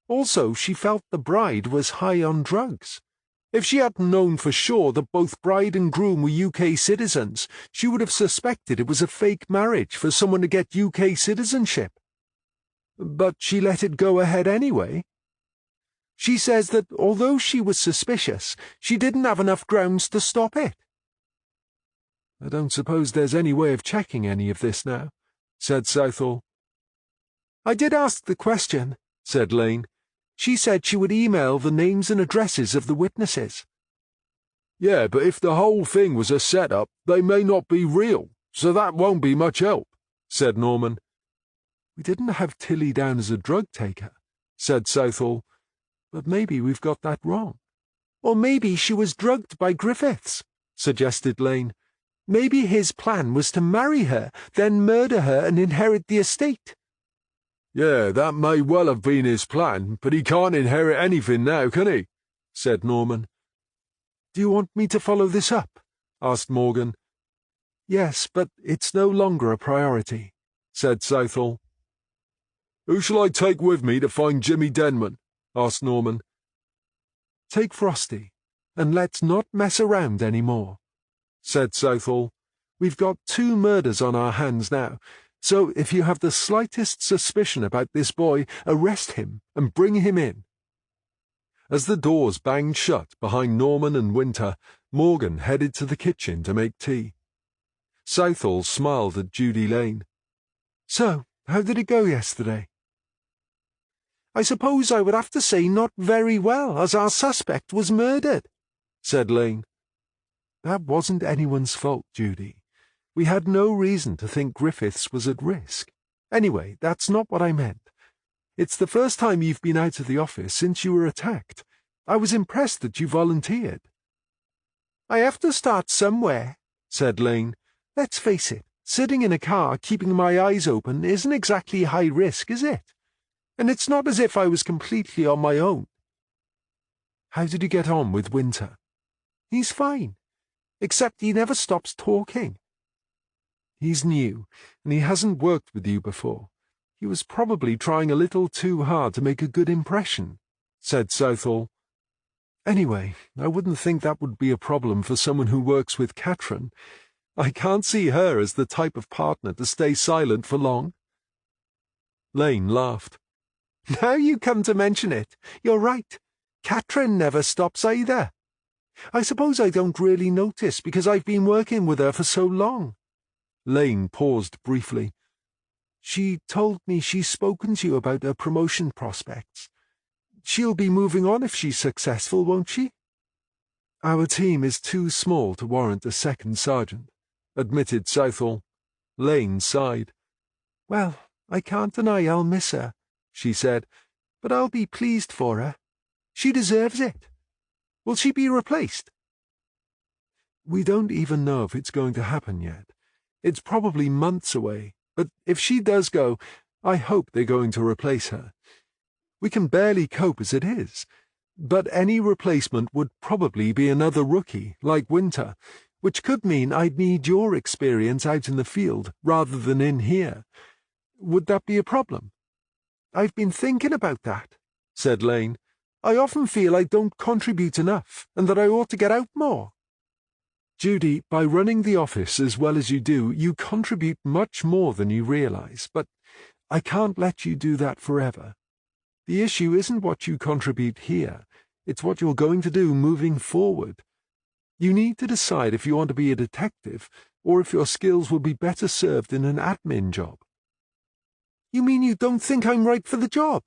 Also, she felt the bride was high on drugs. If she hadn't known for sure that both bride and groom were UK citizens, she would have suspected it was a fake marriage for someone to get UK citizenship. But she let it go ahead anyway. She says that although she was suspicious, she didn't have enough grounds to stop it. I don't suppose there's any way of checking any of this now, said Southall. I did ask the question, said Lane. She said she would email the names and addresses of the witnesses. Yeah, but if the whole thing was a setup, they may not be real, so that won't be much help, said Norman. We didn't have Tilly down as a drug taker, said Southall, but maybe we've got that wrong. Or maybe she was drugged by Griffiths, suggested Lane. Maybe his plan was to marry her, then murder her and inherit the estate. Yeah, that may well have been his plan, but he can't inherit anything now, can he? Said Norman. Do you want me to follow this up? Asked Morgan. Yes, but it's no longer a priority, said Southall. Who shall I take with me to find Jimmy Denman? Asked Norman. Take Frosty, and let's not mess around any more, said Southall. We've got 2 murders on our hands now, so if you have the slightest suspicion about this boy, arrest him and bring him in. As the doors banged shut behind Norman and Winter, Morgan headed to the kitchen to make tea. Southall smiled at Judy Lane. So, how did it go yesterday? I suppose I would have to say not very well, as our suspect was murdered, said Lane. That wasn't anyone's fault, Judy. We had no reason to think Griffiths was at risk. Anyway, that's not what I meant. It's the first time you've been out of the office since you were attacked. I was impressed that you volunteered. I have to start somewhere, said Lane. Let's face it, sitting in a car keeping my eyes open isn't exactly high risk, is it? And it's not as if I was completely on my own. How did you get on with Winter? He's fine, except he never stops talking. He's new, and he hasn't worked with you before. He was probably trying a little too hard to make a good impression, said Southall. Anyway, I wouldn't think that would be a problem for someone who works with Katrin. I can't see her as the type of partner to stay silent for long. Lane laughed. Now you come to mention it, you're right. Katrin never stops either. I suppose I don't really notice because I've been working with her for so long. Lane paused briefly. She told me she's spoken to you about her promotion prospects. She'll be moving on if she's successful, won't she? Our team is too small to warrant a second sergeant, admitted Southall. Lane sighed. Well, I can't deny I'll miss her, she said, but I'll be pleased for her. She deserves it. Will she be replaced? We don't even know if it's going to happen yet. It's probably months away, but if she does go, I hope they're going to replace her. We can barely cope as it is, but any replacement would probably be another rookie, like Winter, which could mean I'd need your experience out in the field rather than in here. Would that be a problem? I've been thinking about that, said Lane. I often feel I don't contribute enough and that I ought to get out more. Judy, by running the office as well as you do, you contribute much more than you realize, but I can't let you do that forever. The issue isn't what you contribute here, it's what you're going to do moving forward. You need to decide if you want to be a detective or if your skills will be better served in an admin job. You mean you don't think I'm right for the job?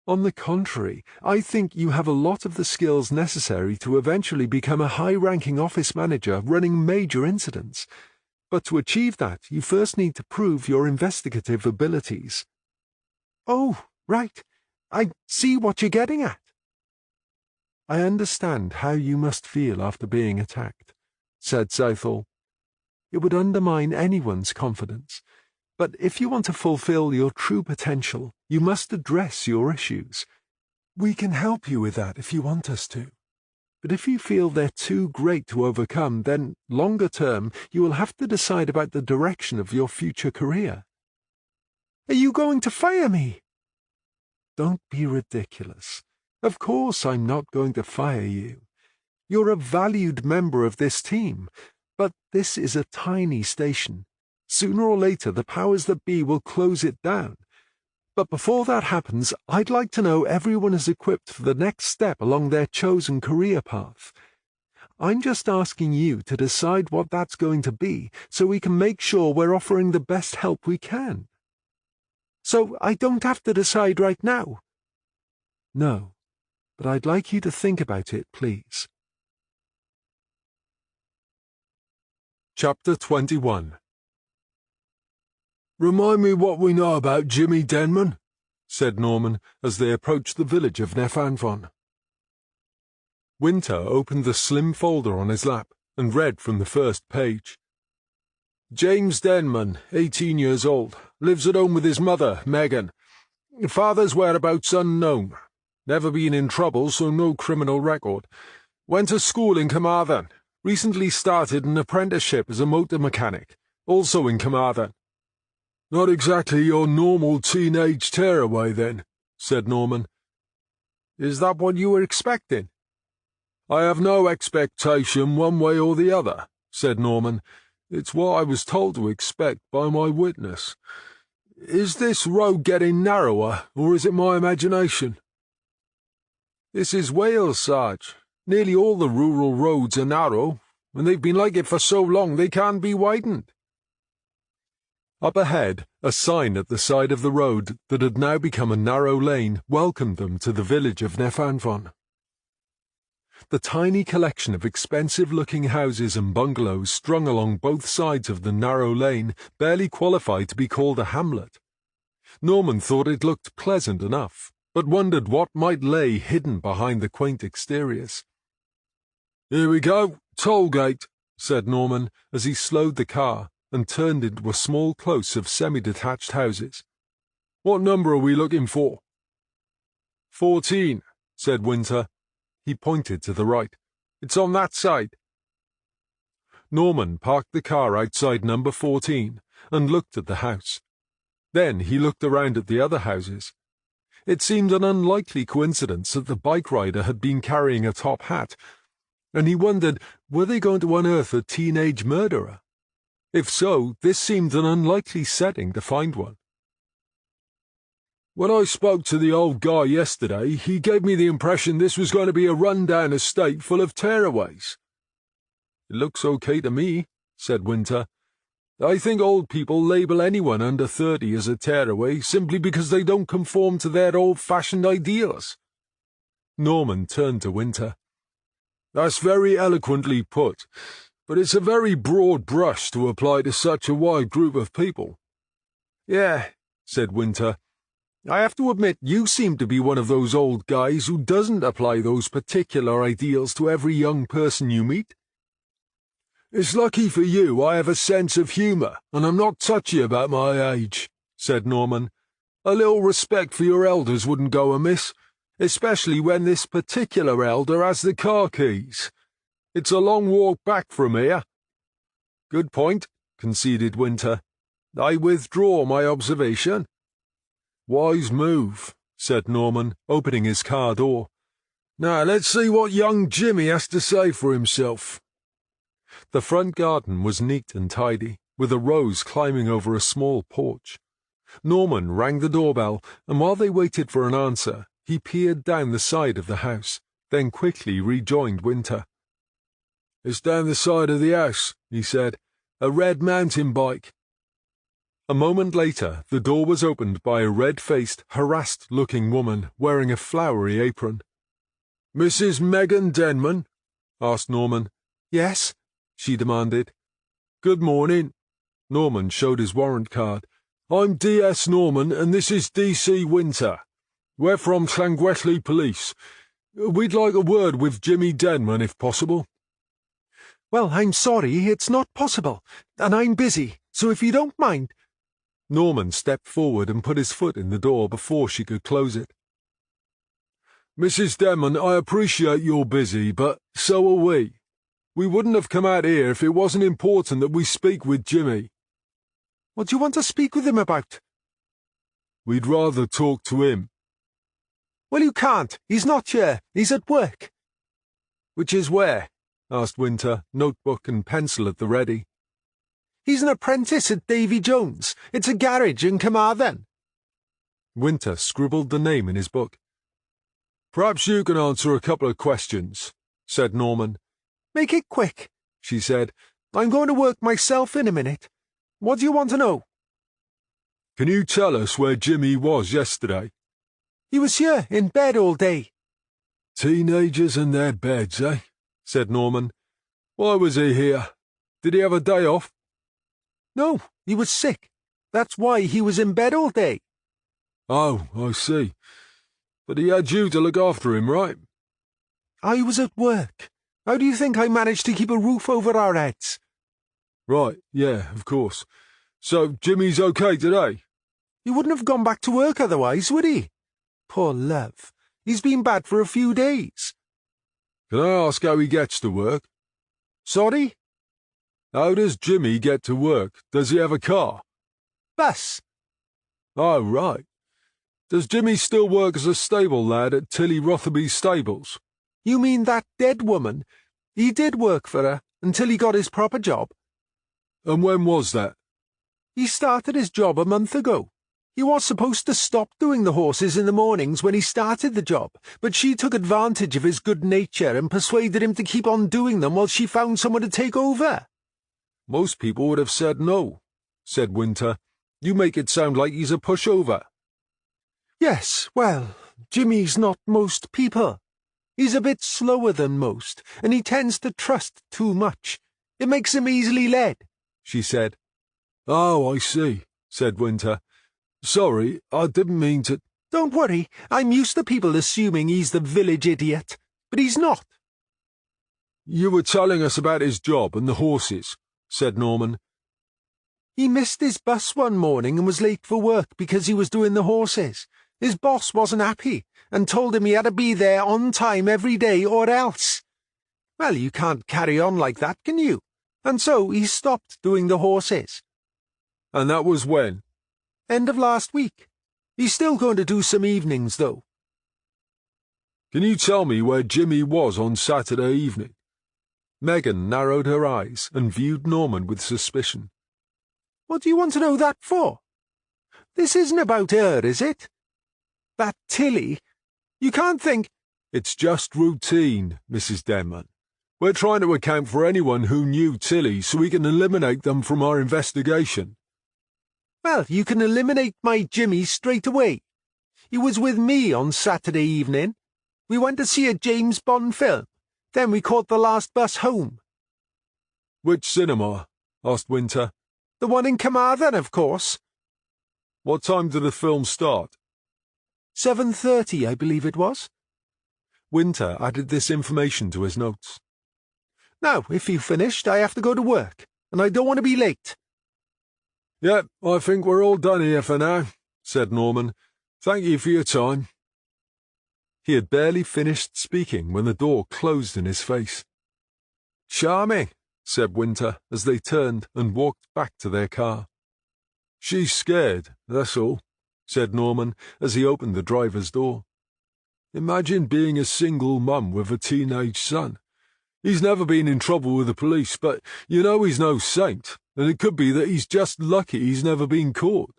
On the contrary, I think you have a lot of the skills necessary to eventually become a high-ranking office manager running major incidents. But to achieve that, you first need to prove your investigative abilities. Oh, right. I see what you're getting at. I understand how you must feel after being attacked, said Southall. It would undermine anyone's confidence. But if you want to fulfill your true potential, you must address your issues. We can help you with that if you want us to. But if you feel they're too great to overcome, then, longer term, you will have to decide about the direction of your future career. Are you going to fire me? Don't be ridiculous. Of course I'm not going to fire you. You're a valued member of this team, but this is a tiny station. Sooner or later, the powers that be will close it down. But before that happens, I'd like to know everyone is equipped for the next step along their chosen career path. I'm just asking you to decide what that's going to be, so we can make sure we're offering the best help we can. So I don't have to decide right now? No, but I'd like you to think about it, please. Chapter 21. Remind me what we know about Jimmy Denman, said Norman as they approached the village of Nefanfon. Winter opened the slim folder on his lap and read from the first page. James Denman, 18 years old, lives at home with his mother, Megan. Father's whereabouts unknown. Never been in trouble, so no criminal record. Went to school in Carmarthen. Recently started an apprenticeship as a motor mechanic, also in Carmarthen. Not exactly your normal teenage tearaway, then, said Norman. Is that what you were expecting? I have no expectation one way or the other, said Norman. It's what I was told to expect by my witness. Is this road getting narrower, or is it my imagination? This is Wales, Sarge. Nearly all the rural roads are narrow, and they've been like it for so long they can't be widened. Up ahead, a sign at the side of the road that had now become a narrow lane welcomed them to the village of Nefanfon. The tiny collection of expensive-looking houses and bungalows strung along both sides of the narrow lane barely qualified to be called a hamlet. Norman thought it looked pleasant enough, but wondered what might lay hidden behind the quaint exteriors. "Here we go, toll gate," said Norman as he slowed the car and turned into a small close of semi-detached houses. "What number are we looking for?" 14, said Winter. He pointed to the right. It's on that side. Norman parked the car outside number 14 and looked at the house. Then he looked around at the other houses. It seemed an unlikely coincidence that the bike rider had been carrying a top hat, and he wondered, were they going to unearth a teenage murderer? If so, this seemed an unlikely setting to find one. When I spoke to the old guy yesterday, he gave me the impression this was going to be a run-down estate full of tearaways. It looks okay to me, said Winter. I think old people label anyone under 30 as a tearaway simply because they don't conform to their old-fashioned ideals. Norman turned to Winter. That's very eloquently put, but it's a very broad brush to apply to such a wide group of people. Yeah, said Winter. I have to admit you seem to be one of those old guys who doesn't apply those particular ideals to every young person you meet. It's lucky for you I have a sense of humour, and I'm not touchy about my age, said Norman. A little respect for your elders wouldn't go amiss, especially when this particular elder has the car keys. It's a long walk back from here. Good point, conceded Winter. I withdraw my observation. Wise move, said Norman, opening his car door. Now let's see what young Jimmy has to say for himself. The front garden was neat and tidy, with a rose climbing over a small porch. Norman rang the doorbell, and while they waited for an answer, he peered down the side of the house, then quickly rejoined Winter. It's down the side of the house, he said. A red mountain bike. A moment later, the door was opened by a red-faced, harassed-looking woman wearing a flowery apron. "Mrs. Megan Denman?" asked Norman. "Yes?" she demanded. "Good morning." Norman showed his warrant card. "I'm D.S. Norman, and this is D.C. Winter. We're from Llangwelly Police. We'd like a word with Jimmy Denman, if possible." "Well, I'm sorry, it's not possible, and I'm busy, so if you don't mind—" Norman stepped forward and put his foot in the door before she could close it. "Mrs. Denman, I appreciate you're busy, but so are we. We wouldn't have come out here if it wasn't important that we speak with Jimmy." "What do you want to speak with him about?" "We'd rather talk to him." "Well, you can't. He's not here. He's at work." "Which is where?" asked Winter, notebook and pencil at the ready. "He's an apprentice at Davy Jones. It's a garage in Carmarthen." Winter scribbled the name in his book. "Perhaps you can answer a couple of questions," said Norman. "Make it quick," she said. "I'm going to work myself in a minute. What do you want to know?" "Can you tell us where Jimmy was yesterday?" "He was here, in bed all day." "Teenagers and their beds, eh?" said Norman. "Why was he here? Did he have a day off?" "No, he was sick. That's why he was in bed all day. Oh, I see. But he had you to look after him, right? I was at work. How do you think I managed to keep a roof over our heads? Right, yeah, of course. So Jimmy's okay today? He wouldn't have gone back to work otherwise, would he? Poor love. He's been bad for a few days. Can I ask how he gets to work? Sorry? How does Jimmy get to work? Does he have a car? Bus. Oh, right. Does Jimmy still work as a stable lad at Tilly Rotherby's stables? You mean that dead woman? He did work for her until he got his proper job. And when was that? He started his job a month ago. He was supposed to stop doing the horses in the mornings when he started the job, but she took advantage of his good nature and persuaded him to keep on doing them while she found someone to take over. Most people would have said no, said Winter. You make it sound like he's a pushover. Yes, well, Jimmy's not most people. He's a bit slower than most, and he tends to trust too much. It makes him easily led, she said. Oh, I see, said Winter. Sorry, I didn't mean to— Don't worry, I'm used to people assuming he's the village idiot, but he's not. You were telling us about his job and the horses, said Norman. He missed his bus one morning and was late for work because he was doing the horses. His boss wasn't happy and told him he had to be there on time every day or else. Well, you can't carry on like that, can you? And so he stopped doing the horses. And that was when? End of last week. He's still going to do some evenings, though. Can you tell me where Jimmy was on Saturday evening? Megan narrowed her eyes and viewed Norman with suspicion. What do you want to know that for? This isn't about her, is it? That Tilly? You can't think— It's just routine, Mrs. Denman. We're trying to account for anyone who knew Tilly so we can eliminate them from our investigation. Well, you can eliminate my Jimmy straight away. He was with me on Saturday evening. We went to see a James Bond film. Then we caught the last bus home. Which cinema? Asked Winter. The one in Carmarthen, of course. What time did the film start? 7:30, I believe it was. Winter added this information to his notes. Now, if you've finished, I have to go to work, and I don't want to be late. Yep, I think we're all done here for now, said Norman. Thank you for your time. He had barely finished speaking when the door closed in his face. Charming, said Winter as they turned and walked back to their car. She's scared, that's all, said Norman as he opened the driver's door. Imagine being a single mum with a teenage son. He's never been in trouble with the police, but you know he's no saint, and it could be that he's just lucky he's never been caught.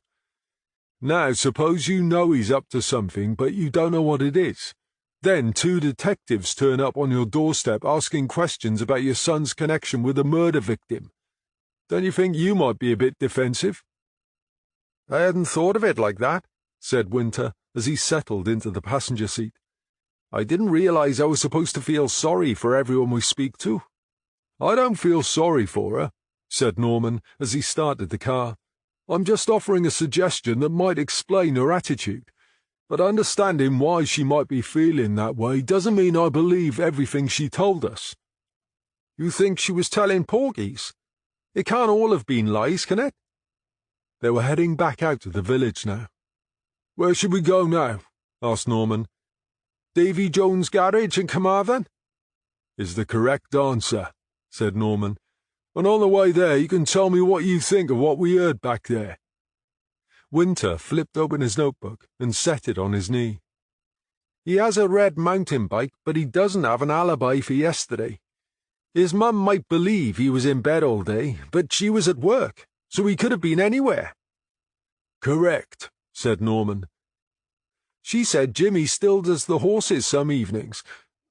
Now, suppose you know he's up to something, but you don't know what it is. Then 2 detectives turn up on your doorstep asking questions about your son's connection with a murder victim. Don't you think you might be a bit defensive? I hadn't thought of it like that, said Winter as he settled into the passenger seat. I didn't realize I was supposed to feel sorry for everyone we speak to. I don't feel sorry for her, said Norman as he started the car. I'm just offering a suggestion that might explain her attitude. But understanding why she might be feeling that way doesn't mean I believe everything she told us. You think she was telling porgies? It can't all have been lies, can it? They were heading back out of the village now. Where should we go now? Asked Norman. Davy Jones' garage in Carmarthen? Is the correct answer, said Norman. And on the way there you can tell me what you think of what we heard back there. Winter flipped open his notebook and set it on his knee. He has a red mountain bike, but he doesn't have an alibi for yesterday. His mum might believe he was in bed all day, but she was at work, so he could have been anywhere. Correct, said Norman. She said Jimmy still does the horses some evenings,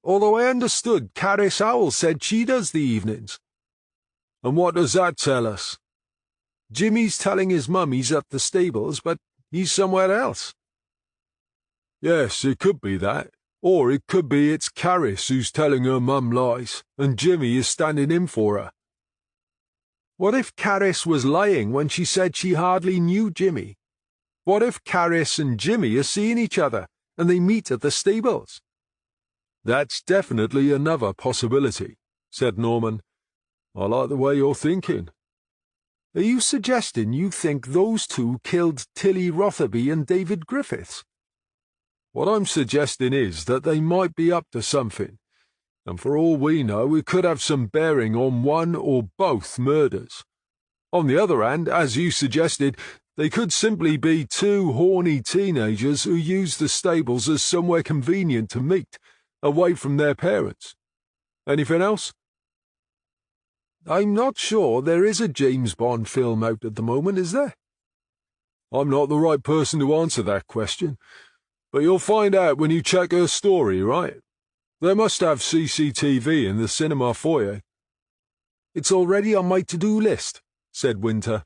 although I understood Caris Owl said she does the evenings. And what does that tell us? Jimmy's telling his mum he's at the stables, but he's somewhere else. Yes, it could be that. Or it could be it's Caris who's telling her mum lies, and Jimmy is standing in for her. What if Caris was lying when she said she hardly knew Jimmy? What if Caris and Jimmy are seeing each other, and they meet at the stables? That's definitely another possibility, said Norman. I like the way you're thinking. Are you suggesting you think those two killed Tilly Rotherby and David Griffiths? What I'm suggesting is that they might be up to something, and for all we know, it could have some bearing on one or both murders. On the other hand, as you suggested, they could simply be two horny teenagers who used the stables as somewhere convenient to meet, away from their parents. Anything else? I'm not sure there is a James Bond film out at the moment, is there? I'm not the right person to answer that question, but you'll find out when you check her story, right? They must have CCTV in the cinema foyer. It's already on my to-do list, said Winter.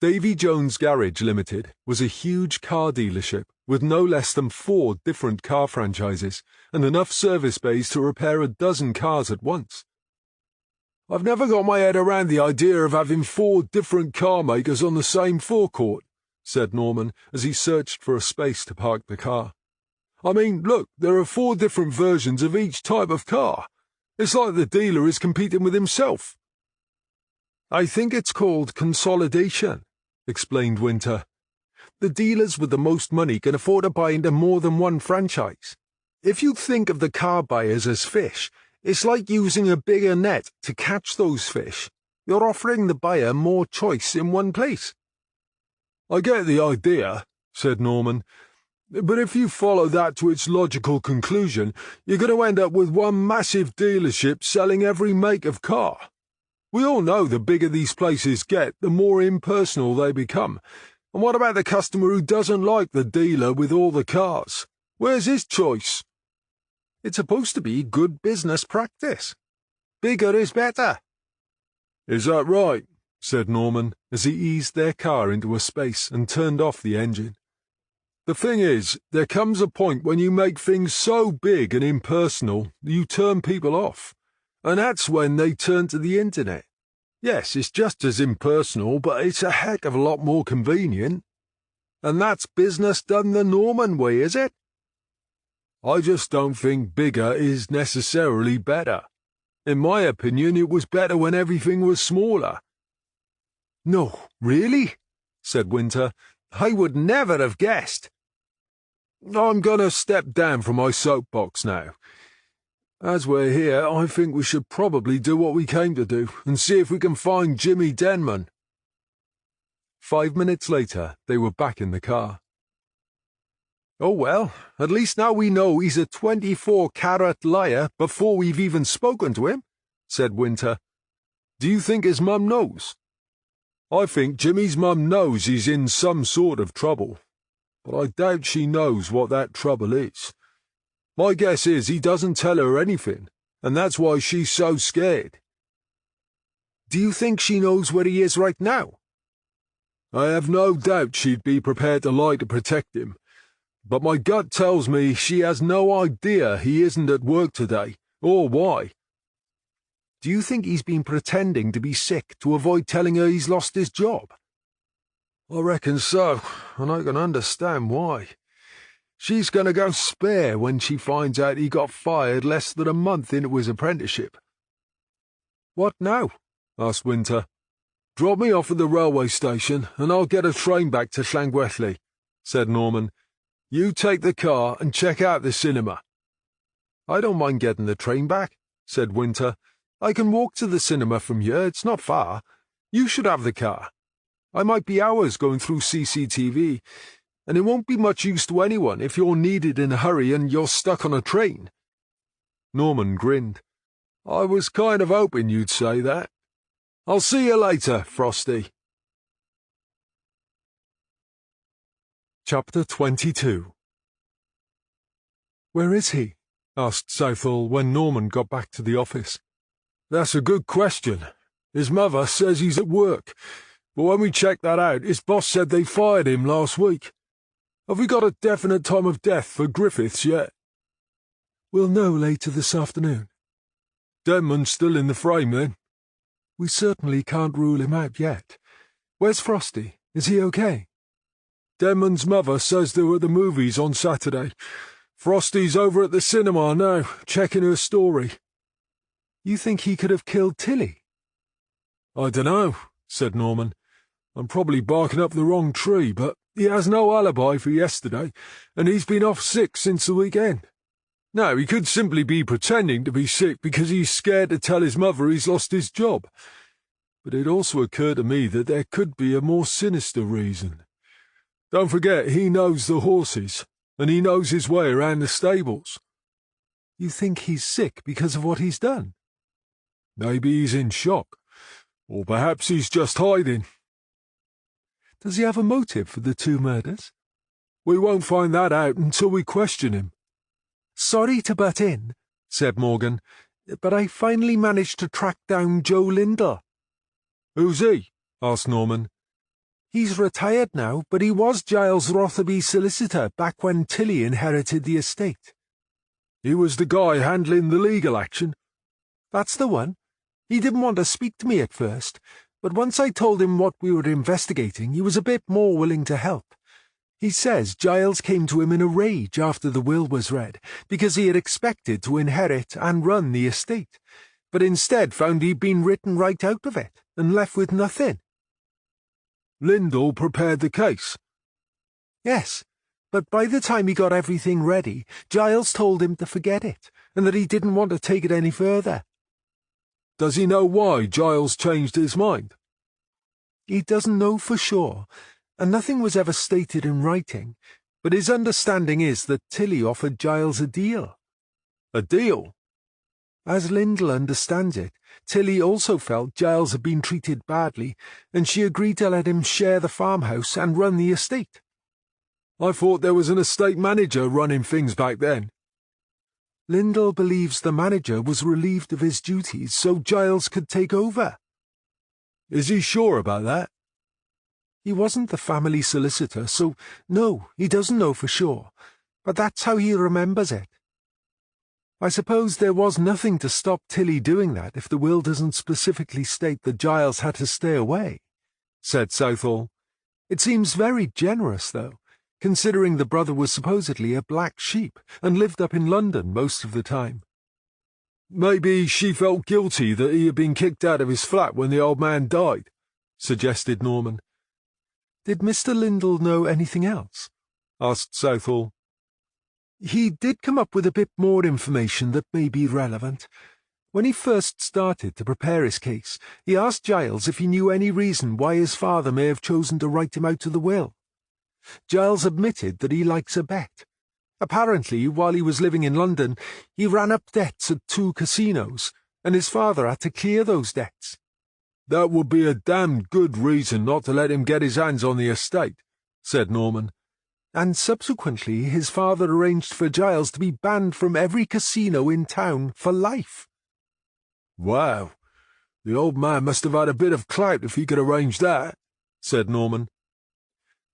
Davy Jones Garage Limited was a huge car dealership with no less than 4 different car franchises and enough service bays to repair a dozen cars at once. I've never got my head around the idea of having 4 different car makers on the same forecourt, said Norman as he searched for a space to park the car. I mean, look, there are 4 different versions of each type of car. It's like the dealer is competing with himself. I think it's called consolidation, explained Winter. The dealers with the most money can afford to buy into more than one franchise. If you think of the car buyers as fish, it's like using a bigger net to catch those fish. You're offering the buyer more choice in one place. I get the idea, said Norman, but if you follow that to its logical conclusion, you're going to end up with one massive dealership selling every make of car. We all know the bigger these places get, the more impersonal they become. And what about the customer who doesn't like the dealer with all the cars? Where's his choice? It's supposed to be good business practice. Bigger is better. Is that right? Said Norman as he eased their car into a space and turned off the engine. The thing is, there comes a point when you make things so big and impersonal you turn people off. And that's when they turn to the internet. Yes, it's just as impersonal, but it's a heck of a lot more convenient. And that's business done the Norman way, is it? I just don't think bigger is necessarily better. In my opinion, it was better when everything was smaller. No, really? Said Winter. I would never have guessed. I'm going to step down from my soapbox now. As we're here, I think we should probably do what we came to do and see if we can find Jimmy Denman. 5 minutes later, they were back in the car. Oh well, at least now we know he's a 24-carat liar before we've even spoken to him, said Winter. Do you think his mum knows? I think Jimmy's mum knows he's in some sort of trouble, but I doubt she knows what that trouble is. My guess is he doesn't tell her anything, and that's why she's so scared. Do you think she knows where he is right now? I have no doubt she'd be prepared to lie to protect him, but my gut tells me she has no idea he isn't at work today, or why. Do you think he's been pretending to be sick to avoid telling her he's lost his job? I reckon so, and I can understand why. She's going to go spare when she finds out he got fired less than a month into his apprenticeship. What now? Asked Winter. Drop me off at the railway station, and I'll get a train back to Llangwethley, said Norman. You take the car and check out the cinema. I don't mind getting the train back, said Winter. I can walk to the cinema from here, it's not far. You should have the car. I might be hours going through CCTV, and it won't be much use to anyone if you're needed in a hurry and you're stuck on a train. Norman grinned. I was kind of hoping you'd say that. I'll see you later, Frosty. Chapter 22. "Where is he?" asked Southall when Norman got back to the office. That's a good question. His mother says he's at work, but when we checked that out, his boss said they fired him last week. Have we got a definite time of death for Griffiths yet? We'll know later this afternoon. Denman's still in the frame, then? We certainly can't rule him out yet. Where's Frosty? Is he okay? Denman's mother says they were at the movies on Saturday. Frosty's over at the cinema now, checking her story. You think he could have killed Tilly? I dunno, said Norman. I'm probably barking up the wrong tree, but he has no alibi for yesterday, and he's been off sick since the weekend. Now, he could simply be pretending to be sick because he's scared to tell his mother he's lost his job. But it also occurred to me that there could be a more sinister reason. Don't forget, he knows the horses, and he knows his way around the stables. You think he's sick because of what he's done? Maybe he's in shock, or perhaps he's just hiding. Does he have a motive for the 2 murders? We won't find that out until we question him. Sorry to butt in, said Morgan, but I finally managed to track down Joe Lindell. Who's he? Asked Norman. He's retired now, but he was Giles Rotherby's solicitor back when Tilly inherited the estate. He was the guy handling the legal action? That's the one. He didn't want to speak to me at first, but once I told him what we were investigating, he was a bit more willing to help. He says Giles came to him in a rage after the will was read, because he had expected to inherit and run the estate, but instead found he'd been written right out of it and left with nothing. Lindell prepared the case? Yes, but by the time he got everything ready, Giles told him to forget it, and that he didn't want to take it any further. Does he know why Giles changed his mind? He doesn't know for sure, and nothing was ever stated in writing, but his understanding is that Tilly offered Giles a deal. A deal? As Lindell understands it, Tilly also felt Giles had been treated badly, and she agreed to let him share the farmhouse and run the estate. I thought there was an estate manager running things back then. Lindell believes the manager was relieved of his duties so Giles could take over. Is he sure about that? He wasn't the family solicitor, so no, he doesn't know for sure, but that's how he remembers it. I suppose there was nothing to stop Tilly doing that if the will doesn't specifically state that Giles had to stay away, said Southall. It seems very generous, though, considering the brother was supposedly a black sheep and lived up in London most of the time. Maybe she felt guilty that he had been kicked out of his flat when the old man died, suggested Norman. Did Mr. Lindell know anything else? Asked Southall. He did come up with a bit more information that may be relevant. When he first started to prepare his case, he asked Giles if he knew any reason why his father may have chosen to write him out of the will. Giles admitted that he likes a bet. Apparently, while he was living in London, he ran up debts at 2 casinos, and his father had to clear those debts. That would be a damned good reason not to let him get his hands on the estate, said Norman. And subsequently his father arranged for Giles to be banned from every casino in town for life. Wow, the old man must have had a bit of clout if he could arrange that, said Norman.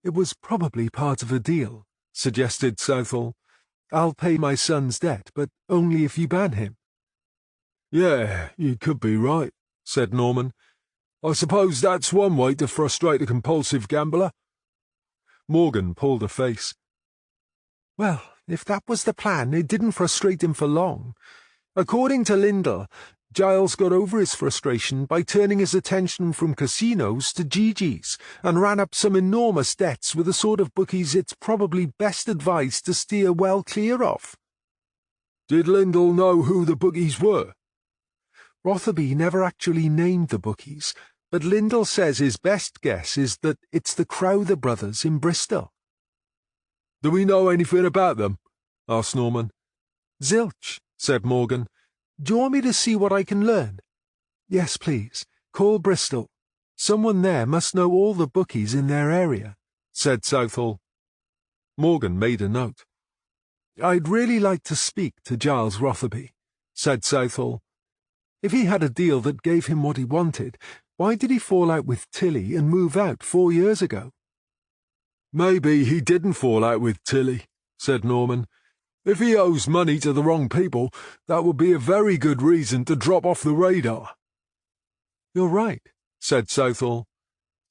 It was probably part of a deal, suggested Southall. I'll pay my son's debt, but only if you ban him. Yeah, you could be right, said Norman. I suppose that's one way to frustrate a compulsive gambler. Morgan pulled a face. Well, if that was the plan, it didn't frustrate him for long. According to Lindell, Giles got over his frustration by turning his attention from casinos to Gigi's and ran up some enormous debts with the sort of bookies it's probably best advised to steer well clear of. Did Lindell know who the bookies were? Rotherby never actually named the bookies, but Lindell says his best guess is that it's the Crowther brothers in Bristol. Do we know anything about them? Asked Norman. Zilch, said Morgan. Do you want me to see what I can learn? Yes, please. Call Bristol. Someone there must know all the bookies in their area, said Southall. Morgan made a note. I'd really like to speak to Giles Rotherby, said Southall. If he had a deal that gave him what he wanted, why did he fall out with Tilly and move out 4 years ago? Maybe he didn't fall out with Tilly, said Norman. If he owes money to the wrong people, that would be a very good reason to drop off the radar. You're right, said Southall.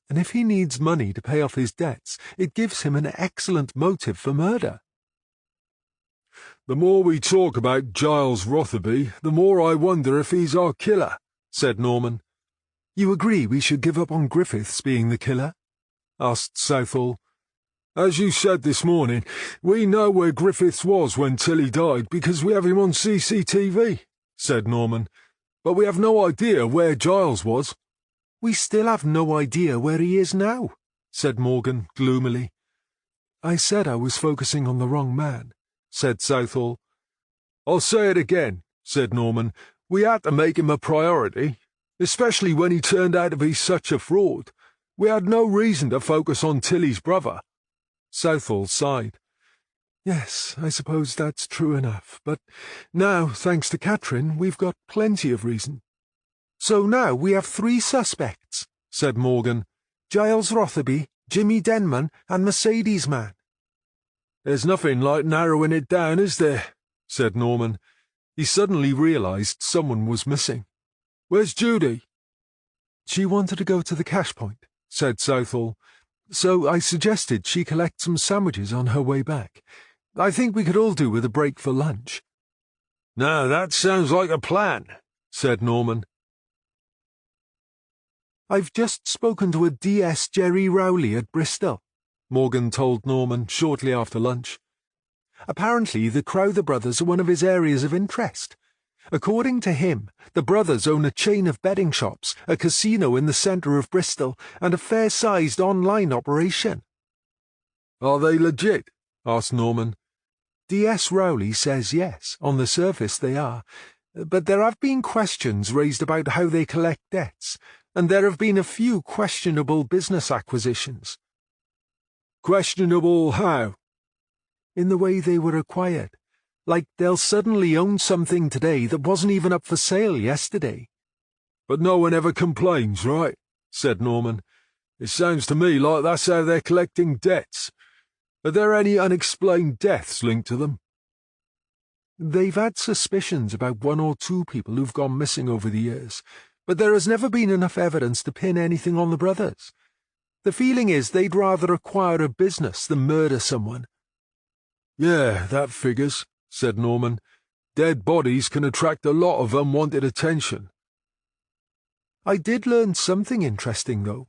And if he needs money to pay off his debts, it gives him an excellent motive for murder. The more we talk about Giles Rotherby, the more I wonder if he's our killer, said Norman. You agree we should give up on Griffiths being the killer? Asked Southall. As you said this morning, we know where Griffiths was when Tilly died because we have him on CCTV, said Norman. But we have no idea where Giles was. We still have no idea where he is now, said Morgan gloomily. I said I was focusing on the wrong man, said Southall. I'll say it again, said Norman. We had to make him a priority, especially when he turned out to be such a fraud. We had no reason to focus on Tilly's brother. Southall sighed. Yes, I suppose that's true enough, but now, thanks to Catherine, we've got plenty of reason. So now we have 3 suspects, said Morgan. Giles Rotherby, Jimmy Denman, and Mercedes Man. There's nothing like narrowing it down, is there? Said Norman. He suddenly realised someone was missing. Where's Judy? She wanted to go to the cash point, said Southall. So I suggested she collect some sandwiches on her way back. I think we could all do with a break for lunch. Now that sounds like a plan, said Norman. I've just spoken to a DS Jerry Rowley at Bristol, Morgan told Norman shortly after lunch. Apparently the Crowther brothers are one of his areas of interest. According to him, the brothers own a chain of betting shops, a casino in the centre of Bristol, and a fair-sized online operation. Are they legit? Asked Norman. D.S. Rowley says yes, on the surface they are, but there have been questions raised about how they collect debts, and there have been a few questionable business acquisitions. Questionable how? In the way they were acquired. Like they'll suddenly own something today that wasn't even up for sale yesterday. But no one ever complains, right? Said Norman. It sounds to me like that's how they're collecting debts. Are there any unexplained deaths linked to them? They've had suspicions about 1 or 2 people who've gone missing over the years, but there has never been enough evidence to pin anything on the brothers. The feeling is they'd rather acquire a business than murder someone. Yeah, that figures, said Norman. Dead bodies can attract a lot of unwanted attention. I did learn something interesting, though.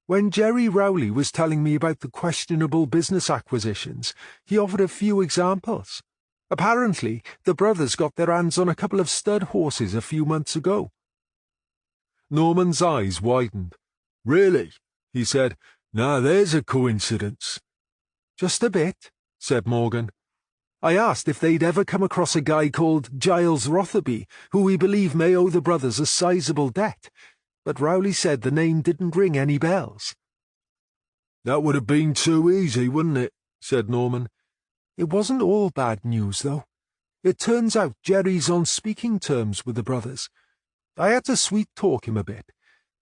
When Jerry Rowley was telling me about the questionable business acquisitions, he offered a few examples. Apparently, the brothers got their hands on a couple of stud horses a few months ago. Norman's eyes widened. Really? He said. Now there's a coincidence. Just a bit, said Morgan. I asked if they'd ever come across a guy called Giles Rotherby, who we believe may owe the brothers a sizable debt, but Rowley said the name didn't ring any bells. That would have been too easy, wouldn't it? Said Norman. It wasn't all bad news, though. It turns out Jerry's on speaking terms with the brothers. I had to sweet-talk him a bit,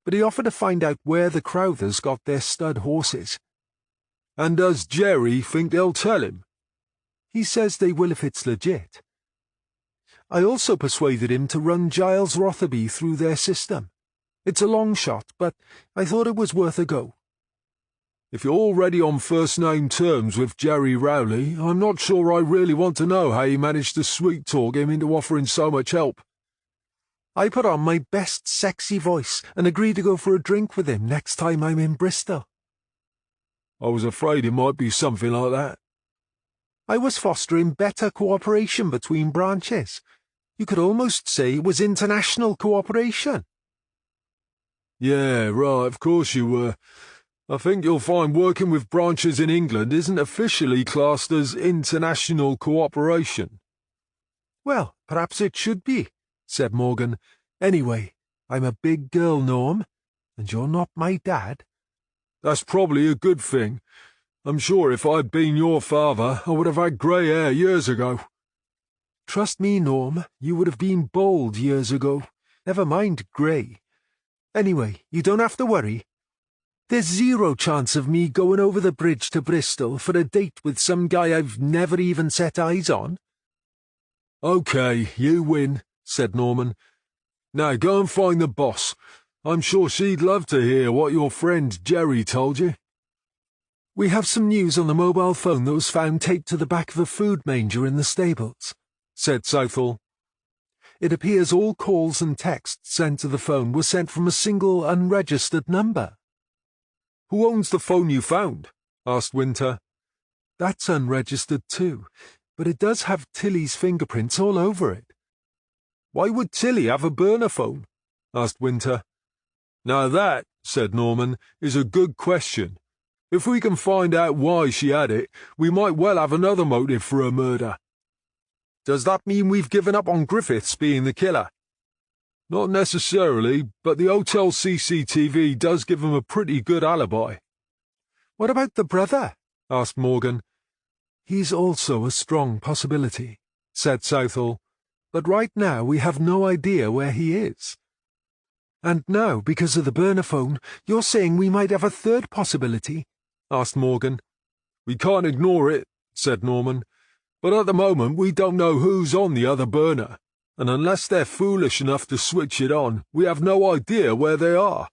but he offered to find out where the Crowthers got their stud horses. And does Jerry think they'll tell him? He says they will if it's legit. I also persuaded him to run Giles Rotherby through their system. It's a long shot, but I thought it was worth a go. If you're already on first-name terms with Jerry Rowley, I'm not sure I really want to know how you managed to sweet-talk him into offering so much help. I put on my best sexy voice and agreed to go for a drink with him next time I'm in Bristol. I was afraid it might be something like that. I was fostering better cooperation between branches. You could almost say it was international cooperation. Yeah, right, of course you were. I think you'll find working with branches in England isn't officially classed as international cooperation. Well, perhaps it should be, said Morgan. Anyway, I'm a big girl, Norm, and you're not my dad. That's probably a good thing. I'm sure if I'd been your father, I would have had grey hair years ago. Trust me, Norm, you would have been bald years ago. Never mind grey. Anyway, you don't have to worry. There's 0 chance of me going over the bridge to Bristol for a date with some guy I've never even set eyes on. OK, you win, said Norman. Now go and find the boss. I'm sure she'd love to hear what your friend Jerry told you. We have some news on the mobile phone that was found taped to the back of a food manger in the stables, said Southall. It appears all calls and texts sent to the phone were sent from a single unregistered number. Who owns the phone you found? Asked Winter. That's unregistered too, but it does have Tilly's fingerprints all over it. Why would Tilly have a burner phone? Asked Winter. Now that, said Norman, is a good question. If we can find out why she had it, we might well have another motive for her murder. Does that mean we've given up on Griffiths being the killer? Not necessarily, but the hotel CCTV does give him a pretty good alibi. What about the brother? Asked Morgan. He's also a strong possibility, said Southall, but right now we have no idea where he is. And now, because of the burner phone, you're saying we might have a third possibility? Asked Morgan. We can't ignore it, said Norman, but at the moment we don't know who's on the other burner, and unless they're foolish enough to switch it on, we have no idea where they are.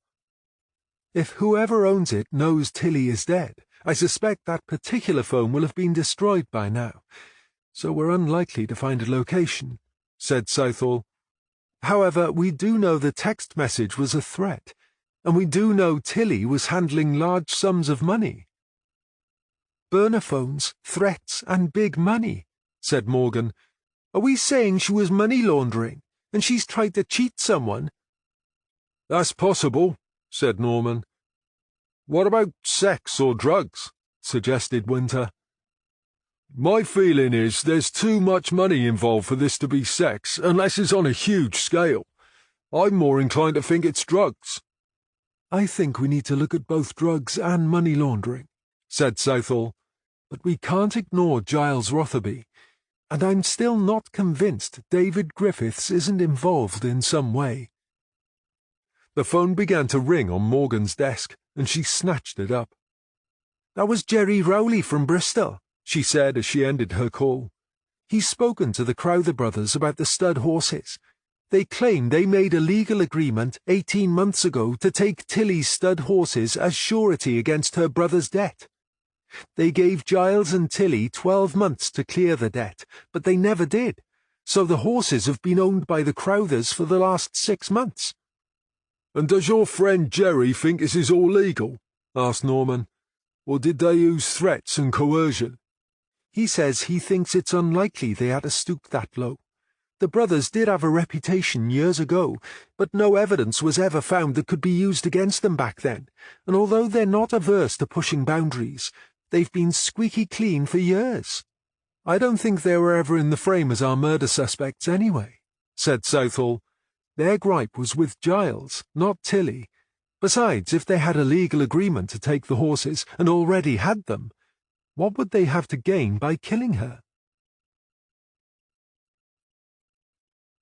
If whoever owns it knows Tilly is dead, I suspect that particular phone will have been destroyed by now, so we're unlikely to find a location, said Southall. However, we do know the text message was a threat, and we do know Tilly was handling large sums of money. Burner phones, threats, and big money, said Morgan. Are we saying she was money laundering, and she's tried to cheat someone? That's possible, said Norman. What about sex or drugs? Suggested Winter. My feeling is there's too much money involved for this to be sex, unless it's on a huge scale. I'm more inclined to think it's drugs. I think we need to look at both drugs and money laundering, said Southall, but we can't ignore Giles Rotherby, and I'm still not convinced David Griffiths isn't involved in some way. The phone began to ring on Morgan's desk, and she snatched it up. That was Jerry Rowley from Bristol, she said as she ended her call. He's spoken to the Crowther brothers about the stud horses. They claim they made a legal agreement 18 months ago to take Tilly's stud horses as surety against her brother's debt. They gave Giles and Tilly 12 months to clear the debt, but they never did, so the horses have been owned by the Crowthers for the last 6 months. And does your friend Jerry think this is all legal? Asked Norman. Or did they use threats and coercion? He says he thinks it's unlikely they had to stoop that low. The brothers did have a reputation years ago, but no evidence was ever found that could be used against them back then, and although they're not averse to pushing boundaries, they've been squeaky clean for years. I don't think they were ever in the frame as our murder suspects anyway, said Southall. Their gripe was with Giles, not Tilly. Besides, if they had a legal agreement to take the horses and already had them, what would they have to gain by killing her?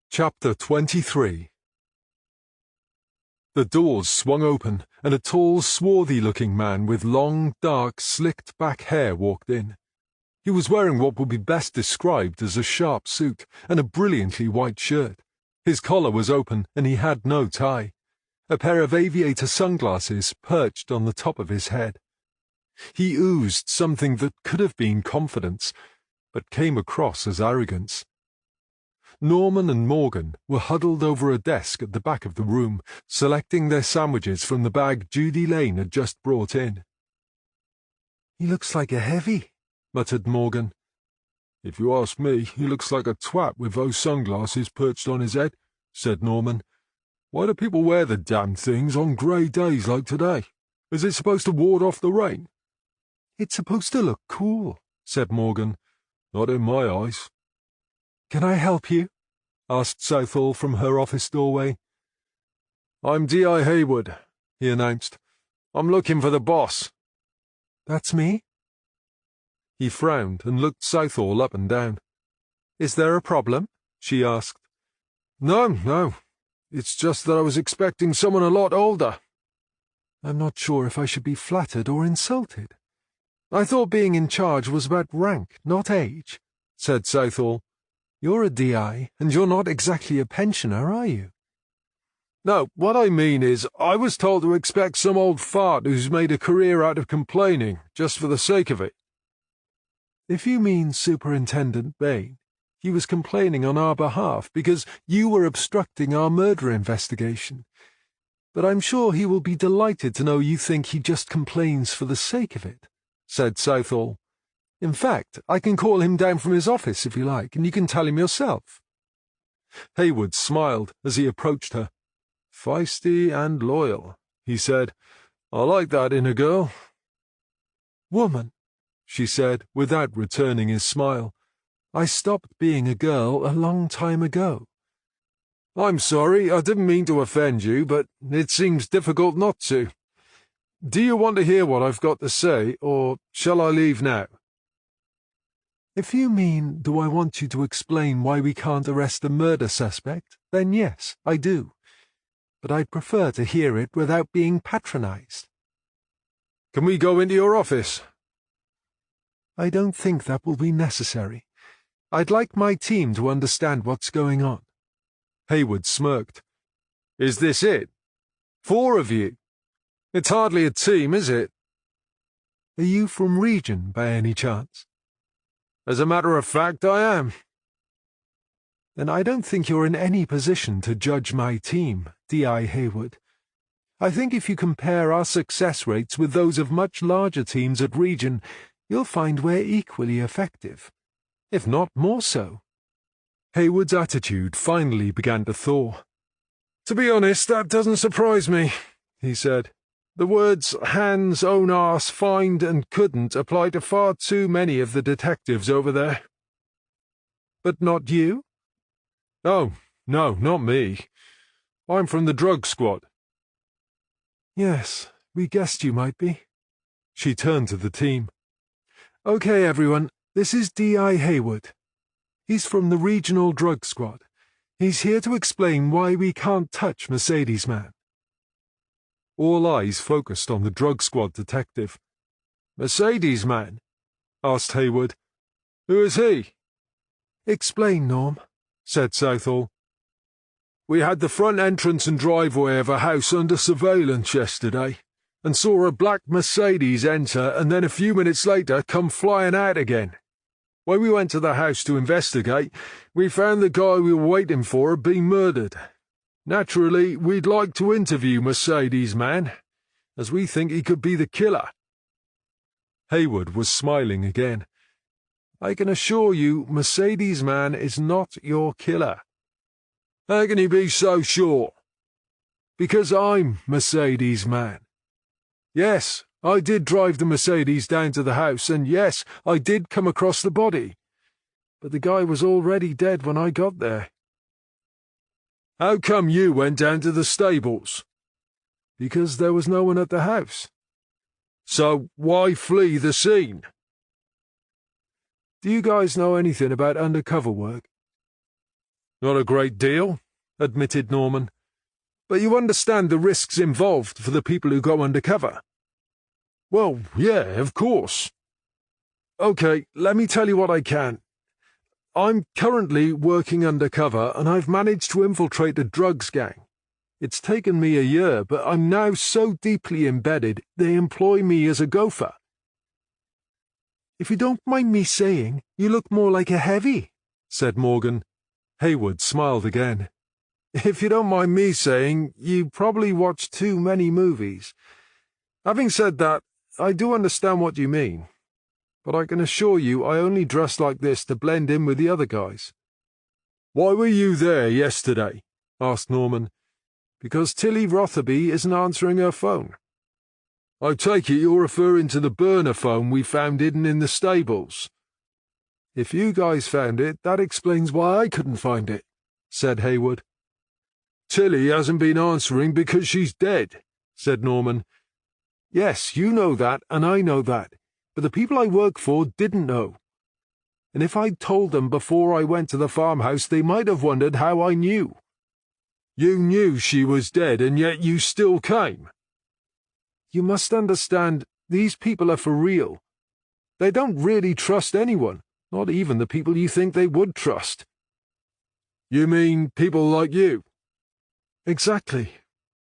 Chapter 23. The doors swung open, and a tall, swarthy-looking man with long, dark, slicked-back hair walked in. He was wearing what would be best described as a sharp suit and a brilliantly white shirt. His collar was open, and he had no tie. A pair of aviator sunglasses perched on the top of his head. He oozed something that could have been confidence, but came across as arrogance. Norman and Morgan were huddled over a desk at the back of the room, selecting their sandwiches from the bag Judy Lane had just brought in. "He looks like a heavy," muttered Morgan. "If you ask me, he looks like a twat with those sunglasses perched on his head," said Norman. "Why do people wear the damn things on grey days like today? Is it supposed to ward off the rain?" "It's supposed to look cool," said Morgan. "Not in my eyes." "Can I help you?" asked Southall from her office doorway. "I'm D.I. Hayward," he announced. "I'm looking for the boss." "That's me." He frowned and looked Southall up and down. "Is there a problem?" she asked. No. It's just that I was expecting someone a lot older." "I'm not sure if I should be flattered or insulted. I thought being in charge was about rank, not age," said Southall. "You're a D.I., and you're not exactly a pensioner, are you?" No, what I mean is, I was told to expect some old fart who's made a career out of complaining, just for the sake of it. If you mean Superintendent Bain, he was complaining on our behalf because you were obstructing our murder investigation. But I'm sure he will be delighted to know you think he just complains for the sake of it, said Southall. In fact, I can call him down from his office if you like, and you can tell him yourself. Haywood smiled as he approached her. Feisty and loyal, he said. I like that in a girl. Woman, she said, without returning his smile. I stopped being a girl a long time ago. I'm sorry, I didn't mean to offend you, but it seems difficult not to. Do you want to hear what I've got to say, or shall I leave now? If you mean, do I want you to explain why we can't arrest the murder suspect, then yes, I do. But I'd prefer to hear it without being patronized. Can we go into your office? I don't think that will be necessary. I'd like my team to understand what's going on. Haywood smirked. Is this it? 4 of you? It's hardly a team, is it? Are you from Region, by any chance? As a matter of fact, I am. Then I don't think you're in any position to judge my team, D.I. Haywood. I think if you compare our success rates with those of much larger teams at Region, you'll find we're equally effective, if not more so. Haywood's attitude finally began to thaw. To be honest, that doesn't surprise me, he said. The words hands, own arse, find and couldn't apply to far too many of the detectives over there. But not you? Oh, no, not me. I'm from the drug squad. Yes, we guessed you might be. She turned to the team. Okay, everyone, this is D.I. Haywood. He's from the Regional Drug Squad. He's here to explain why we can't touch Mercedes Man. All eyes focused on the drug squad detective. Mercedes Man? Asked Haywood. Who is he? Explain, Norm, said Southall. We had the front entrance and driveway of a house under surveillance yesterday, and saw a black Mercedes enter and then a few minutes later come flying out again. When we went to the house to investigate, we found the guy we were waiting for had been murdered. Naturally, we'd like to interview Mercedes Man, as we think he could be the killer. Haywood was smiling again. I can assure you Mercedes Man is not your killer. How can he be so sure? Because I'm Mercedes Man. Yes, I did drive the Mercedes down to the house, and yes, I did come across the body. But the guy was already dead when I got there. How come you went down to the stables? Because there was no one at the house. So why flee the scene? Do you guys know anything about undercover work? Not a great deal, admitted Norman. But you understand the risks involved for the people who go undercover. Well, yeah, of course. Okay, let me tell you what I can. I'm currently working undercover, and I've managed to infiltrate a drugs gang. It's taken me a year, but I'm now so deeply embedded, they employ me as a gopher. If you don't mind me saying, you look more like a heavy, said Morgan. Haywood smiled again. If you don't mind me saying, you probably watch too many movies. Having said that, I do understand what you mean. But I can assure you I only dress like this to blend in with the other guys. Why were you there yesterday? Asked Norman. Because Tilly Rotherby isn't answering her phone. I take it you're referring to the burner phone we found hidden in the stables. If you guys found it, that explains why I couldn't find it, said Haywood. Tilly hasn't been answering because she's dead, said Norman. Yes, you know that, and I know that. But the people I work for didn't know. And if I'd told them before I went to the farmhouse, they might have wondered how I knew. You knew she was dead, and yet you still came. You must understand, these people are for real. They don't really trust anyone, not even the people you think they would trust. You mean people like you? Exactly.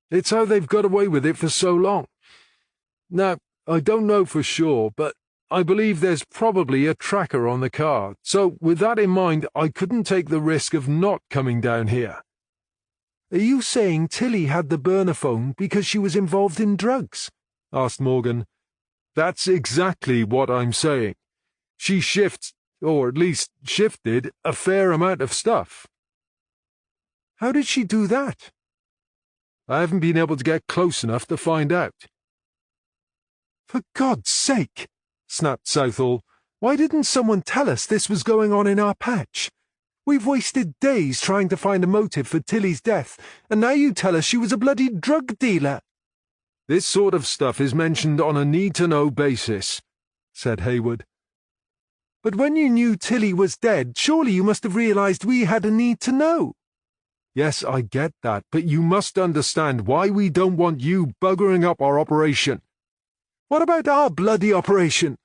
It's how they've got away with it for so long. Now, I don't know for sure, but I believe there's probably a tracker on the car, so with that in mind, I couldn't take the risk of not coming down here. Are you saying Tilly had the burner phone because she was involved in drugs? Asked Morgan. That's exactly what I'm saying. She shifts, or at least shifted, a fair amount of stuff. How did she do that? I haven't been able to get close enough to find out. For God's sake, snapped Southall, why didn't someone tell us this was going on in our patch? We've wasted days trying to find a motive for Tilly's death, and now you tell us she was a bloody drug dealer. This sort of stuff is mentioned on a need-to-know basis, said Hayward. But when you knew Tilly was dead, surely you must have realized we had a need to know. Yes, I get that, but you must understand why we don't want you buggering up our operation. What about our bloody operation?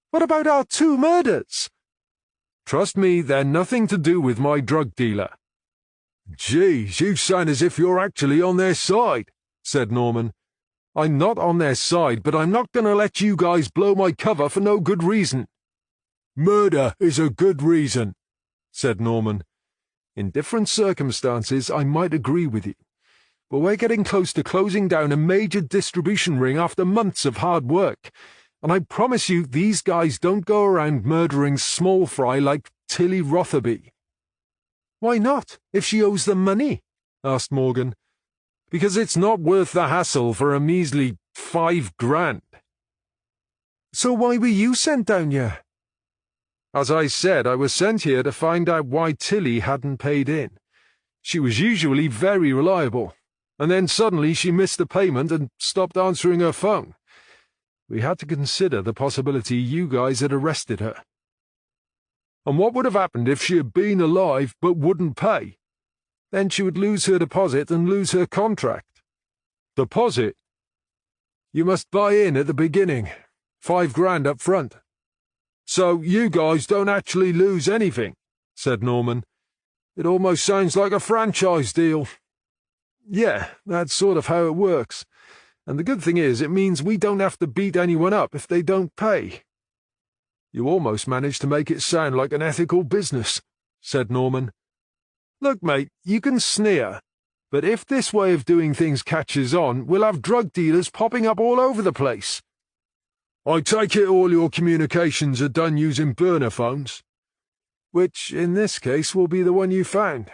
What about our 2 murders? Trust me, they're nothing to do with my drug dealer. Geez, you sound as if you're actually on their side, said Norman. I'm not on their side, but I'm not going to let you guys blow my cover for no good reason. Murder is a good reason, said Norman. In different circumstances, I might agree with you, but we're getting close to closing down a major distribution ring after months of hard work, and I promise you these guys don't go around murdering small fry like Tilly Rotherby. Why not, if she owes them money? Asked Morgan. Because it's not worth the hassle for a measly $5,000. So why were you sent down here? As I said, I was sent here to find out why Tilly hadn't paid in. She was usually very reliable, and then suddenly she missed the payment and stopped answering her phone. We had to consider the possibility you guys had arrested her. And what would have happened if she had been alive but wouldn't pay? Then she would lose her deposit and lose her contract. Deposit? You must buy in at the beginning, $5,000 up front. So you guys don't actually lose anything, said Norman. It almost sounds like a franchise deal. Yeah, that's sort of how it works. And the good thing is, it means we don't have to beat anyone up if they don't pay. You almost managed to make it sound like an ethical business, said Norman. Look, mate, you can sneer, but if this way of doing things catches on, we'll have drug dealers popping up all over the place. I take it all your communications are done using burner phones? Which, in this case, will be the one you found.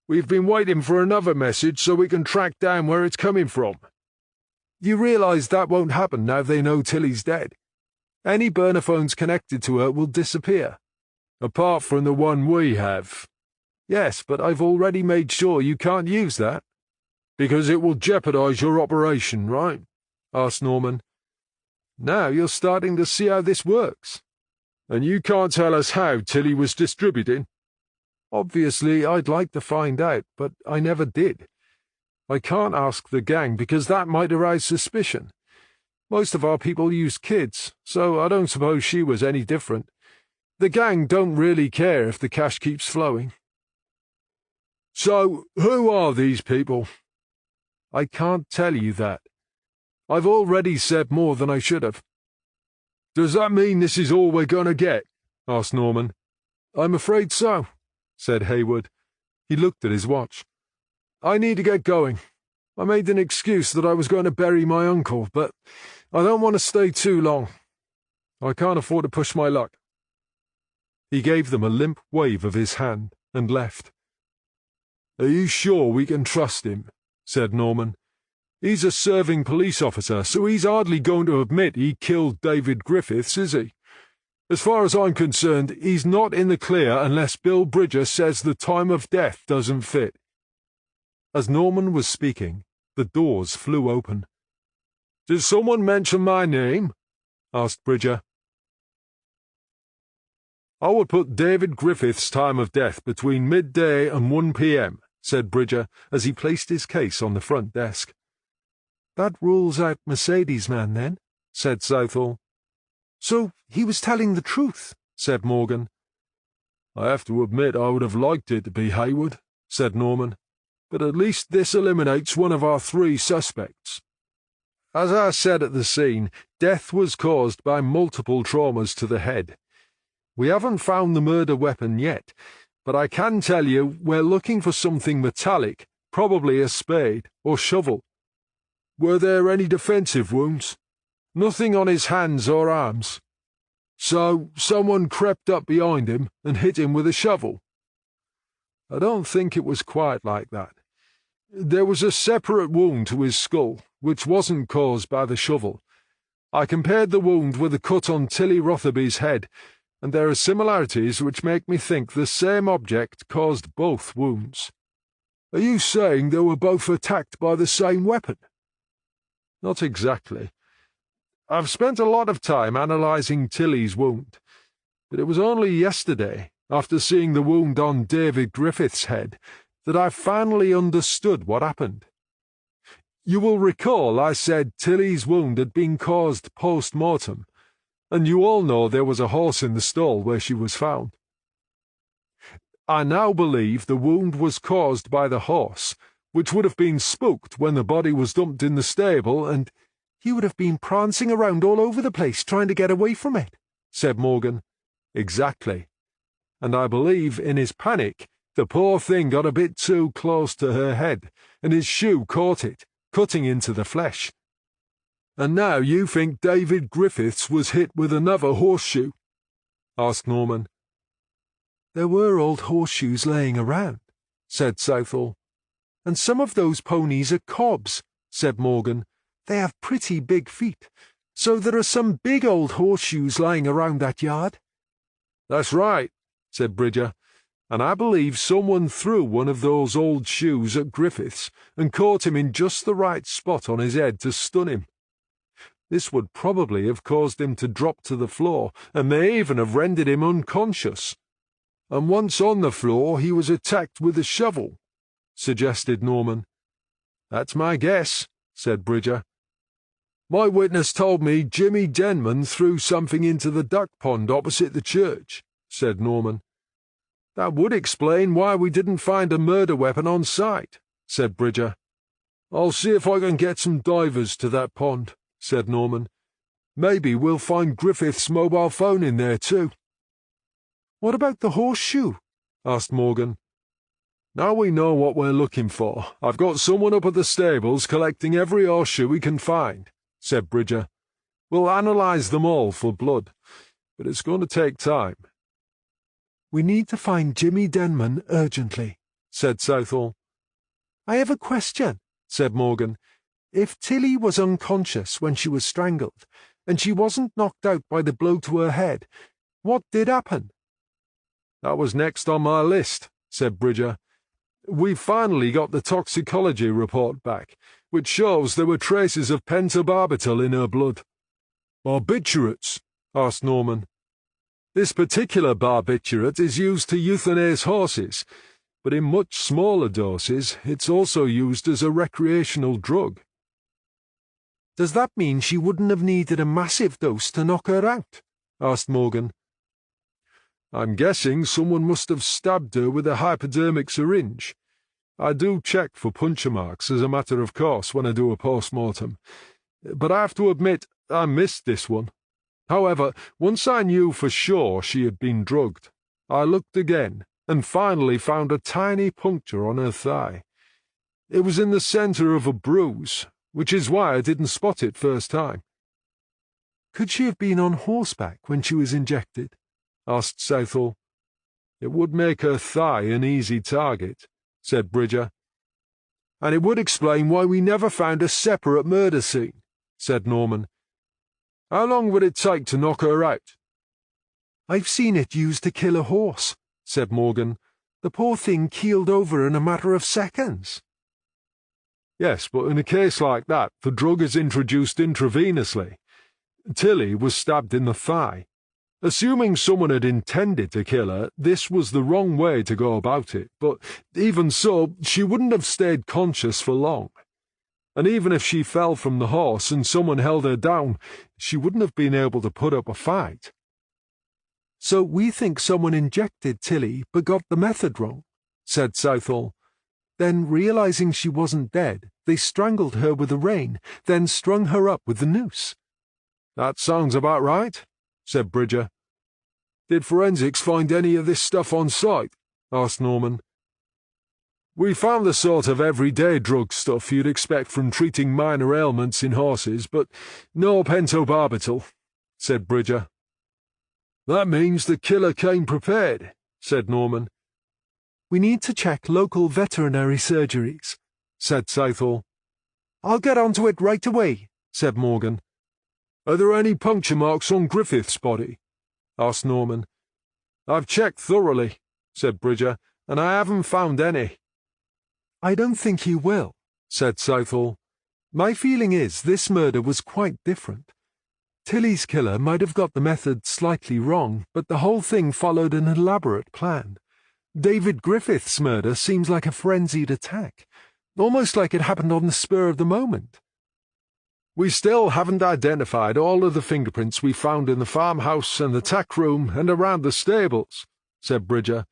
We've been waiting for another message so we can track down where it's coming from. You realise that won't happen now they know Tilly's dead. Any burner phones connected to her will disappear. Apart from the one we have. Yes, but I've already made sure you can't use that. Because it will jeopardise your operation, right? Asked Norman. Now you're starting to see how this works. And you can't tell us how Tilly was distributing? Obviously, I'd like to find out, but I never did. I can't ask the gang because that might arouse suspicion. Most of our people use kids, so I don't suppose she was any different. The gang don't really care if the cash keeps flowing. So, who are these people? I can't tell you that. I've already said more than I should have. Does that mean this is all we're going to get? Asked Norman. I'm afraid so, said Hayward. He looked at his watch. I need to get going. I made an excuse that I was going to bury my uncle, but I don't want to stay too long. I can't afford to push my luck. He gave them a limp wave of his hand and left. Are you sure we can trust him? Said Norman. He's a serving police officer, so he's hardly going to admit he killed David Griffiths, is he? As far as I'm concerned, he's not in the clear unless Bill Bridger says the time of death doesn't fit. As Norman was speaking, the doors flew open. Did someone mention my name? Asked Bridger. I would put David Griffith's time of death between midday and 1 p.m., said Bridger as he placed his case on the front desk. That rules out Mercedes man, then, said Southall. So he was telling the truth, said Morgan. I have to admit I would have liked it to be Hayward, said Norman. but at least this eliminates one of our 3 suspects. As I said at the scene, death was caused by multiple traumas to the head. We haven't found the murder weapon yet, but I can tell you we're looking for something metallic, probably a spade or shovel. Were there any defensive wounds? Nothing on his hands or arms. So someone crept up behind him and hit him with a shovel? I don't think it was quite like that. There was a separate wound to his skull, which wasn't caused by the shovel. I compared the wound with the cut on Tilly Rotherby's head, and there are similarities which make me think the same object caused both wounds. Are you saying they were both attacked by the same weapon? Not exactly. I've spent a lot of time analysing Tilly's wound, but it was only yesterday, after seeing the wound on David Griffith's head, that I finally understood what happened. You will recall I said Tilly's wound had been caused post-mortem, and you all know there was a horse in the stall where she was found. I now believe the wound was caused by the horse, which would have been spooked when the body was dumped in the stable, and he would have been prancing around all over the place trying to get away from it, said Morgan. Exactly. And I believe in his panic, the poor thing got a bit too close to her head, and his shoe caught it, cutting into the flesh. And now you think David Griffiths was hit with another horseshoe? Asked Norman. There were old horseshoes laying around, said Southall. And some of those ponies are cobs, said Morgan. They have pretty big feet, so there are some big old horseshoes lying around that yard. That's right, said Bridger, and I believe someone threw one of those old shoes at Griffiths and caught him in just the right spot on his head to stun him. This would probably have caused him to drop to the floor, and may even have rendered him unconscious. And once on the floor he was attacked with a shovel, suggested Norman. That's my guess, said Bridger. My witness told me Jimmy Denman threw something into the duck pond opposite the church, said Norman. That would explain why we didn't find a murder weapon on site, said Bridger. I'll see if I can get some divers to that pond, said Norman. Maybe we'll find Griffith's mobile phone in there too. What about the horseshoe? Asked Morgan. Now we know what we're looking for. I've got someone up at the stables collecting every horseshoe we can find, said Bridger. We'll analyse them all for blood, but it's going to take time. We need to find Jimmy Denman urgently, said Southall. I have a question, said Morgan. If Tilly was unconscious when she was strangled, and she wasn't knocked out by the blow to her head, what did happen? That was next on my list, said Bridger. We finally got the toxicology report back, which shows there were traces of pentobarbital in her blood. Barbiturates? Asked Norman. This particular barbiturate is used to euthanize horses, but in much smaller doses it's also used as a recreational drug. Does that mean she wouldn't have needed a massive dose to knock her out? Asked Morgan. I'm guessing someone must have stabbed her with a hypodermic syringe. I do check for puncture marks as a matter of course when I do a post-mortem, but I have to admit I missed this one. However, once I knew for sure she had been drugged, I looked again and finally found a tiny puncture on her thigh. It was in the centre of a bruise, which is why I didn't spot it first time. Could she have been on horseback when she was injected? Asked Southall. It would make her thigh an easy target, said Bridger. And it would explain why we never found a separate murder scene, said Norman. How long would it take to knock her out? I've seen it used to kill a horse, said Morgan. The poor thing keeled over in a matter of seconds. Yes, but in a case like that, the drug is introduced intravenously. Tilly was stabbed in the thigh. Assuming someone had intended to kill her, this was the wrong way to go about it, but even so, she wouldn't have stayed conscious for long. And even if she fell from the horse and someone held her down, she wouldn't have been able to put up a fight. So we think someone injected Tilly but got the method wrong, said Southall. Then, realizing she wasn't dead, they strangled her with the rein, then strung her up with the noose. That sounds about right, said Bridger. Did forensics find any of this stuff on site? Asked Norman. We found the sort of everyday drug stuff you'd expect from treating minor ailments in horses, but no pentobarbital, said Bridger. That means the killer came prepared, said Norman. We need to check local veterinary surgeries, said Southall. I'll get onto it right away, said Morgan. Are there any puncture marks on Griffith's body? Asked Norman. I've checked thoroughly, said Bridger, and I haven't found any. I don't think you will, said Southall. My feeling is this murder was quite different. Tilly's killer might have got the method slightly wrong, but the whole thing followed an elaborate plan. David Griffith's murder seems like a frenzied attack, almost like it happened on the spur of the moment. We still haven't identified all of the fingerprints we found in the farmhouse and the tack room and around the stables, said Bridger.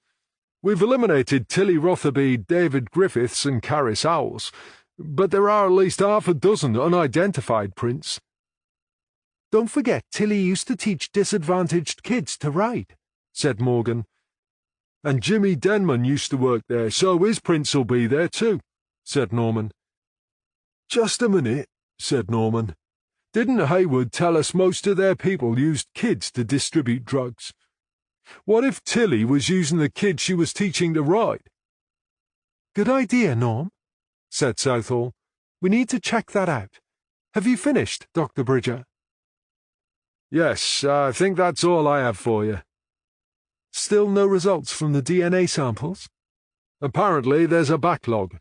We've eliminated Tilly Rotherby, David Griffiths and Carys Owls, but there are at least half a dozen unidentified prints. Don't forget Tilly used to teach disadvantaged kids to ride, said Morgan. And Jimmy Denman used to work there, so his prints'll be there too, said Norman. Just a minute, said Norman. Didn't Hayward tell us most of their people used kids to distribute drugs? What if Tilly was using the kids she was teaching to ride? Good idea, Norm, said Southall. We need to check that out. Have you finished, Dr. Bridger? Yes, I think that's all I have for you. Still no results from the DNA samples? Apparently there's a backlog,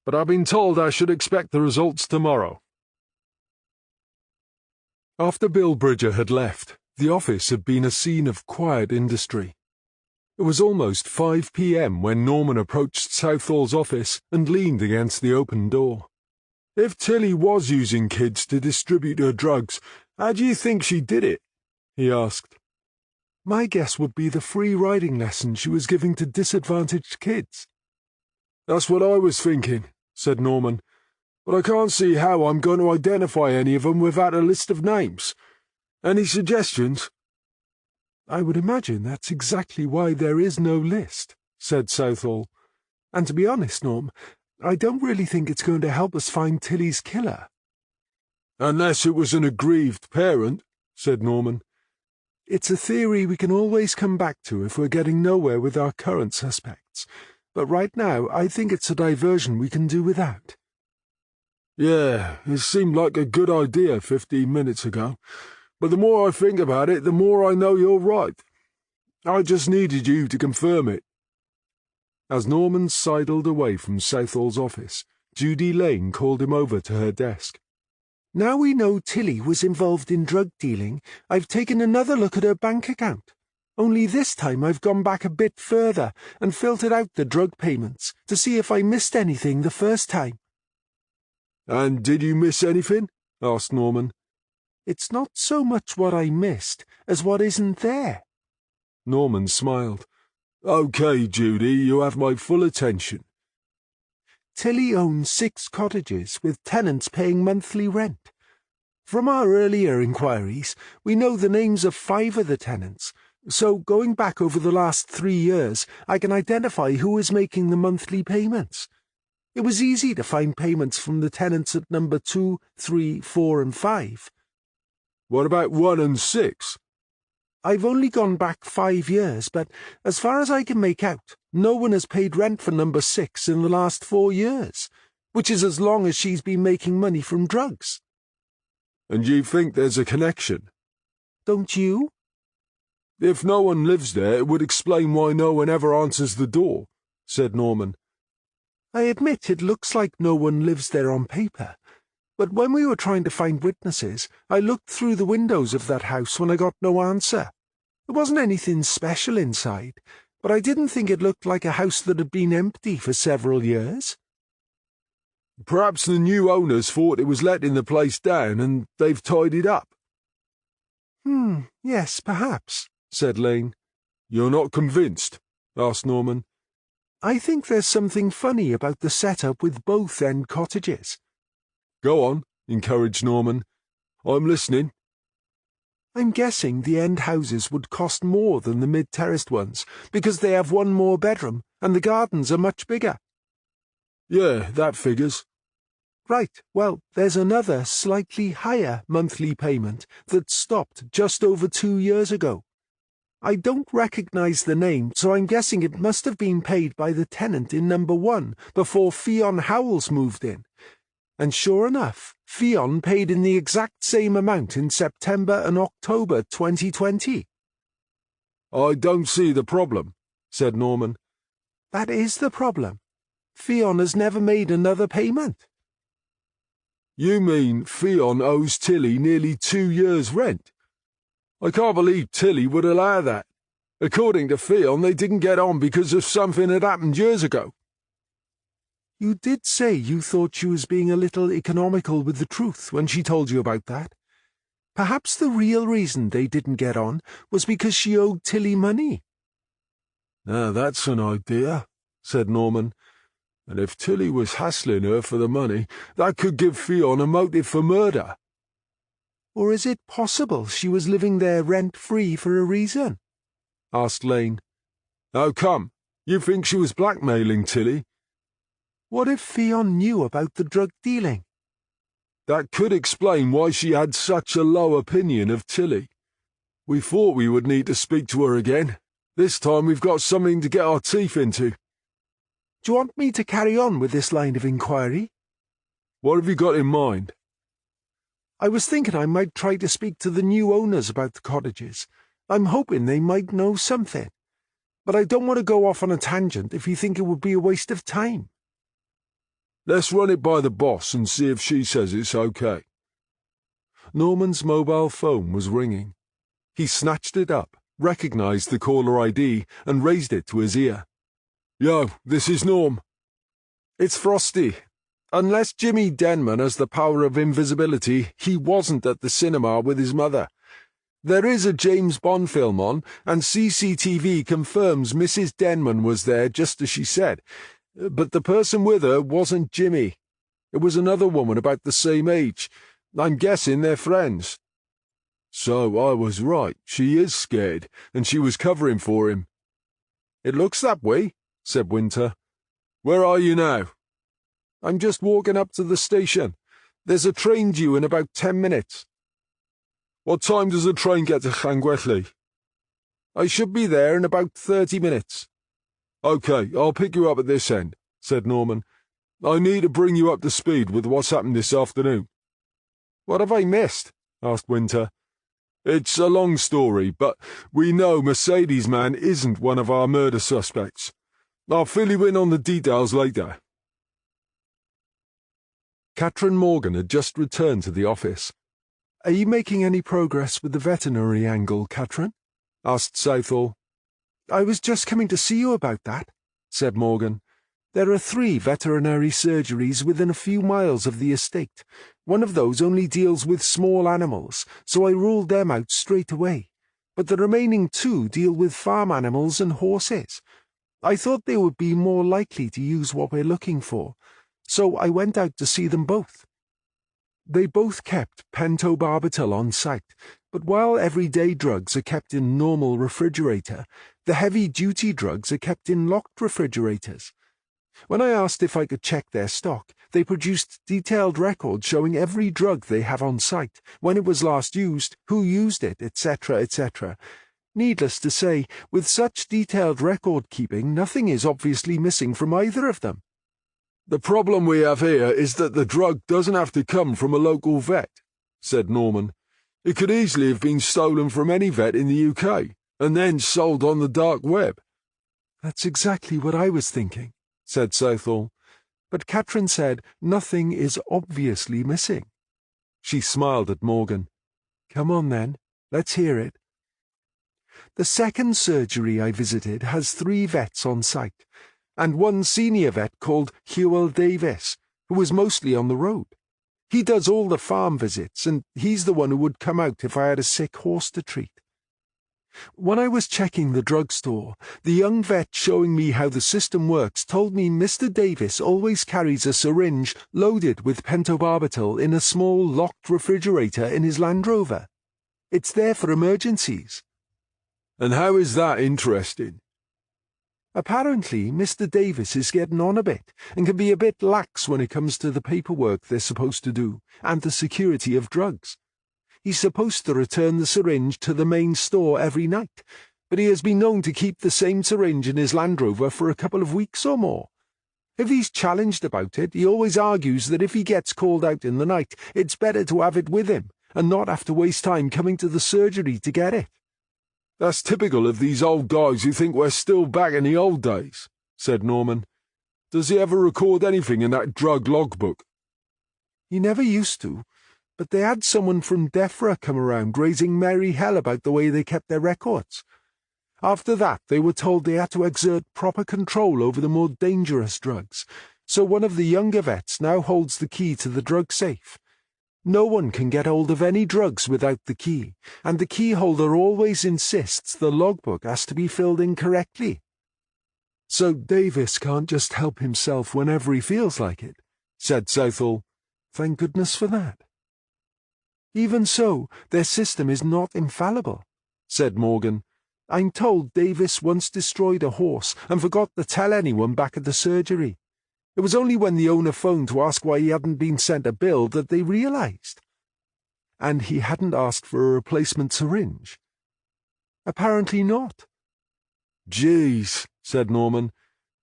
but I've been told I should expect the results tomorrow. After Bill Bridger had left, the office had been a scene of quiet industry. It was almost 5 p.m. when Norman approached Southall's office and leaned against the open door. If Tilly was using kids to distribute her drugs, how do you think she did it? He asked. My guess would be the free riding lessons she was giving to disadvantaged kids. That's what I was thinking, said Norman, but I can't see how I'm going to identify any of them without a list of names. Any suggestions? I would imagine that's exactly why there is no list, said Southall. And to be honest, Norm, I don't really think it's going to help us find Tilly's killer. Unless it was an aggrieved parent, said Norman. It's a theory we can always come back to if we're getting nowhere with our current suspects, but right now I think it's a diversion we can do without. Yeah, it seemed like a good idea 15 minutes ago, but the more I think about it, the more I know you're right. I just needed you to confirm it. As Norman sidled away from Southall's office, Judy Lane called him over to her desk. Now we know Tilly was involved in drug dealing, I've taken another look at her bank account. Only this time I've gone back a bit further and filtered out the drug payments to see if I missed anything the first time. And did you miss anything? Asked Norman. It's not so much what I missed as what isn't there. Norman smiled. Okay, Judy, you have my full attention. Tilly owns 6 cottages with tenants paying monthly rent. From our earlier inquiries, we know the names of 5 of the tenants, so going back over the last 3 years, I can identify who is making the monthly payments. It was easy to find payments from the tenants at number 2, 3, 4 and 5. What about 1 and 6? I've only gone back 5 years, but as far as I can make out, no one has paid rent for number 6 in the last 4 years, which is as long as she's been making money from drugs. And you think there's a connection? Don't you? If no one lives there, it would explain why no one ever answers the door, said Norman. I admit it looks like no one lives there on paper, but when we were trying to find witnesses, I looked through the windows of that house when I got no answer. There wasn't anything special inside, but I didn't think it looked like a house that had been empty for several years. Perhaps the new owners thought it was letting the place down and they've tidied up. Yes, perhaps, said Lane. You're not convinced? Asked Norman. I think there's something funny about the setup with both end cottages. Go on, encouraged Norman. I'm listening. I'm guessing the end houses would cost more than the mid-terraced ones, because they have one more bedroom, and the gardens are much bigger. Yeah, that figures. Right, well, there's another slightly higher monthly payment that stopped just over 2 years ago. I don't recognize the name, so I'm guessing it must have been paid by the tenant in number 1 before Fionn Howells moved in. And sure enough, Fionn paid in the exact same amount in September and October 2020. I don't see the problem, said Norman. That is the problem. Fionn has never made another payment. You mean Fionn owes Tilly nearly 2 years' rent? I can't believe Tilly would allow that. According to Fionn, they didn't get on because of something that happened years ago. You did say you thought she was being a little economical with the truth when she told you about that. Perhaps the real reason they didn't get on was because she owed Tilly money. Now that's an idea, said Norman. And if Tilly was hassling her for the money, that could give Fionn a motive for murder. Or is it possible she was living there rent-free for a reason? Asked Lane. How come? You think she was blackmailing Tilly? What if Fionn knew about the drug dealing? That could explain why she had such a low opinion of Tilly. We thought we would need to speak to her again. This time we've got something to get our teeth into. Do you want me to carry on with this line of inquiry? What have you got in mind? I was thinking I might try to speak to the new owners about the cottages. I'm hoping they might know something. But I don't want to go off on a tangent if you think it would be a waste of time. Let's run it by the boss and see if she says it's okay. Norman's mobile phone was ringing. He snatched it up, recognized the caller ID, and raised it to his ear. Yo, this is Norm. It's Frosty. Unless Jimmy Denman has the power of invisibility, he wasn't at the cinema with his mother. There is a James Bond film on, and CCTV confirms Mrs. Denman was there just as she said. But the person with her wasn't Jimmy. It was another woman about the same age. I'm guessing they're friends. So I was right. She is scared, and she was covering for him. It looks that way, said Winter. Where are you now? I'm just walking up to the station. There's a train due in about 10 minutes. What time does the train get to Llangwelly? I should be there in about 30 minutes. OK, I'll pick you up at this end, said Norman. I need to bring you up to speed with what's happened this afternoon. What have I missed? Asked Winter. It's a long story, but we know Mercedes Man isn't one of our murder suspects. I'll fill you in on the details later. Catherine Morgan had just returned to the office. Are you making any progress with the veterinary angle, Catherine? Asked Southall. I was just coming to see you about that, said Morgan. There are 3 veterinary surgeries within a few miles of the estate. One of those only deals with small animals, so I ruled them out straight away. But the remaining 2 deal with farm animals and horses. I thought they would be more likely to use what we're looking for, so I went out to see them both. They both kept pentobarbital on site, but while everyday drugs are kept in normal refrigerator, the heavy-duty drugs are kept in locked refrigerators. When I asked if I could check their stock, they produced detailed records showing every drug they have on site, when it was last used, who used it, etc., etc. Needless to say, with such detailed record-keeping, nothing is obviously missing from either of them. The problem we have here is that the drug doesn't have to come from a local vet, said Norman. It could easily have been stolen from any vet in the UK, and then sold on the dark web. That's exactly what I was thinking, said Southall. But Catherine said nothing is obviously missing. She smiled at Morgan. Come on then, let's hear it. The second surgery I visited has 3 vets on site, and one senior vet called Hewell Davis, who was mostly on the road. He does all the farm visits, and he's the one who would come out if I had a sick horse to treat. When I was checking the drugstore, the young vet showing me how the system works told me Mr. Davis always carries a syringe loaded with pentobarbital in a small locked refrigerator in his Land Rover. It's there for emergencies. And how is that interesting? Apparently, Mr. Davis is getting on a bit and can be a bit lax when it comes to the paperwork they're supposed to do and the security of drugs. He's supposed to return the syringe to the main store every night, but he has been known to keep the same syringe in his Land Rover for a couple of weeks or more. If he's challenged about it, he always argues that if he gets called out in the night, it's better to have it with him and not have to waste time coming to the surgery to get it. That's typical of these old guys who think we're still back in the old days, said Norman. Does he ever record anything in that drug logbook? He never used to, but they had someone from DEFRA come around raising merry hell about the way they kept their records. After that, they were told they had to exert proper control over the more dangerous drugs, so one of the younger vets now holds the key to the drug safe. No one can get hold of any drugs without the key, and the key holder always insists the logbook has to be filled in correctly. So Davis can't just help himself whenever he feels like it, said Southall. Thank goodness for that. Even so, their system is not infallible, said Morgan. I'm told Davis once destroyed a horse and forgot to tell anyone back at the surgery. It was only when the owner phoned to ask why he hadn't been sent a bill that they realized. And he hadn't asked for a replacement syringe. Apparently not. Jeez, said Norman.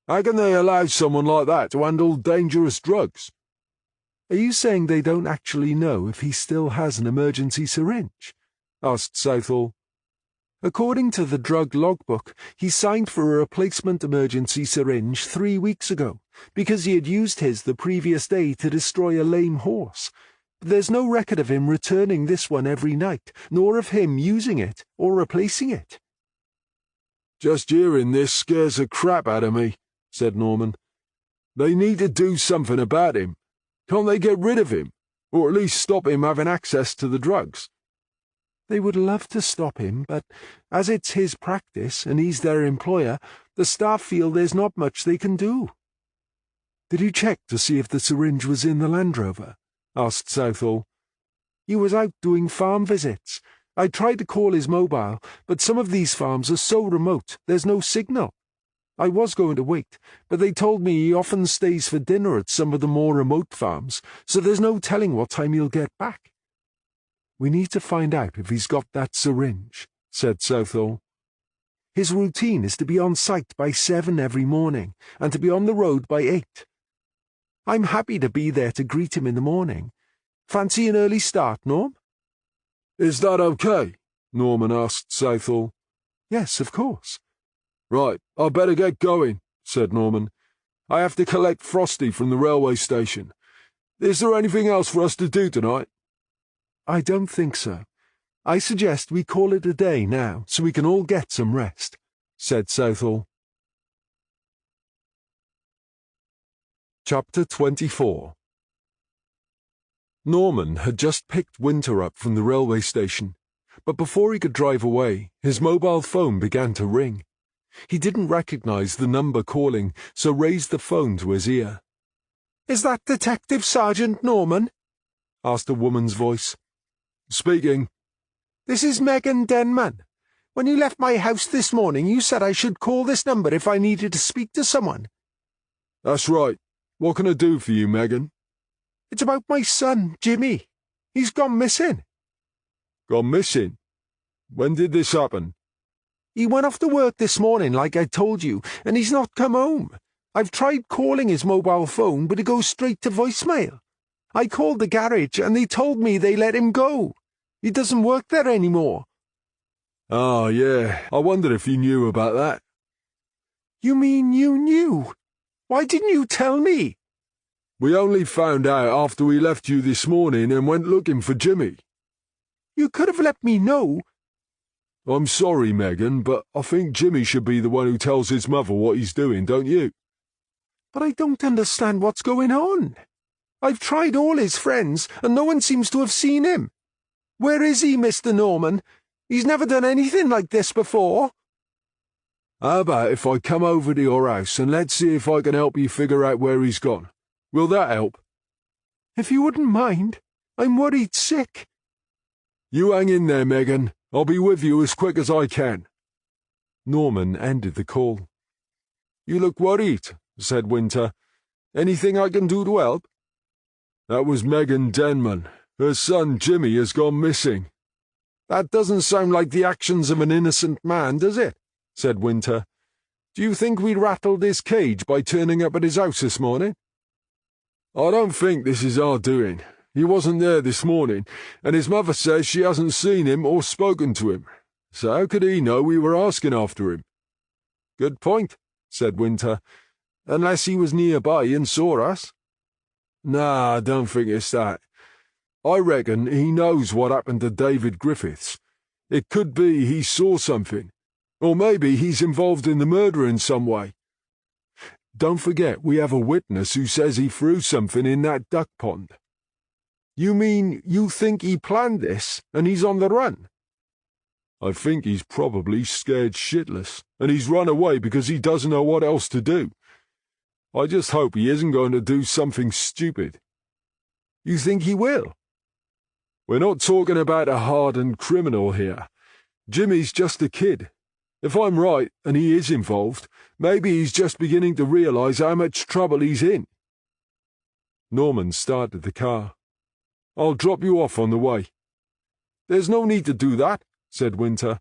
How can they allow someone like that to handle dangerous drugs? Are you saying they don't actually know if he still has an emergency syringe? Asked Southall. According to the drug logbook, he signed for a replacement emergency syringe 3 weeks ago, because he had used his the previous day to destroy a lame horse. But there's no record of him returning this one every night, nor of him using it or replacing it. Just hearing this scares the crap out of me, said Norman. They need to do something about him. Can't they get rid of him, or at least stop him having access to the drugs? They would love to stop him, but as it's his practice and he's their employer, the staff feel there's not much they can do. Did you check to see if the syringe was in the Land Rover? Asked Southall. He was out doing farm visits. I tried to call his mobile, but some of these farms are so remote there's no signal. I was going to wait, but they told me he often stays for dinner at some of the more remote farms, so there's no telling what time he'll get back. We need to find out if he's got that syringe, said Southall. His routine is to be on site by 7 every morning, and to be on the road by 8. I'm happy to be there to greet him in the morning. Fancy an early start, Norm? Is that okay? Norman asked Southall. Yes, of course. Right, I'd better get going, said Norman. I have to collect Frosty from the railway station. Is there anything else for us to do tonight? I don't think so. I suggest we call it a day now, so we can all get some rest, said Southall. Chapter 24. Norman had just picked Winter up from the railway station, but before he could drive away, his mobile phone began to ring. He didn't recognize the number calling, so raised the phone to his ear. "Is that Detective Sergeant Norman?" asked a woman's voice. "Speaking." "This is Megan Denman. When you left my house this morning, you said I should call this number if I needed to speak to someone." "That's right. What can I do for you, Megan?" "It's about my son, Jimmy. He's gone missing." "Gone missing? When did this happen?" "He went off to work this morning, like I told you, and he's not come home. I've tried calling his mobile phone, but it goes straight to voicemail. I called the garage, and they told me they let him go. He doesn't work there anymore." "Ah, yeah. I wondered if you knew about that." "You mean you knew? Why didn't you tell me?" "We only found out after we left you this morning and went looking for Jimmy." "You could have let me know." "I'm sorry, Megan, but I think Jimmy should be the one who tells his mother what he's doing, don't you?" "But I don't understand what's going on. I've tried all his friends, and no one seems to have seen him. Where is he, Mr. Norman? He's never done anything like this before." How about if I come over to your house and let's see if I can help you figure out where he's gone? Will that help? "If you wouldn't mind. I'm worried sick." You hang in there, Megan. I'll be with you as quick as I can. Norman ended the call. You look worried, said Winter. Anything I can do to help? That was Megan Denman. Her son Jimmy has gone missing. That doesn't sound like the actions of an innocent man, does it? Said Winter. Do you think we rattled his cage by turning up at his house this morning? I don't think this is our doing. He wasn't there this morning, and his mother says she hasn't seen him or spoken to him. So how could he know we were asking after him? Good point, said Winter. Unless he was nearby and saw us. Nah, I don't think it's that. I reckon he knows what happened to David Griffiths. It could be he saw something. Or maybe he's involved in the murder in some way. Don't forget we have a witness who says he threw something in that duck pond. You mean you think he planned this, and he's on the run? I think he's probably scared shitless, and he's run away because he doesn't know what else to do. I just hope he isn't going to do something stupid. You think he will? We're not talking about a hardened criminal here. Jimmy's just a kid. If I'm right, and he is involved, maybe he's just beginning to realize how much trouble he's in. Norman started the car. I'll drop you off on the way. There's no need to do that, said Winter.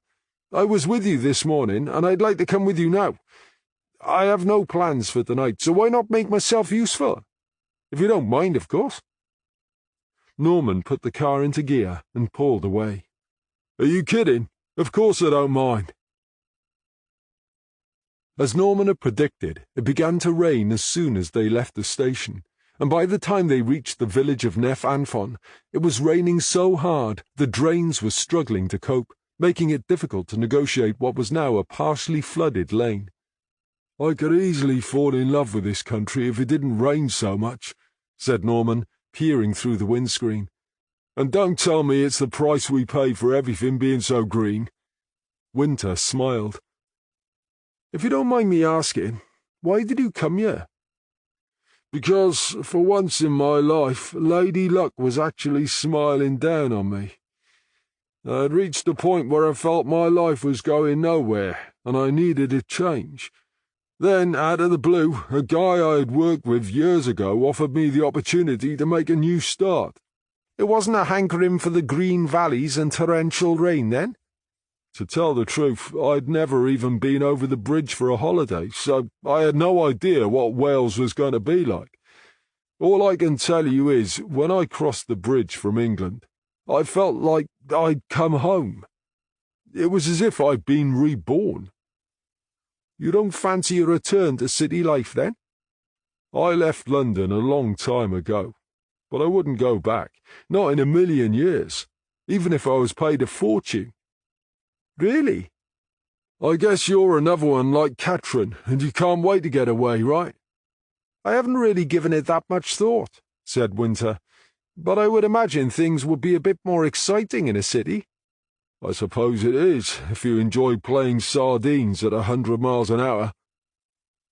I was with you this morning, and I'd like to come with you now. I have no plans for tonight, so why not make myself useful? If you don't mind, of course. Norman put the car into gear and pulled away. Are you kidding? Of course I don't mind. As Norman had predicted, it began to rain as soon as they left the station, and by the time they reached the village of Nef Anfon, it was raining so hard the drains were struggling to cope, making it difficult to negotiate what was now a partially flooded lane. I could easily fall in love with this country if it didn't rain so much, said Norman, peering through the windscreen. And don't tell me it's the price we pay for everything being so green. Winter smiled. If you don't mind me asking, why did you come here? Because, for once in my life, Lady Luck was actually smiling down on me. I had reached a point where I felt my life was going nowhere, and I needed a change. Then, out of the blue, a guy I had worked with years ago offered me the opportunity to make a new start. It wasn't a hankering for the green valleys and torrential rain, then? To tell the truth, I'd never even been over the bridge for a holiday, so I had no idea what Wales was going to be like. All I can tell you is, when I crossed the bridge from England, I felt like I'd come home. It was as if I'd been reborn. You don't fancy a return to city life, then? I left London a long time ago, but I wouldn't go back, not in a million years, even if I was paid a fortune. Really? I guess you're another one like Katrin, and you can't wait to get away, right? I haven't really given it that much thought, said Winter, but I would imagine things would be a bit more exciting in a city. I suppose it is, if you enjoy playing sardines at 100 miles an hour.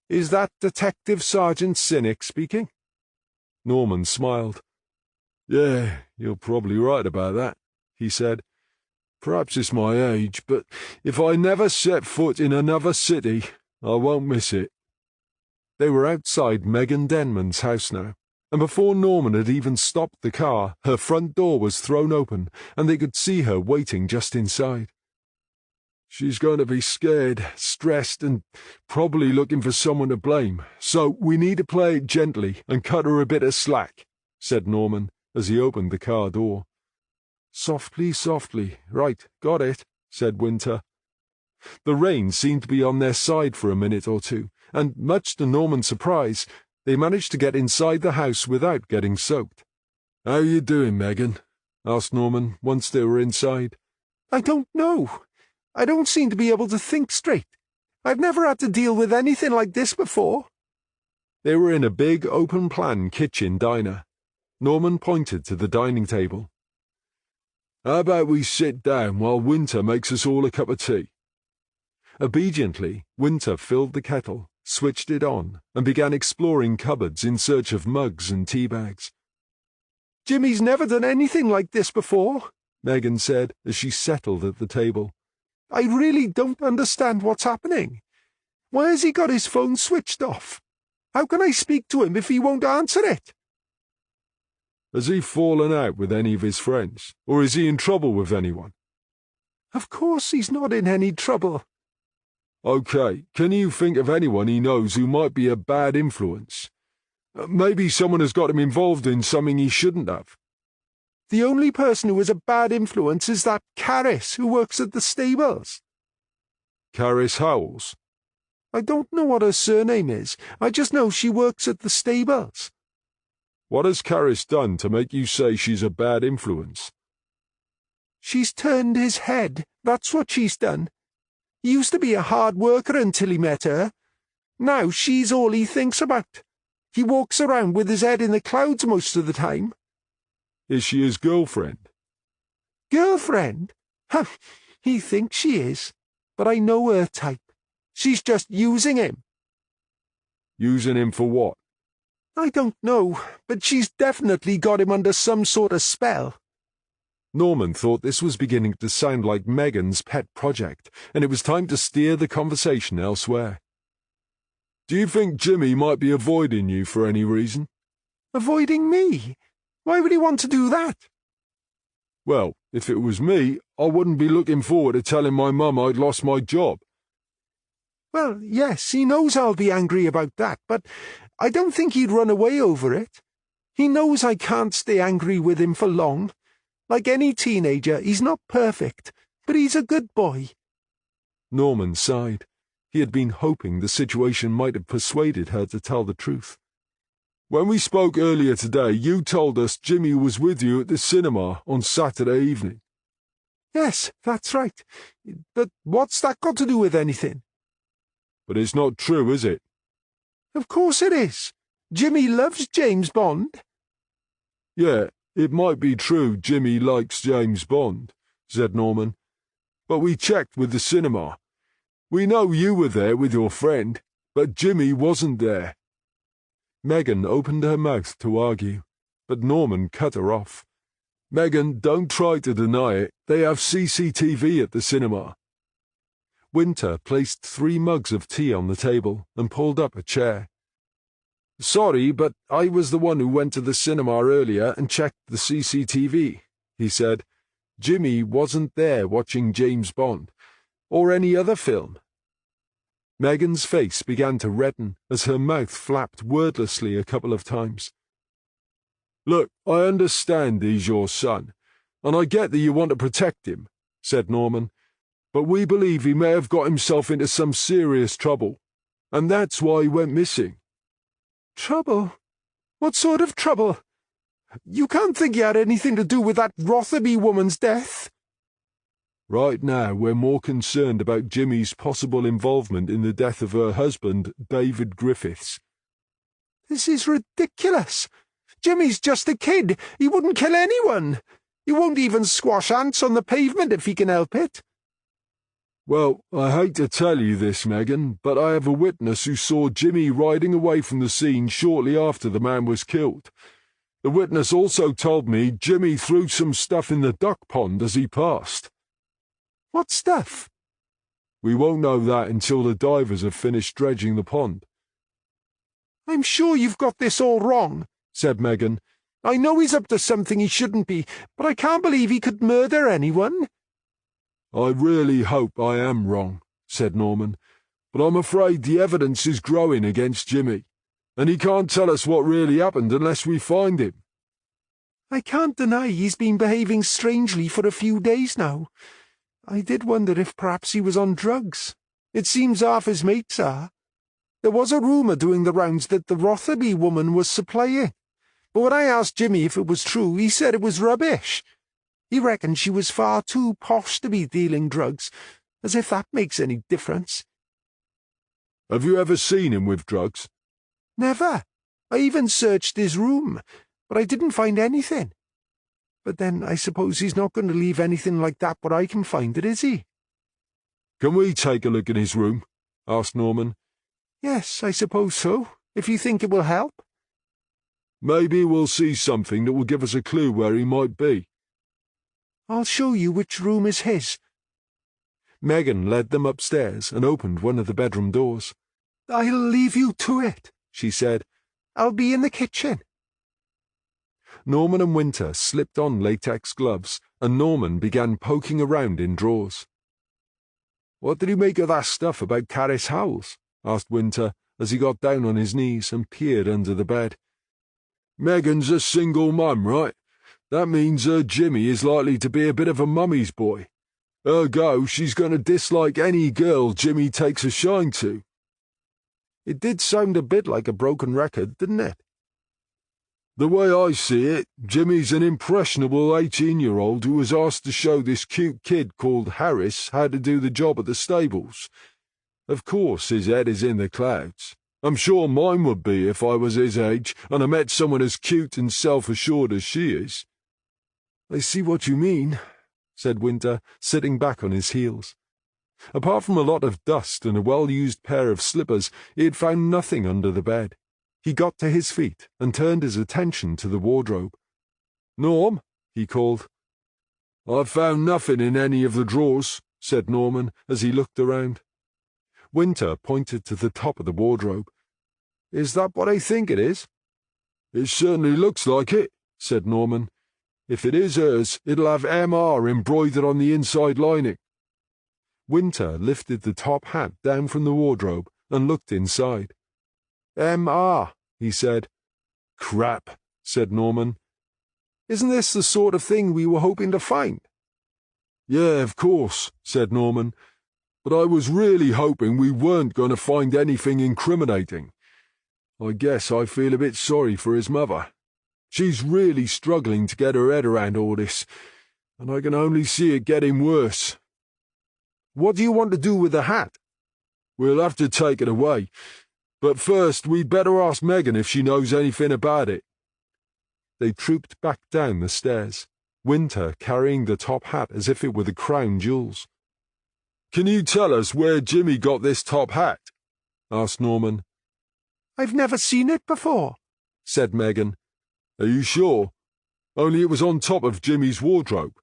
Is that Detective Sergeant Cynic speaking? Norman smiled. Yeah, you're probably right about that, he said. Perhaps it's my age, but if I never set foot in another city, I won't miss it. They were outside Megan Denman's house now, and before Norman had even stopped the car, her front door was thrown open, and they could see her waiting just inside. She's going to be scared, stressed, and probably looking for someone to blame, so we need to play it gently and cut her a bit of slack, said Norman as he opened the car door. Softly, softly. Right, got it, said Winter. The rain seemed to be on their side for a minute or two, and, much to Norman's surprise, they managed to get inside the house without getting soaked. How you doing, Megan? Asked Norman once they were inside. I don't know. I don't seem to be able to think straight. I've never had to deal with anything like this before. They were in a big open-plan kitchen diner. Norman pointed to the dining table. How about we sit down while Winter makes us all a cup of tea?" Obediently, Winter filled the kettle, switched it on, and began exploring cupboards in search of mugs and tea bags. "Jimmy's never done anything like this before," Megan said as she settled at the table. "I really don't understand what's happening. Why has he got his phone switched off? How can I speak to him if he won't answer it?" Has he fallen out with any of his friends, or is he in trouble with anyone? Of course he's not in any trouble. Okay, can you think of anyone he knows who might be a bad influence? Maybe someone has got him involved in something he shouldn't have. The only person who is a bad influence is that Caris who works at the stables. Caris Howells? I don't know what her surname is. I just know she works at the stables. What has Caris done to make you say she's a bad influence? She's turned his head. That's what she's done. He used to be a hard worker until he met her. Now she's all he thinks about. He walks around with his head in the clouds most of the time. Is she his girlfriend? Girlfriend? He thinks she is, but I know her type. She's just using him. Using him for what? I don't know, but she's definitely got him under some sort of spell. Norman thought this was beginning to sound like Megan's pet project, and it was time to steer the conversation elsewhere. Do you think Jimmy might be avoiding you for any reason? Avoiding me? Why would he want to do that? Well, if it was me, I wouldn't be looking forward to telling my mum I'd lost my job. Well, yes, he knows I'll be angry about that, but I don't think he'd run away over it. He knows I can't stay angry with him for long. Like any teenager, he's not perfect, but he's a good boy. Norman sighed. He had been hoping the situation might have persuaded her to tell the truth. When we spoke earlier today, you told us Jimmy was with you at the cinema on Saturday evening. Yes, that's right. But what's that got to do with anything? But it's not true, is it? Of course it is. Jimmy loves James Bond. Yeah, it might be true Jimmy likes James Bond, said Norman. But we checked with the cinema. We know you were there with your friend, but Jimmy wasn't there. Megan opened her mouth to argue, but Norman cut her off. Megan, don't try to deny it. They have CCTV at the cinema. Winter placed 3 mugs of tea on the table and pulled up a chair. Sorry, but I was the one who went to the cinema earlier and checked the CCTV, he said. Jimmy wasn't there watching James Bond, or any other film. Megan's face began to redden as her mouth flapped wordlessly a couple of times. Look, I understand he's your son, and I get that you want to protect him, said Norman, but we believe he may have got himself into some serious trouble, and that's why he went missing. Trouble? What sort of trouble? You can't think he had anything to do with that Rotherby woman's death. Right now, we're more concerned about Jimmy's possible involvement in the death of her husband, David Griffiths. This is ridiculous. Jimmy's just a kid. He wouldn't kill anyone. He won't even squash ants on the pavement if he can help it. Well, I hate to tell you this, Megan, but I have a witness who saw Jimmy riding away from the scene shortly after the man was killed. The witness also told me Jimmy threw some stuff in the duck pond as he passed. What stuff? We won't know that until the divers have finished dredging the pond. I'm sure you've got this all wrong, said Megan. I know he's up to something he shouldn't be, but I can't believe he could murder anyone. I really hope I am wrong, said Norman, but I'm afraid the evidence is growing against Jimmy, and he can't tell us what really happened unless we find him. I can't deny he's been behaving strangely for a few days now. I did wonder if perhaps he was on drugs. It seems half his mates are. There was a rumour doing the rounds that the Rotherby woman was supplying, but when I asked Jimmy if it was true, he said it was rubbish. He reckoned she was far too posh to be dealing drugs, as if that makes any difference. Have you ever seen him with drugs? Never. I even searched his room, but I didn't find anything. But then I suppose he's not going to leave anything like that where I can find it, is he? Can we take a look in his room? Asked Norman. Yes, I suppose so, if you think it will help. Maybe we'll see something that will give us a clue where he might be. I'll show you which room is his. Megan led them upstairs and opened one of the bedroom doors. I'll leave you to it, she said. I'll be in the kitchen. Norman and Winter slipped on latex gloves, and Norman began poking around in drawers. What did you make of that stuff about Caris Howells? Asked Winter, as he got down on his knees and peered under the bed. Megan's a single mum, right? That means her Jimmy is likely to be a bit of a mummy's boy. Ergo, she's going to dislike any girl Jimmy takes a shine to. It did sound a bit like a broken record, didn't it? The way I see it, Jimmy's an impressionable 18-year-old who was asked to show this cute kid called Harris how to do the job at the stables. Of course, his head is in the clouds. I'm sure mine would be if I was his age and I met someone as cute and self-assured as she is. I see what you mean, said Winter, sitting back on his heels. Apart from a lot of dust and a well-used pair of slippers, he had found nothing under the bed. He got to his feet and turned his attention to the wardrobe. Norm, he called. I've found nothing in any of the drawers, said Norman as he looked around. Winter pointed to the top of the wardrobe. Is that what I think it is? It certainly looks like it, said Norman. If it is hers, it'll have MR embroidered on the inside lining. Winter lifted the top hat down from the wardrobe and looked inside. MR, he said. Crap, said Norman. Isn't this the sort of thing we were hoping to find? Yeah, of course, said Norman. But I was really hoping we weren't going to find anything incriminating. I guess I feel a bit sorry for his mother. She's really struggling to get her head around all this, and I can only see it getting worse. What do you want to do with the hat? We'll have to take it away, but first we'd better ask Megan if she knows anything about it. They trooped back down the stairs, Winter carrying the top hat as if it were the crown jewels. Can you tell us where Jimmy got this top hat? Asked Norman. I've never seen it before, said Megan. Are you sure? Only it was on top of Jimmy's wardrobe.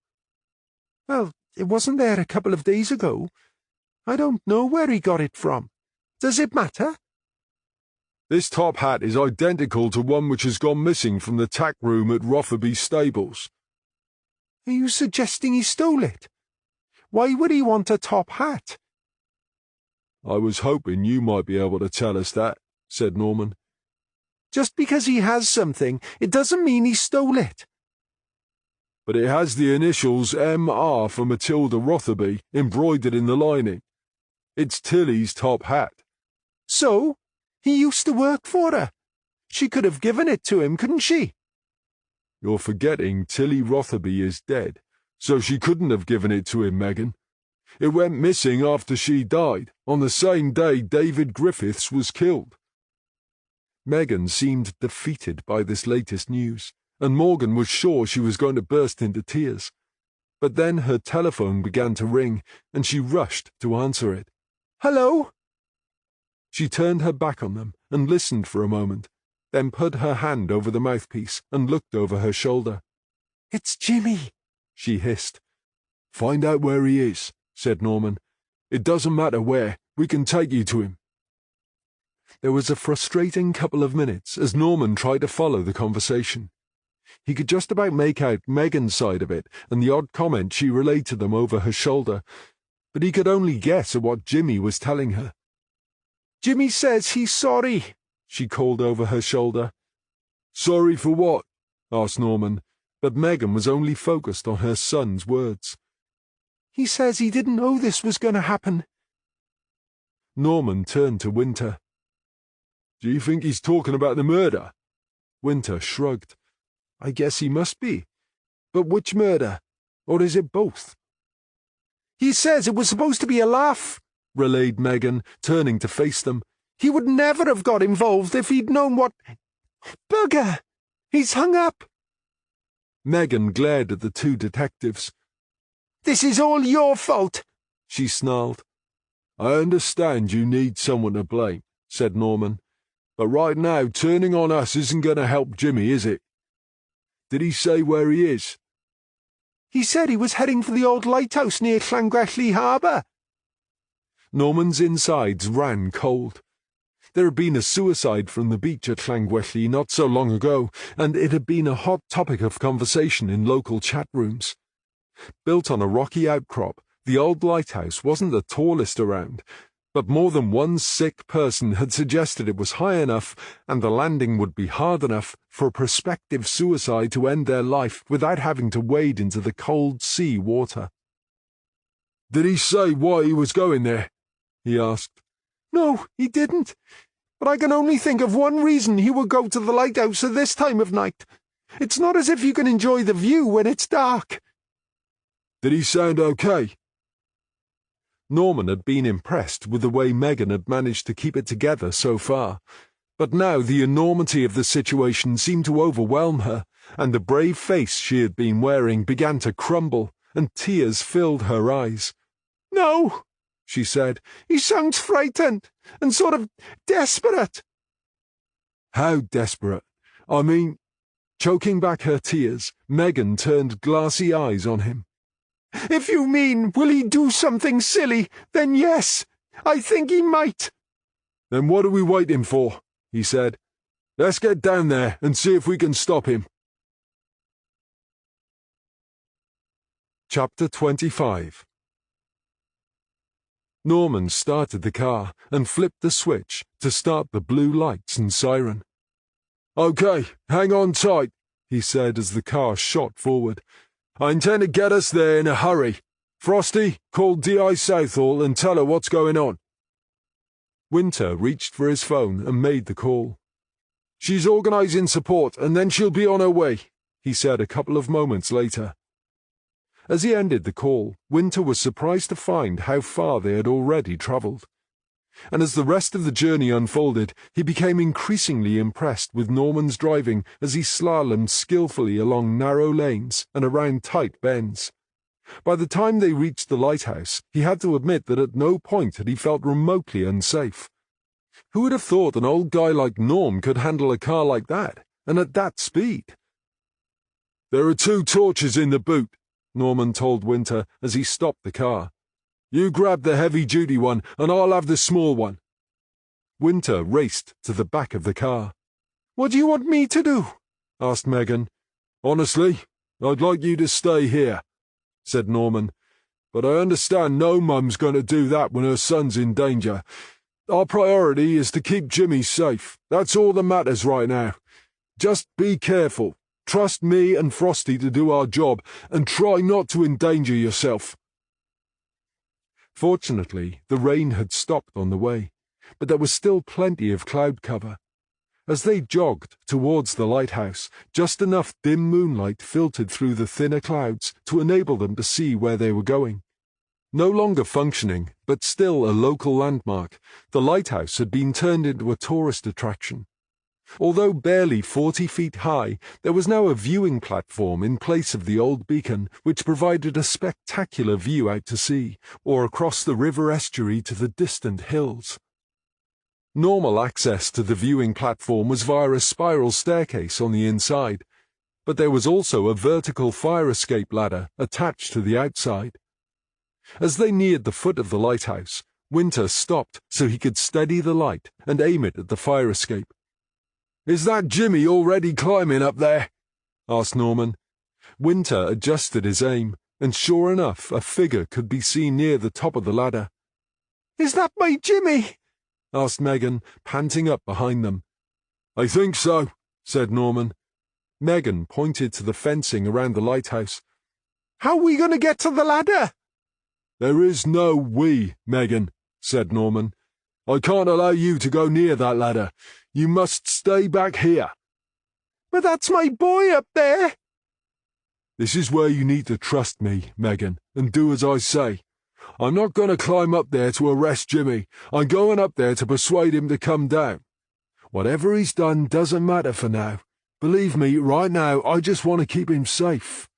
Well, it wasn't there a couple of days ago. I don't know where he got it from. Does it matter? This top hat is identical to one which has gone missing from the tack room at Rotherby Stables. Are you suggesting he stole it? Why would he want a top hat? I was hoping you might be able to tell us that, said Norman. Just because he has something, it doesn't mean he stole it. But it has the initials M.R. for Matilda Rotherby embroidered in the lining. It's Tilly's top hat. So? He used to work for her. She could have given it to him, couldn't she? You're forgetting Tilly Rotherby is dead, so she couldn't have given it to him, Megan. It went missing after she died, on the same day David Griffiths was killed. Megan seemed defeated by this latest news, and Morgan was sure she was going to burst into tears. But then her telephone began to ring, and she rushed to answer it. Hello? She turned her back on them and listened for a moment, then put her hand over the mouthpiece and looked over her shoulder. It's Jimmy, she hissed. Find out where he is, said Norman. It doesn't matter where, we can take you to him. There was a frustrating couple of minutes as Norman tried to follow the conversation. He could just about make out Megan's side of it and the odd comment she relayed to them over her shoulder, but he could only guess at what Jimmy was telling her. Jimmy says he's sorry, she called over her shoulder. Sorry for what? Asked Norman, but Megan was only focused on her son's words. He says he didn't know this was going to happen. Norman turned to Winter. Do you think he's talking about the murder? Winter shrugged. I guess he must be. But which murder? Or is it both? He says it was supposed to be a laugh, relayed Megan, turning to face them. He would never have got involved if he'd known what... Bugger! He's hung up. Megan glared at the two detectives. "This is all your fault," she snarled. I understand you need someone to blame, said Norman. But right now, turning on us isn't going to help Jimmy, is it? Did he say where he is? "He said he was heading for the old lighthouse near Llangwelly Harbour." Norman's insides ran cold. There had been a suicide from the beach at Llangwelly not so long ago, and it had been a hot topic of conversation in local chat rooms. Built on a rocky outcrop, the old lighthouse wasn't the tallest around, but more than one sick person had suggested it was high enough and the landing would be hard enough for a prospective suicide to end their life without having to wade into the cold sea water. "Did he say why he was going there?" he asked. "No, he didn't. But I can only think of one reason he would go to the lighthouse at this time of night. It's not as if you can enjoy the view when it's dark." "Did he sound okay?" Norman had been impressed with the way Megan had managed to keep it together so far, but now the enormity of the situation seemed to overwhelm her, and the brave face she had been wearing began to crumble, and tears filled her eyes. "No," she said. "He sounds frightened and sort of desperate." "How desperate? I mean—" Choking back her tears, Megan turned glassy eyes on him. "If you mean, will he do something silly, then yes, I think he might." "Then what are we waiting for?" he said. "Let's get down there and see if we can stop him." Chapter 25. Norman started the car and flipped the switch to start the blue lights and siren. "Okay, hang on tight," he said as the car shot forward. "I intend to get us there in a hurry. Frosty, call D.I. Southall and tell her what's going on." Winter reached for his phone and made the call. "She's organising support and then she'll be on her way," he said a couple of moments later. As he ended the call, Winter was surprised to find how far they had already travelled. And as the rest of the journey unfolded, he became increasingly impressed with Norman's driving as he slalomed skillfully along narrow lanes and around tight bends. By the time they reached the lighthouse, he had to admit that at no point had he felt remotely unsafe. Who would have thought an old guy like Norm could handle a car like that, and at that speed? "There are 2 torches in the boot," Norman told Winter as he stopped the car. "You grab the heavy-duty one, and I'll have the small one." Winter raced to the back of the car. "What do you want me to do?" asked Megan. "Honestly, I'd like you to stay here," said Norman. "But I understand no mum's going to do that when her son's in danger. Our priority is to keep Jimmy safe. That's all that matters right now. Just be careful. Trust me and Frosty to do our job, and try not to endanger yourself." Fortunately, the rain had stopped on the way, but there was still plenty of cloud cover. As they jogged towards the lighthouse, just enough dim moonlight filtered through the thinner clouds to enable them to see where they were going. No longer functioning, but still a local landmark, the lighthouse had been turned into a tourist attraction. Although barely 40 feet high, there was now a viewing platform in place of the old beacon, which provided a spectacular view out to sea, or across the river estuary to the distant hills. Normal access to the viewing platform was via a spiral staircase on the inside, but there was also a vertical fire escape ladder attached to the outside. As they neared the foot of the lighthouse, Winter stopped so he could steady the light and aim it at the fire escape. "Is that Jimmy already climbing up there?" asked Norman. Winter adjusted his aim, and sure enough, a figure could be seen near the top of the ladder. "Is that my Jimmy?" asked Megan, panting up behind them. "I think so," said Norman. Megan pointed to the fencing around the lighthouse. "How are we going to get to the ladder?" "There is no we, Megan," said Norman. "I can't allow you to go near that ladder. You must stay back here." "But that's my boy up there." "This is where you need to trust me, Megan, and do as I say. I'm not going to climb up there to arrest Jimmy. I'm going up there to persuade him to come down. Whatever he's done doesn't matter for now, Believe me, right now, I just want to keep him safe.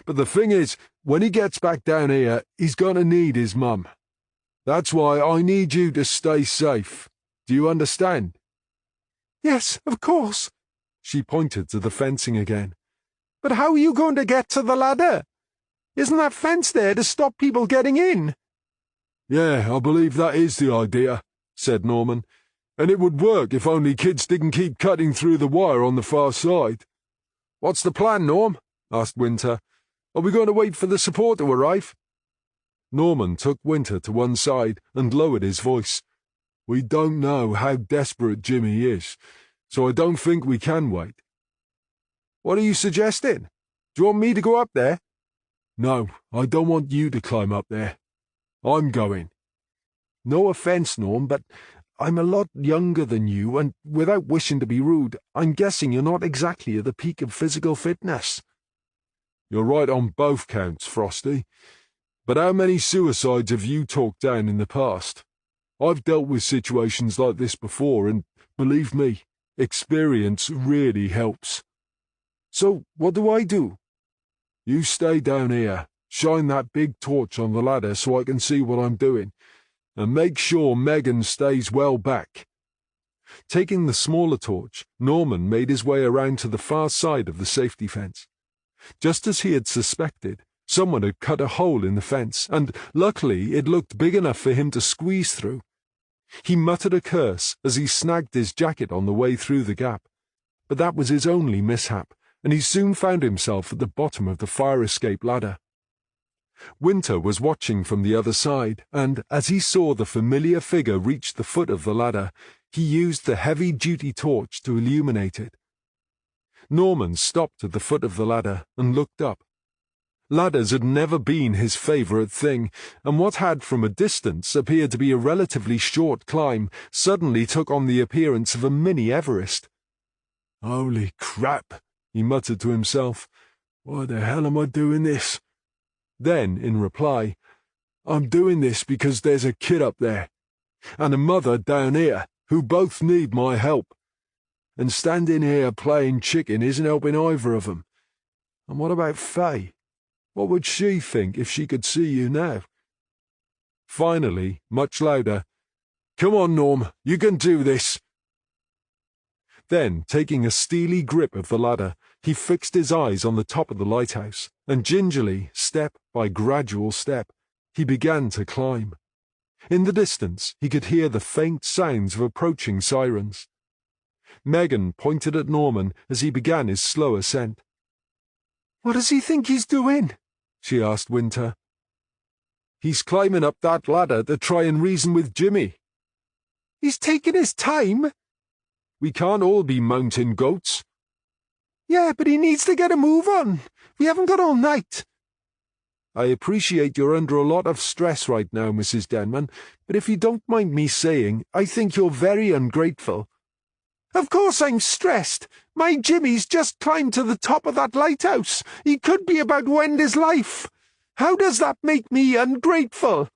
But the thing is, when he gets back down here, he's going to need his mum. That's why I need you to stay safe. Do you understand?" "Yes, of course." She pointed to the fencing again. "But how are you going to get to the ladder? Isn't that fence there to stop people getting in?" "Yeah, I believe that is the idea," said Norman. "And it would work if only kids didn't keep cutting through the wire on the far side." "What's the plan, Norm?" asked Winter. "Are we going to wait for the support to arrive?" Norman took Winter to one side and lowered his voice. "We don't know how desperate Jimmy is, so I don't think we can wait." "What are you suggesting? Do you want me to go up there?" "No, I don't want you to climb up there. I'm going." "No offense, Norm, but I'm a lot younger than you, and without wishing to be rude, I'm guessing you're not exactly at the peak of physical fitness." "You're right on both counts, Frosty. But how many suicides have you talked down in the past? I've dealt with situations like this before, and believe me, experience really helps." "So what do I do?" "You stay down here, shine that big torch on the ladder so I can see what I'm doing, and make sure Megan stays well back." Taking the smaller torch, Norman made his way around to the far side of the safety fence. Just as he had suspected, someone had cut a hole in the fence, and luckily it looked big enough for him to squeeze through. He muttered a curse as he snagged his jacket on the way through the gap, but that was his only mishap, and he soon found himself at the bottom of the fire escape ladder. Winter was watching from the other side, and as he saw the familiar figure reach the foot of the ladder, he used the heavy-duty torch to illuminate it. Norman stopped at the foot of the ladder and looked up. Ladders had never been his favourite thing, and what had from a distance appeared to be a relatively short climb suddenly took on the appearance of a mini Everest. "Holy crap," he muttered to himself. "Why the hell am I doing this?" Then, in reply, "I'm doing this because there's a kid up there, and a mother down here, who both need my help. And standing here playing chicken isn't helping either of them. And what about Faye? What would she think if she could see you now?" Finally, much louder, "Come on, Norm, you can do this." Then, taking a steely grip of the ladder, he fixed his eyes on the top of the lighthouse, and gingerly, step by gradual step, he began to climb. In the distance, he could hear the faint sounds of approaching sirens. Megan pointed at Norman as he began his slow ascent. "What does he think he's doing?" she asked Winter. "He's climbing up that ladder to try and reason with Jimmy." "He's taking his time." "We can't all be mountain goats." "Yeah, but he needs to get a move on. We haven't got all night." "I appreciate you're under a lot of stress right now, Mrs. Denman, but if you don't mind me saying, I think you're very ungrateful." "Of course I'm stressed. My Jimmy's just climbed to the top of that lighthouse. He could be about to end his life. How does that make me ungrateful?"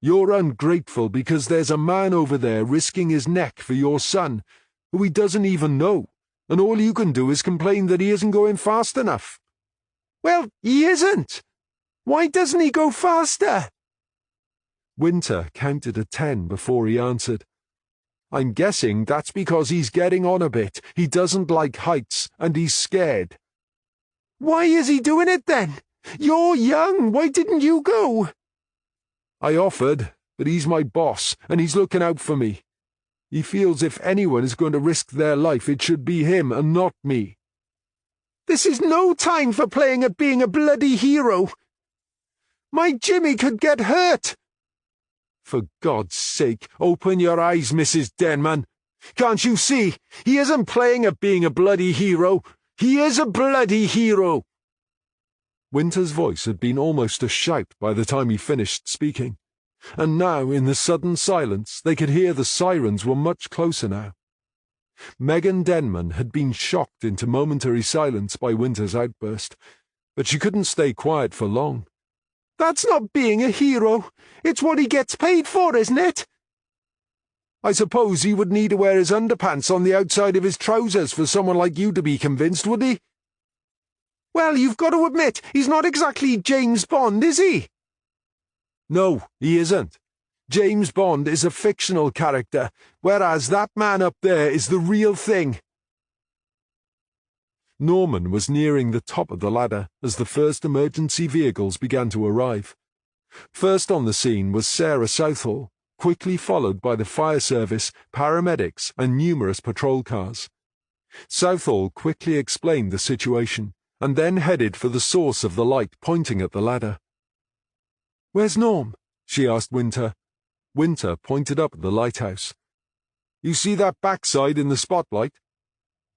"You're ungrateful because there's a man over there risking his neck for your son, who he doesn't even know, and all you can do is complain that he isn't going fast enough." "Well, he isn't. Why doesn't he go faster?" Winter counted to 10 before he answered. "I'm guessing that's because he's getting on a bit. He doesn't like heights, and he's scared." "Why is he doing it then? You're young. Why didn't you go?" "I offered, but he's my boss, and he's looking out for me. He feels if anyone is going to risk their life, it should be him and not me." "This is no time for playing at being a bloody hero. My Jimmy could get hurt." "For God's sake, open your eyes, Mrs. Denman. Can't you see? He isn't playing at being a bloody hero. He is a bloody hero." Winter's voice had been almost a shout by the time he finished speaking, and now, in the sudden silence, they could hear the sirens were much closer now. Megan Denman had been shocked into momentary silence by Winter's outburst, but she couldn't stay quiet for long. "That's not being a hero. It's what he gets paid for, isn't it?" I suppose he would need to wear his underpants on the outside of his trousers for someone like you to be convinced, would he? Well, you've got to admit, he's not exactly James Bond, is he? No, he isn't. James Bond is a fictional character, whereas that man up there is the real thing. Norman was nearing the top of the ladder as the first emergency vehicles began to arrive. First on the scene was Sarah Southall, quickly followed by the fire service, paramedics, and numerous patrol cars. Southall quickly explained the situation, and then headed for the source of the light pointing at the ladder. "Where's Norm?" she asked Winter. Winter pointed up at the lighthouse. "You see that backside in the spotlight?"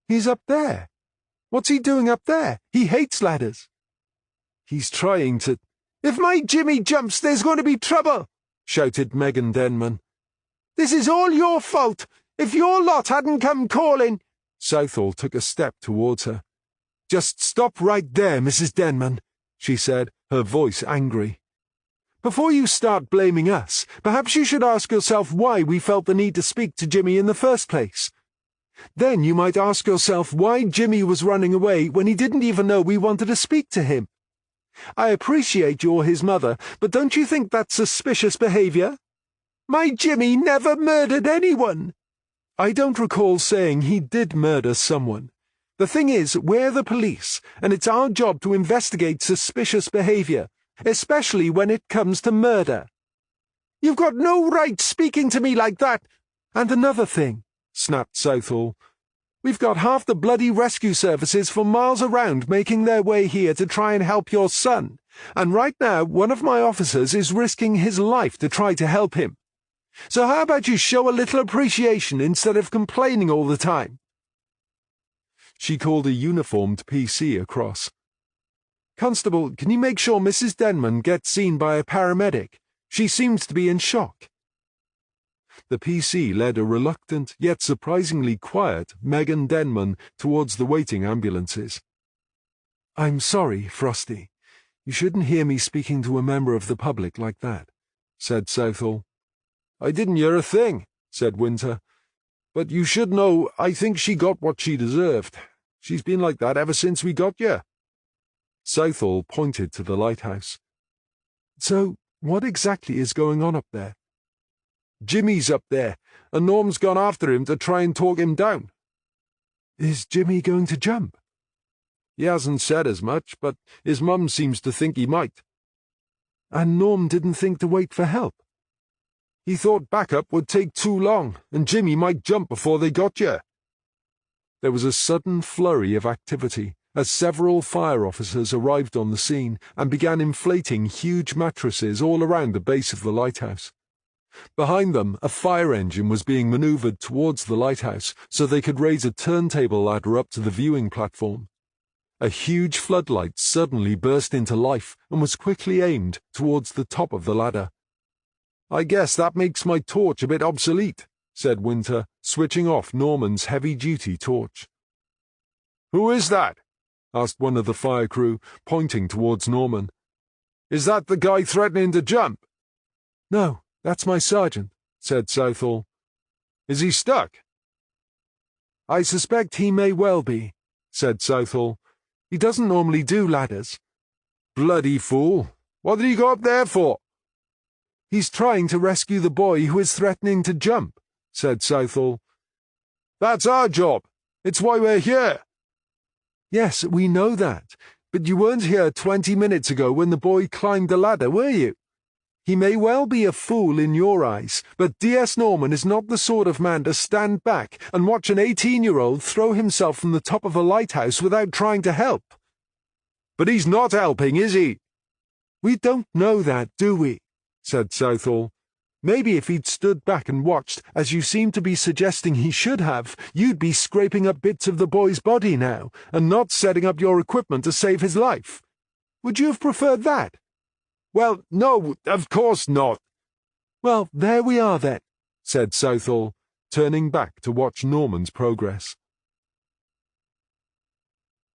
"He's up there. What's he doing up there? He hates ladders." "He's trying to—" "If my Jimmy jumps, there's going to be trouble," shouted Megan Denman. "This is all your fault. If your lot hadn't come calling—" Southall took a step towards her. "Just stop right there, Mrs. Denman," she said, her voice angry. "Before you start blaming us, perhaps you should ask yourself why we felt the need to speak to Jimmy in the first place. Then you might ask yourself why Jimmy was running away when he didn't even know we wanted to speak to him. I appreciate you're his mother, but don't you think that's suspicious behavior? My Jimmy never murdered anyone." "I don't recall saying he did murder someone. The thing is, we're the police, and it's our job to investigate suspicious behavior, especially when it comes to murder." "You've got no right speaking to me like that." "And another thing," snapped Southall. "We've got half the bloody rescue services for miles around making their way here to try and help your son, and right now one of my officers is risking his life to try to help him. So how about you show a little appreciation instead of complaining all the time?" She called a uniformed PC across. "Constable, can you make sure Mrs. Denman gets seen by a paramedic? She seems to be in shock." The PC led a reluctant, yet surprisingly quiet, Megan Denman towards the waiting ambulances. "I'm sorry, Frosty. You shouldn't hear me speaking to a member of the public like that," said Southall. "I didn't hear a thing," said Winter. "But you should know, I think she got what she deserved. She's been like that ever since we got here." Southall pointed to the lighthouse. "So, what exactly is going on up there?" "Jimmy's up there, and Norm's gone after him to try and talk him down." "Is Jimmy going to jump?" "He hasn't said as much, but his mum seems to think he might." "And Norm didn't think to wait for help?" "He thought backup would take too long, and Jimmy might jump before they got here." There was a sudden flurry of activity as several fire officers arrived on the scene and began inflating huge mattresses all around the base of the lighthouse. Behind them, a fire engine was being maneuvered towards the lighthouse so they could raise a turntable ladder up to the viewing platform. A huge floodlight suddenly burst into life and was quickly aimed towards the top of the ladder. "I guess that makes my torch a bit obsolete," said Winter, switching off Norman's heavy-duty torch. "Who is that?" asked one of the fire crew, pointing towards Norman. "Is that the guy threatening to jump?" "No, that's my sergeant," said Southall. "Is he stuck?" "I suspect he may well be," said Southall. "He doesn't normally do ladders." "Bloody fool! What did he go up there for?" "He's trying to rescue the boy who is threatening to jump," said Southall. "That's our job. It's why we're here." "Yes, we know that, but you weren't here 20 minutes ago when the boy climbed the ladder, were you? He may well be a fool in your eyes, but D.S. Norman is not the sort of man to stand back and watch an 18-year-old throw himself from the top of a lighthouse without trying to help." "But he's not helping, is he?" "We don't know that, do we?" said Southall. "Maybe if he'd stood back and watched, as you seem to be suggesting he should have, you'd be scraping up bits of the boy's body now, and not setting up your equipment to save his life. Would you have preferred that?" "Well, no, of course not." "Well, there we are then," said Southall, turning back to watch Norman's progress.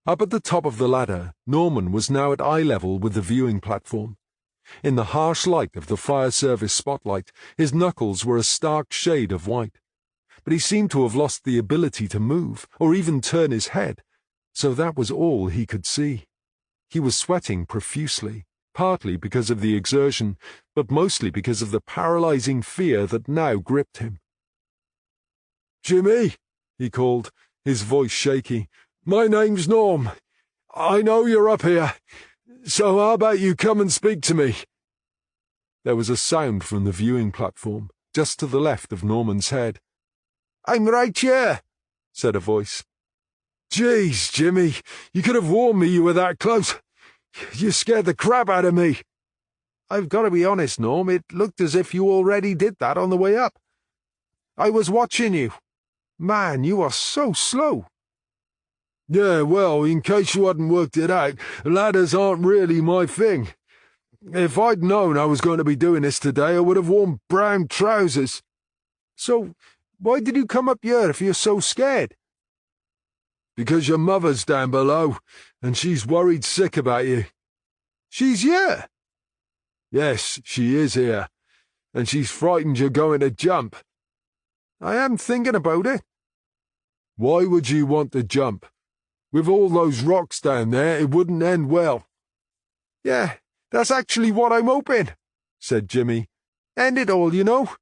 Up at the top of the ladder, Norman was now at eye level with the viewing platform. In the harsh light of the fire service spotlight, his knuckles were a stark shade of white. But he seemed to have lost the ability to move, or even turn his head, so that was all he could see. He was sweating profusely, partly because of the exertion, but mostly because of the paralyzing fear that now gripped him. "Jimmy," he called, his voice shaky. "My name's Norm. I know you're up here, so how about you come and speak to me?" There was a sound from the viewing platform, just to the left of Norman's head. "I'm right here," said a voice. "Jeez, Jimmy, you could have warned me you were that close. You scared the crap out of me." "I've got to be honest, Norm, it looked as if you already did that on the way up. I was watching you. Man, you are so slow." "Yeah, well, in case you hadn't worked it out, ladders aren't really my thing. If I'd known I was going to be doing this today, I would have worn brown trousers." "So, why did you come up here if you're so scared?" "Because your mother's down below, and she's worried sick about you." "She's here?" "Yes, she is here, and she's frightened you're going to jump." "I am thinking about it." "Why would you want to jump? With all those rocks down there, it wouldn't end well." "Yeah, that's actually what I'm hoping," said Jimmy. "End it all, you know."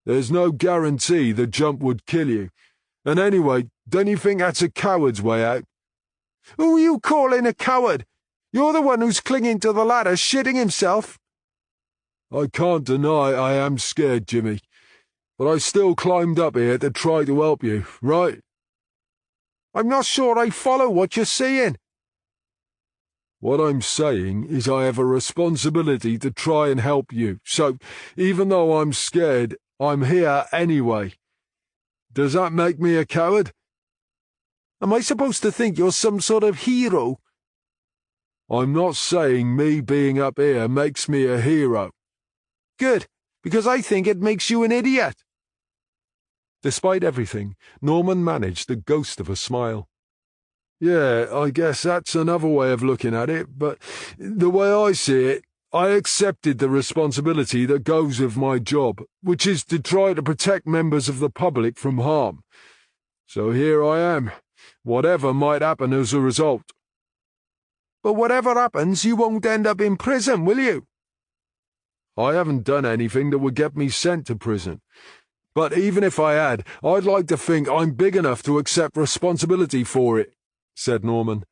"There's no guarantee the jump would kill you. And anyway, don't you think that's a coward's way out?" "Who are you calling a coward? You're the one who's clinging to the ladder, shitting himself." "I can't deny I am scared, Jimmy. But I still climbed up here to try to help you, right?" "I'm not sure I follow what you're saying." "What I'm saying is I have a responsibility to try and help you, so even though I'm scared, I'm here anyway. Does that make me a coward?" "Am I supposed to think you're some sort of hero?" "I'm not saying me being up here makes me a hero." "Good, because I think it makes you an idiot." Despite everything, Norman managed the ghost of a smile. "Yeah, I guess that's another way of looking at it, but the way I see it, I accepted the responsibility that goes with my job, which is to try to protect members of the public from harm. So here I am, whatever might happen as a result." "But whatever happens, you won't end up in prison, will you?" "I haven't done anything that would get me sent to prison. But even if I had, I'd like to think I'm big enough to accept responsibility for it," said Norman.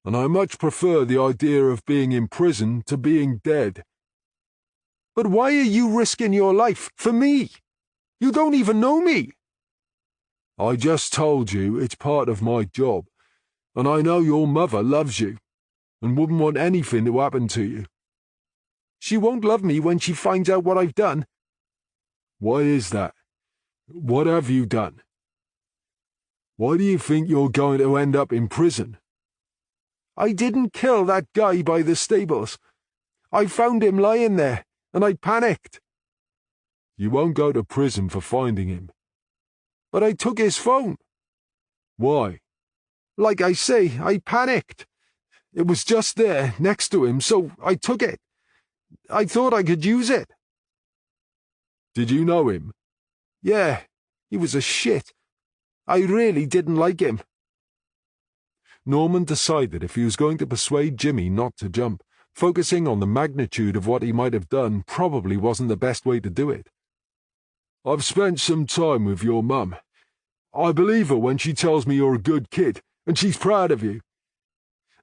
"And I much prefer the idea of being in prison to being dead." "But why are you risking your life for me? You don't even know me." "I just told you it's part of my job, and I know your mother loves you, and wouldn't want anything to happen to you." "She won't love me when she finds out what I've done." "Why is that? What have you done? Why do you think you're going to end up in prison?" "I didn't kill that guy by the stables. I found him lying there, and I panicked." "You won't go to prison for finding him." "But I took his phone." "Why?" "Like I say, I panicked. It was just there, next to him, so I took it. I thought I could use it." "Did you know him?" "Yeah, he was a shit. I really didn't like him." Norman decided if he was going to persuade Jimmy not to jump, focusing on the magnitude of what he might have done probably wasn't the best way to do it. "I've spent some time with your mum. I believe her when she tells me you're a good kid, and she's proud of you.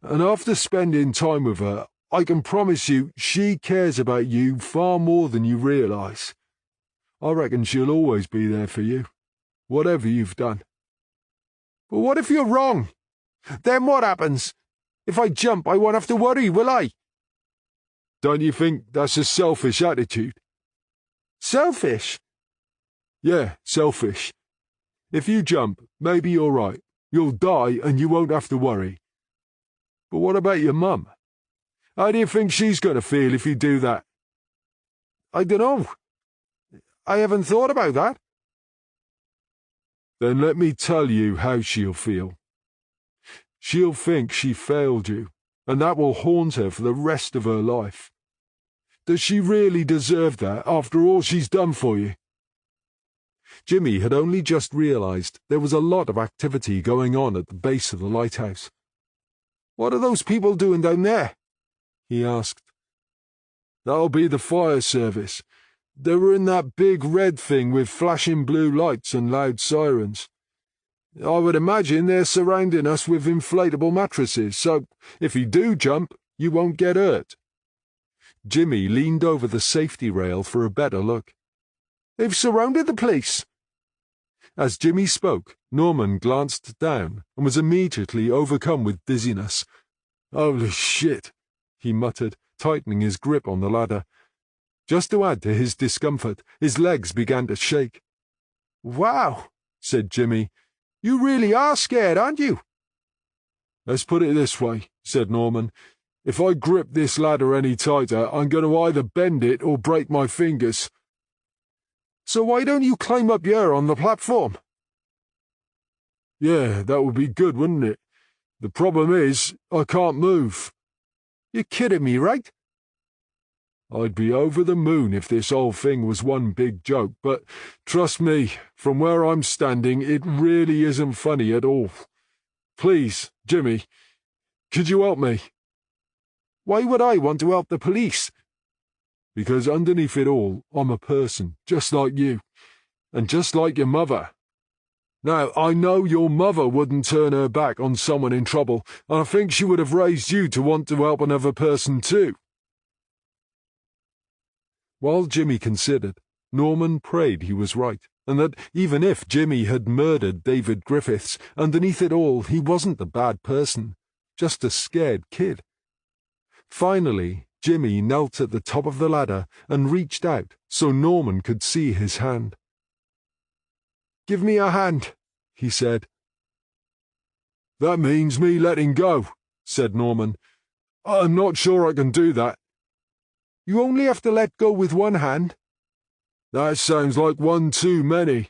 And after spending time with her, I can promise you she cares about you far more than you realize. I reckon she'll always be there for you, whatever you've done." "But what if you're wrong? Then what happens? If I jump, I won't have to worry, will I?" "Don't you think that's a selfish attitude?" "Selfish?" "Yeah, selfish. If you jump, maybe you're right. You'll die and you won't have to worry. But what about your mum? How do you think she's going to feel if you do that?" "I dunno. I haven't thought about that." "Then let me tell you how she'll feel. She'll think she failed you, and that will haunt her for the rest of her life. Does she really deserve that after all she's done for you? Jimmy had only just realized there was a lot of activity going on at the base of the lighthouse. What are those people doing down there? He asked. That'll be the fire service. They were in that big red thing with flashing blue lights and loud sirens. I would imagine they're surrounding us with inflatable mattresses, so if you do jump, you won't get hurt. Jimmy leaned over the safety rail for a better look. They've surrounded the place. As Jimmy spoke, Norman glanced down and was immediately overcome with dizziness. Holy shit, he muttered, tightening his grip on the ladder. Just to add to his discomfort, his legs began to shake. Wow, said Jimmy. You really are scared, aren't you? Let's put it this way, said Norman. If I grip this ladder any tighter, I'm going to either bend it or break my fingers. So why don't you climb up here on the platform? Yeah, that would be good, wouldn't it? The problem is, I can't move. You're kidding me, right? I'd be over the moon if this whole thing was one big joke, but trust me, from where I'm standing, it really isn't funny at all. Please, Jimmy, could you help me? Why would I want to help the police? Because underneath it all, I'm a person, just like you, and just like your mother. Now, I know your mother wouldn't turn her back on someone in trouble, and I think she would have raised you to want to help another person too. While Jimmy considered, Norman prayed he was right, and that even if Jimmy had murdered David Griffiths, underneath it all he wasn't a bad person, just a scared kid. Finally, Jimmy knelt at the top of the ladder and reached out so Norman could see his hand. Give me a hand, he said. That means me letting go, said Norman. I'm not sure I can do that. You only have to let go with one hand. That sounds like one too many.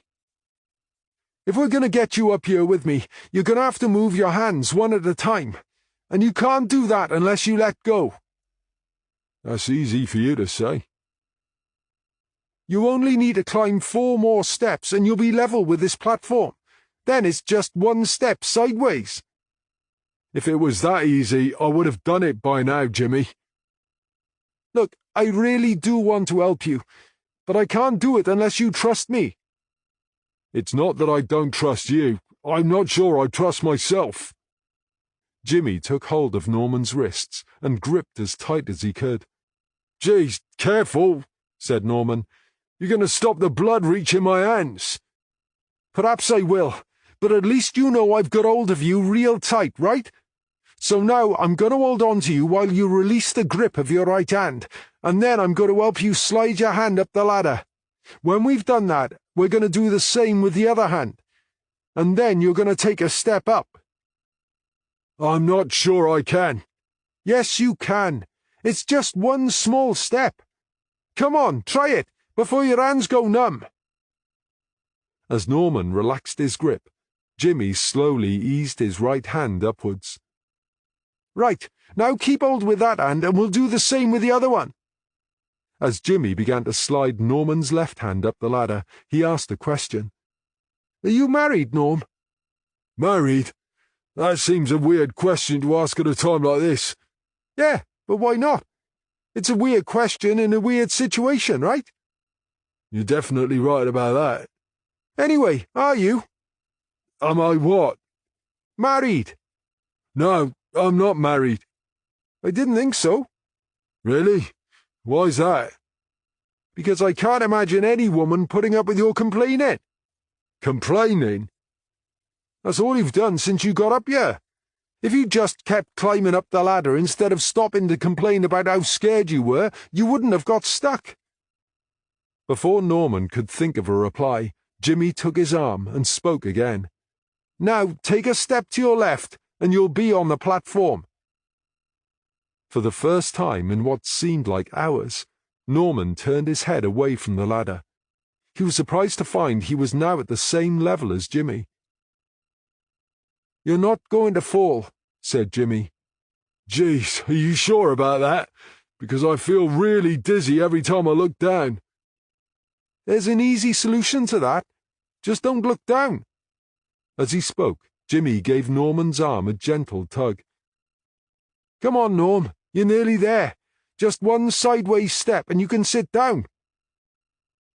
If we're going to get you up here with me, you're going to have to move your hands one at a time, and you can't do that unless you let go. That's easy for you to say. You only need to climb 4 more steps and you'll be level with this platform. Then it's just 1 step sideways. If it was that easy, I would have done it by now, Jimmy. Look, I really do want to help you, but I can't do it unless you trust me. It's not that I don't trust you. I'm not sure I trust myself. Jimmy took hold of Norman's wrists and gripped as tight as he could. Geez, careful, said Norman. You're going to stop the blood reaching my hands. Perhaps I will, but at least you know I've got hold of you real tight, right? So now I'm going to hold on to you while you release the grip of your right hand, and then I'm going to help you slide your hand up the ladder. When we've done that, we're going to do the same with the other hand, and then you're going to take a step up. I'm not sure I can. Yes, you can. It's just 1 small step. Come on, try it, before your hands go numb. As Norman relaxed his grip, Jimmy slowly eased his right hand upwards. Right, now keep hold with that hand and we'll do the same with the other one. As Jimmy began to slide Norman's left hand up the ladder, he asked a question. Are you married, Norm? Married? That seems a weird question to ask at a time like this. Yeah, but why not? It's a weird question in a weird situation, right? You're definitely right about that. Anyway, are you? Am I what? Married. No, I'm not married. I didn't think so. Really? Why's that? Because I can't imagine any woman putting up with your complaining. Complaining? That's all you've done since you got up here. If you just kept climbing up the ladder instead of stopping to complain about how scared you were, you wouldn't have got stuck. Before Norman could think of a reply, Jimmy took his arm and spoke again. Now take a step to your left, and you'll be on the platform. For the first time in what seemed like hours, Norman turned his head away from the ladder. He was surprised to find he was now at the same level as Jimmy. You're not going to fall, said Jimmy. Geez, are you sure about that? because I feel really dizzy every time I look down." "There's an easy solution to that. Just don't look down." As he spoke, Jimmy gave Norman's arm a gentle tug. "Come on, Norm, you're nearly there. Just one sideways step and you can sit down."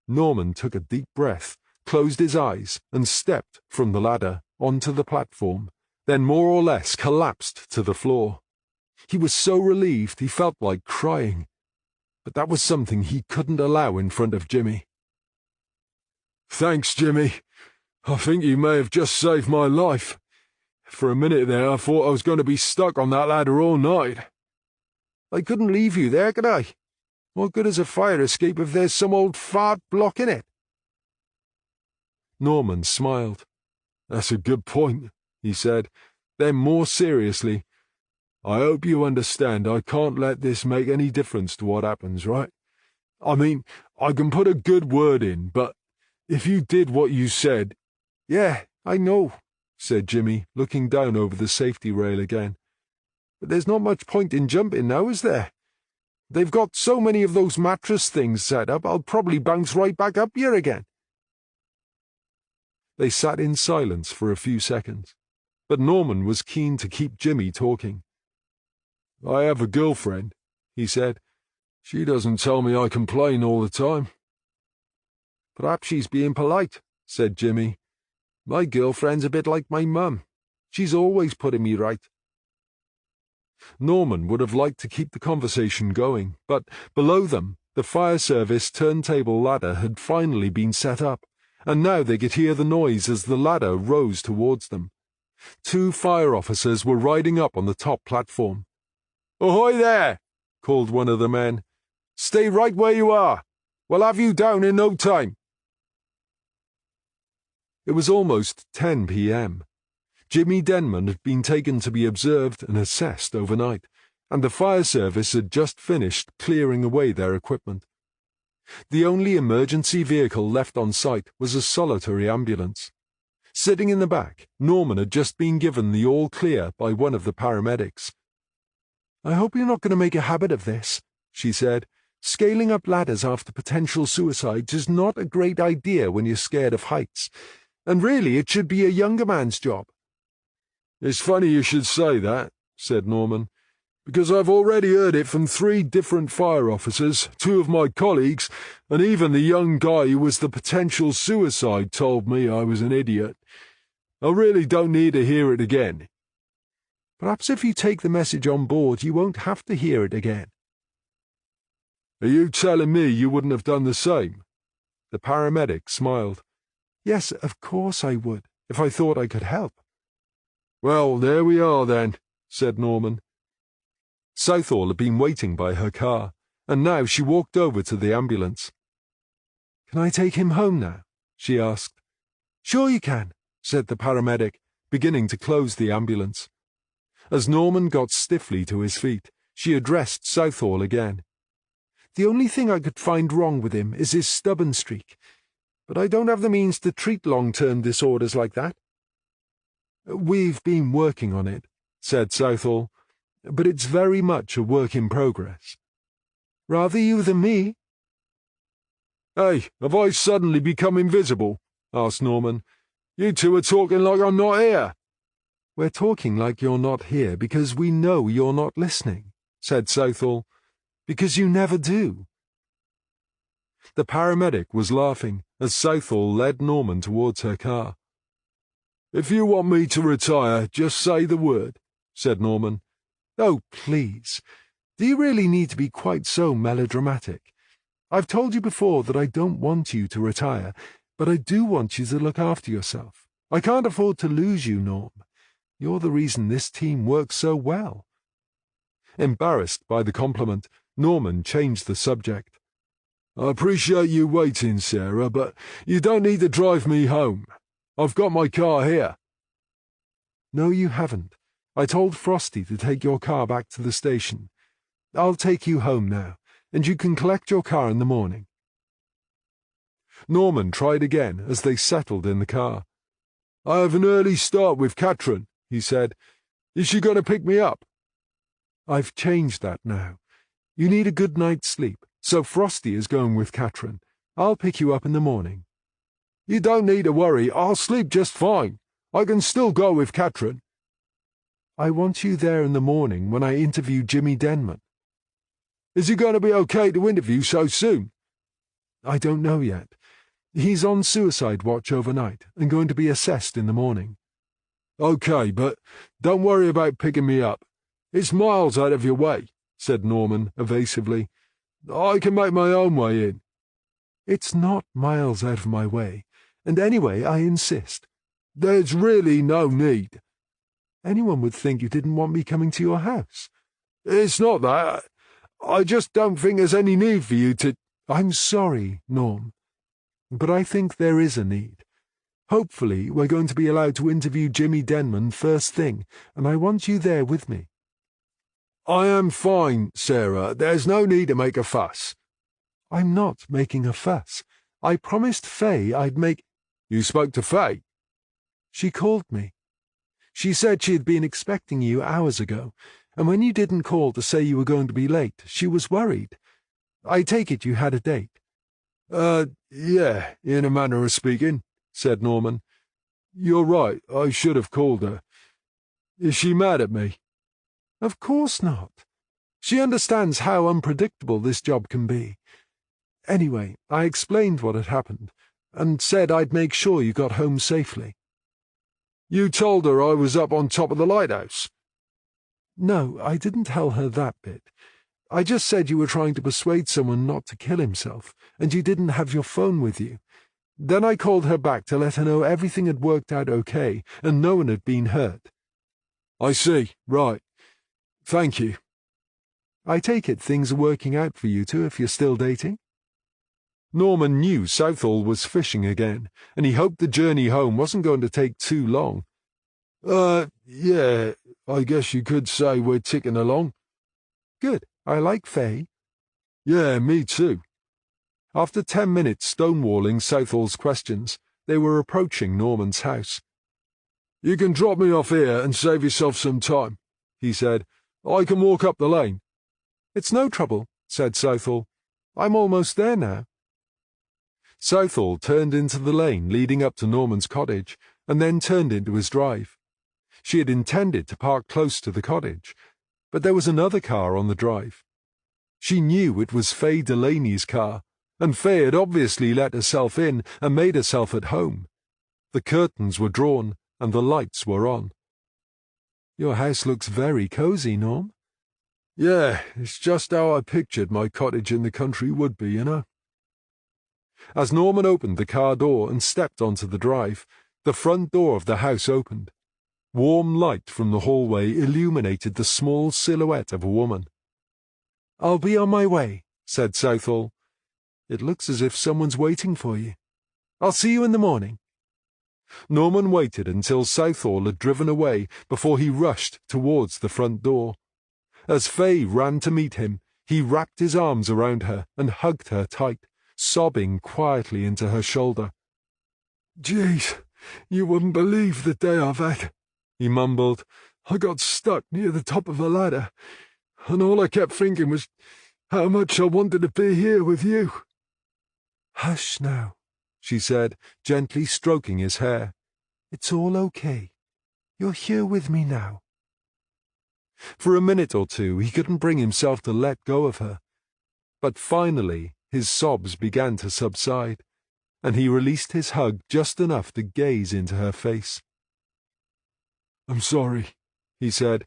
Norman took a deep breath, closed his eyes, and stepped from the ladder onto the platform, then more or less collapsed to the floor. He was so relieved he felt like crying, but that was something he couldn't allow in front of Jimmy. "Thanks, Jimmy. I think you may have just saved my life. For a minute there I thought I was going to be stuck on that ladder all night." "I couldn't leave you there, could I? What good is a fire escape if there's some old fart blocking it?" Norman smiled. "That's a good point," he said. Then more seriously, "I hope you understand I can't let this make any difference to what happens, right? I mean, I can put a good word in, but if you did what you said—" "Yeah, I know," said Jimmy, looking down over the safety rail again. "but there's not much point in jumping now, is there? They've got so many of those mattress things set up, I'll probably bounce right back up here again." They sat in silence for a few seconds, but Norman was keen to keep Jimmy talking. "I have a girlfriend," he said. "She doesn't tell me I complain all the time." "Perhaps she's being polite," said Jimmy. "My girlfriend's a bit like my mum. She's always putting me right." Norman would have liked to keep the conversation going, but below them, the fire service turntable ladder had finally been set up, and now they could hear the noise as the ladder rose towards them. 2 fire officers were riding up on the top platform. "Ahoy there!" called one of the men. "Stay right where you are. We'll have you down in no time." It was almost 10 p.m. Jimmy Denman had been taken to be observed and assessed overnight, and the fire service had just finished clearing away their equipment. The only emergency vehicle left on site was a solitary ambulance. Sitting in the back, Norman had just been given the all clear by one of the paramedics. "I hope you're not going to make a habit of this," she said. "Scaling up ladders after potential suicides is not a great idea when you're scared of heights. And really, it should be a younger man's job." "It's funny you should say that," said Norman, "because I've already heard it from 3 different fire officers, 2 of my colleagues, and even the young guy who was the potential suicide told me I was an idiot. I really don't need to hear it again." "Perhaps if you take the message on board, you won't have to hear it again." "Are you telling me you wouldn't have done the same?" The paramedic smiled. "Yes, of course I would, if I thought I could help." "Well, there we are then," said Norman. Southall had been waiting by her car, and now she walked over to the ambulance. "Can I take him home now?" she asked. "Sure you can," said the paramedic, beginning to close the ambulance. As Norman got stiffly to his feet, she addressed Southall again. "The only thing I could find wrong with him is his stubborn streak, but I don't have the means to treat long-term disorders like that." "We've been working on it," said Southall, "but it's very much a work in progress." "Rather you than me." "Hey, have I suddenly become invisible?" asked Norman. "You 2 are talking like I'm not here." "We're talking like you're not here because we know you're not listening," said Southall, "because you never do." The paramedic was laughing as Southall led Norman towards her car. "If you want me to retire, just say the word," said Norman. "Oh, please. Do you really need to be quite so melodramatic? I've told you before that I don't want you to retire, but I do want you to look after yourself. I can't afford to lose you, Norm. You're the reason this team works so well." Embarrassed by the compliment, Norman changed the subject. "I appreciate you waiting, Sarah, but you don't need to drive me home. I've got my car here." "No, you haven't. I told Frosty to take your car back to the station. I'll take you home now, and you can collect your car in the morning." Norman tried again as they settled in the car. "I have an early start with Katrin," he said. "Is she going to pick me up?" "I've changed that now. You need a good night's sleep, so Frosty is going with Catherine. I'll pick you up in the morning." "You don't need to worry. I'll sleep just fine. I can still go with Catherine." "I want you there in the morning when I interview Jimmy Denman." "Is he going to be okay to interview so soon?" "I don't know yet. He's on suicide watch overnight and going to be assessed in the morning." "Okay, but don't worry about picking me up. It's miles out of your way," said Norman evasively. "I can make my own way in." "It's not miles out of my way, and anyway, I insist." "There's really no need." "Anyone would think you didn't want me coming to your house." "It's not that. I just don't think there's any need for you to—" "I'm sorry, Norm, but I think there is a need. Hopefully, we're going to be allowed to interview Jimmy Denman first thing, and I want you there with me." "I am fine, Sarah. There's no need to make a fuss." "I'm not making a fuss. I promised Faye I'd make—" "You spoke to Faye?" "She called me. She said she had been expecting you hours ago, and when you didn't call to say you were going to be late, she was worried. I take it you had a date." Yeah, in a manner of speaking," said Norman. "You're right, I should have called her. Is she mad at me?" "Of course not. She understands how unpredictable this job can be. Anyway, I explained what had happened, and said I'd make sure you got home safely." "You told her I was up on top of the lighthouse?" "No, I didn't tell her that bit. I just said you were trying to persuade someone not to kill himself, and you didn't have your phone with you. Then I called her back to let her know everything had worked out okay, and no one had been hurt." "I see, right. Thank you." "I take it things are working out for you two if you're still dating?" Norman knew Southall was fishing again, and he hoped the journey home wasn't going to take too long. Yeah, I guess you could say we're ticking along." "Good. I like Faye." "Yeah, me too." After 10 minutes stonewalling Southall's questions, they were approaching Norman's house. "You can drop me off here and save yourself some time," he said. "I can walk up the lane." "It's no trouble," said Southall. "I'm almost there now." Southall turned into the lane leading up to Norman's cottage, and then turned into his drive. She had intended to park close to the cottage, but there was another car on the drive. She knew it was Faye Delaney's car, and Faye had obviously let herself in and made herself at home. The curtains were drawn, and the lights were on. "Your house looks very cozy, Norm." "Yeah, it's just how I pictured my cottage in the country would be, you know." As Norman opened the car door and stepped onto the drive, the front door of the house opened. Warm light from the hallway illuminated the small silhouette of a woman. "I'll be on my way," said Southall. "It looks as if someone's waiting for you. I'll see you in the morning." Norman waited until Southall had driven away before he rushed towards the front door. As Faye ran to meet him, he wrapped his arms around her and hugged her tight, sobbing quietly into her shoulder. "Jeez, you wouldn't believe the day I've had," he mumbled. "I got stuck near the top of a ladder, and all I kept thinking was how much I wanted to be here with you." "Hush now," she said, gently stroking his hair. "It's all okay. You're here with me now." For a minute or two he couldn't bring himself to let go of her, but finally his sobs began to subside, and he released his hug just enough to gaze into her face. "I'm sorry," he said.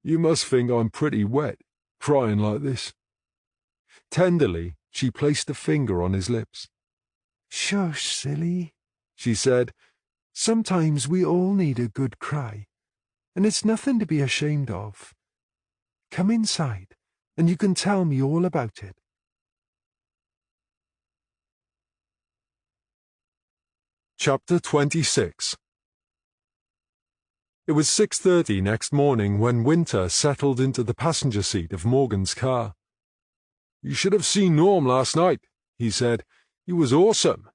"You must think I'm pretty wet, crying like this." Tenderly, she placed a finger on his lips. "Shush, silly," she said. "Sometimes we all need a good cry, and it's nothing to be ashamed of. Come inside, and you can tell me all about it." Chapter 26. It was 6:30 next morning when Winter settled into the passenger seat of Morgan's car. "You should have seen Norm last night," he said. "He was awesome."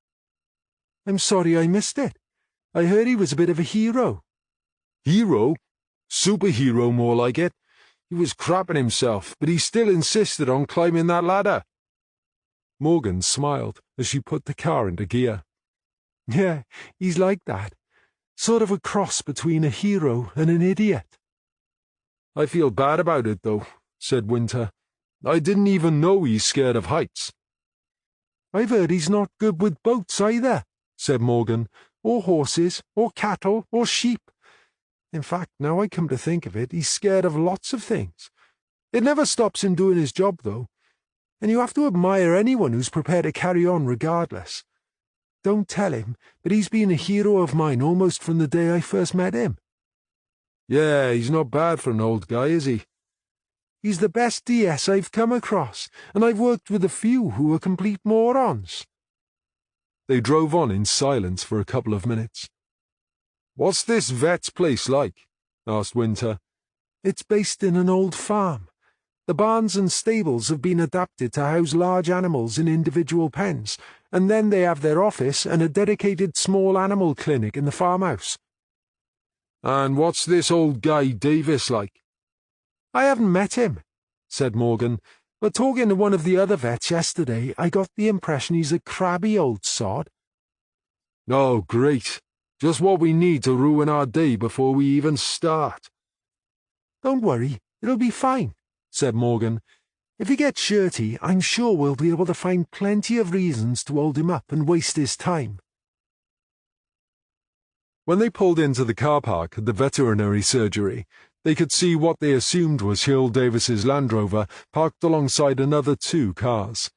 "I'm sorry I missed it. I heard he was a bit of a hero." "Hero? Superhero, more like it. He was crapping himself, but he still insisted on climbing that ladder. Morgan smiled as she put the car into gear. Yeah, he's like that. Sort of a cross between a hero and an idiot. I feel bad about it, though, said Winter. I didn't even know he's scared of heights. I've heard he's not good with boats either, said Morgan, or horses, or cattle, or sheep. In fact, now I come to think of it, he's scared of lots of things. It never stops him doing his job, though, and you have to admire anyone who's prepared to carry on regardless. Don't tell him, but he's been a hero of mine almost from the day I first met him. Yeah, he's not bad for an old guy, is he? He's the best DS I've come across, and I've worked with a few who are complete morons. They drove on in silence for a couple of minutes. What's this vet's place like? Asked Winter. It's based in an old farm. The barns and stables have been adapted to house large animals in individual pens, and then they have their office and a dedicated small animal clinic in the farmhouse. And what's this old guy Davis like? I haven't met him, said Morgan, but talking to one of the other vets yesterday, I got the impression he's a crabby old sod. Oh, great. Just what we need to ruin our day before we even start. Don't worry, it'll be fine, said Morgan. If he gets shirty, I'm sure we'll be able to find plenty of reasons to hold him up and waste his time. When they pulled into the car park at the veterinary surgery, they could see what they assumed was Hill Davis's Land Rover parked alongside another 2 cars.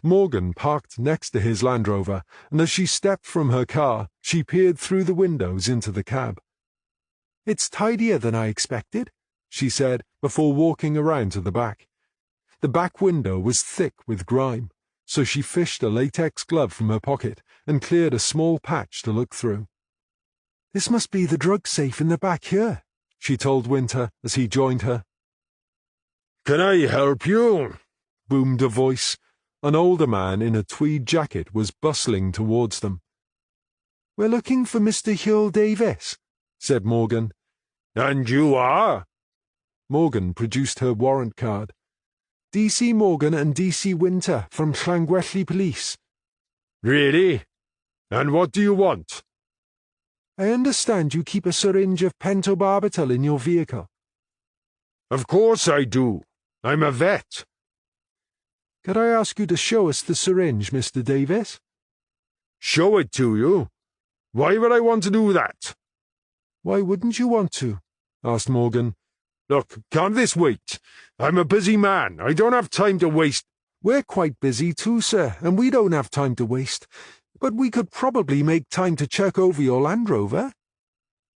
Morgan parked next to his Land Rover, and as she stepped from her car, she peered through the windows into the cab. It's tidier than I expected, she said before walking around to the back. The back window was thick with grime, so she fished a latex glove from her pocket and cleared a small patch to look through. This must be the drug safe in the back here, she told Winter as he joined her. Can I help you? Boomed a voice. An older man in a tweed jacket was bustling towards them. We're looking for Mr. Hill Davis, said Morgan. And you are? Morgan produced her warrant card. DC Morgan and DC Winter from Llangwelly Police. Really? And what do you want? I understand you keep a syringe of pentobarbital in your vehicle. Of course I do. I'm a vet. Could I ask you to show us the syringe, Mr. Davis? Show it to you? Why would I want to do that? Why wouldn't you want to? Asked Morgan. Look, can't this wait? I'm a busy man. I don't have time to waste. We're quite busy too, sir, and we don't have time to waste. But we could probably make time to check over your Land Rover.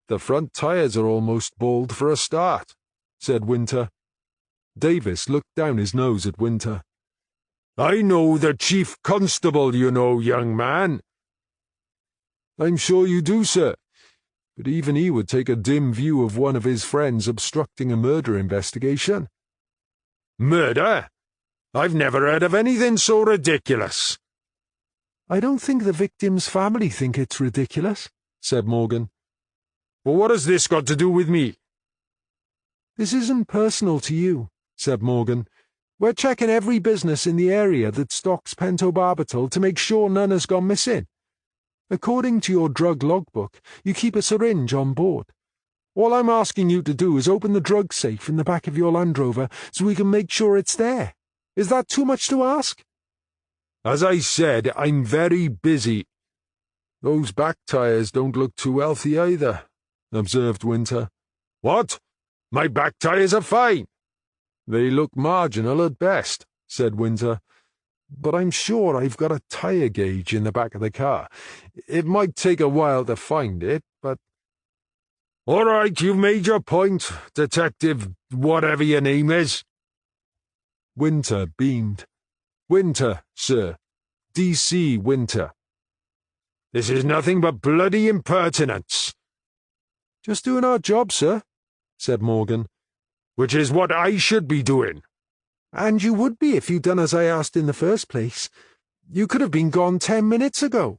The front tyres are almost bald for a start, said Winter. Davis looked down his nose at Winter. I know the Chief Constable, you know, young man. I'm sure you do, sir. But even he would take a dim view of one of his friends obstructing a murder investigation. Murder? I've never heard of anything so ridiculous. I don't think the victim's family think it's ridiculous, said Morgan. Well, what has this got to do with me? This isn't personal to you, said Morgan. We're checking every business in the area that stocks pentobarbital to make sure none has gone missing. According to your drug logbook, you keep a syringe on board. All I'm asking you to do is open the drug safe in the back of your Land Rover so we can make sure it's there. Is that too much to ask? As I said, I'm very busy. Those back tyres don't look too healthy either, observed Winter. What? My back tyres are fine. They look marginal at best, said Winter. But I'm sure I've got a tyre gauge in the back of the car. It might take a while to find it, but... All right, you've made your point, Detective whatever your name is. Winter beamed. Winter, sir. DC Winter. This is nothing but bloody impertinence. Just doing our job, sir, said Morgan. Which is what I should be doing. And you would be if you'd done as I asked in the first place. You could have been gone 10 minutes ago.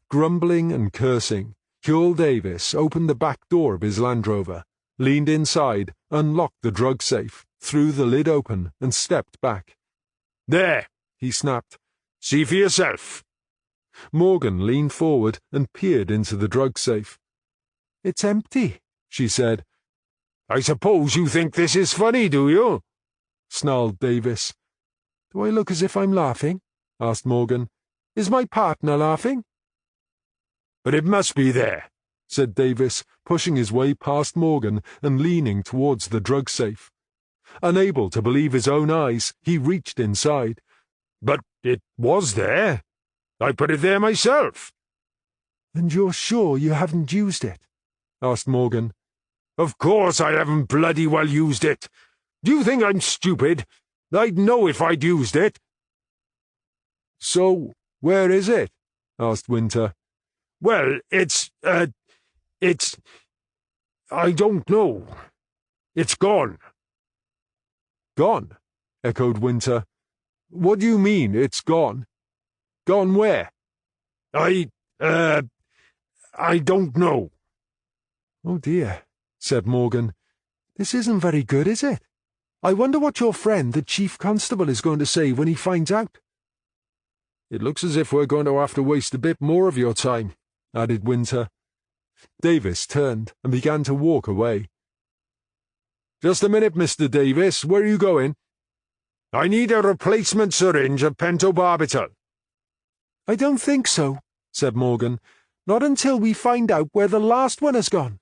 Grumbling and cursing, Huell Davis opened the back door of his Land Rover, leaned inside, unlocked the drug safe, threw the lid open, and stepped back. "There," he snapped. "See for yourself." Morgan leaned forward and peered into the drug safe. "It's empty," she said. "I suppose you think this is funny, do you?" snarled Davis. "Do I look as if I'm laughing?" asked Morgan. "Is my partner laughing?" "But it must be there," said Davis, pushing his way past Morgan and leaning towards the drug safe. Unable to believe his own eyes, he reached inside. "But it was there. I put it there myself." "And you're sure you haven't used it?" asked Morgan. "Of course I haven't bloody well used it. Do you think I'm stupid? I'd know if I'd used it." "So, where is it?" asked Winter. "Well, it's, I don't know. It's gone." "Gone?" echoed Winter. "What do you mean, it's gone? Gone where?" I don't know." "Oh dear," said Morgan. "This isn't very good, is it? I wonder what your friend, the chief constable, is going to say when he finds out." "It looks as if we're going to have to waste a bit more of your time," added Winter. Davis turned and began to walk away. "Just a minute, Mr. Davis. Where are you going?" "I need a replacement syringe of pentobarbital." "I don't think so," said Morgan. "Not until we find out where the last one has gone."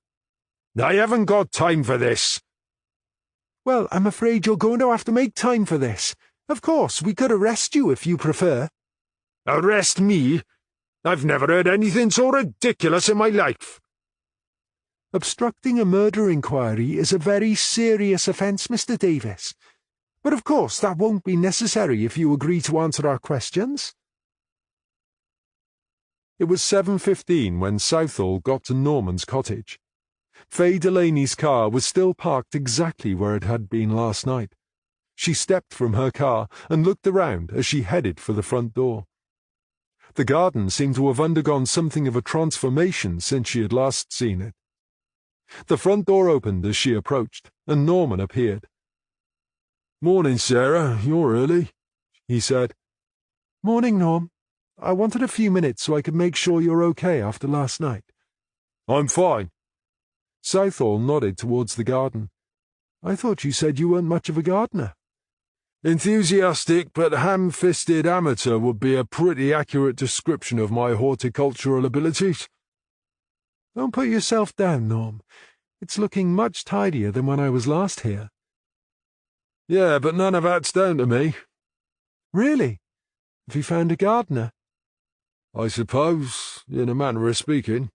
"I haven't got time for this." "Well, I'm afraid you're going to have to make time for this. Of course, we could arrest you if you prefer." "Arrest me? I've never heard anything so ridiculous in my life." "Obstructing a murder inquiry is a very serious offence, Mr. Davis. But of course that won't be necessary if you agree to answer our questions." It was 7:15 when Southall got to Norman's cottage. Faye Delaney's car was still parked exactly where it had been last night. She stepped from her car and looked around as she headed for the front door. The garden seemed to have undergone something of a transformation since she had last seen it. The front door opened as she approached, and Norman appeared. "Morning, Sarah. You're early," he said. "Morning, Norm. I wanted a few minutes so I could make sure you're okay after last night." "I'm fine." Southall nodded towards the garden. "I thought you said you weren't much of a gardener." "Enthusiastic but ham-fisted amateur would be a pretty accurate description of my horticultural abilities." "Don't put yourself down, Norm. It's looking much tidier than when I was last here." "Yeah, but none of that's down to me." "Really? Have you found a gardener?" "I suppose, in a manner of speaking."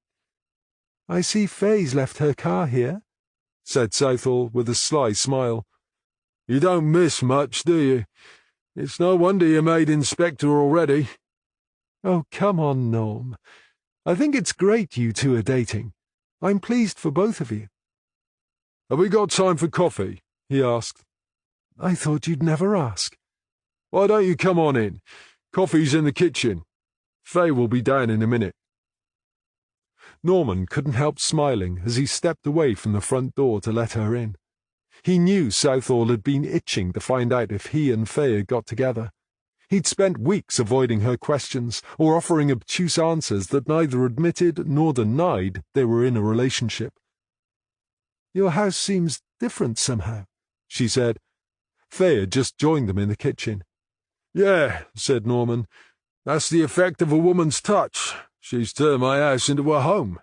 "I see Faye's left her car here," said Southall with a sly smile. "You don't miss much, do you? It's no wonder you're made inspector already." "Oh, come on, Norm. I think it's great you two are dating. I'm pleased for both of you." "Have we got time for coffee?" he asked. "I thought you'd never ask." "Why don't you come on in? Coffee's in the kitchen. Faye will be down in a minute." Norman couldn't help smiling as he stepped away from the front door to let her in. He knew Southall had been itching to find out if he and Faye had got together. He'd spent weeks avoiding her questions or offering obtuse answers that neither admitted nor denied they were in a relationship. "Your house seems different somehow," she said. Faye had just joined them in the kitchen. "Yeah," said Norman. "That's the effect of a woman's touch. She's turned my house into a home."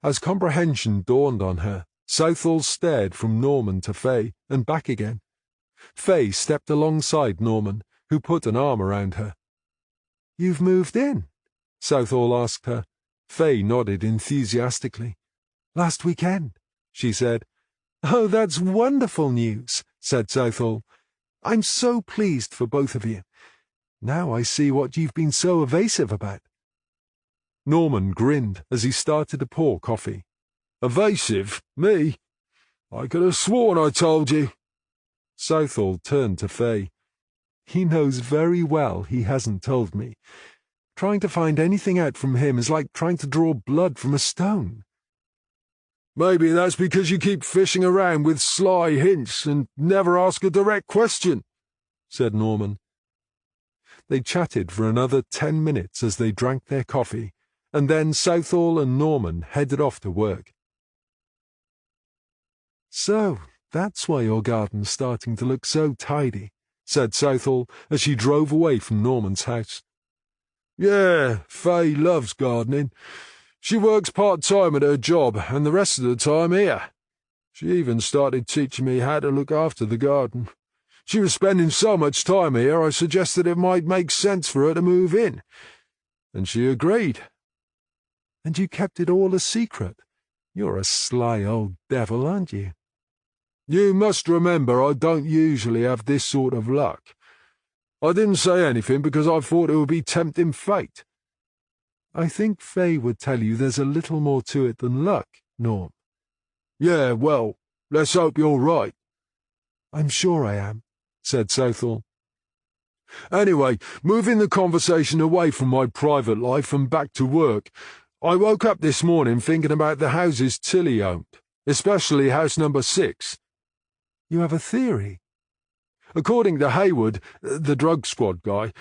As comprehension dawned on her, Southall stared from Norman to Faye and back again. Faye stepped alongside Norman, who put an arm around her. "You've moved in?" Southall asked her. Faye nodded enthusiastically. "Last weekend," she said. "Oh, that's wonderful news," said Southall. "I'm so pleased for both of you. Now I see what you've been so evasive about." Norman grinned as he started to pour coffee. "Evasive? Me? I could have sworn I told you." Southall turned to Faye. "He knows very well he hasn't told me. Trying to find anything out from him is like trying to draw blood from a stone." Maybe that's because you keep fishing around with sly hints and never ask a direct question, said Norman. They chatted for another 10 minutes as they drank their coffee, and then Southall and Norman headed off to work. So, that's why your garden's starting to look so tidy, said Southall as she drove away from Norman's house. Yeah, Faye loves gardening. She works part-time at her job and the rest of the time here. She even started teaching me how to look after the garden. She was spending so much time here, I suggested it might make sense for her to move in. And she agreed. And you kept it all a secret? You're a sly old devil, aren't you? You must remember I don't usually have this sort of luck. I didn't say anything because I thought it would be tempting fate. I think Faye would tell you there's a little more to it than luck, Norm. Yeah, well, let's hope you're right. I'm sure I am, said Southall. Anyway, moving the conversation away from my private life and back to work, I woke up this morning thinking about the houses Tilly owned, especially house number 6. You have a theory? According to Hayward, the drug squad guy,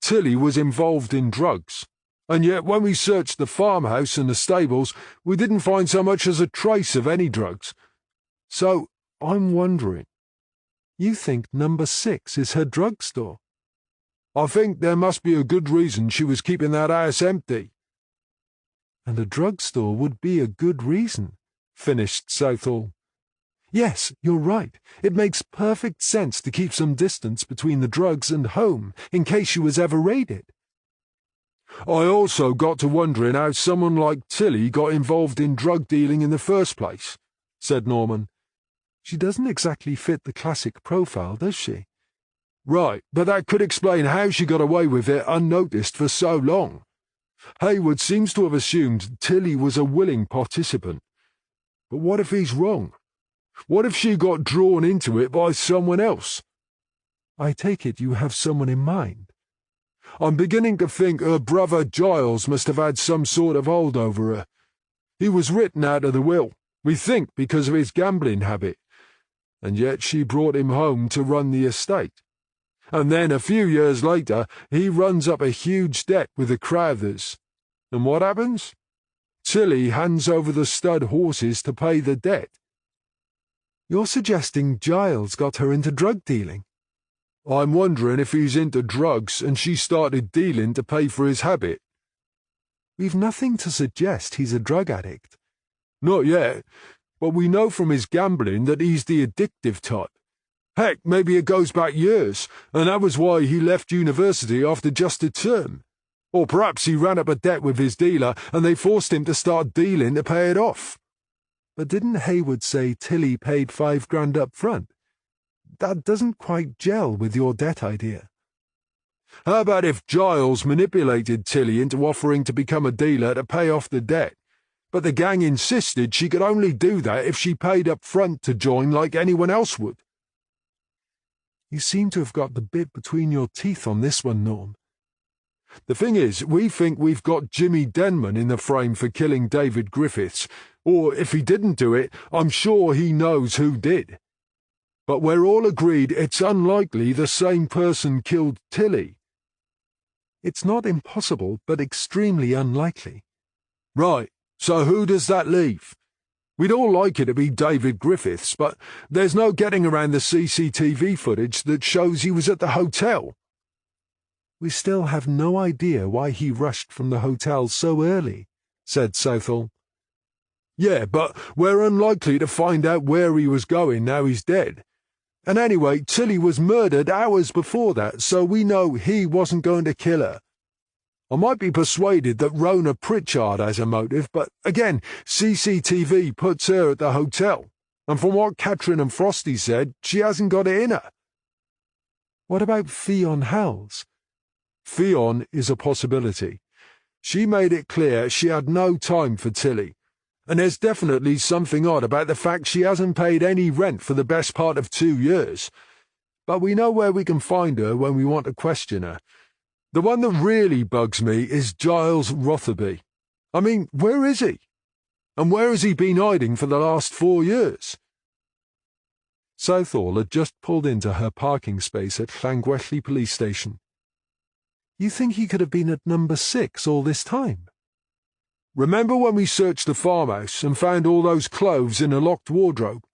Tilly was involved in drugs. And yet when we searched the farmhouse and the stables, we didn't find so much as a trace of any drugs. So, I'm wondering. You think number 6 is her drugstore? I think there must be a good reason she was keeping that house empty. And a drugstore would be a good reason, finished Southall. Yes, you're right. It makes perfect sense to keep some distance between the drugs and home, in case she was ever raided. I also got to wondering how someone like Tilly got involved in drug dealing in the first place, said Norman. She doesn't exactly fit the classic profile, does she? Right, but that could explain how she got away with it unnoticed for so long. Hayward seems to have assumed Tilly was a willing participant. But what if he's wrong? What if she got drawn into it by someone else? I take it you have someone in mind. I'm beginning to think her brother Giles must have had some sort of hold over her. He was written out of the will, we think because of his gambling habit, and yet she brought him home to run the estate. And then a few years later, he runs up a huge debt with the Crowthers. And what happens? Tilly hands over the stud horses to pay the debt. You're suggesting Giles got her into drug dealing? I'm wondering if he's into drugs and she started dealing to pay for his habit. We've nothing to suggest he's a drug addict. Not yet, but we know from his gambling that he's the addictive type. Heck, maybe it goes back years, and that was why he left university after just a term. Or perhaps he ran up a debt with his dealer and they forced him to start dealing to pay it off. But didn't Hayward say Tilly paid $5,000 up front? That doesn't quite gel with your debt idea. How about if Giles manipulated Tilly into offering to become a dealer to pay off the debt, but the gang insisted she could only do that if she paid up front to join like anyone else would? You seem to have got the bit between your teeth on this one, Norm. The thing is, we think we've got Jimmy Denman in the frame for killing David Griffiths, or if he didn't do it, I'm sure he knows who did. But we're all agreed it's unlikely the same person killed Tilly. It's not impossible, but extremely unlikely. Right, so who does that leave? We'd all like it to be David Griffiths, but there's no getting around the CCTV footage that shows he was at the hotel. We still have no idea why he rushed from the hotel so early, said Southall. Yeah, but we're unlikely to find out where he was going now he's dead. And anyway, Tilly was murdered hours before that, so we know he wasn't going to kill her. I might be persuaded that Rona Pritchard has a motive, but again, CCTV puts her at the hotel, and from what Catherine and Frosty said, she hasn't got it in her. What about Fionn Howells? Fionn is a possibility. She made it clear she had no time for Tilly, and there's definitely something odd about the fact she hasn't paid any rent for the best part of 2 years. But we know where we can find her when we want to question her. The one that really bugs me is Giles Rotherby. I mean, where is he? And where has he been hiding for the last 4 years? Southall had just pulled into her parking space at Llangwelly police station. You think he could have been at number 6 all this time? Remember when we searched the farmhouse and found all those clothes in a locked wardrobe?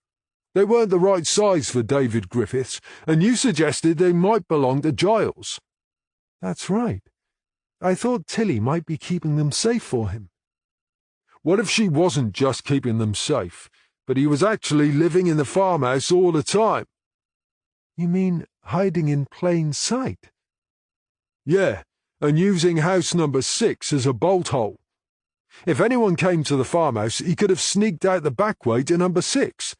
They weren't the right size for David Griffiths, and you suggested they might belong to Giles. That's right. I thought Tilly might be keeping them safe for him. What if she wasn't just keeping them safe, but he was actually living in the farmhouse all the time? You mean hiding in plain sight? Yeah, and using house number 6 as a bolt hole. If anyone came to the farmhouse, he could have sneaked out the back way to number 6.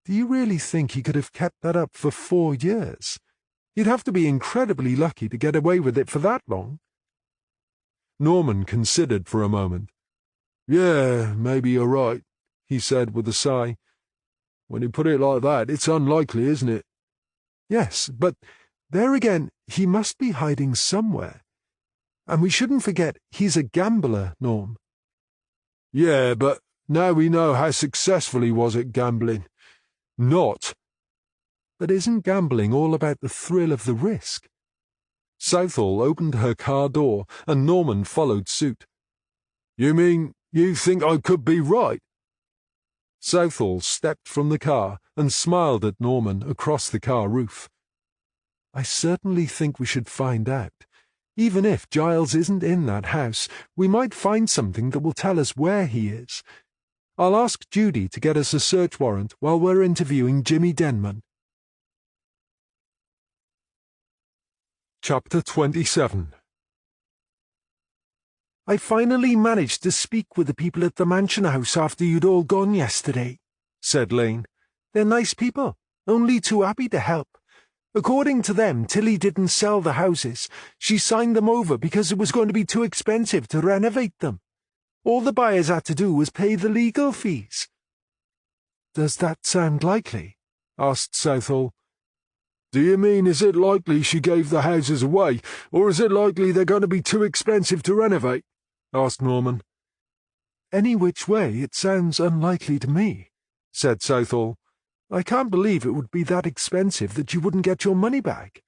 Do you really think he could have kept that up for 4 years? You'd have to be incredibly lucky to get away with it for that long. Norman considered for a moment. Yeah, maybe you're right, he said with a sigh. When you put it like that, it's unlikely, isn't it? Yes, but there again, he must be hiding somewhere. And we shouldn't forget he's a gambler, Norm. Yeah, but now we know how successful he was at gambling. Not. But isn't gambling all about the thrill of the risk? Southall opened her car door, and Norman followed suit. You mean you think I could be right? Southall stepped from the car and smiled at Norman across the car roof. I certainly think we should find out. Even if Giles isn't in that house, we might find something that will tell us where he is. I'll ask Judy to get us a search warrant while we're interviewing Jimmy Denman. Chapter 27. I finally managed to speak with the people at the mansion house after you'd all gone yesterday, said Lane. They're nice people, only too happy to help. According to them, Tilly didn't sell the houses. She signed them over because it was going to be too expensive to renovate them. All the buyers had to do was pay the legal fees. Does that sound likely? Asked Southall. Do you mean is it likely she gave the houses away, or is it likely they're going to be too expensive to renovate? Asked Norman. Any which way, it sounds unlikely to me, said Southall. I can't believe it would be that expensive that you wouldn't get your money back.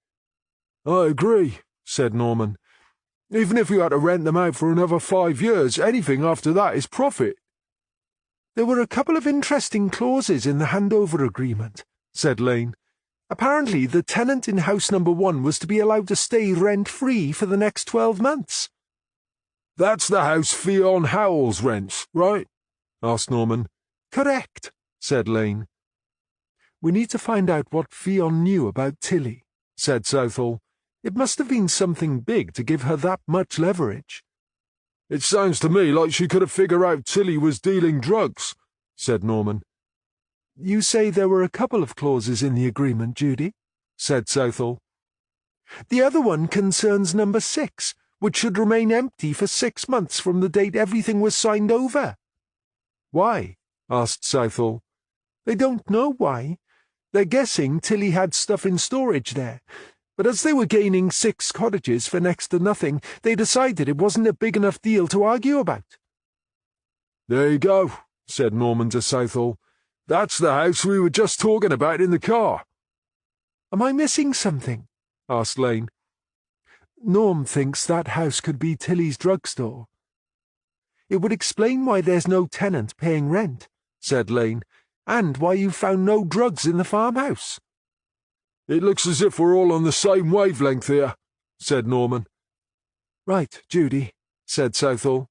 I agree, said Norman. Even if you had to rent them out for another 5 years, anything after that is profit. There were a couple of interesting clauses in the handover agreement, said Lane. Apparently the tenant in house number 1 was to be allowed to stay rent-free for the next 12 months. That's the house Fionn Howells rents, right? Asked Norman. Correct, said Lane. We need to find out what Fionn knew about Tilly, said Southall. It must have been something big to give her that much leverage. It sounds to me like she could have figured out Tilly was dealing drugs, said Norman. You say there were a couple of clauses in the agreement, Judy, said Southall. The other one concerns number 6, which should remain empty for 6 months from the date everything was signed over. Why? Asked Southall. They don't know why. They're guessing Tilly had stuff in storage there. But as they were gaining 6 cottages for next to nothing, they decided it wasn't a big enough deal to argue about. There you go, said Norman to Southall. That's the house we were just talking about in the car. Am I missing something? Asked Lane. Norm thinks that house could be Tilly's drugstore. It would explain why there's no tenant paying rent, said Lane, and why you found no drugs in the farmhouse. It looks as if we're all on the same wavelength here, said Norman. Right, Judy, said Southall.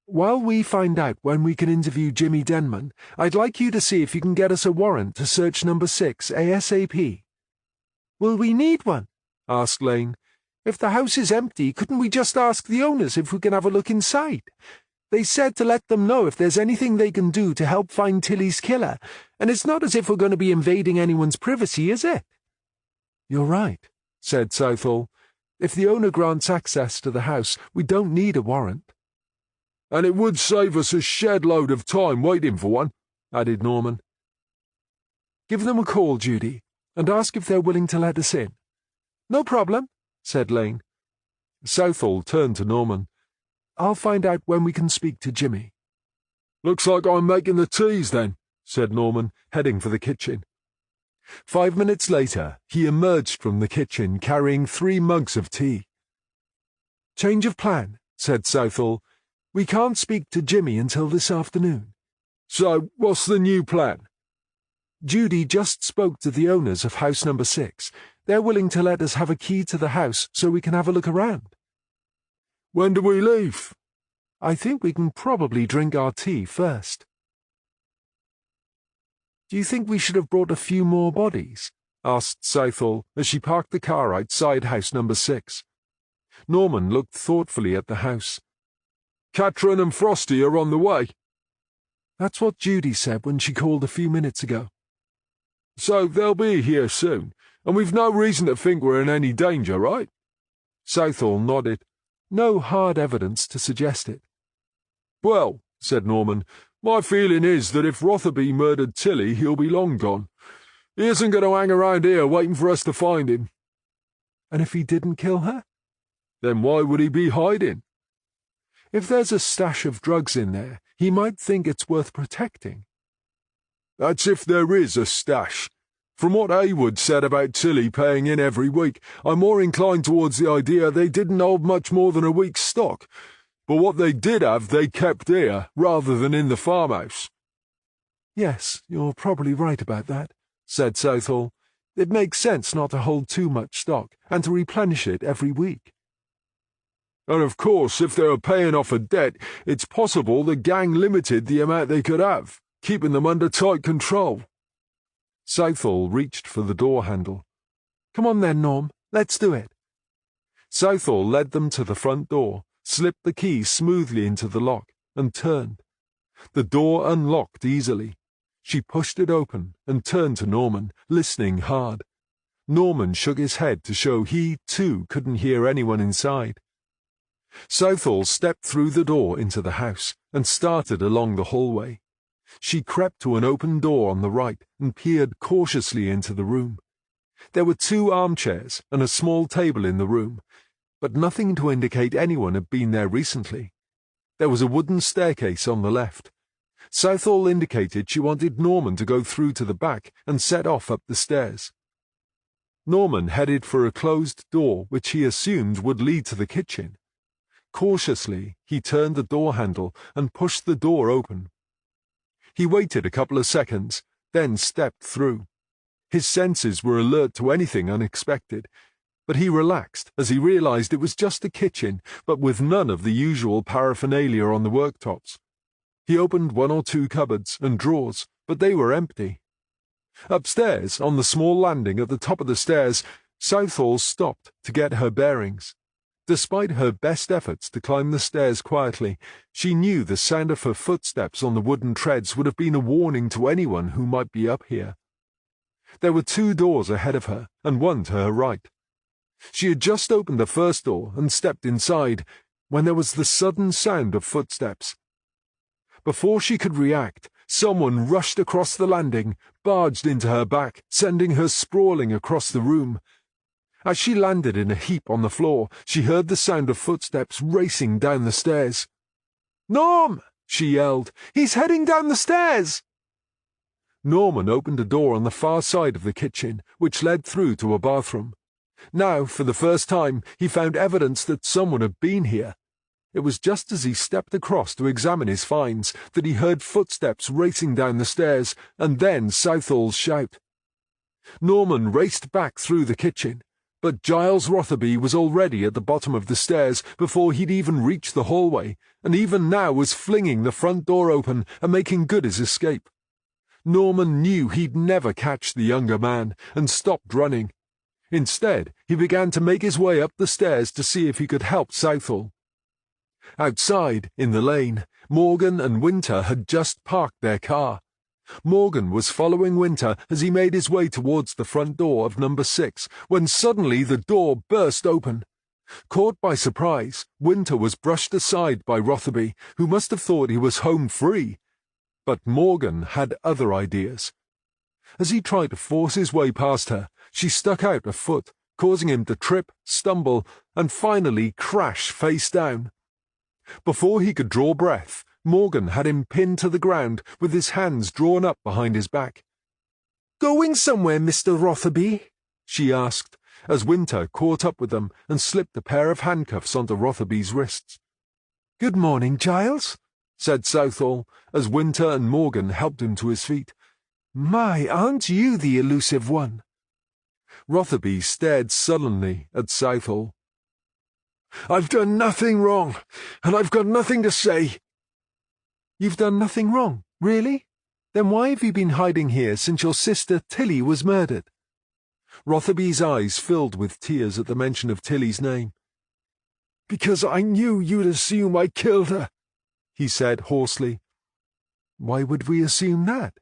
While we find out when we can interview Jimmy Denman, I'd like you to see if you can get us a warrant to search number 6 ASAP. Will we need one? Asked Lane. If the house is empty, couldn't we just ask the owners if we can have a look inside? They said to let them know if there's anything they can do to help find Tilly's killer, and it's not as if we're going to be invading anyone's privacy, is it? You're right, said Southall. If the owner grants access to the house, we don't need a warrant. And it would save us a shed load of time waiting for one, added Norman. Give them a call, Judy, and ask if they're willing to let us in. No problem, said Lane. Southall turned to Norman. I'll find out when we can speak to Jimmy. Looks like I'm making the teas then, said Norman, heading for the kitchen. 5 minutes later, he emerged from the kitchen carrying 3 mugs of tea. Change of plan, said Southall. We can't speak to Jimmy until this afternoon. So, what's the new plan? Judy just spoke to the owners of house number 6. They're willing to let us have a key to the house so we can have a look around. When do we leave? I think we can probably drink our tea first. Do you think we should have brought a few more bodies? Asked Southall as she parked the car outside house number 6. Norman looked thoughtfully at the house. Katrin and Frosty are on the way. That's what Judy said when she called a few minutes ago. So they'll be here soon, and we've no reason to think we're in any danger, right? Southall nodded. No hard evidence to suggest it. Well, said Norman, my feeling is that if Rotherby murdered Tilly, he'll be long gone. He isn't going to hang around here waiting for us to find him. And if he didn't kill her? Then why would he be hiding? If there's a stash of drugs in there, he might think it's worth protecting. That's if there is a stash. From what Heywood said about Tilly paying in every week, I'm more inclined towards the idea they didn't hold much more than a week's stock. But what they did have, they kept here, rather than in the farmhouse. Yes, you're probably right about that, said Southall. It makes sense not to hold too much stock, and to replenish it every week. And of course, if they were paying off a debt, it's possible the gang limited the amount they could have, keeping them under tight control. Southall reached for the door handle. Come on then, Norm, let's do it. Southall led them to the front door, slipped the key smoothly into the lock, and turned. The door unlocked easily. She pushed it open and turned to Norman, listening hard. Norman shook his head to show he, too, couldn't hear anyone inside. Southall stepped through the door into the house and started along the hallway. She crept to an open door on the right and peered cautiously into the room. There were 2 armchairs and a small table in the room, but nothing to indicate anyone had been there recently. There was a wooden staircase on the left. Southall indicated she wanted Norman to go through to the back and set off up the stairs. Norman headed for a closed door which he assumed would lead to the kitchen. Cautiously, he turned the door handle and pushed the door open. He waited a couple of seconds, then stepped through. His senses were alert to anything unexpected, but he relaxed as he realized it was just a kitchen, but with none of the usual paraphernalia on the worktops. He opened 1 or 2 cupboards and drawers, but they were empty. Upstairs, on the small landing at the top of the stairs, Southall stopped to get her bearings. Despite her best efforts to climb the stairs quietly, she knew the sound of her footsteps on the wooden treads would have been a warning to anyone who might be up here. There were 2 doors ahead of her, and one to her right. She had just opened the first door and stepped inside, when there was the sudden sound of footsteps. Before she could react, someone rushed across the landing, barged into her back, sending her sprawling across the room. As she landed in a heap on the floor, she heard the sound of footsteps racing down the stairs. "Norm!" she yelled. "He's heading down the stairs!" Norman opened a door on the far side of the kitchen, which led through to a bathroom. Now, for the first time, he found evidence that someone had been here. It was just as he stepped across to examine his finds that he heard footsteps racing down the stairs, and then Southall's shout. Norman raced back through the kitchen, but Giles Rotherby was already at the bottom of the stairs before he'd even reached the hallway, and even now was flinging the front door open and making good his escape. Norman knew he'd never catch the younger man, and stopped running. Instead, he began to make his way up the stairs to see if he could help Southall. Outside, in the lane, Morgan and Winter had just parked their car. Morgan was following Winter as he made his way towards the front door of number 6, when suddenly the door burst open. Caught by surprise, Winter was brushed aside by Rotherby, who must have thought he was home free. But Morgan had other ideas. As he tried to force his way past her, she stuck out a foot, causing him to trip, stumble, and finally crash face down. Before he could draw breath, Morgan had him pinned to the ground with his hands drawn up behind his back. "Going somewhere, Mr. Rotherby?" she asked, as Winter caught up with them and slipped a pair of handcuffs onto Rotherby's wrists. "Good morning, Giles," said Southall, as Winter and Morgan helped him to his feet. "My, aren't you the elusive one?" Rotherby stared sullenly at Southall. "I've done nothing wrong, and I've got nothing to say." "You've done nothing wrong, really? Then why have you been hiding here since your sister Tilly was murdered?" Rotherby's eyes filled with tears at the mention of Tilly's name. "Because I knew you'd assume I killed her," he said hoarsely. "Why would we assume that?"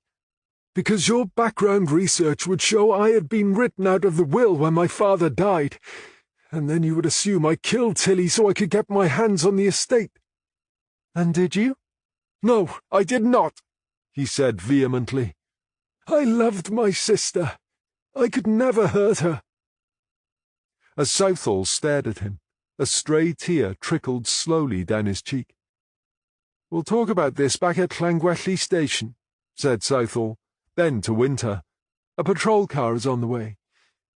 "Because your background research would show I had been written out of the will when my father died, and then you would assume I killed Tilly so I could get my hands on the estate." "And did you?" "No, I did not," he said vehemently. "I loved my sister. I could never hurt her." As Southall stared at him, a stray tear trickled slowly down his cheek. "We'll talk about this back at Llangwelly station," said Southall. Then to Winter, "A patrol car is on the way.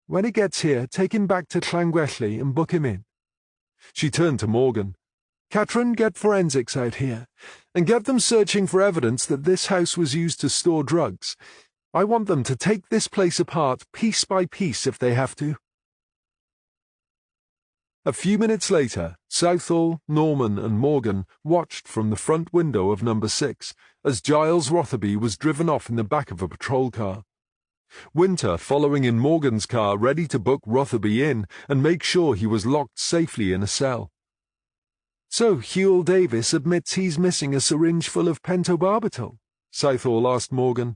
When it gets here, take him back to Llangwelly and book him in." She turned to Morgan. "Catherine, get forensics out here, and get them searching for evidence that this house was used to store drugs. I want them to take this place apart piece by piece if they have to." A few minutes later, Southall, Norman and Morgan watched from the front window of number 6 as Giles Rotherby was driven off in the back of a patrol car. Winter following in Morgan's car, ready to book Rotherby in and make sure he was locked safely in a cell. "So Huell Davis admits he's missing a syringe full of pentobarbital?" Southall asked Morgan.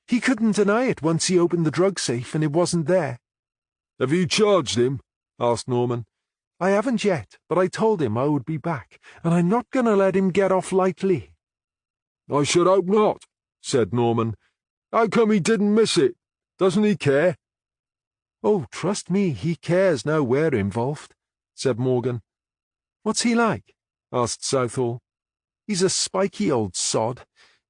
"He couldn't deny it once he opened the drug safe and it wasn't there." "Have you charged him?" asked Norman. "I haven't yet, but I told him I would be back, and I'm not going to let him get off lightly." "I should hope not," said Norman. "How come he didn't miss it? Doesn't he care?" "Oh, trust me, he cares now we're involved," said Morgan. "What's he like?" asked Southall. "He's a spiky old sod,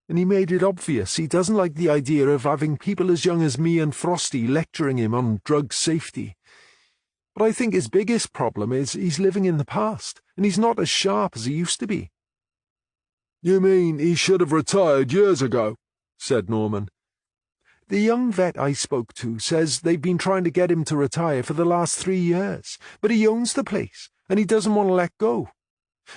and he made it obvious he doesn't like the idea of having people as young as me and Frosty lecturing him on drug safety. But I think his biggest problem is he's living in the past, and he's not as sharp as he used to be." "You mean he should have retired years ago?" said Norman. "The young vet I spoke to says they've been trying to get him to retire for the last 3 years, but he owns the place, and he doesn't want to let go.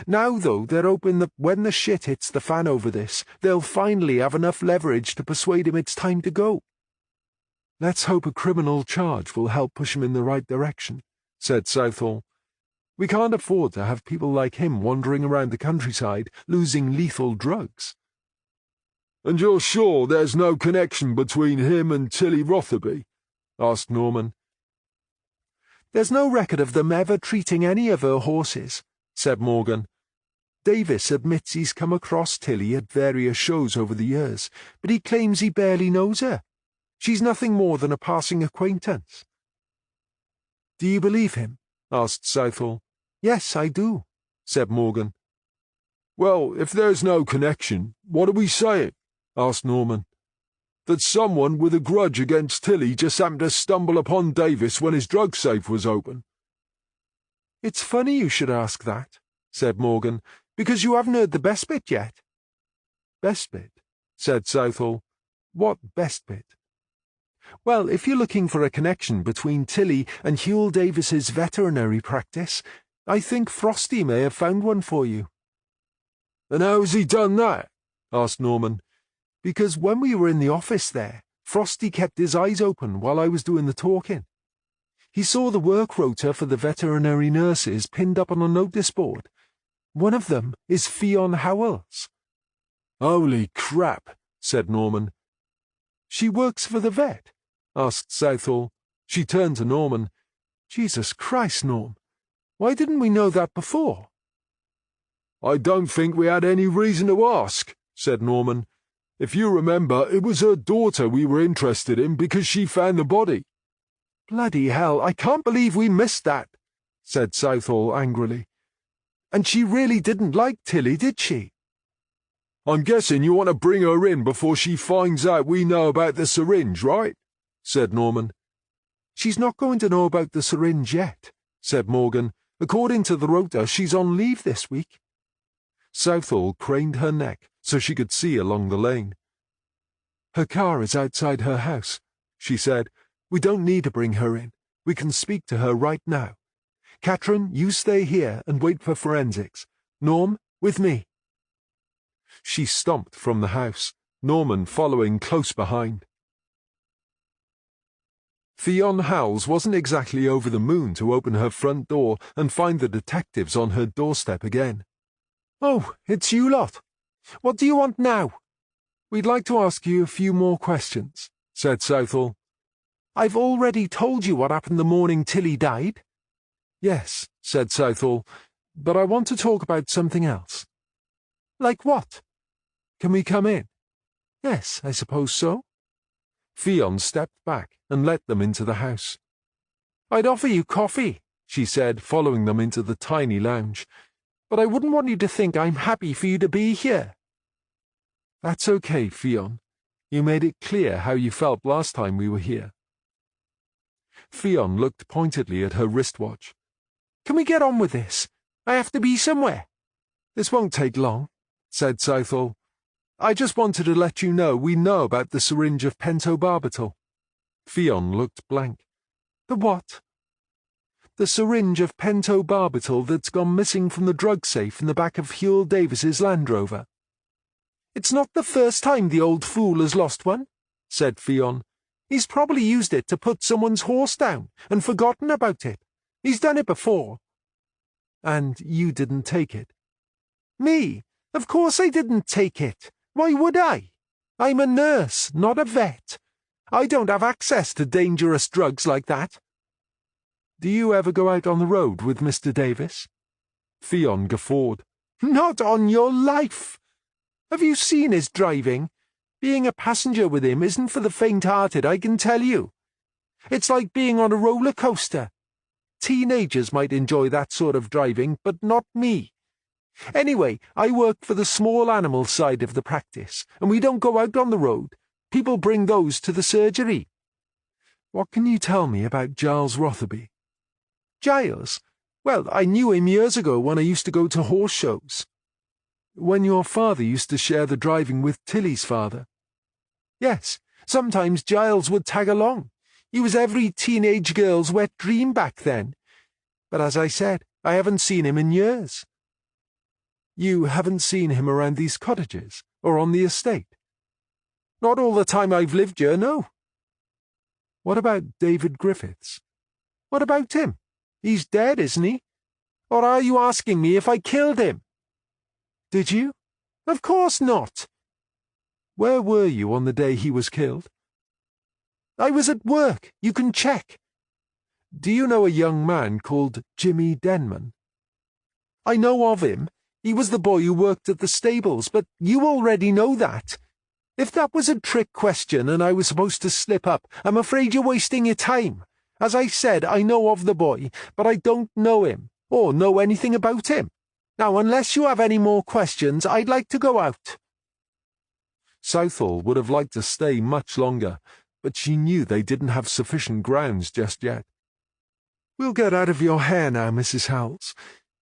Now, though, they're hoping that when the shit hits the fan over this, they'll finally have enough leverage to persuade him it's time to go." "Let's hope a criminal charge will help push him in the right direction," said Southall. "We can't afford to have people like him wandering around the countryside, losing lethal drugs." "And you're sure there's no connection between him and Tilly Rotherby?" asked Norman. "There's no record of them ever treating any of her horses," said Morgan. "Davis admits he's come across Tilly at various shows over the years, but he claims he barely knows her. She's nothing more than a passing acquaintance." "Do you believe him?" asked Southall. "Yes, I do," said Morgan. "Well, if there's no connection, what are we saying?" asked Norman. "That someone with a grudge against Tilly just happened to stumble upon Davis when his drug safe was open?" "It's funny you should ask that," said Morgan, "because you haven't heard the best bit yet." "Best bit?" said Southall. "What best bit?" "Well, if you're looking for a connection between Tilly and Huell Davis's veterinary practice, I think Frosty may have found one for you." "And how has he done that?" asked Norman. "Because when we were in the office there, Frosty kept his eyes open while I was doing the talking. He saw the work rota for the veterinary nurses pinned up on a notice board. One of them is Fionn Howell's." "Holy crap," said Norman. "She works for the vet?" asked Southall. She turned to Norman. "Jesus Christ, Norm, why didn't we know that before?" "I don't think we had any reason to ask," said Norman. "If you remember, it was her daughter we were interested in because she found the body." "Bloody hell, I can't believe we missed that," said Southall angrily. "And she really didn't like Tilly, did she?" I'm guessing you want to bring her in before she finds out we know about the syringe, right? Said Norman. She's not going to know about the syringe yet, said Morgan. According to the rota, she's on leave this week. Southall craned her neck so she could see along the lane. Her car is outside her house, she said. We don't need to bring her in. We can speak to her right now. Catherine, you stay here and wait for forensics. Norm, with me. She stomped from the house, Norman following close behind. Fionn Howells wasn't exactly over the moon to open her front door and find the detectives on her doorstep again. Oh, it's you lot. What do you want now? We'd like to ask you a few more questions, said Southall. I've already told you what happened the morning Tilly died. Yes, said Southall, but I want to talk about something else. Like what? Can we come in? Yes, I suppose so. Fionn stepped back and let them into the house. I'd offer you coffee, she said, following them into the tiny lounge, but I wouldn't want you to think I'm happy for you to be here. That's okay, Fionn. You made it clear how you felt last time we were here. Fionn looked pointedly at her wristwatch. Can we get on with this? I have to be somewhere. This won't take long, said Southall. I just wanted to let you know we know about the syringe of pentobarbital. Fionn looked blank. The what? The syringe of pentobarbital that's gone missing from the drug safe in the back of Huell Davis's Land Rover. It's not the first time the old fool has lost one, said Fionn. He's probably used it to put someone's horse down and forgotten about it. He's done it before. And you didn't take it? Me? Of course I didn't take it. Why would I? I'm a nurse, not a vet. I don't have access to dangerous drugs like that. Do you ever go out on the road with Mr. Davis? Fionn guffawed. Not on your life. Have you seen his driving? Being a passenger with him isn't for the faint-hearted, I can tell you. It's like being on a roller coaster. Teenagers might enjoy that sort of driving, but not me. Anyway, I work for the small animal side of the practice, and we don't go out on the road. People bring those to the surgery. What can you tell me about Giles Rotherby? Giles? Well, I knew him years ago when I used to go to horse shows. When your father used to share the driving with Tilly's father? Yes, sometimes Giles would tag along. He was every teenage girl's wet dream back then. But as I said, I haven't seen him in years. You haven't seen him around these cottages, or on the estate? Not all the time I've lived here, no. What about David Griffiths? What about him? He's dead, isn't he? Or are you asking me if I killed him? Did you? Of course not. Where were you on the day he was killed? I was at work. You can check. Do you know a young man called Jimmy Denman? I know of him. He was the boy who worked at the stables, but you already know that. If that was a trick question and I was supposed to slip up, I'm afraid you're wasting your time. As I said, I know of the boy, but I don't know him, or know anything about him. Now, unless you have any more questions, I'd like to go out. Southall would have liked to stay much longer, but she knew they didn't have sufficient grounds just yet. We'll get out of your hair now, Mrs. Howells,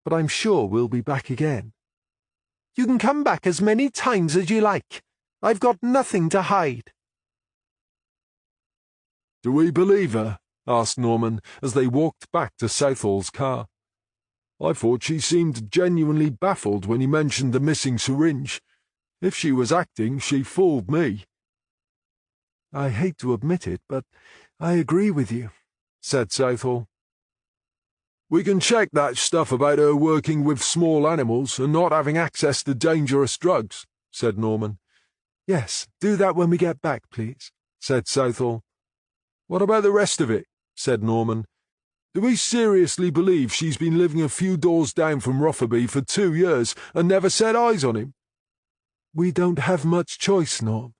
but I'm sure we'll be back again. You can come back as many times as you like. I've got nothing to hide. Do we believe her? Asked Norman as they walked back to Southall's car. I thought she seemed genuinely baffled when he mentioned the missing syringe. If she was acting, she fooled me. I hate to admit it, but I agree with you, said Southall. We can check that stuff about her working with small animals and not having access to dangerous drugs, said Norman. Yes, do that when we get back, please, said Southall. What about the rest of it? Said Norman. Do we seriously believe she's been living a few doors down from Rotherby for 2 years and never set eyes on him? We don't have much choice, Norm.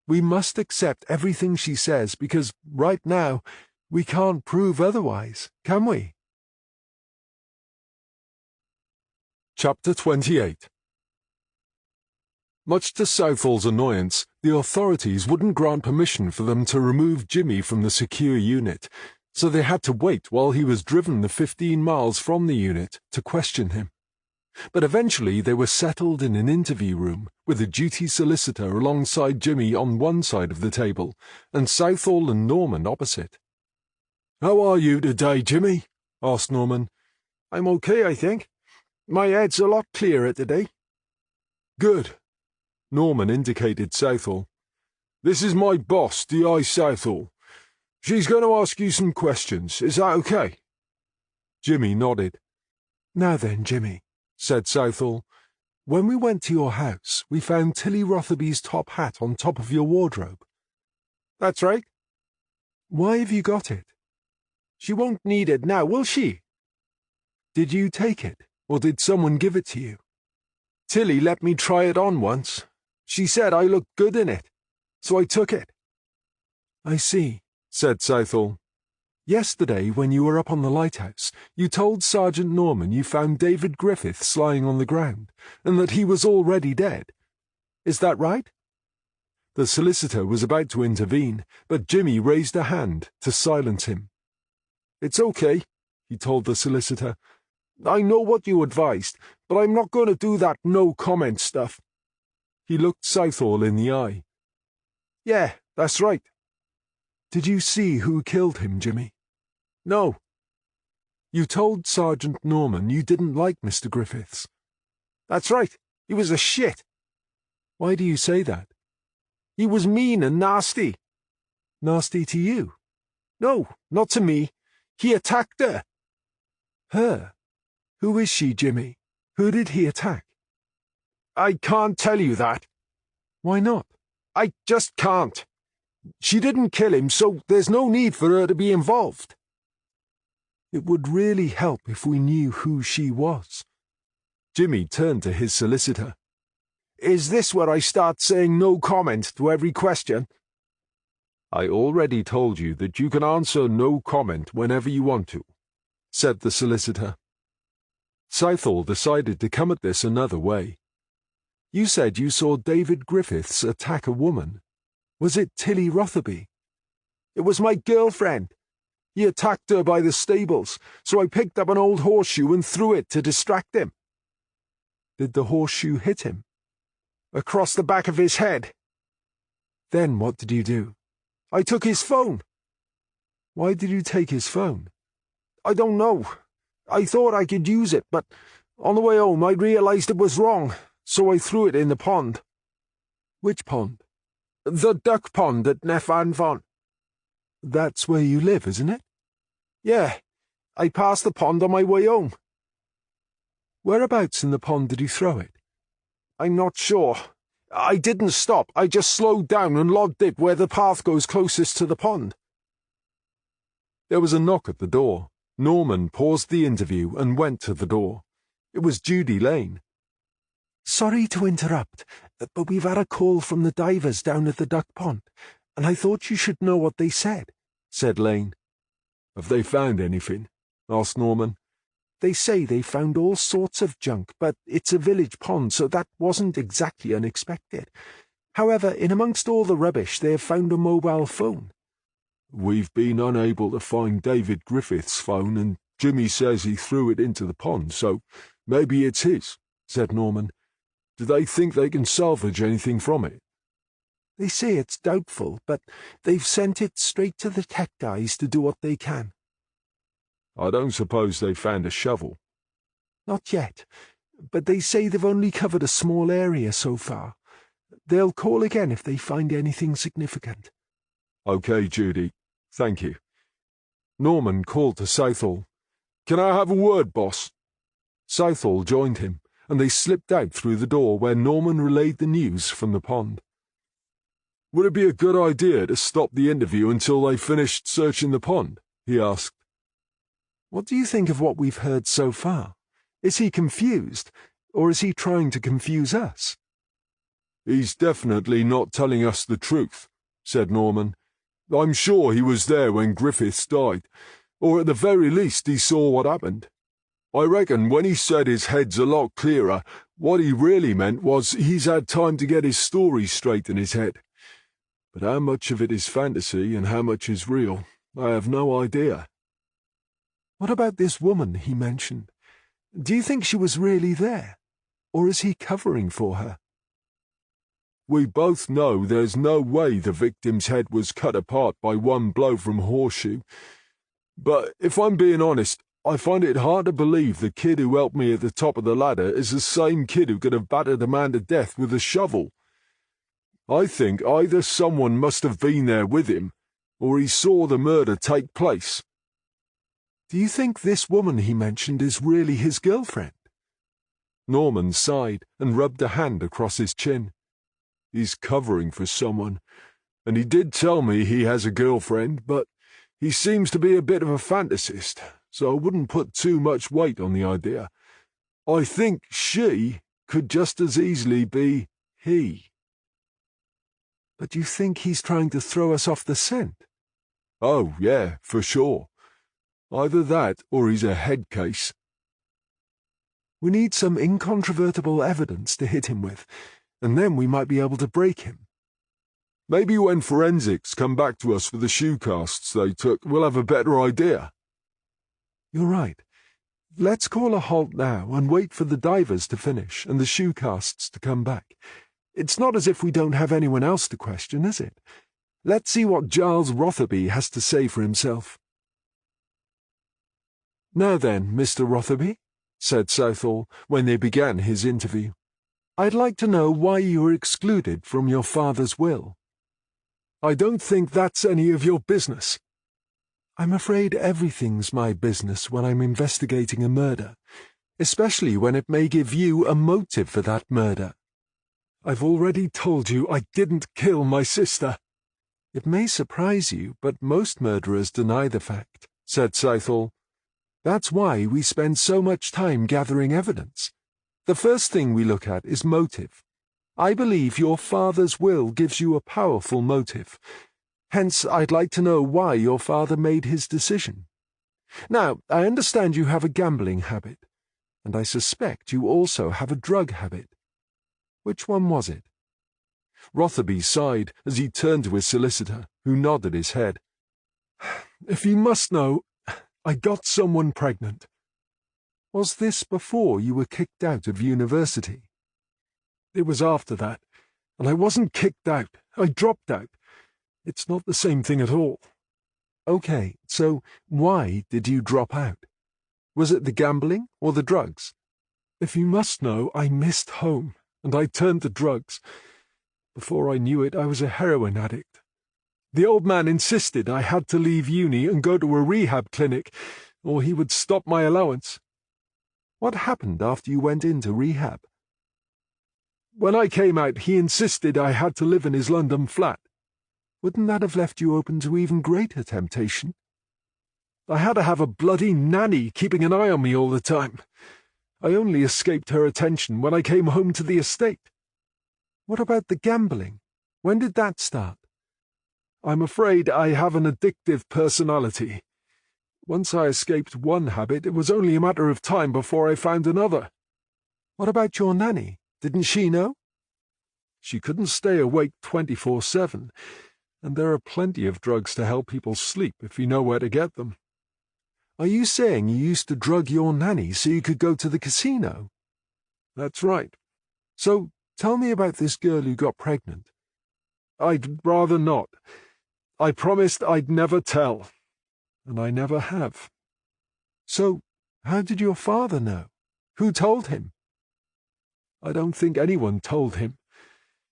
We must accept everything she says because, right now, we can't prove otherwise, can we? Chapter 28 Much to Southall's annoyance, the authorities wouldn't grant permission for them to remove Jimmy from the secure unit, so they had to wait while he was driven the 15 miles from the unit to question him. But eventually they were settled in an interview room with a duty solicitor alongside Jimmy on one side of the table and Southall and Norman opposite. "How are you today, Jimmy?" asked Norman. "I'm okay, I think. My head's a lot clearer today." "Good." Norman indicated Southall. "This is my boss, D.I. Southall. She's going to ask you some questions. Is that okay?" Jimmy nodded. "Now then, Jimmy," said Southall, "when we went to your house, we found Tilly Rotherby's top hat on top of your wardrobe." "That's right." "Why have you got it?" "She won't need it now, will she?" "Did you take it, or did someone give it to you?" "Tilly let me try it on once. She said I looked good in it, so I took it." "I see," said Southall. "Yesterday, when you were up on the lighthouse, you told Sergeant Norman you found David Griffiths lying on the ground, and that he was already dead. Is that right?" The solicitor was about to intervene, but Jimmy raised a hand to silence him. "It's okay," he told the solicitor. "I know what you advised, but I'm not going to do that no-comment stuff." He looked Southall in the eye. "Yeah, that's right." "Did you see who killed him, Jimmy?" "No." "You told Sergeant Norman you didn't like Mr. Griffiths." "That's right. He was a shit." "Why do you say that?" "He was mean and nasty." "Nasty to you?" "No, not to me. He attacked her." "Her? Who is she, Jimmy? Who did he attack?" "I can't tell you that." "Why not?" "I just can't. She didn't kill him, so there's no need for her to be involved." "It would really help if we knew who she was." Jimmy turned to his solicitor. "Is this where I start saying no comment to every question?" "I already told you that you can answer no comment whenever you want to," said the solicitor. Southall decided to come at this another way. "You said you saw David Griffiths attack a woman. Was it Tilly Rotherby?" "It was my girlfriend. He attacked her by the stables, so I picked up an old horseshoe and threw it to distract him." "Did the horseshoe hit him?" "Across the back of his head." "Then what did you do?" "I took his phone." "Why did you take his phone?" "I don't know. I thought I could use it, but on the way home I realized it was wrong, so I threw it in the pond." "Which pond?" "The duck pond at Nefanfon." "That's where you live, isn't it?" "Yeah. I passed the pond on my way home." "Whereabouts in the pond did you throw it?" "I'm not sure. I didn't stop. I just slowed down and lobbed it where the path goes closest to the pond." There was a knock at the door. Norman paused the interview and went to the door. It was Judy Lane. "Sorry to interrupt, but we've had a call from the divers down at the duck pond, and I thought you should know what they said," said Lane. "Have they found anything?" asked Norman. "They say they found all sorts of junk, but it's a village pond, so that wasn't exactly unexpected. However, in amongst all the rubbish, they have found a mobile phone." "We've been unable to find David Griffiths' phone, and Jimmy says he threw it into the pond, so maybe it's his," said Norman. "Do they think they can salvage anything from it?" "They say it's doubtful, but they've sent it straight to the tech guys to do what they can." "I don't suppose they found a shovel?" "Not yet, but they say they've only covered a small area so far. They'll call again if they find anything significant." "Okay, Judy. Thank you." Norman called to Southall. "Can I have a word, boss?" Southall joined him, and they slipped out through the door where Norman relayed the news from the pond. "Would it be a good idea to stop the interview until they finished searching the pond?" he asked. "What do you think of what we've heard so far? Is he confused, or is he trying to confuse us?" "He's definitely not telling us the truth," said Norman. "I'm sure he was there when Griffiths died, or at the very least he saw what happened." I reckon when he said his head's a lot clearer, what he really meant was he's had time to get his story straight in his head. But how much of it is fantasy and how much is real, I have no idea. What about this woman he mentioned? Do you think she was really there? Or is he covering for her? We both know there's no way the victim's head was cut apart by one blow from a horseshoe. But if I'm being honest, I find it hard to believe the kid who helped me at the top of the ladder is the same kid who could have battered a man to death with a shovel. I think either someone must have been there with him, or he saw the murder take place. Do you think this woman he mentioned is really his girlfriend? Norman sighed and rubbed a hand across his chin. He's covering for someone, and he did tell me he has a girlfriend, but he seems to be a bit of a fantasist, so I wouldn't put too much weight on the idea. I think she could just as easily be he. But you think he's trying to throw us off the scent? Oh, yeah, for sure. Either that or he's a head case. We need some incontrovertible evidence to hit him with, and then we might be able to break him. Maybe when forensics come back to us for the shoe casts they took, we'll have a better idea. You're right. Let's call a halt now and wait for the divers to finish and the shoe casts to come back. It's not as if we don't have anyone else to question, is it? Let's see what Giles Rotherby has to say for himself. Now then, Mr. Rotherby, said Southall when they began his interview, I'd like to know why you were excluded from your father's will. I don't think that's any of your business. I'm afraid everything's my business when I'm investigating a murder, especially when it may give you a motive for that murder. I've already told you I didn't kill my sister. It may surprise you, but most murderers deny the fact, said Southall. That's why we spend so much time gathering evidence. The first thing we look at is motive. I believe your father's will gives you a powerful motive. Hence, I'd like to know why your father made his decision. Now, I understand you have a gambling habit, and I suspect you also have a drug habit. Which one was it? Rotherby sighed as he turned to his solicitor, who nodded his head. If you must know, I got someone pregnant. Was this before you were kicked out of university? It was after that, and I wasn't kicked out. I dropped out. It's not the same thing at all. Okay, so why did you drop out? Was it the gambling or the drugs? If you must know, I missed home, and I turned to drugs. Before I knew it, I was a heroin addict. The old man insisted I had to leave uni and go to a rehab clinic, or he would stop my allowance. What happened after you went into rehab? When I came out, he insisted I had to live in his London flat. Wouldn't that have left you open to even greater temptation? I had to have a bloody nanny keeping an eye on me all the time. I only escaped her attention when I came home to the estate. What about the gambling? When did that start? I'm afraid I have an addictive personality. Once I escaped one habit, it was only a matter of time before I found another. What about your nanny? Didn't she know? She couldn't stay awake 24/7, and there are plenty of drugs to help people sleep if you know where to get them. Are you saying you used to drug your nanny so you could go to the casino? That's right. So, tell me about this girl who got pregnant. I'd rather not. I promised I'd never tell, and I never have. So, how did your father know? Who told him? I don't think anyone told him.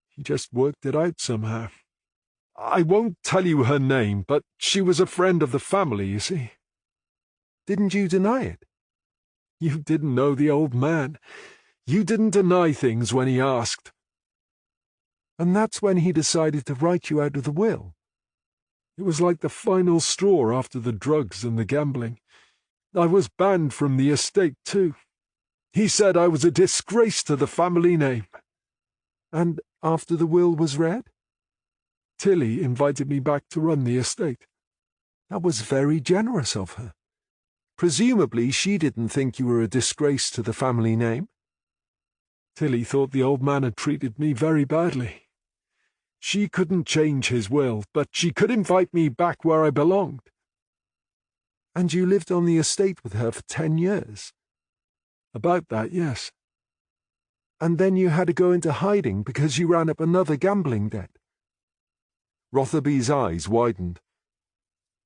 He just worked it out somehow. I won't tell you her name, but she was a friend of the family, you see. Didn't you deny it? You didn't know the old man. You didn't deny things when he asked. And that's when he decided to write you out of the will. It was like the final straw after the drugs and the gambling. I was banned from the estate, too. He said I was a disgrace to the family name. And after the will was read? Tilly invited me back to run the estate. That was very generous of her. Presumably she didn't think you were a disgrace to the family name. Tilly thought the old man had treated me very badly. She couldn't change his will, but she could invite me back where I belonged. And you lived on the estate with her for 10 years? About that, yes. And then you had to go into hiding because you ran up another gambling debt. Rotherby's eyes widened.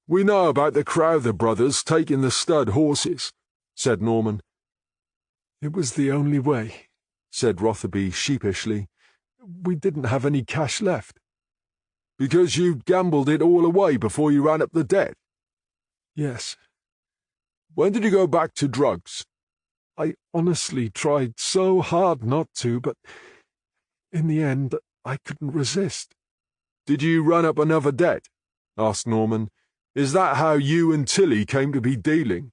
We know about the Crowther brothers taking the stud horses, said Norman. It was the only way, said Rotherby sheepishly. We didn't have any cash left. Because you'd gambled it all away before you ran up the debt? Yes. When did you go back to drugs? I honestly tried so hard not to, but in the end I couldn't resist. Did you run up another debt? Asked Norman. Is that how you and Tilly came to be dealing?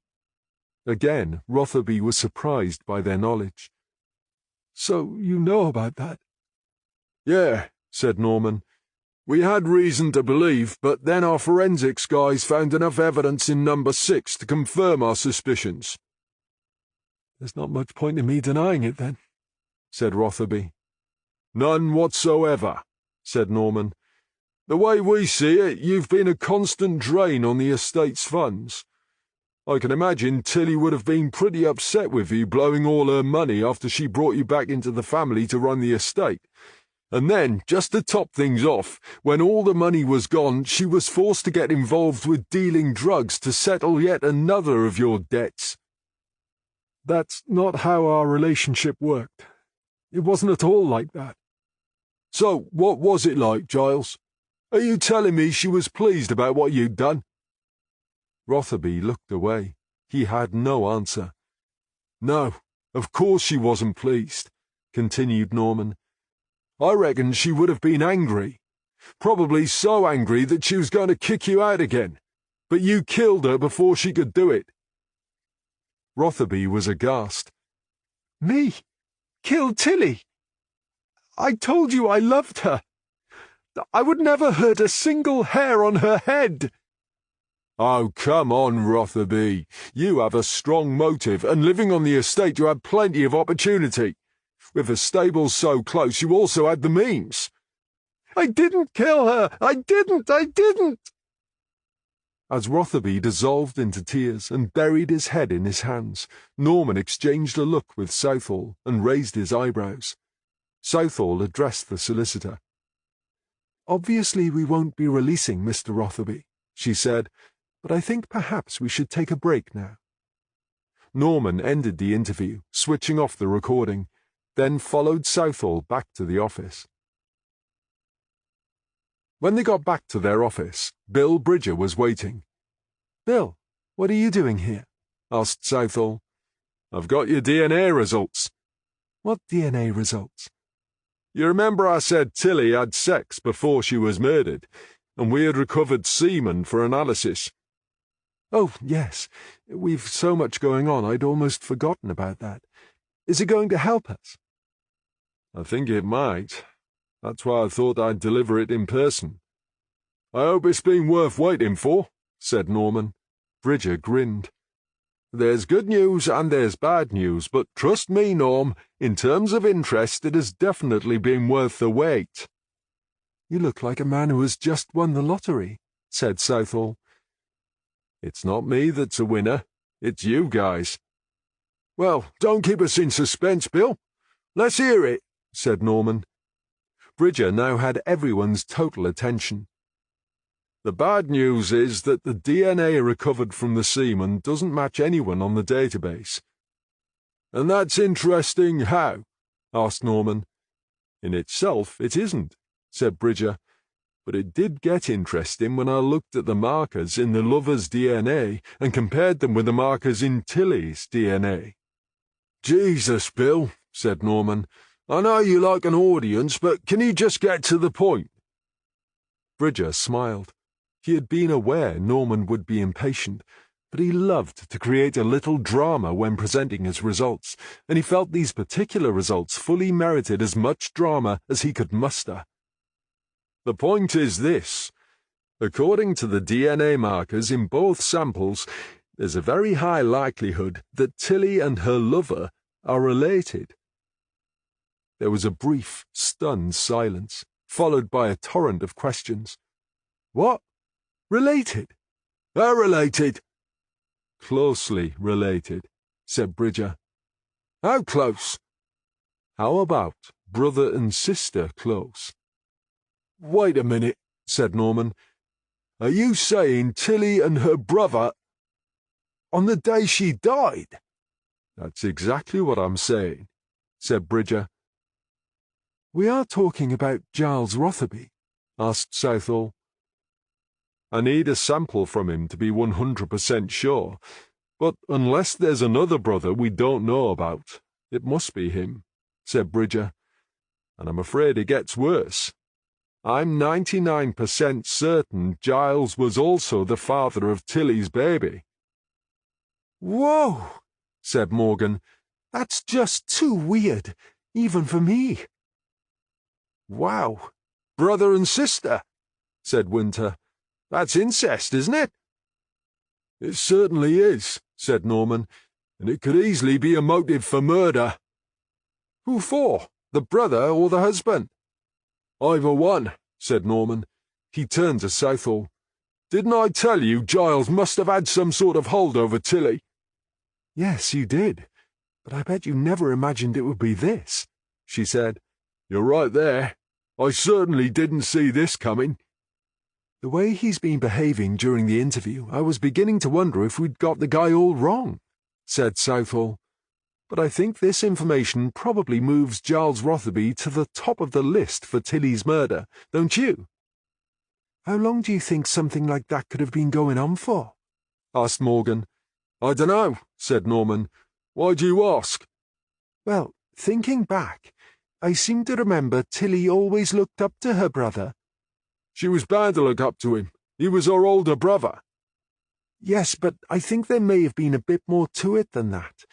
Again, Rotherby was surprised by their knowledge. So you know about that? Yeah, said Norman. We had reason to believe, but then our forensics guys found enough evidence in number 6 to confirm our suspicions. There's not much point in me denying it, then, said Rotherby. None whatsoever, said Norman. The way we see it, you've been a constant drain on the estate's funds. I can imagine Tilly would have been pretty upset with you blowing all her money after she brought you back into the family to run the estate. And then, just to top things off, when all the money was gone, she was forced to get involved with dealing drugs to settle yet another of your debts. That's not how our relationship worked. It wasn't at all like that. So, what was it like, Giles? Are you telling me she was pleased about what you'd done? Rotherby looked away. He had no answer. No, of course she wasn't pleased, continued Norman. I reckon she would have been angry. Probably so angry that she was going to kick you out again. But you killed her before she could do it. Rotherby was aghast. Me? Kill Tilly? I told you I loved her. I would never hurt a single hair on her head. Oh, come on, Rotherby. You have a strong motive, and living on the estate you had plenty of opportunity. With the stables so close, you also had the means. I didn't kill her! I didn't! As Rotherby dissolved into tears and buried his head in his hands, Norman exchanged a look with Southall and raised his eyebrows. Southall addressed the solicitor. Obviously we won't be releasing Mr. Rotherby, she said, but I think perhaps we should take a break now. Norman ended the interview, switching off the recording, then followed Southall back to the office. When they got back to their office, Bill Bridger was waiting. Bill, what are you doing here? Asked Southall. I've got your DNA results. What DNA results? You remember I said Tilly had sex before she was murdered, and we had recovered semen for analysis. Oh, yes. We've so much going on I'd almost forgotten about that. Is it going to help us? I think it might. That's why I thought I'd deliver it in person. I hope it's been worth waiting for, said Norman. Bridger grinned. There's good news and there's bad news, but trust me, Norm, in terms of interest it has definitely been worth the wait. You look like a man who has just won the lottery, said Southall. It's not me that's a winner, it's you guys. Well, don't keep us in suspense, Bill. Let's hear it, said Norman. Bridger now had everyone's total attention. The bad news is that the DNA recovered from the semen doesn't match anyone on the database. And that's interesting how? Asked Norman. In itself, it isn't, said Bridger, but it did get interesting when I looked at the markers in the lover's DNA and compared them with the markers in Tilly's DNA. Jesus, Bill, said Norman. I know you like an audience, but can you just get to the point? Bridger smiled. He had been aware Norman would be impatient, but he loved to create a little drama when presenting his results, and he felt these particular results fully merited as much drama as he could muster. The point is this. According to the DNA markers in both samples, There's a very high likelihood that Tilly and her lover are related." There was a brief, stunned silence, followed by a torrent of questions. "What? Related?" "They're related." "Closely related," said Bridger. "How close?" "How about brother and sister close?" "Wait a minute," said Norman. "Are you saying Tilly and her brother on the day she died?" "That's exactly what I'm saying," said Bridger. "We are talking about Giles Rotherby?" asked Southall. "I need a sample from him to be 100% sure, but unless there's another brother we don't know about, it must be him," said Bridger. "And I'm afraid it gets worse. I'm 99% certain Giles was also the father of Tilly's baby." "Whoa," said Morgan. "That's just too weird, even for me." "Wow, brother and sister," said Winter. "That's incest, isn't it?" "It certainly is," said Norman, "and it could easily be a motive for murder." "Who for, the brother or the husband?" "Either one," said Norman. He turned to Southall. "Didn't I tell you Giles must have had some sort of hold over Tilly?" "Yes, you did, but I bet you never imagined it would be this," she said. "You're right there. I certainly didn't see this coming." "The way he's been behaving during the interview, I was beginning to wonder if we'd got the guy all wrong," said Southall. "But I think this information probably moves Giles Rotherby to the top of the list for Tilly's murder, don't you?" "How long do you think something like that could have been going on for?" asked Morgan. "I dunno," said Norman. "Why do you ask?" "Well, thinking back, I seem to remember Tilly always looked up to her brother." "She was bound to look up to him. He was her older brother." "Yes, but I think there may have been a bit more to it than that,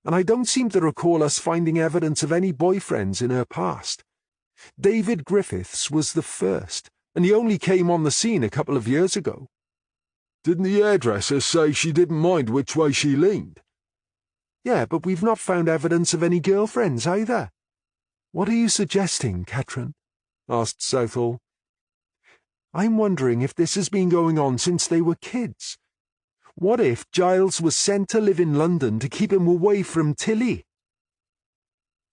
and I don't seem to recall us finding evidence of any boyfriends in her past. David Griffiths was the first, and he only came on the scene a couple of years ago." "Didn't the hairdresser say she didn't mind which way she leaned?" "Yeah, but we've not found evidence of any girlfriends either." "What are you suggesting, Catherine?" asked Southall. "I'm wondering if this has been going on since they were kids. What if Giles was sent to live in London to keep him away from Tilly?"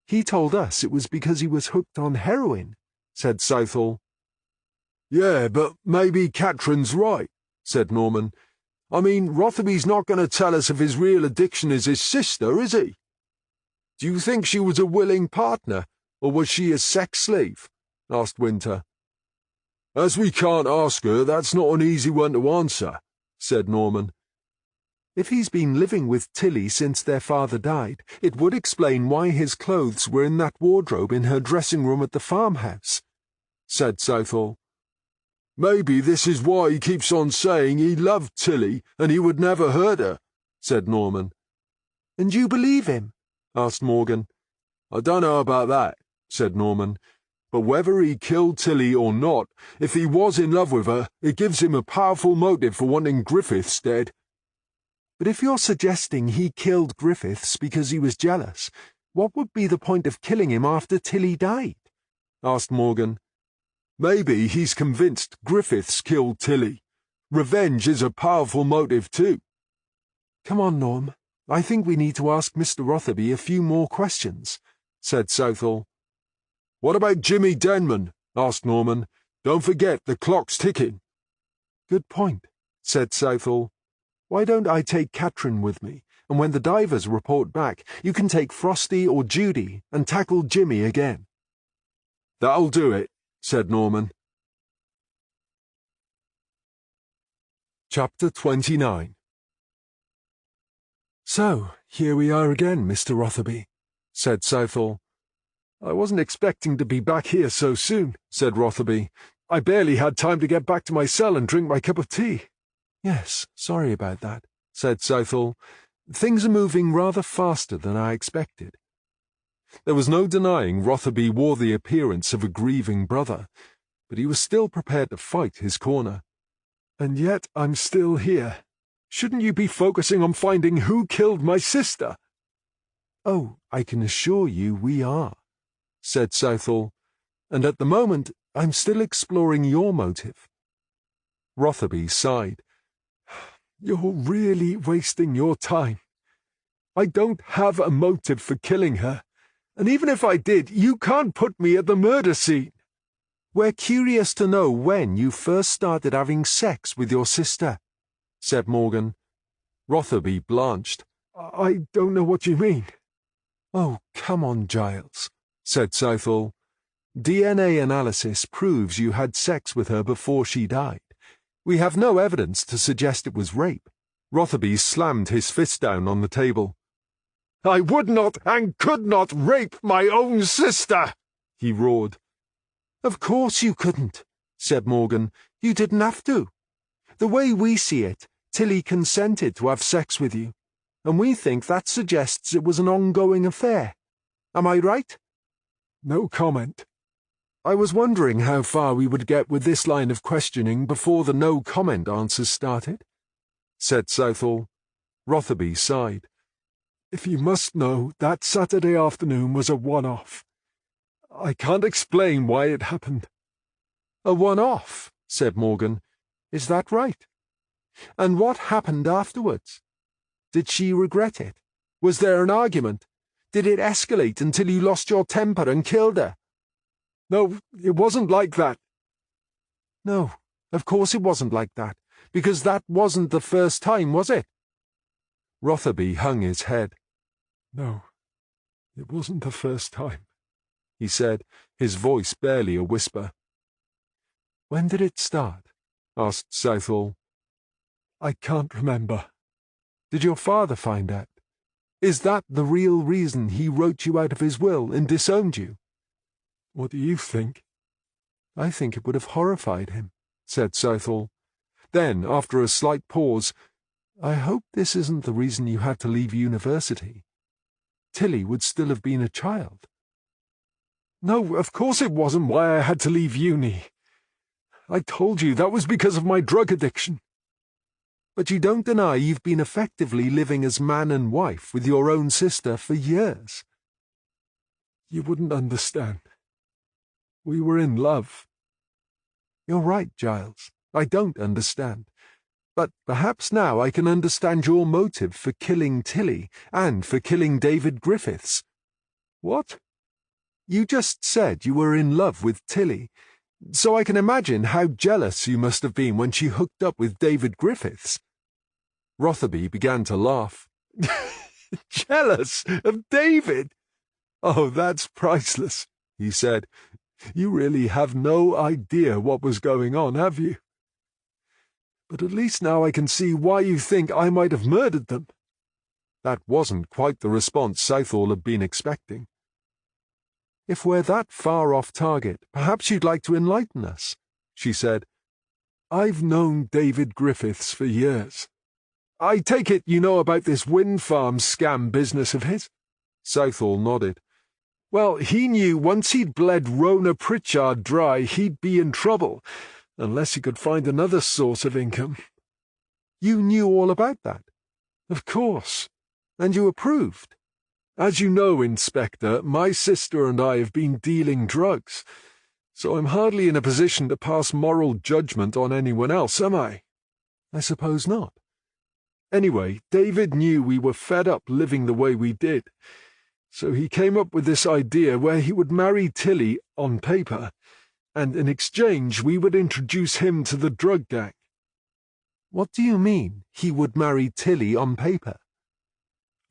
"He told us it was because he was hooked on heroin," said Southall. "Yeah, but maybe Catherine's right," said Norman. "I mean, Rotherby's not going to tell us if his real addiction is his sister, is he? Do you think she was a willing partner, or was she a sex slave?" asked Winter. "As we can't ask her, that's not an easy one to answer," said Norman. "If he's been living with Tilly since their father died, it would explain why his clothes were in that wardrobe in her dressing room at the farmhouse," said Southall. "Maybe this is why he keeps on saying he loved Tilly and he would never hurt her," said Norman. "And you believe him?" asked Morgan. "I don't know about that," said Norman. "But whether he killed Tilly or not, if he was in love with her, it gives him a powerful motive for wanting Griffiths dead." "But if you're suggesting he killed Griffiths because he was jealous, what would be the point of killing him after Tilly died?" asked Morgan. "Maybe he's convinced Griffiths killed Tilly. Revenge is a powerful motive too." "Come on, Norm. I think we need to ask Mr. Rotherby a few more questions," said Southall. "What about Jimmy Denman?" asked Norman. "Don't forget the clock's ticking." "Good point," said Southall. "Why don't I take Catherine with me, and when the divers report back, you can take Frosty or Judy and tackle Jimmy again?" "That'll do it," said Norman. Chapter 29. "So, here we are again, Mr. Rotherby," said Southall. "I wasn't expecting to be back here so soon," said Rotherby. "I barely had time to get back to my cell and drink my cup of tea." "Yes, sorry about that," said Southall. "Things are moving rather faster than I expected." There was no denying Rotherby wore the appearance of a grieving brother, but he was still prepared to fight his corner. "And yet I'm still here," Shouldn't you be focusing on finding who killed my sister? Oh, I can assure you we are, said Southall, and at the moment I'm still exploring your motive. Rotherby sighed. You're really wasting your time. I don't have a motive for killing her, and even if I did, you can't put me at the murder scene. We're curious to know when you first started having sex with your sister, said Morgan. Rotherby blanched. I don't know what you mean. Oh, come on, Giles, said Southall. DNA analysis proves you had sex with her before she died. We have no evidence to suggest it was rape. Rotherby slammed his fist down on the table. I would not and could not rape my own sister, he roared. Of course you couldn't, said Morgan. You didn't have to. The way we see it, Tilly consented to have sex with you, and we think that suggests it was an ongoing affair. Am I right? No comment. I was wondering how far we would get with this line of questioning before the no comment answers started, said Southall. Rotherby sighed. If you must know, that Saturday afternoon was a one-off. I can't explain why it happened. A one-off, said Morgan. Is that right? And what happened afterwards? Did she regret it? Was there an argument? Did it escalate until you lost your temper and killed her? No, it wasn't like that. No, of course it wasn't like that, because that wasn't the first time, was it? Rotherby hung his head. No, it wasn't the first time, he said, his voice barely a whisper. When did it start? Asked Southall. I can't remember. Did your father find out? Is that the real reason he wrote you out of his will and disowned you? What do you think? I think it would have horrified him, said Southall. Then, after a slight pause, I hope this isn't the reason you had to leave university. Tilly would still have been a child. No, of course it wasn't why I had to leave uni. I told you that was because of my drug addiction. But you don't deny you've been effectively living as man and wife with your own sister for years. You wouldn't understand. We were in love. You're right, Giles. I don't understand. But perhaps now I can understand your motive for killing Tilly and for killing David Griffiths. What? You just said you were in love with Tilly, so I can imagine how jealous you must have been when she hooked up with David Griffiths. Rotherby began to laugh. Jealous of David? Oh, that's priceless, he said. You really have no idea what was going on, have you? But at least now I can see why you think I might have murdered them. That wasn't quite the response Southall had been expecting. If we're that far off target, perhaps you'd like to enlighten us, she said. I've known David Griffiths for years. I take it you know about this wind farm scam business of his? Southall nodded. Well, he knew once he'd bled Rona Pritchard dry, he'd be in trouble, unless he could find another source of income. You knew all about that? Of course. And you approved? As you know, Inspector, my sister and I have been dealing drugs, so I'm hardly in a position to pass moral judgment on anyone else, am I? I suppose not. Anyway, David knew we were fed up living the way we did, so he came up with this idea where he would marry Tilly on paper, and in exchange we would introduce him to the drug gang. What do you mean, he would marry Tilly on paper?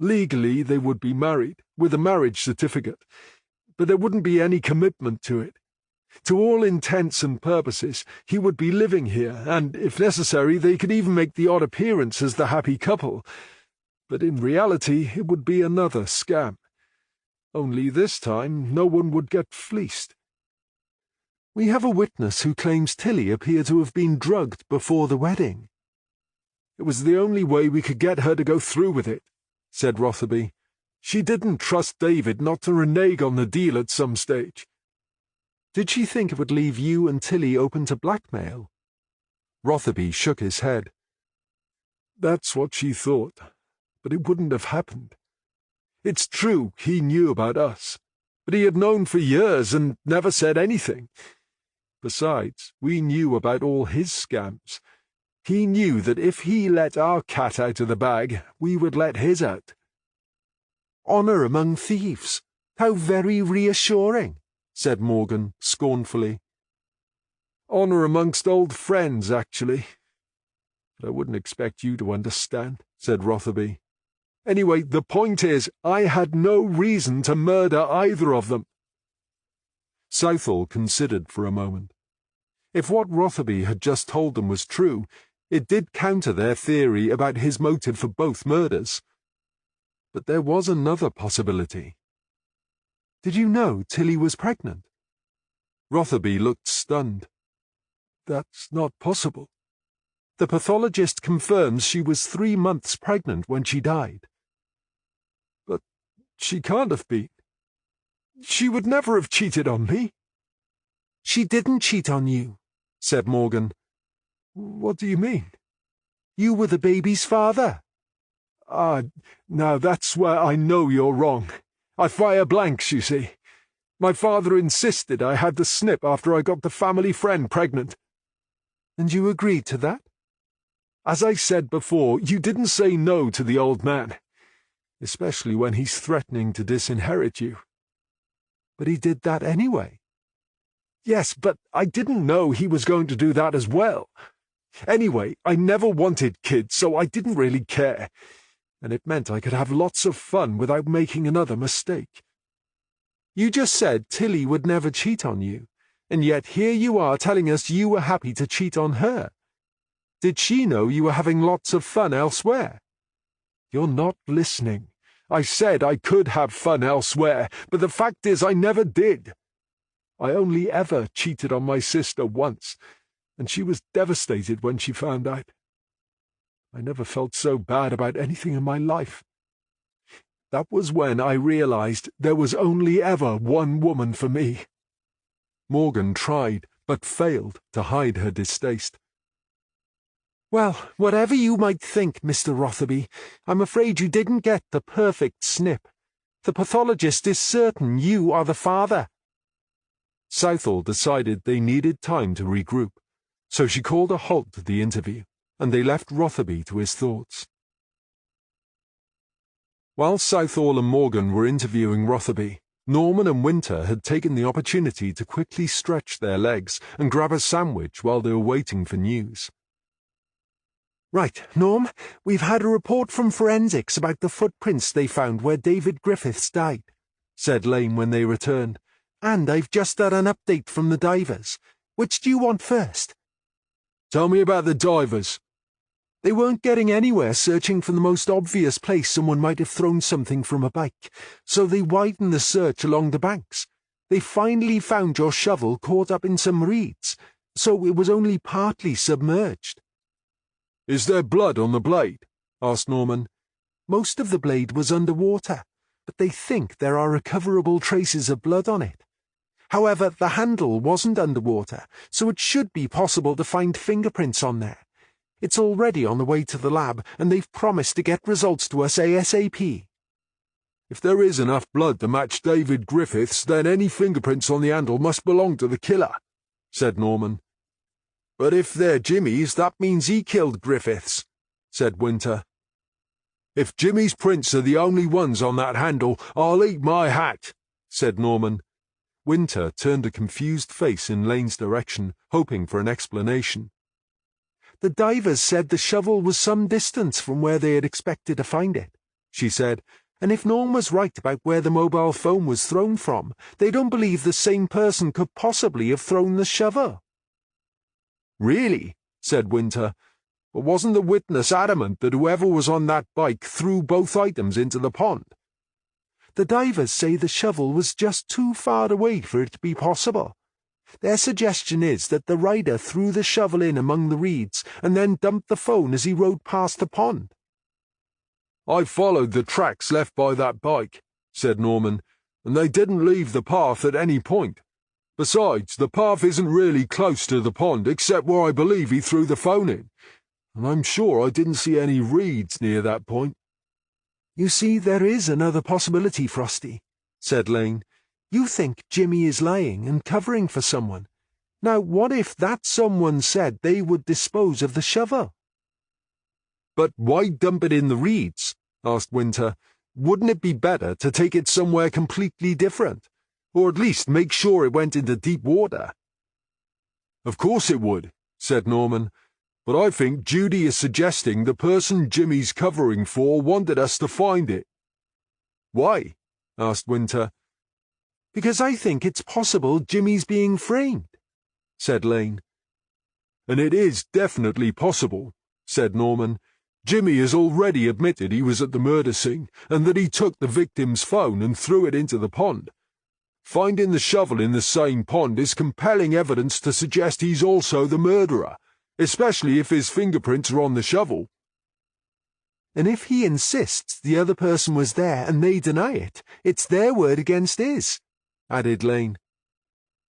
Legally, they would be married, with a marriage certificate, but there wouldn't be any commitment to it. To all intents and purposes, he would be living here, and, if necessary, they could even make the odd appearance as the happy couple. But in reality, it would be another scam. Only this time, no one would get fleeced. We have a witness who claims Tilly appeared to have been drugged before the wedding. It was the only way we could get her to go through with it, said Rotherby. She didn't trust David not to renege on the deal at some stage. Did she think it would leave you and Tilly open to blackmail? Rotherby shook his head. That's what she thought, but it wouldn't have happened. It's true he knew about us, but he had known for years and never said anything. Besides, we knew about all his scams. He knew that if he let our cat out of the bag, we would let his out. Honour among thieves. How very reassuring, said Morgan scornfully. Honour amongst old friends, actually. But I wouldn't expect you to understand, said Rotherby. Anyway, the point is, I had no reason to murder either of them. Southall considered for a moment. If what Rotherby had just told them was true, it did counter their theory about his motive for both murders. But there was another possibility. Did you know Tilly was pregnant? Rotherby looked stunned. That's not possible. The pathologist confirms she was 3 months pregnant when she died. But she can't have been. She would never have cheated on me. She didn't cheat on you, said Morgan. What do you mean? You were the baby's father. Now that's where I know you're wrong. I fire blanks, you see. My father insisted I had the snip after I got the family friend pregnant. And you agreed to that? As I said before, you didn't say no to the old man, especially when he's threatening to disinherit you. But he did that anyway. Yes, but I didn't know he was going to do that as well. Anyway, I never wanted kids, so I didn't really care. And it meant I could have lots of fun without making another mistake. You just said Tilly would never cheat on you, and yet here you are telling us you were happy to cheat on her. Did she know you were having lots of fun elsewhere? You're not listening. I said I could have fun elsewhere, but the fact is I never did. I only ever cheated on my sister once, and she was devastated when she found out. I never felt so bad about anything in my life. That was when I realized there was only ever one woman for me. Morgan tried, but failed to hide her distaste. Well, whatever you might think, Mr. Rotherby, I'm afraid you didn't get the perfect snip. The pathologist is certain you are the father. Southall decided they needed time to regroup, so she called a halt to the interview, and they left Rotherby to his thoughts. While Southall and Morgan were interviewing Rotherby, Norman and Winter had taken the opportunity to quickly stretch their legs and grab a sandwich while they were waiting for news. Right, Norm, we've had a report from forensics about the footprints they found where David Griffiths died, said Lane when they returned. And I've just had an update from the divers. Which do you want first? Tell me about the divers. They weren't getting anywhere searching for the most obvious place someone might have thrown something from a bike, so they widened the search along the banks. They finally found your shovel caught up in some reeds, so it was only partly submerged. Is there blood on the blade? Asked Norman. Most of the blade was underwater, but they think there are recoverable traces of blood on it. However, the handle wasn't underwater, so it should be possible to find fingerprints on there. It's already on the way to the lab, and they've promised to get results to us ASAP. If there is enough blood to match David Griffiths, then any fingerprints on the handle must belong to the killer, said Norman. But if they're Jimmy's, that means he killed Griffiths, said Winter. If Jimmy's prints are the only ones on that handle, I'll eat my hat, said Norman. Winter turned a confused face in Lane's direction, hoping for an explanation. The divers said the shovel was some distance from where they had expected to find it, she said, and if Norm was right about where the mobile phone was thrown from, they don't believe the same person could possibly have thrown the shovel. Really? Said Winter. But wasn't the witness adamant that whoever was on that bike threw both items into the pond? The divers say the shovel was just too far away for it to be possible. Their suggestion is that the rider threw the shovel in among the reeds and then dumped the phone as he rode past the pond. I followed the tracks left by that bike, said Norman, and they didn't leave the path at any point. Besides, the path isn't really close to the pond except where I believe he threw the phone in. and I'm sure I didn't see any reeds near that point." "You see, there is another possibility, Frosty," said Lane. "You think Jimmy is lying and covering for someone. Now, what if that someone said they would dispose of the shovel?" "But why dump it in the reeds?" asked Winter. "Wouldn't it be better to take it somewhere completely different? Or at least make sure it went into deep water?" "Of course it would," said Norman. "But I think Judy is suggesting the person Jimmy's covering for wanted us to find it." "Why?" asked Winter. "Because I think it's possible Jimmy's being framed," said Lane. "And it is definitely possible," said Norman. "Jimmy has already admitted he was at the murder scene, and that he took the victim's phone and threw it into the pond. Finding the shovel in the same pond is compelling evidence to suggest he's also the murderer, especially if his fingerprints are on the shovel." "And if he insists the other person was there and they deny it, it's their word against his," added Lane.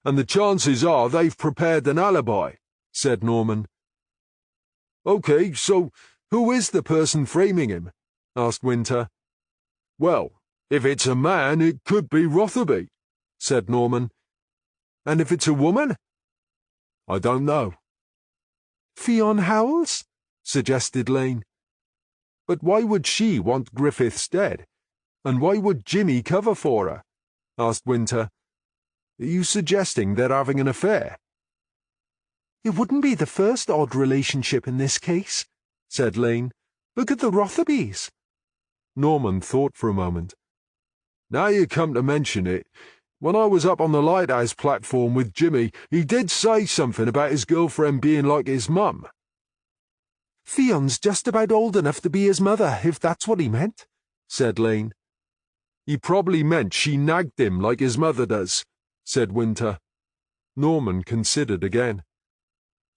"And the chances are they've prepared an alibi," said Norman. "Okay, so who is the person framing him?" asked Winter. "Well, if it's a man, it could be Rotherby," said Norman. "And if it's a woman?" "I don't know." "Fionn Howells?" suggested Lane. "But why would she want Griffiths dead? And why would Jimmy cover for her?" asked Winter. "Are you suggesting they're having an affair?" "It wouldn't be the first odd relationship in this case," said Lane. "Look at the Rotherbys." Norman thought for a moment. "Now you come to mention it, when I was up on the lighthouse platform with Jimmy, he did say something about his girlfriend being like his mum." "Fionn's just about old enough to be his mother, if that's what he meant," said Lane. "He probably meant she nagged him like his mother does," said Winter. Norman considered again.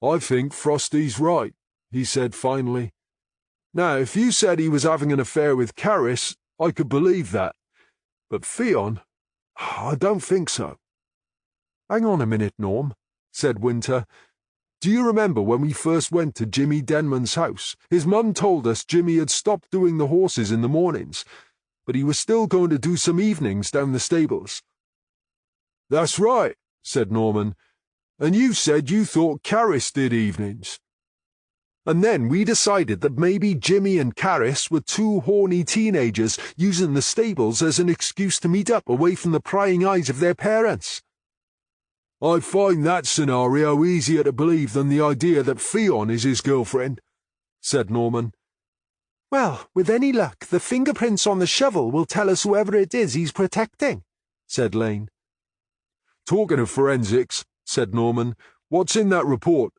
"I think Frosty's right," he said finally. "Now, if you said he was having an affair with Carys, I could believe that. But Fionn, I don't think so." "Hang on a minute, Norm," said Winter. "Do you remember when we first went to Jimmy Denman's house? His mum told us Jimmy had stopped doing the horses in the mornings, but he was still going to do some evenings down the stables." "That's right," said Norman. "And you said you thought Carys did evenings." "And then we decided that maybe Jimmy and Carys were two horny teenagers using the stables as an excuse to meet up away from the prying eyes of their parents." "I find that scenario easier to believe than the idea that Fionn is his girlfriend," said Norman. "Well, with any luck, the fingerprints on the shovel will tell us whoever it is he's protecting," said Lane. "Talking of forensics," said Norman, "what's in that report?"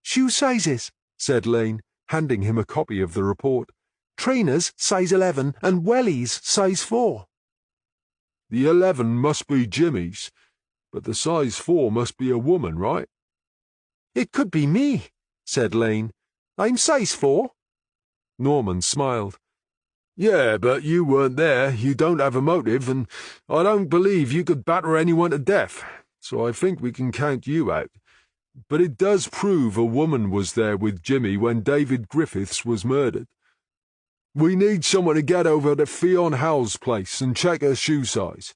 "Shoe sizes," said Lane, handing him a copy of the report. "Trainers, size 11, and wellies, size 4. "The 11 must be Jimmy's, but the size 4 must be a woman, right?" "It could be me," said Lane. "I'm size 4. Norman smiled. "Yeah, but you weren't there, you don't have a motive, and I don't believe you could batter anyone to death, so I think we can count you out. But it does prove a woman was there with Jimmy when David Griffiths was murdered. We need someone to get over to Fionn Howell's place and check her shoe size."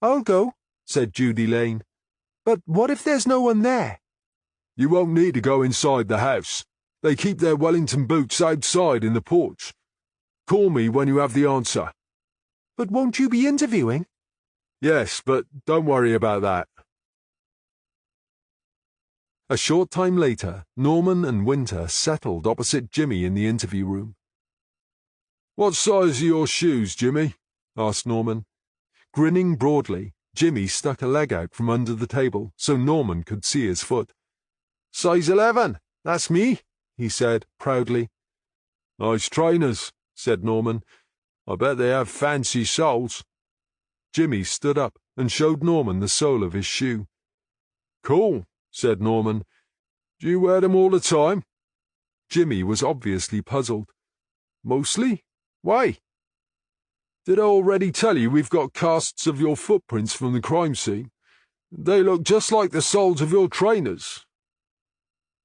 "I'll go," said Judy Lane. "But what if there's no one there?" "You won't need to go inside the house. They keep their Wellington boots outside in the porch. Call me when you have the answer." "But won't you be interviewing?" "Yes, but don't worry about that." A short time later, Norman and Winter settled opposite Jimmy in the interview room. "What size are your shoes, Jimmy?" asked Norman. Grinning broadly, Jimmy stuck a leg out from under the table so Norman could see his foot. "Size 11, that's me," he said proudly. "Nice trainers," said Norman. "I bet they have fancy soles." Jimmy stood up and showed Norman the sole of his shoe. "Cool," said Norman. "Do you wear them all the time?" Jimmy was obviously puzzled. "Mostly? Why?" "Did I already tell you we've got casts of your footprints from the crime scene? They look just like the soles of your trainers."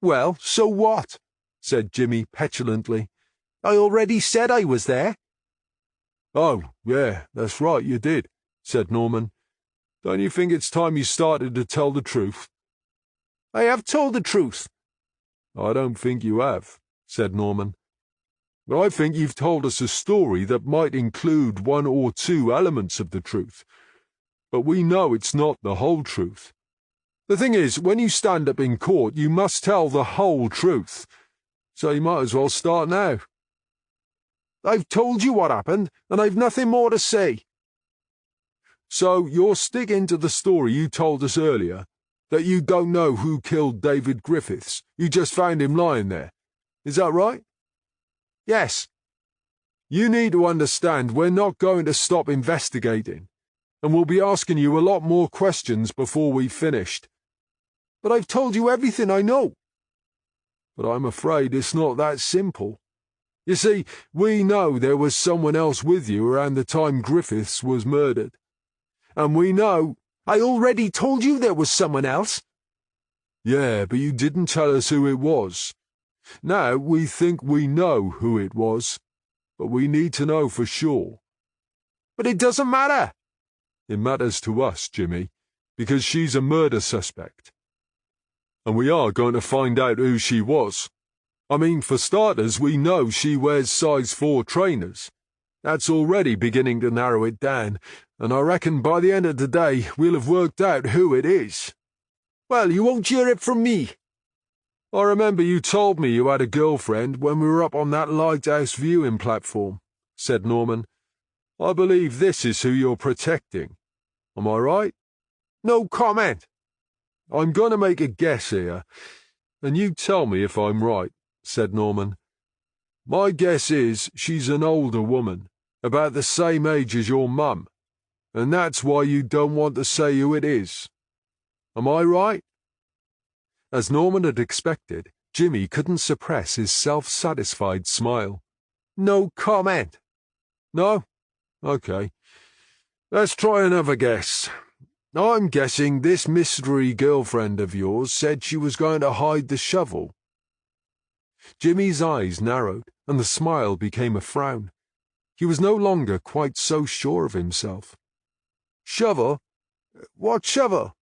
"Well, so what?" said Jimmy petulantly. I already said I was there. Oh, yeah, that's right, you did, said Norman. Don't you think it's time you started to tell the truth? I have told the truth. I don't think you have, said Norman. But I think you've told us a story that might include one or two elements of the truth. But we know it's not the whole truth. The thing is, when you stand up in court, you must tell the whole truth. So you might as well start now. I've told you what happened, and I've nothing more to say. So you're sticking to the story you told us earlier, that you don't know who killed David Griffiths. You just found him lying there. Is that right? Yes. You need to understand we're not going to stop investigating, and we'll be asking you a lot more questions before we've finished. But I've told you everything I know. But I'm afraid it's not that simple. You see, we know there was someone else with you around the time Griffiths was murdered. And we know... I already told you there was someone else. Yeah, but you didn't tell us who it was. Now we think we know who it was, but we need to know for sure. But it doesn't matter. It matters to us, Jimmy, because she's a murder suspect. And we are going to find out who she was. I mean, for starters, we know she wears size 4 trainers. That's already beginning to narrow it down, and I reckon by the end of the day we'll have worked out who it is. Well, you won't hear it from me. I remember you told me you had a girlfriend when we were up on that lighthouse viewing platform, said Norman. I believe this is who you're protecting. Am I right? No comment. I'm going to make a guess here, and you tell me if I'm right, said Norman. My guess is she's an older woman, about the same age as your mum, and that's why you don't want to say who it is. Am I right? As Norman had expected, Jimmy couldn't suppress his self-satisfied smile. No comment. No? Okay. Let's try another guess. I'm guessing this mystery girlfriend of yours said she was going to hide the shovel. Jimmy's eyes narrowed, and the smile became a frown. He was no longer quite so sure of himself. Shovel? What shovel?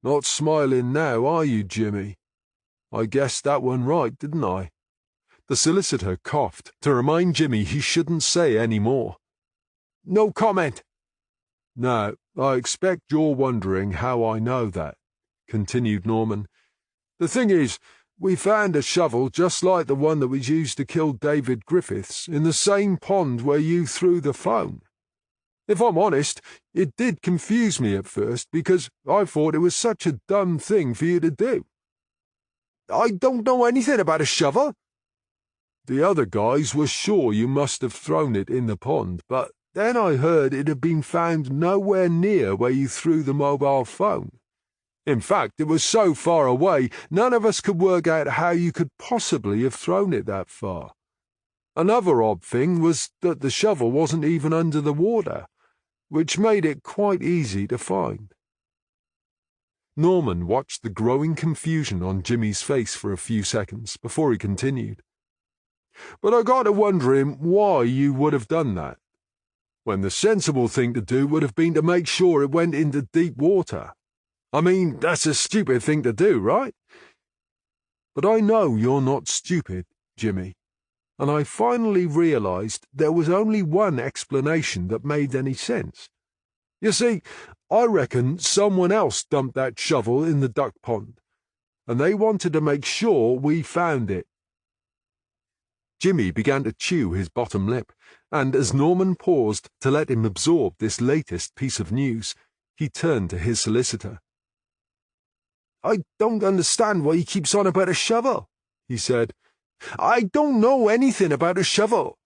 Not smiling now, are you, Jimmy? I guessed that one right, didn't I? The solicitor coughed to remind Jimmy he shouldn't say any more. No comment. Now, I expect you're wondering how I know that, continued Norman. The thing is, we found a shovel just like the one that was used to kill David Griffiths in the same pond where you threw the phone. If I'm honest, it did confuse me at first because I thought it was such a dumb thing for you to do. I don't know anything about a shovel. The other guys were sure you must have thrown it in the pond, but then I heard it had been found nowhere near where you threw the mobile phone. In fact, it was so far away, none of us could work out how you could possibly have thrown it that far. Another odd thing was that the shovel wasn't even under the water, which made it quite easy to find. Norman watched the growing confusion on Jimmy's face for a few seconds before he continued. But I got to wondering why you would have done that, when the sensible thing to do would have been to make sure it went into deep water. I mean, that's a stupid thing to do, right? But I know you're not stupid, Jimmy, and I finally realized there was only one explanation that made any sense. You see, I reckon someone else dumped that shovel in the duck pond, and they wanted to make sure we found it. Jimmy began to chew his bottom lip, and as Norman paused to let him absorb this latest piece of news, he turned to his solicitor. I don't understand why he keeps on about a shovel, he said. I don't know anything about a shovel.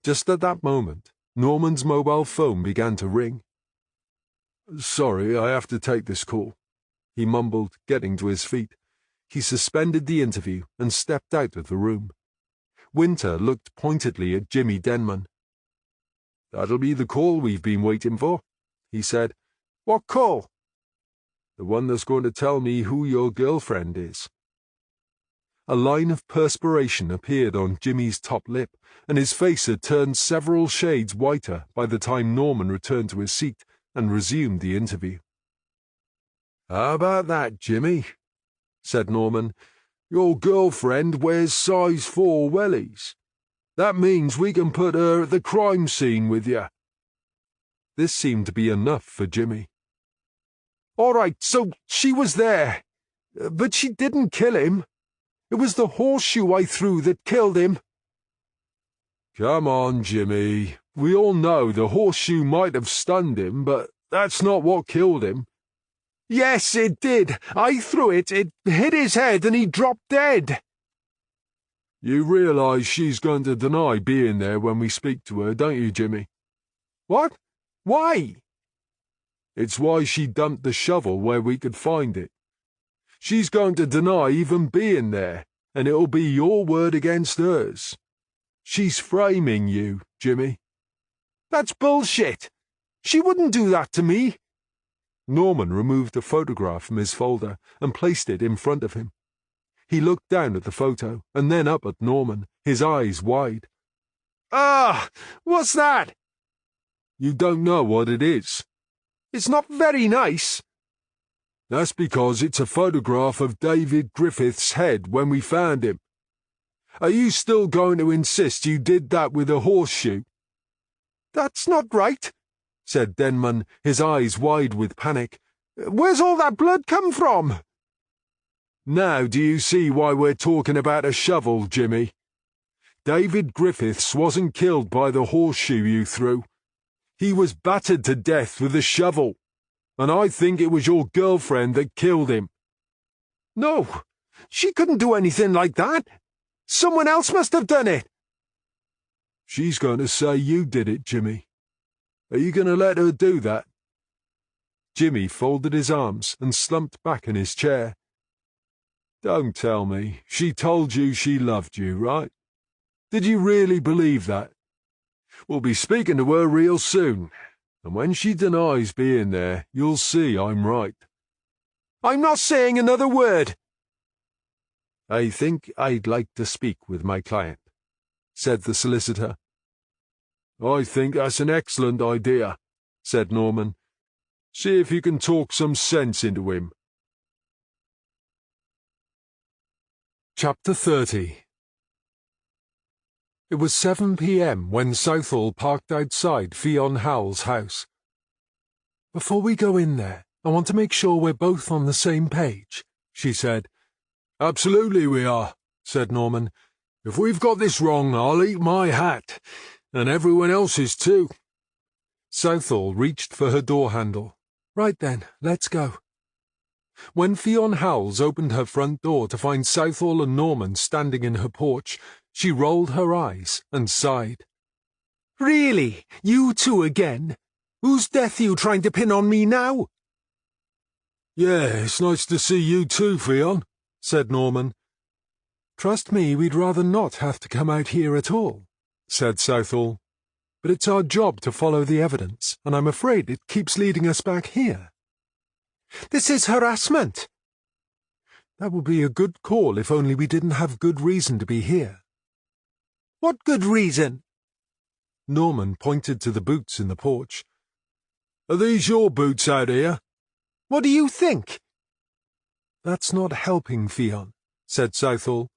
Just at that moment, Norman's mobile phone began to ring. Sorry, I have to take this call, he mumbled, getting to his feet. He suspended the interview and stepped out of the room. Winter looked pointedly at Jimmy Denman. That'll be the call we've been waiting for, he said. What call? The one that's going to tell me who your girlfriend is. A line of perspiration appeared on Jimmy's top lip, and his face had turned several shades whiter by the time Norman returned to his seat and resumed the interview. "How about that, Jimmy?" said Norman. "Your girlfriend wears size 4 wellies. That means we can put her at the crime scene with you." This seemed to be enough for Jimmy. "All right, so she was there. But she didn't kill him. It was the horseshoe I threw that killed him." "Come on, Jimmy. We all know the horseshoe might have stunned him, but that's not what killed him." "Yes, it did. I threw it, it hit his head, and he dropped dead." You realise she's going to deny being there when we speak to her, don't you, Jimmy? "What? Why?" It's why she dumped the shovel where we could find it. She's going to deny even being there, and it'll be your word against hers. She's framing you, Jimmy. "That's bullshit. She wouldn't do that to me." Norman removed a photograph from his folder and placed it in front of him. He looked down at the photo and then up at Norman, his eyes wide. "Ah, what's that?" You don't know what it is. "It's not very nice." That's because it's a photograph of David Griffith's head when we found him. Are you still going to insist you did that with a horseshoe? "That's not right," said Denman, his eyes wide with panic. "Where's all that blood come from?" Now do you see why we're talking about a shovel, Jimmy? David Griffiths wasn't killed by the horseshoe you threw. He was battered to death with a shovel, and I think it was your girlfriend that killed him." "No, she couldn't do anything like that. Someone else must have done it." "She's going to say you did it, Jimmy. Are you going to let her do that?" Jimmy folded his arms and slumped back in his chair. "Don't tell me. She told you she loved you, right? Did you really believe that? We'll be speaking to her real soon, and when she denies being there, you'll see I'm right." "I'm not saying another word." "I think I'd like to speak with my client," said the solicitor. "I think that's an excellent idea," said Norman. "See if you can talk some sense into him." Chapter 30. It was 7 p.m. when Southall parked outside Fionn Howell's house. "Before we go in there, I want to make sure we're both on the same page," she said. "Absolutely we are," said Norman. "If we've got this wrong, I'll eat my hat, and everyone else's too." Southall reached for her door handle. "Right then, let's go." When Fionn Howells opened her front door to find Southall and Norman standing in her porch, she rolled her eyes and sighed. "Really? You two again? Whose death are you trying to pin on me now?" "Yeah, it's nice to see you too, Fionn," said Norman. "Trust me, we'd rather not have to come out here at all," said Southall. "But it's our job to follow the evidence, and I'm afraid it keeps leading us back here." "This is harassment." "That would be a good call if only we didn't have good reason to be here." "What good reason?" Norman pointed to the boots in the porch. "Are these your boots out here?" "What do you think?" "That's not helping, Fionn," said Southall.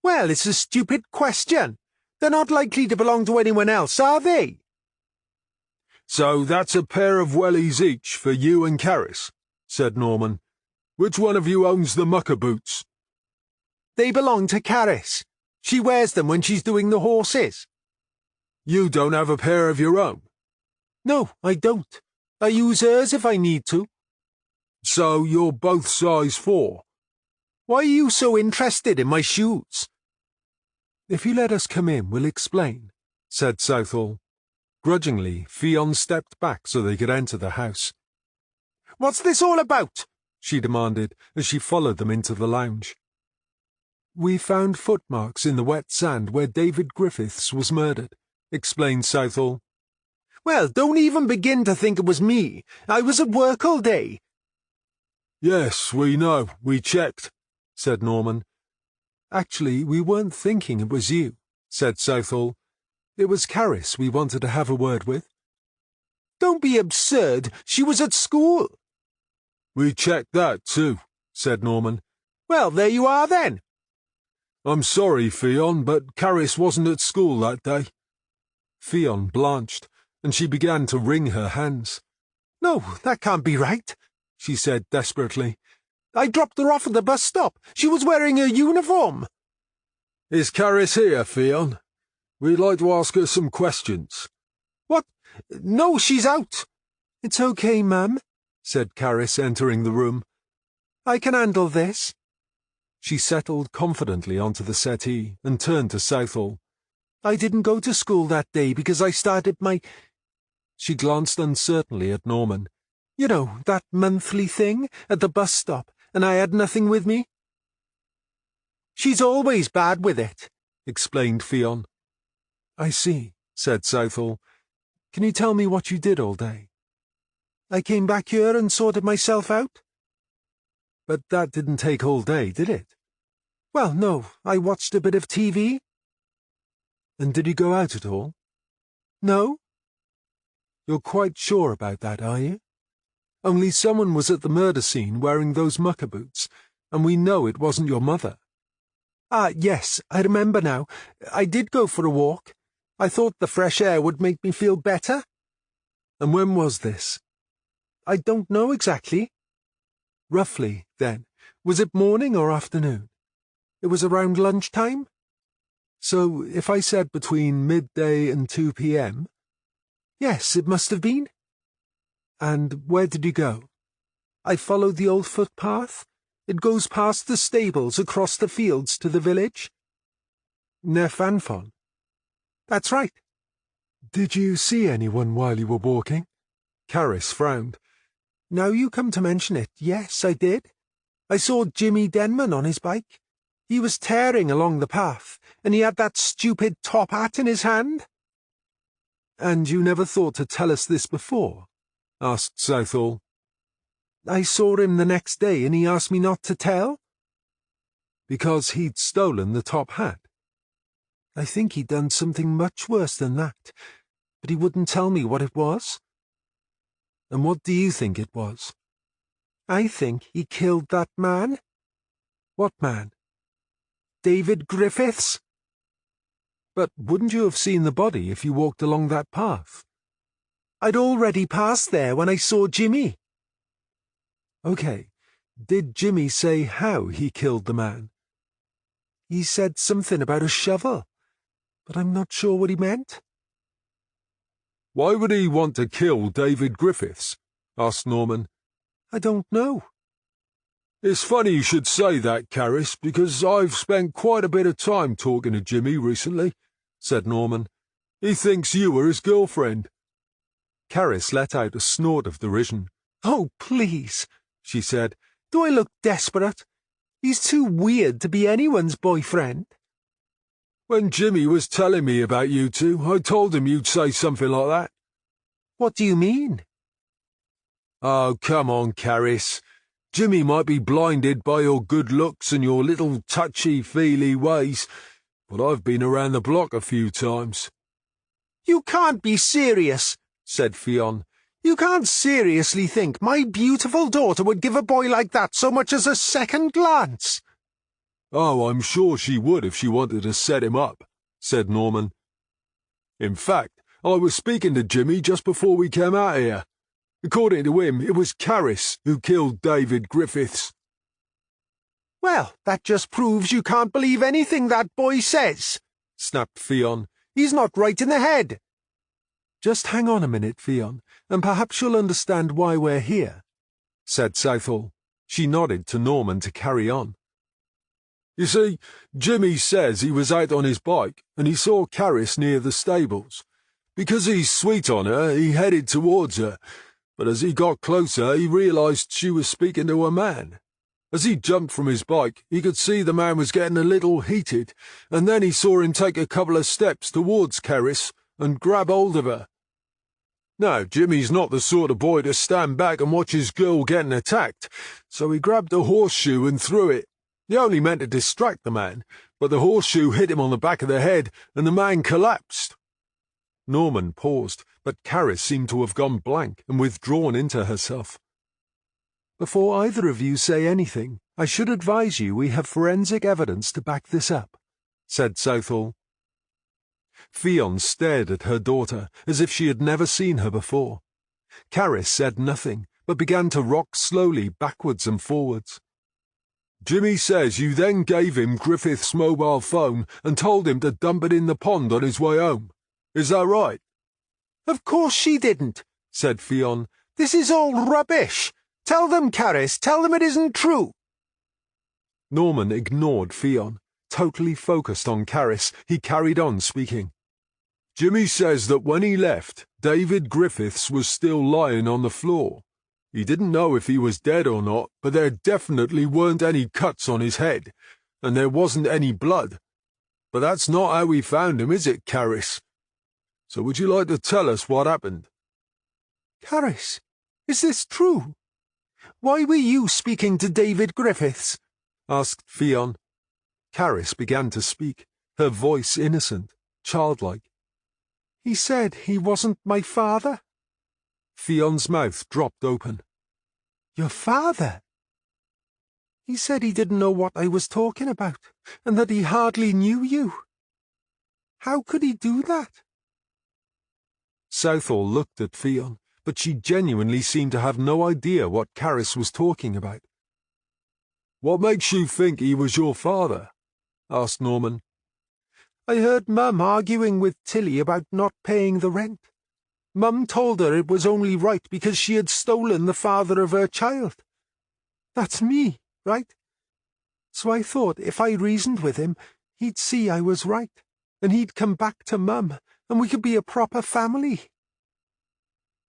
"Well, it's a stupid question. They're not likely to belong to anyone else, are they?" "So that's a pair of wellies each for you and Carys," said Norman. "Which one of you owns the mucker boots?" "They belong to Carys. She wears them when she's doing the horses." "You don't have a pair of your own?" "No, I don't. I use hers if I need to." "So you're both size 4? Why are you so interested in my shoes?" "If you let us come in, we'll explain," said Southall. Grudgingly, Fionn stepped back so they could enter the house. "What's this all about?" she demanded as she followed them into the lounge. "We found footmarks in the wet sand where David Griffiths was murdered," explained Southall. "Well, don't even begin to think it was me. I was at work all day." "Yes, we know. We checked," said Norman. Actually, we weren't thinking it was you, said Southall. It was Carys we wanted to have a word with. Don't be absurd. She was at school. We checked that too, said Norman. Well, there you are then. I'm sorry, Fionn, but Carys wasn't at school that day. Fionn blanched, and she began to wring her hands. No, that can't be right, she said desperately. I dropped her off at the bus stop. She was wearing a uniform. Is Carys here, Fionn? We'd like to ask her some questions. What? No, she's out. It's okay, ma'am, said Carys, entering the room. I can handle this. She settled confidently onto the settee and turned to Southall. I didn't go to school that day because I started my... She glanced uncertainly at Norman. You know, that monthly thing at the bus stop, and I had nothing with me. She's always bad with it, explained Fionn. I see, said Southall. Can you tell me what you did all day? I came back here and sorted myself out. But that didn't take all day, did it? Well, no, I watched a bit of TV. And did you go out at all? No. You're quite sure about that, are you? Only someone was at the murder scene wearing those mucker boots, and we know it wasn't your mother. Ah, yes, I remember now. I did go for a walk. I thought the fresh air would make me feel better. And when was this? I don't know exactly. Roughly, then, was it morning or afternoon? It was around lunchtime? So if I said between midday and 2 p.m.? Yes, it must have been. And where did you go? I followed the old footpath. It goes past the stables across the fields to the village. Near Fanfon. That's right. Did you see anyone while you were walking? Carys frowned. Now you come to mention it, yes, I did. I saw Jimmy Denman on his bike. He was tearing along the path, and he had that stupid top hat in his hand. And you never thought to tell us this before? Asked Southall. I saw him the next day, and he asked me not to tell. Because he'd stolen the top hat. I think he'd done something much worse than that, but he wouldn't tell me what it was. And what do you think it was? I think he killed that man. What man? David Griffiths. But wouldn't you have seen the body if you walked along that path? I'd already passed there when I saw Jimmy. Okay, did Jimmy say how he killed the man? He said something about a shovel, but I'm not sure what he meant. Why would he want to kill David Griffiths? Asked Norman. I don't know. It's funny you should say that, Carys, because I've spent quite a bit of time talking to Jimmy recently, said Norman. He thinks you were his girlfriend. Carys let out a snort of derision. Oh, please, she said. Do I look desperate? He's too weird to be anyone's boyfriend. When Jimmy was telling me about you two, I told him you'd say something like that. What do you mean? Oh, come on, Carys. Jimmy might be blinded by your good looks and your little touchy-feely ways, but I've been around the block a few times. You can't be serious, said Fionn. You can't seriously think my beautiful daughter would give a boy like that so much as a second glance. Oh, I'm sure she would if she wanted to set him up, said Norman. In fact, I was speaking to Jimmy just before we came out here. According to him, it was Carys who killed David Griffiths. Well, that just proves you can't believe anything that boy says, snapped Fionn. He's not right in the head. Just hang on a minute, Fionn, and perhaps you'll understand why we're here, said Southall. She nodded to Norman to carry on. You see, Jimmy says he was out on his bike, and he saw Carys near the stables. Because he's sweet on her, he headed towards her, but as he got closer, he realised she was speaking to a man. As he jumped from his bike, he could see the man was getting a little heated, and then he saw him take a couple of steps towards Carys and grab hold of her. Now, Jimmy's not the sort of boy to stand back and watch his girl getting attacked, so he grabbed a horseshoe and threw it. He only meant to distract the man, but the horseshoe hit him on the back of the head, and the man collapsed." Norman paused, but Carys seemed to have gone blank and withdrawn into herself. "Before either of you say anything, I should advise you we have forensic evidence to back this up," said Southall. Fionn stared at her daughter as if she had never seen her before. Carys said nothing, but began to rock slowly backwards and forwards. "Jimmy says you then gave him Griffith's mobile phone and told him to dump it in the pond on his way home. Is that right?" "Of course she didn't," said Fionn. "This is all rubbish. Tell them, Carys, tell them it isn't true." Norman ignored Fionn. Totally focused on Carys, he carried on speaking. "Jimmy says that when he left, David Griffiths was still lying on the floor. He didn't know if he was dead or not, but there definitely weren't any cuts on his head, and there wasn't any blood. But that's not how we found him, is it, Carys? So would you like to tell us what happened?" "Carys, is this true? Why were you speaking to David Griffiths?" asked Fionn. Carys began to speak, her voice innocent, childlike. "He said he wasn't my father." Fionn's mouth dropped open. "Your father?" "He said he didn't know what I was talking about, and that he hardly knew you. How could he do that?" Southall looked at Fionn, but she genuinely seemed to have no idea what Carys was talking about. "What makes you think he was your father?" asked Norman. "I heard Mum arguing with Tilly about not paying the rent. Mum told her it was only right because she had stolen the father of her child. That's me, right? So I thought if I reasoned with him, he'd see I was right, and he'd come back to Mum, and we could be a proper family."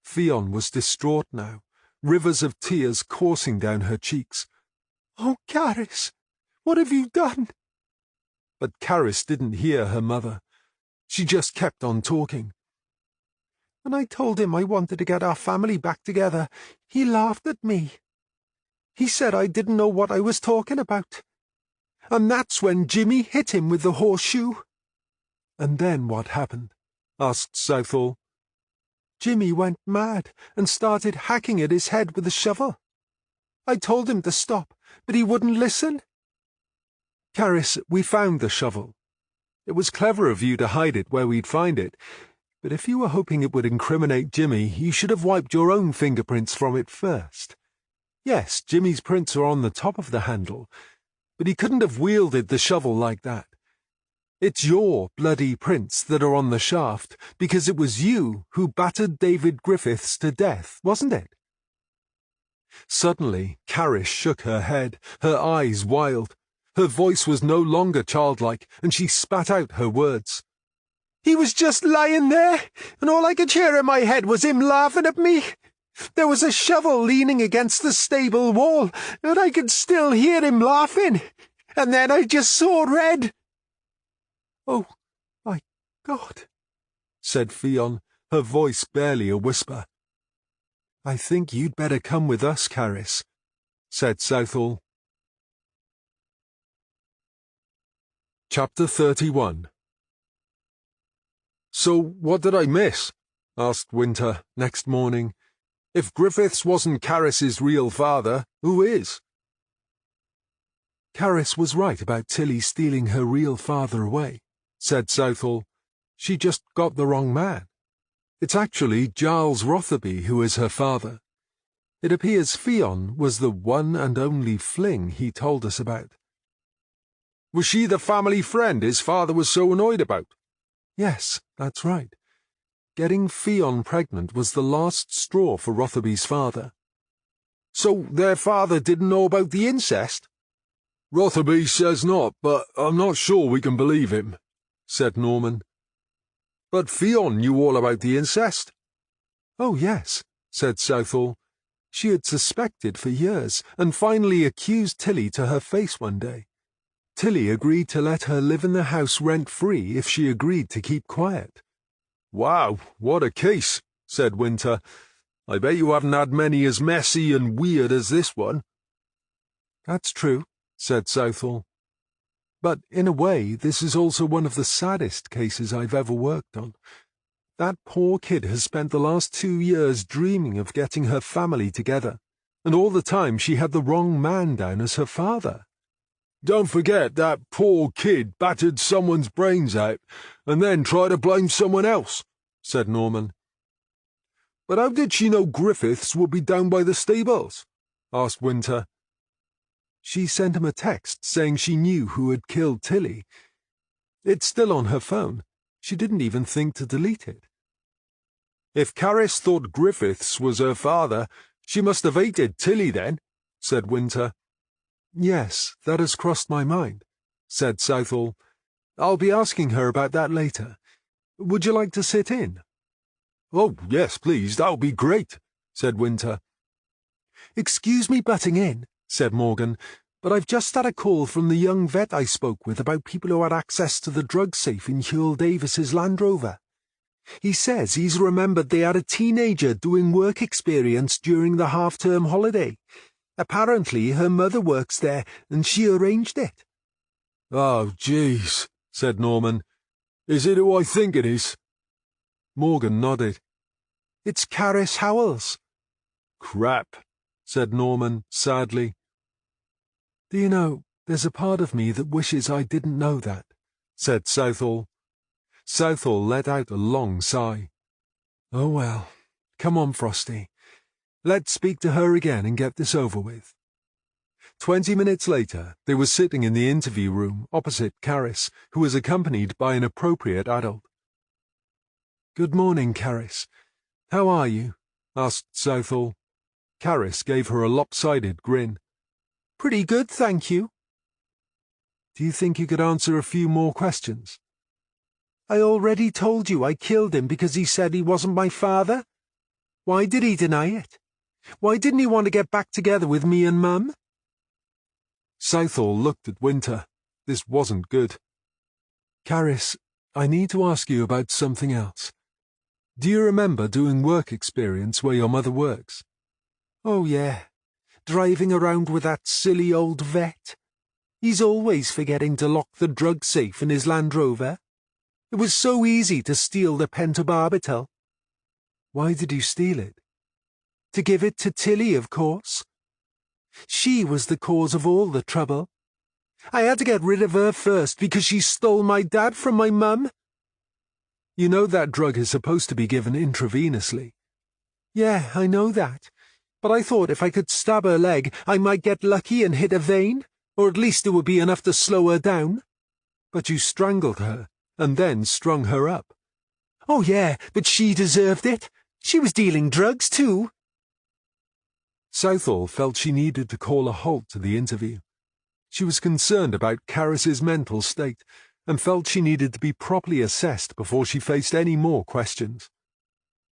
Fionn was distraught now, rivers of tears coursing down her cheeks. "Oh, Carys, what have you done?" But Carys didn't hear her mother. She just kept on talking. "When I told him I wanted to get our family back together, he laughed at me. He said I didn't know what I was talking about. And that's when Jimmy hit him with the horseshoe." "And then what happened?" asked Southall. "Jimmy went mad and started hacking at his head with a shovel. I told him to stop, but he wouldn't listen." "Carys, we found the shovel. It was clever of you to hide it where we'd find it, but if you were hoping it would incriminate Jimmy, you should have wiped your own fingerprints from it first. Yes, Jimmy's prints are on the top of the handle, but he couldn't have wielded the shovel like that. It's your bloody prints that are on the shaft, because it was you who battered David Griffiths to death, wasn't it?" Suddenly, Carys shook her head, her eyes wild. Her voice was no longer childlike, and she spat out her words. "He was just lying there, and all I could hear in my head was him laughing at me. There was a shovel leaning against the stable wall, and I could still hear him laughing. And then I just saw red." "Oh, my God," said Fionn, her voice barely a whisper. "I think you'd better come with us, Carys," said Southall. Chapter 31. "So what did I miss?" asked Winter next morning. "If Griffiths wasn't Carys's real father, who is?" "Carys was right about Tilly stealing her real father away," said Southall. "She just got the wrong man. It's actually Giles Rotherby who is her father. It appears Fionn was the one and only fling he told us about." "Was she the family friend his father was so annoyed about?" "Yes, that's right. Getting Fionn pregnant was the last straw for Rotherby's father." "So their father didn't know about the incest?" "Rotherby says not, but I'm not sure we can believe him," said Norman. "But Fionn knew all about the incest." "Oh, yes," said Southall. She had suspected for years, and finally accused Tilly to her face one day. Tilly agreed to let her live in the house rent-free if she agreed to keep quiet. "Wow, what a case," said Winter. "I bet you haven't had many as messy and weird as this one." "That's true," said Southall. "But in a way, this is also one of the saddest cases I've ever worked on. That poor kid has spent the last 2 years dreaming of getting her family together, and all the time she had the wrong man down as her father." "Don't forget that poor kid battered someone's brains out and then tried to blame someone else," said Norman. "But how did she know Griffiths would be down by the stables?" asked Winter. "She sent him a text saying she knew who had killed Tilly. It's still on her phone. She didn't even think to delete it." "If Carys thought Griffiths was her father, she must have hated Tilly then," said Winter. "Yes, that has crossed my mind," said Southall. "I'll be asking her about that later. Would you like to sit in?" "Oh, yes, please, that would be great," said Winter. "Excuse me butting in," said Morgan, "but I've just had a call from the young vet I spoke with about people who had access to the drug safe in Huell Davis's Land Rover. He says he's remembered they had a teenager doing work experience during the half-term holiday. Apparently her mother works there, and she arranged it." "Oh, jeez," said Norman. "Is it who I think it is?" Morgan nodded. "It's Carys Howells." "Crap," said Norman sadly. "Do you know, there's a part of me that wishes I didn't know that," said Southall. Southall let out a long sigh. "Oh well, come on, Frosty. Let's speak to her again and get this over with." 20 minutes later, they were sitting in the interview room opposite Carys, who was accompanied by an appropriate adult. "Good morning, Carys. How are you?" asked Southall. Carys gave her a lopsided grin. "Pretty good, thank you." "Do you think you could answer a few more questions?" "I already told you I killed him because he said he wasn't my father. Why did he deny it? Why didn't he want to get back together with me and Mum?" Southall looked at Winter. This wasn't good. "Carys, I need to ask you about something else. Do you remember doing work experience where your mother works?" "Oh, yeah. Driving around with that silly old vet. He's always forgetting to lock the drug safe in his Land Rover. It was so easy to steal the pentobarbital." "Why did you steal it?" "To give it to Tilly, of course. She was the cause of all the trouble. I had to get rid of her first because she stole my dad from my mum." "You know that drug is supposed to be given intravenously." "Yeah, I know that. But I thought if I could stab her leg, I might get lucky and hit a vein, or at least it would be enough to slow her down." "But you strangled her, and then strung her up." "Oh yeah, but she deserved it. She was dealing drugs too." Southall felt she needed to call a halt to the interview. She was concerned about Carys's mental state, and felt she needed to be properly assessed before she faced any more questions.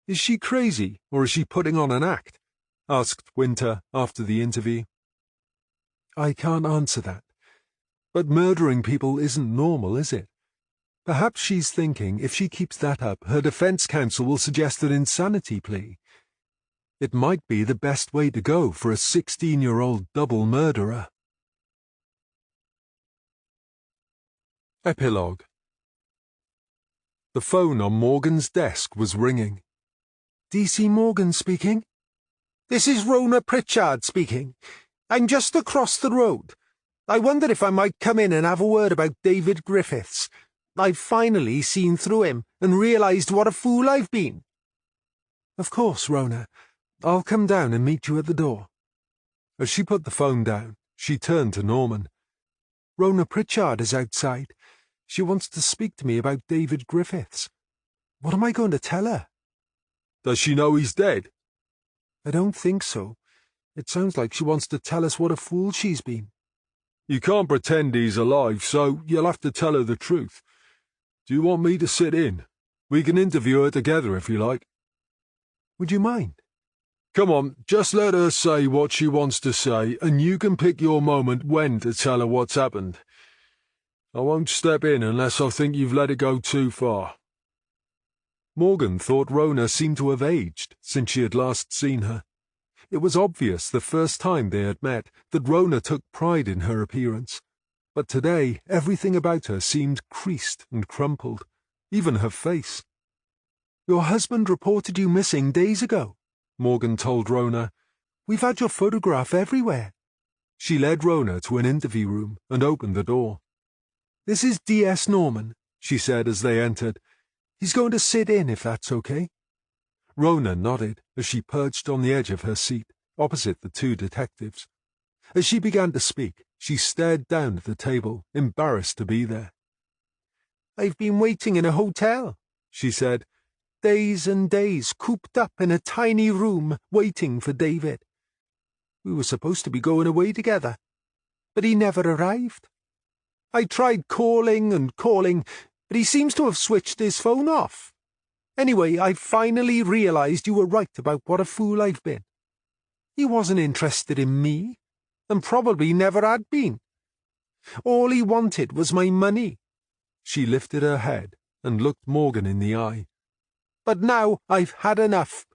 "Is she crazy, or is she putting on an act?" asked Winter after the interview. "I can't answer that. But murdering people isn't normal, is it? Perhaps she's thinking if she keeps that up, her defense counsel will suggest an insanity plea. It might be the best way to go for a 16-year-old double murderer. Epilogue. The phone on Morgan's desk was ringing. "DC Morgan speaking?" "This is Rona Pritchard speaking. I'm just across the road. I wondered if I might come in and have a word about David Griffiths. I've finally seen through him and realized what a fool I've been." "Of course, Rona. I'll come down and meet you at the door." As she put the phone down, she turned to Norman. "Rona Pritchard is outside. She wants to speak to me about David Griffiths. What am I going to tell her?" "Does she know he's dead?" "I don't think so. It sounds like she wants to tell us what a fool she's been." "You can't pretend he's alive, so you'll have to tell her the truth. Do you want me to sit in? We can interview her together if you like." "Would you mind?" "Come on, just let her say what she wants to say, and you can pick your moment when to tell her what's happened. I won't step in unless I think you've let it go too far." Morgan thought Rona seemed to have aged since she had last seen her. It was obvious the first time they had met that Rona took pride in her appearance, but today everything about her seemed creased and crumpled, even her face. "Your husband reported you missing days ago," Morgan told Rona. "We've had your photograph everywhere." She led Rona to an interview room and opened the door. "This is D.S. Norman," she said as they entered. "He's going to sit in if that's okay." Rona nodded as she perched on the edge of her seat, opposite the two detectives. As she began to speak, she stared down at the table, embarrassed to be there. "I've been waiting in a hotel," she said. "Days and days cooped up in a tiny room waiting for David. We were supposed to be going away together, but he never arrived. I tried calling and calling, but he seems to have switched his phone off. Anyway, I finally realized you were right about what a fool I've been. He wasn't interested in me, and probably never had been. All he wanted was my money." She lifted her head and looked Morgan in the eye. "But now I've had enough.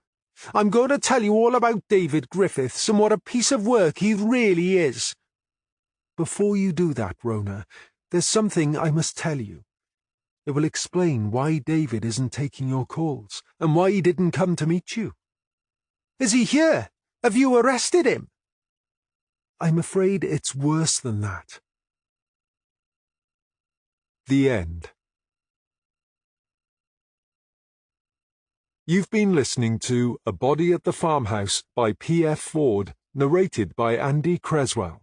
I'm going to tell you all about David Griffiths and what a piece of work he really is." "Before you do that, Rona, there's something I must tell you. It will explain why David isn't taking your calls, and why he didn't come to meet you." "Is he here? Have you arrested him?" "I'm afraid it's worse than that." The end. You've been listening to A Body at the Farmhouse by P.F. Ford, narrated by Andy Creswell.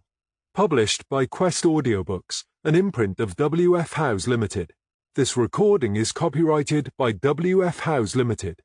Published by Quest Audiobooks, an imprint of W.F. House Limited. This recording is copyrighted by W.F. House Limited.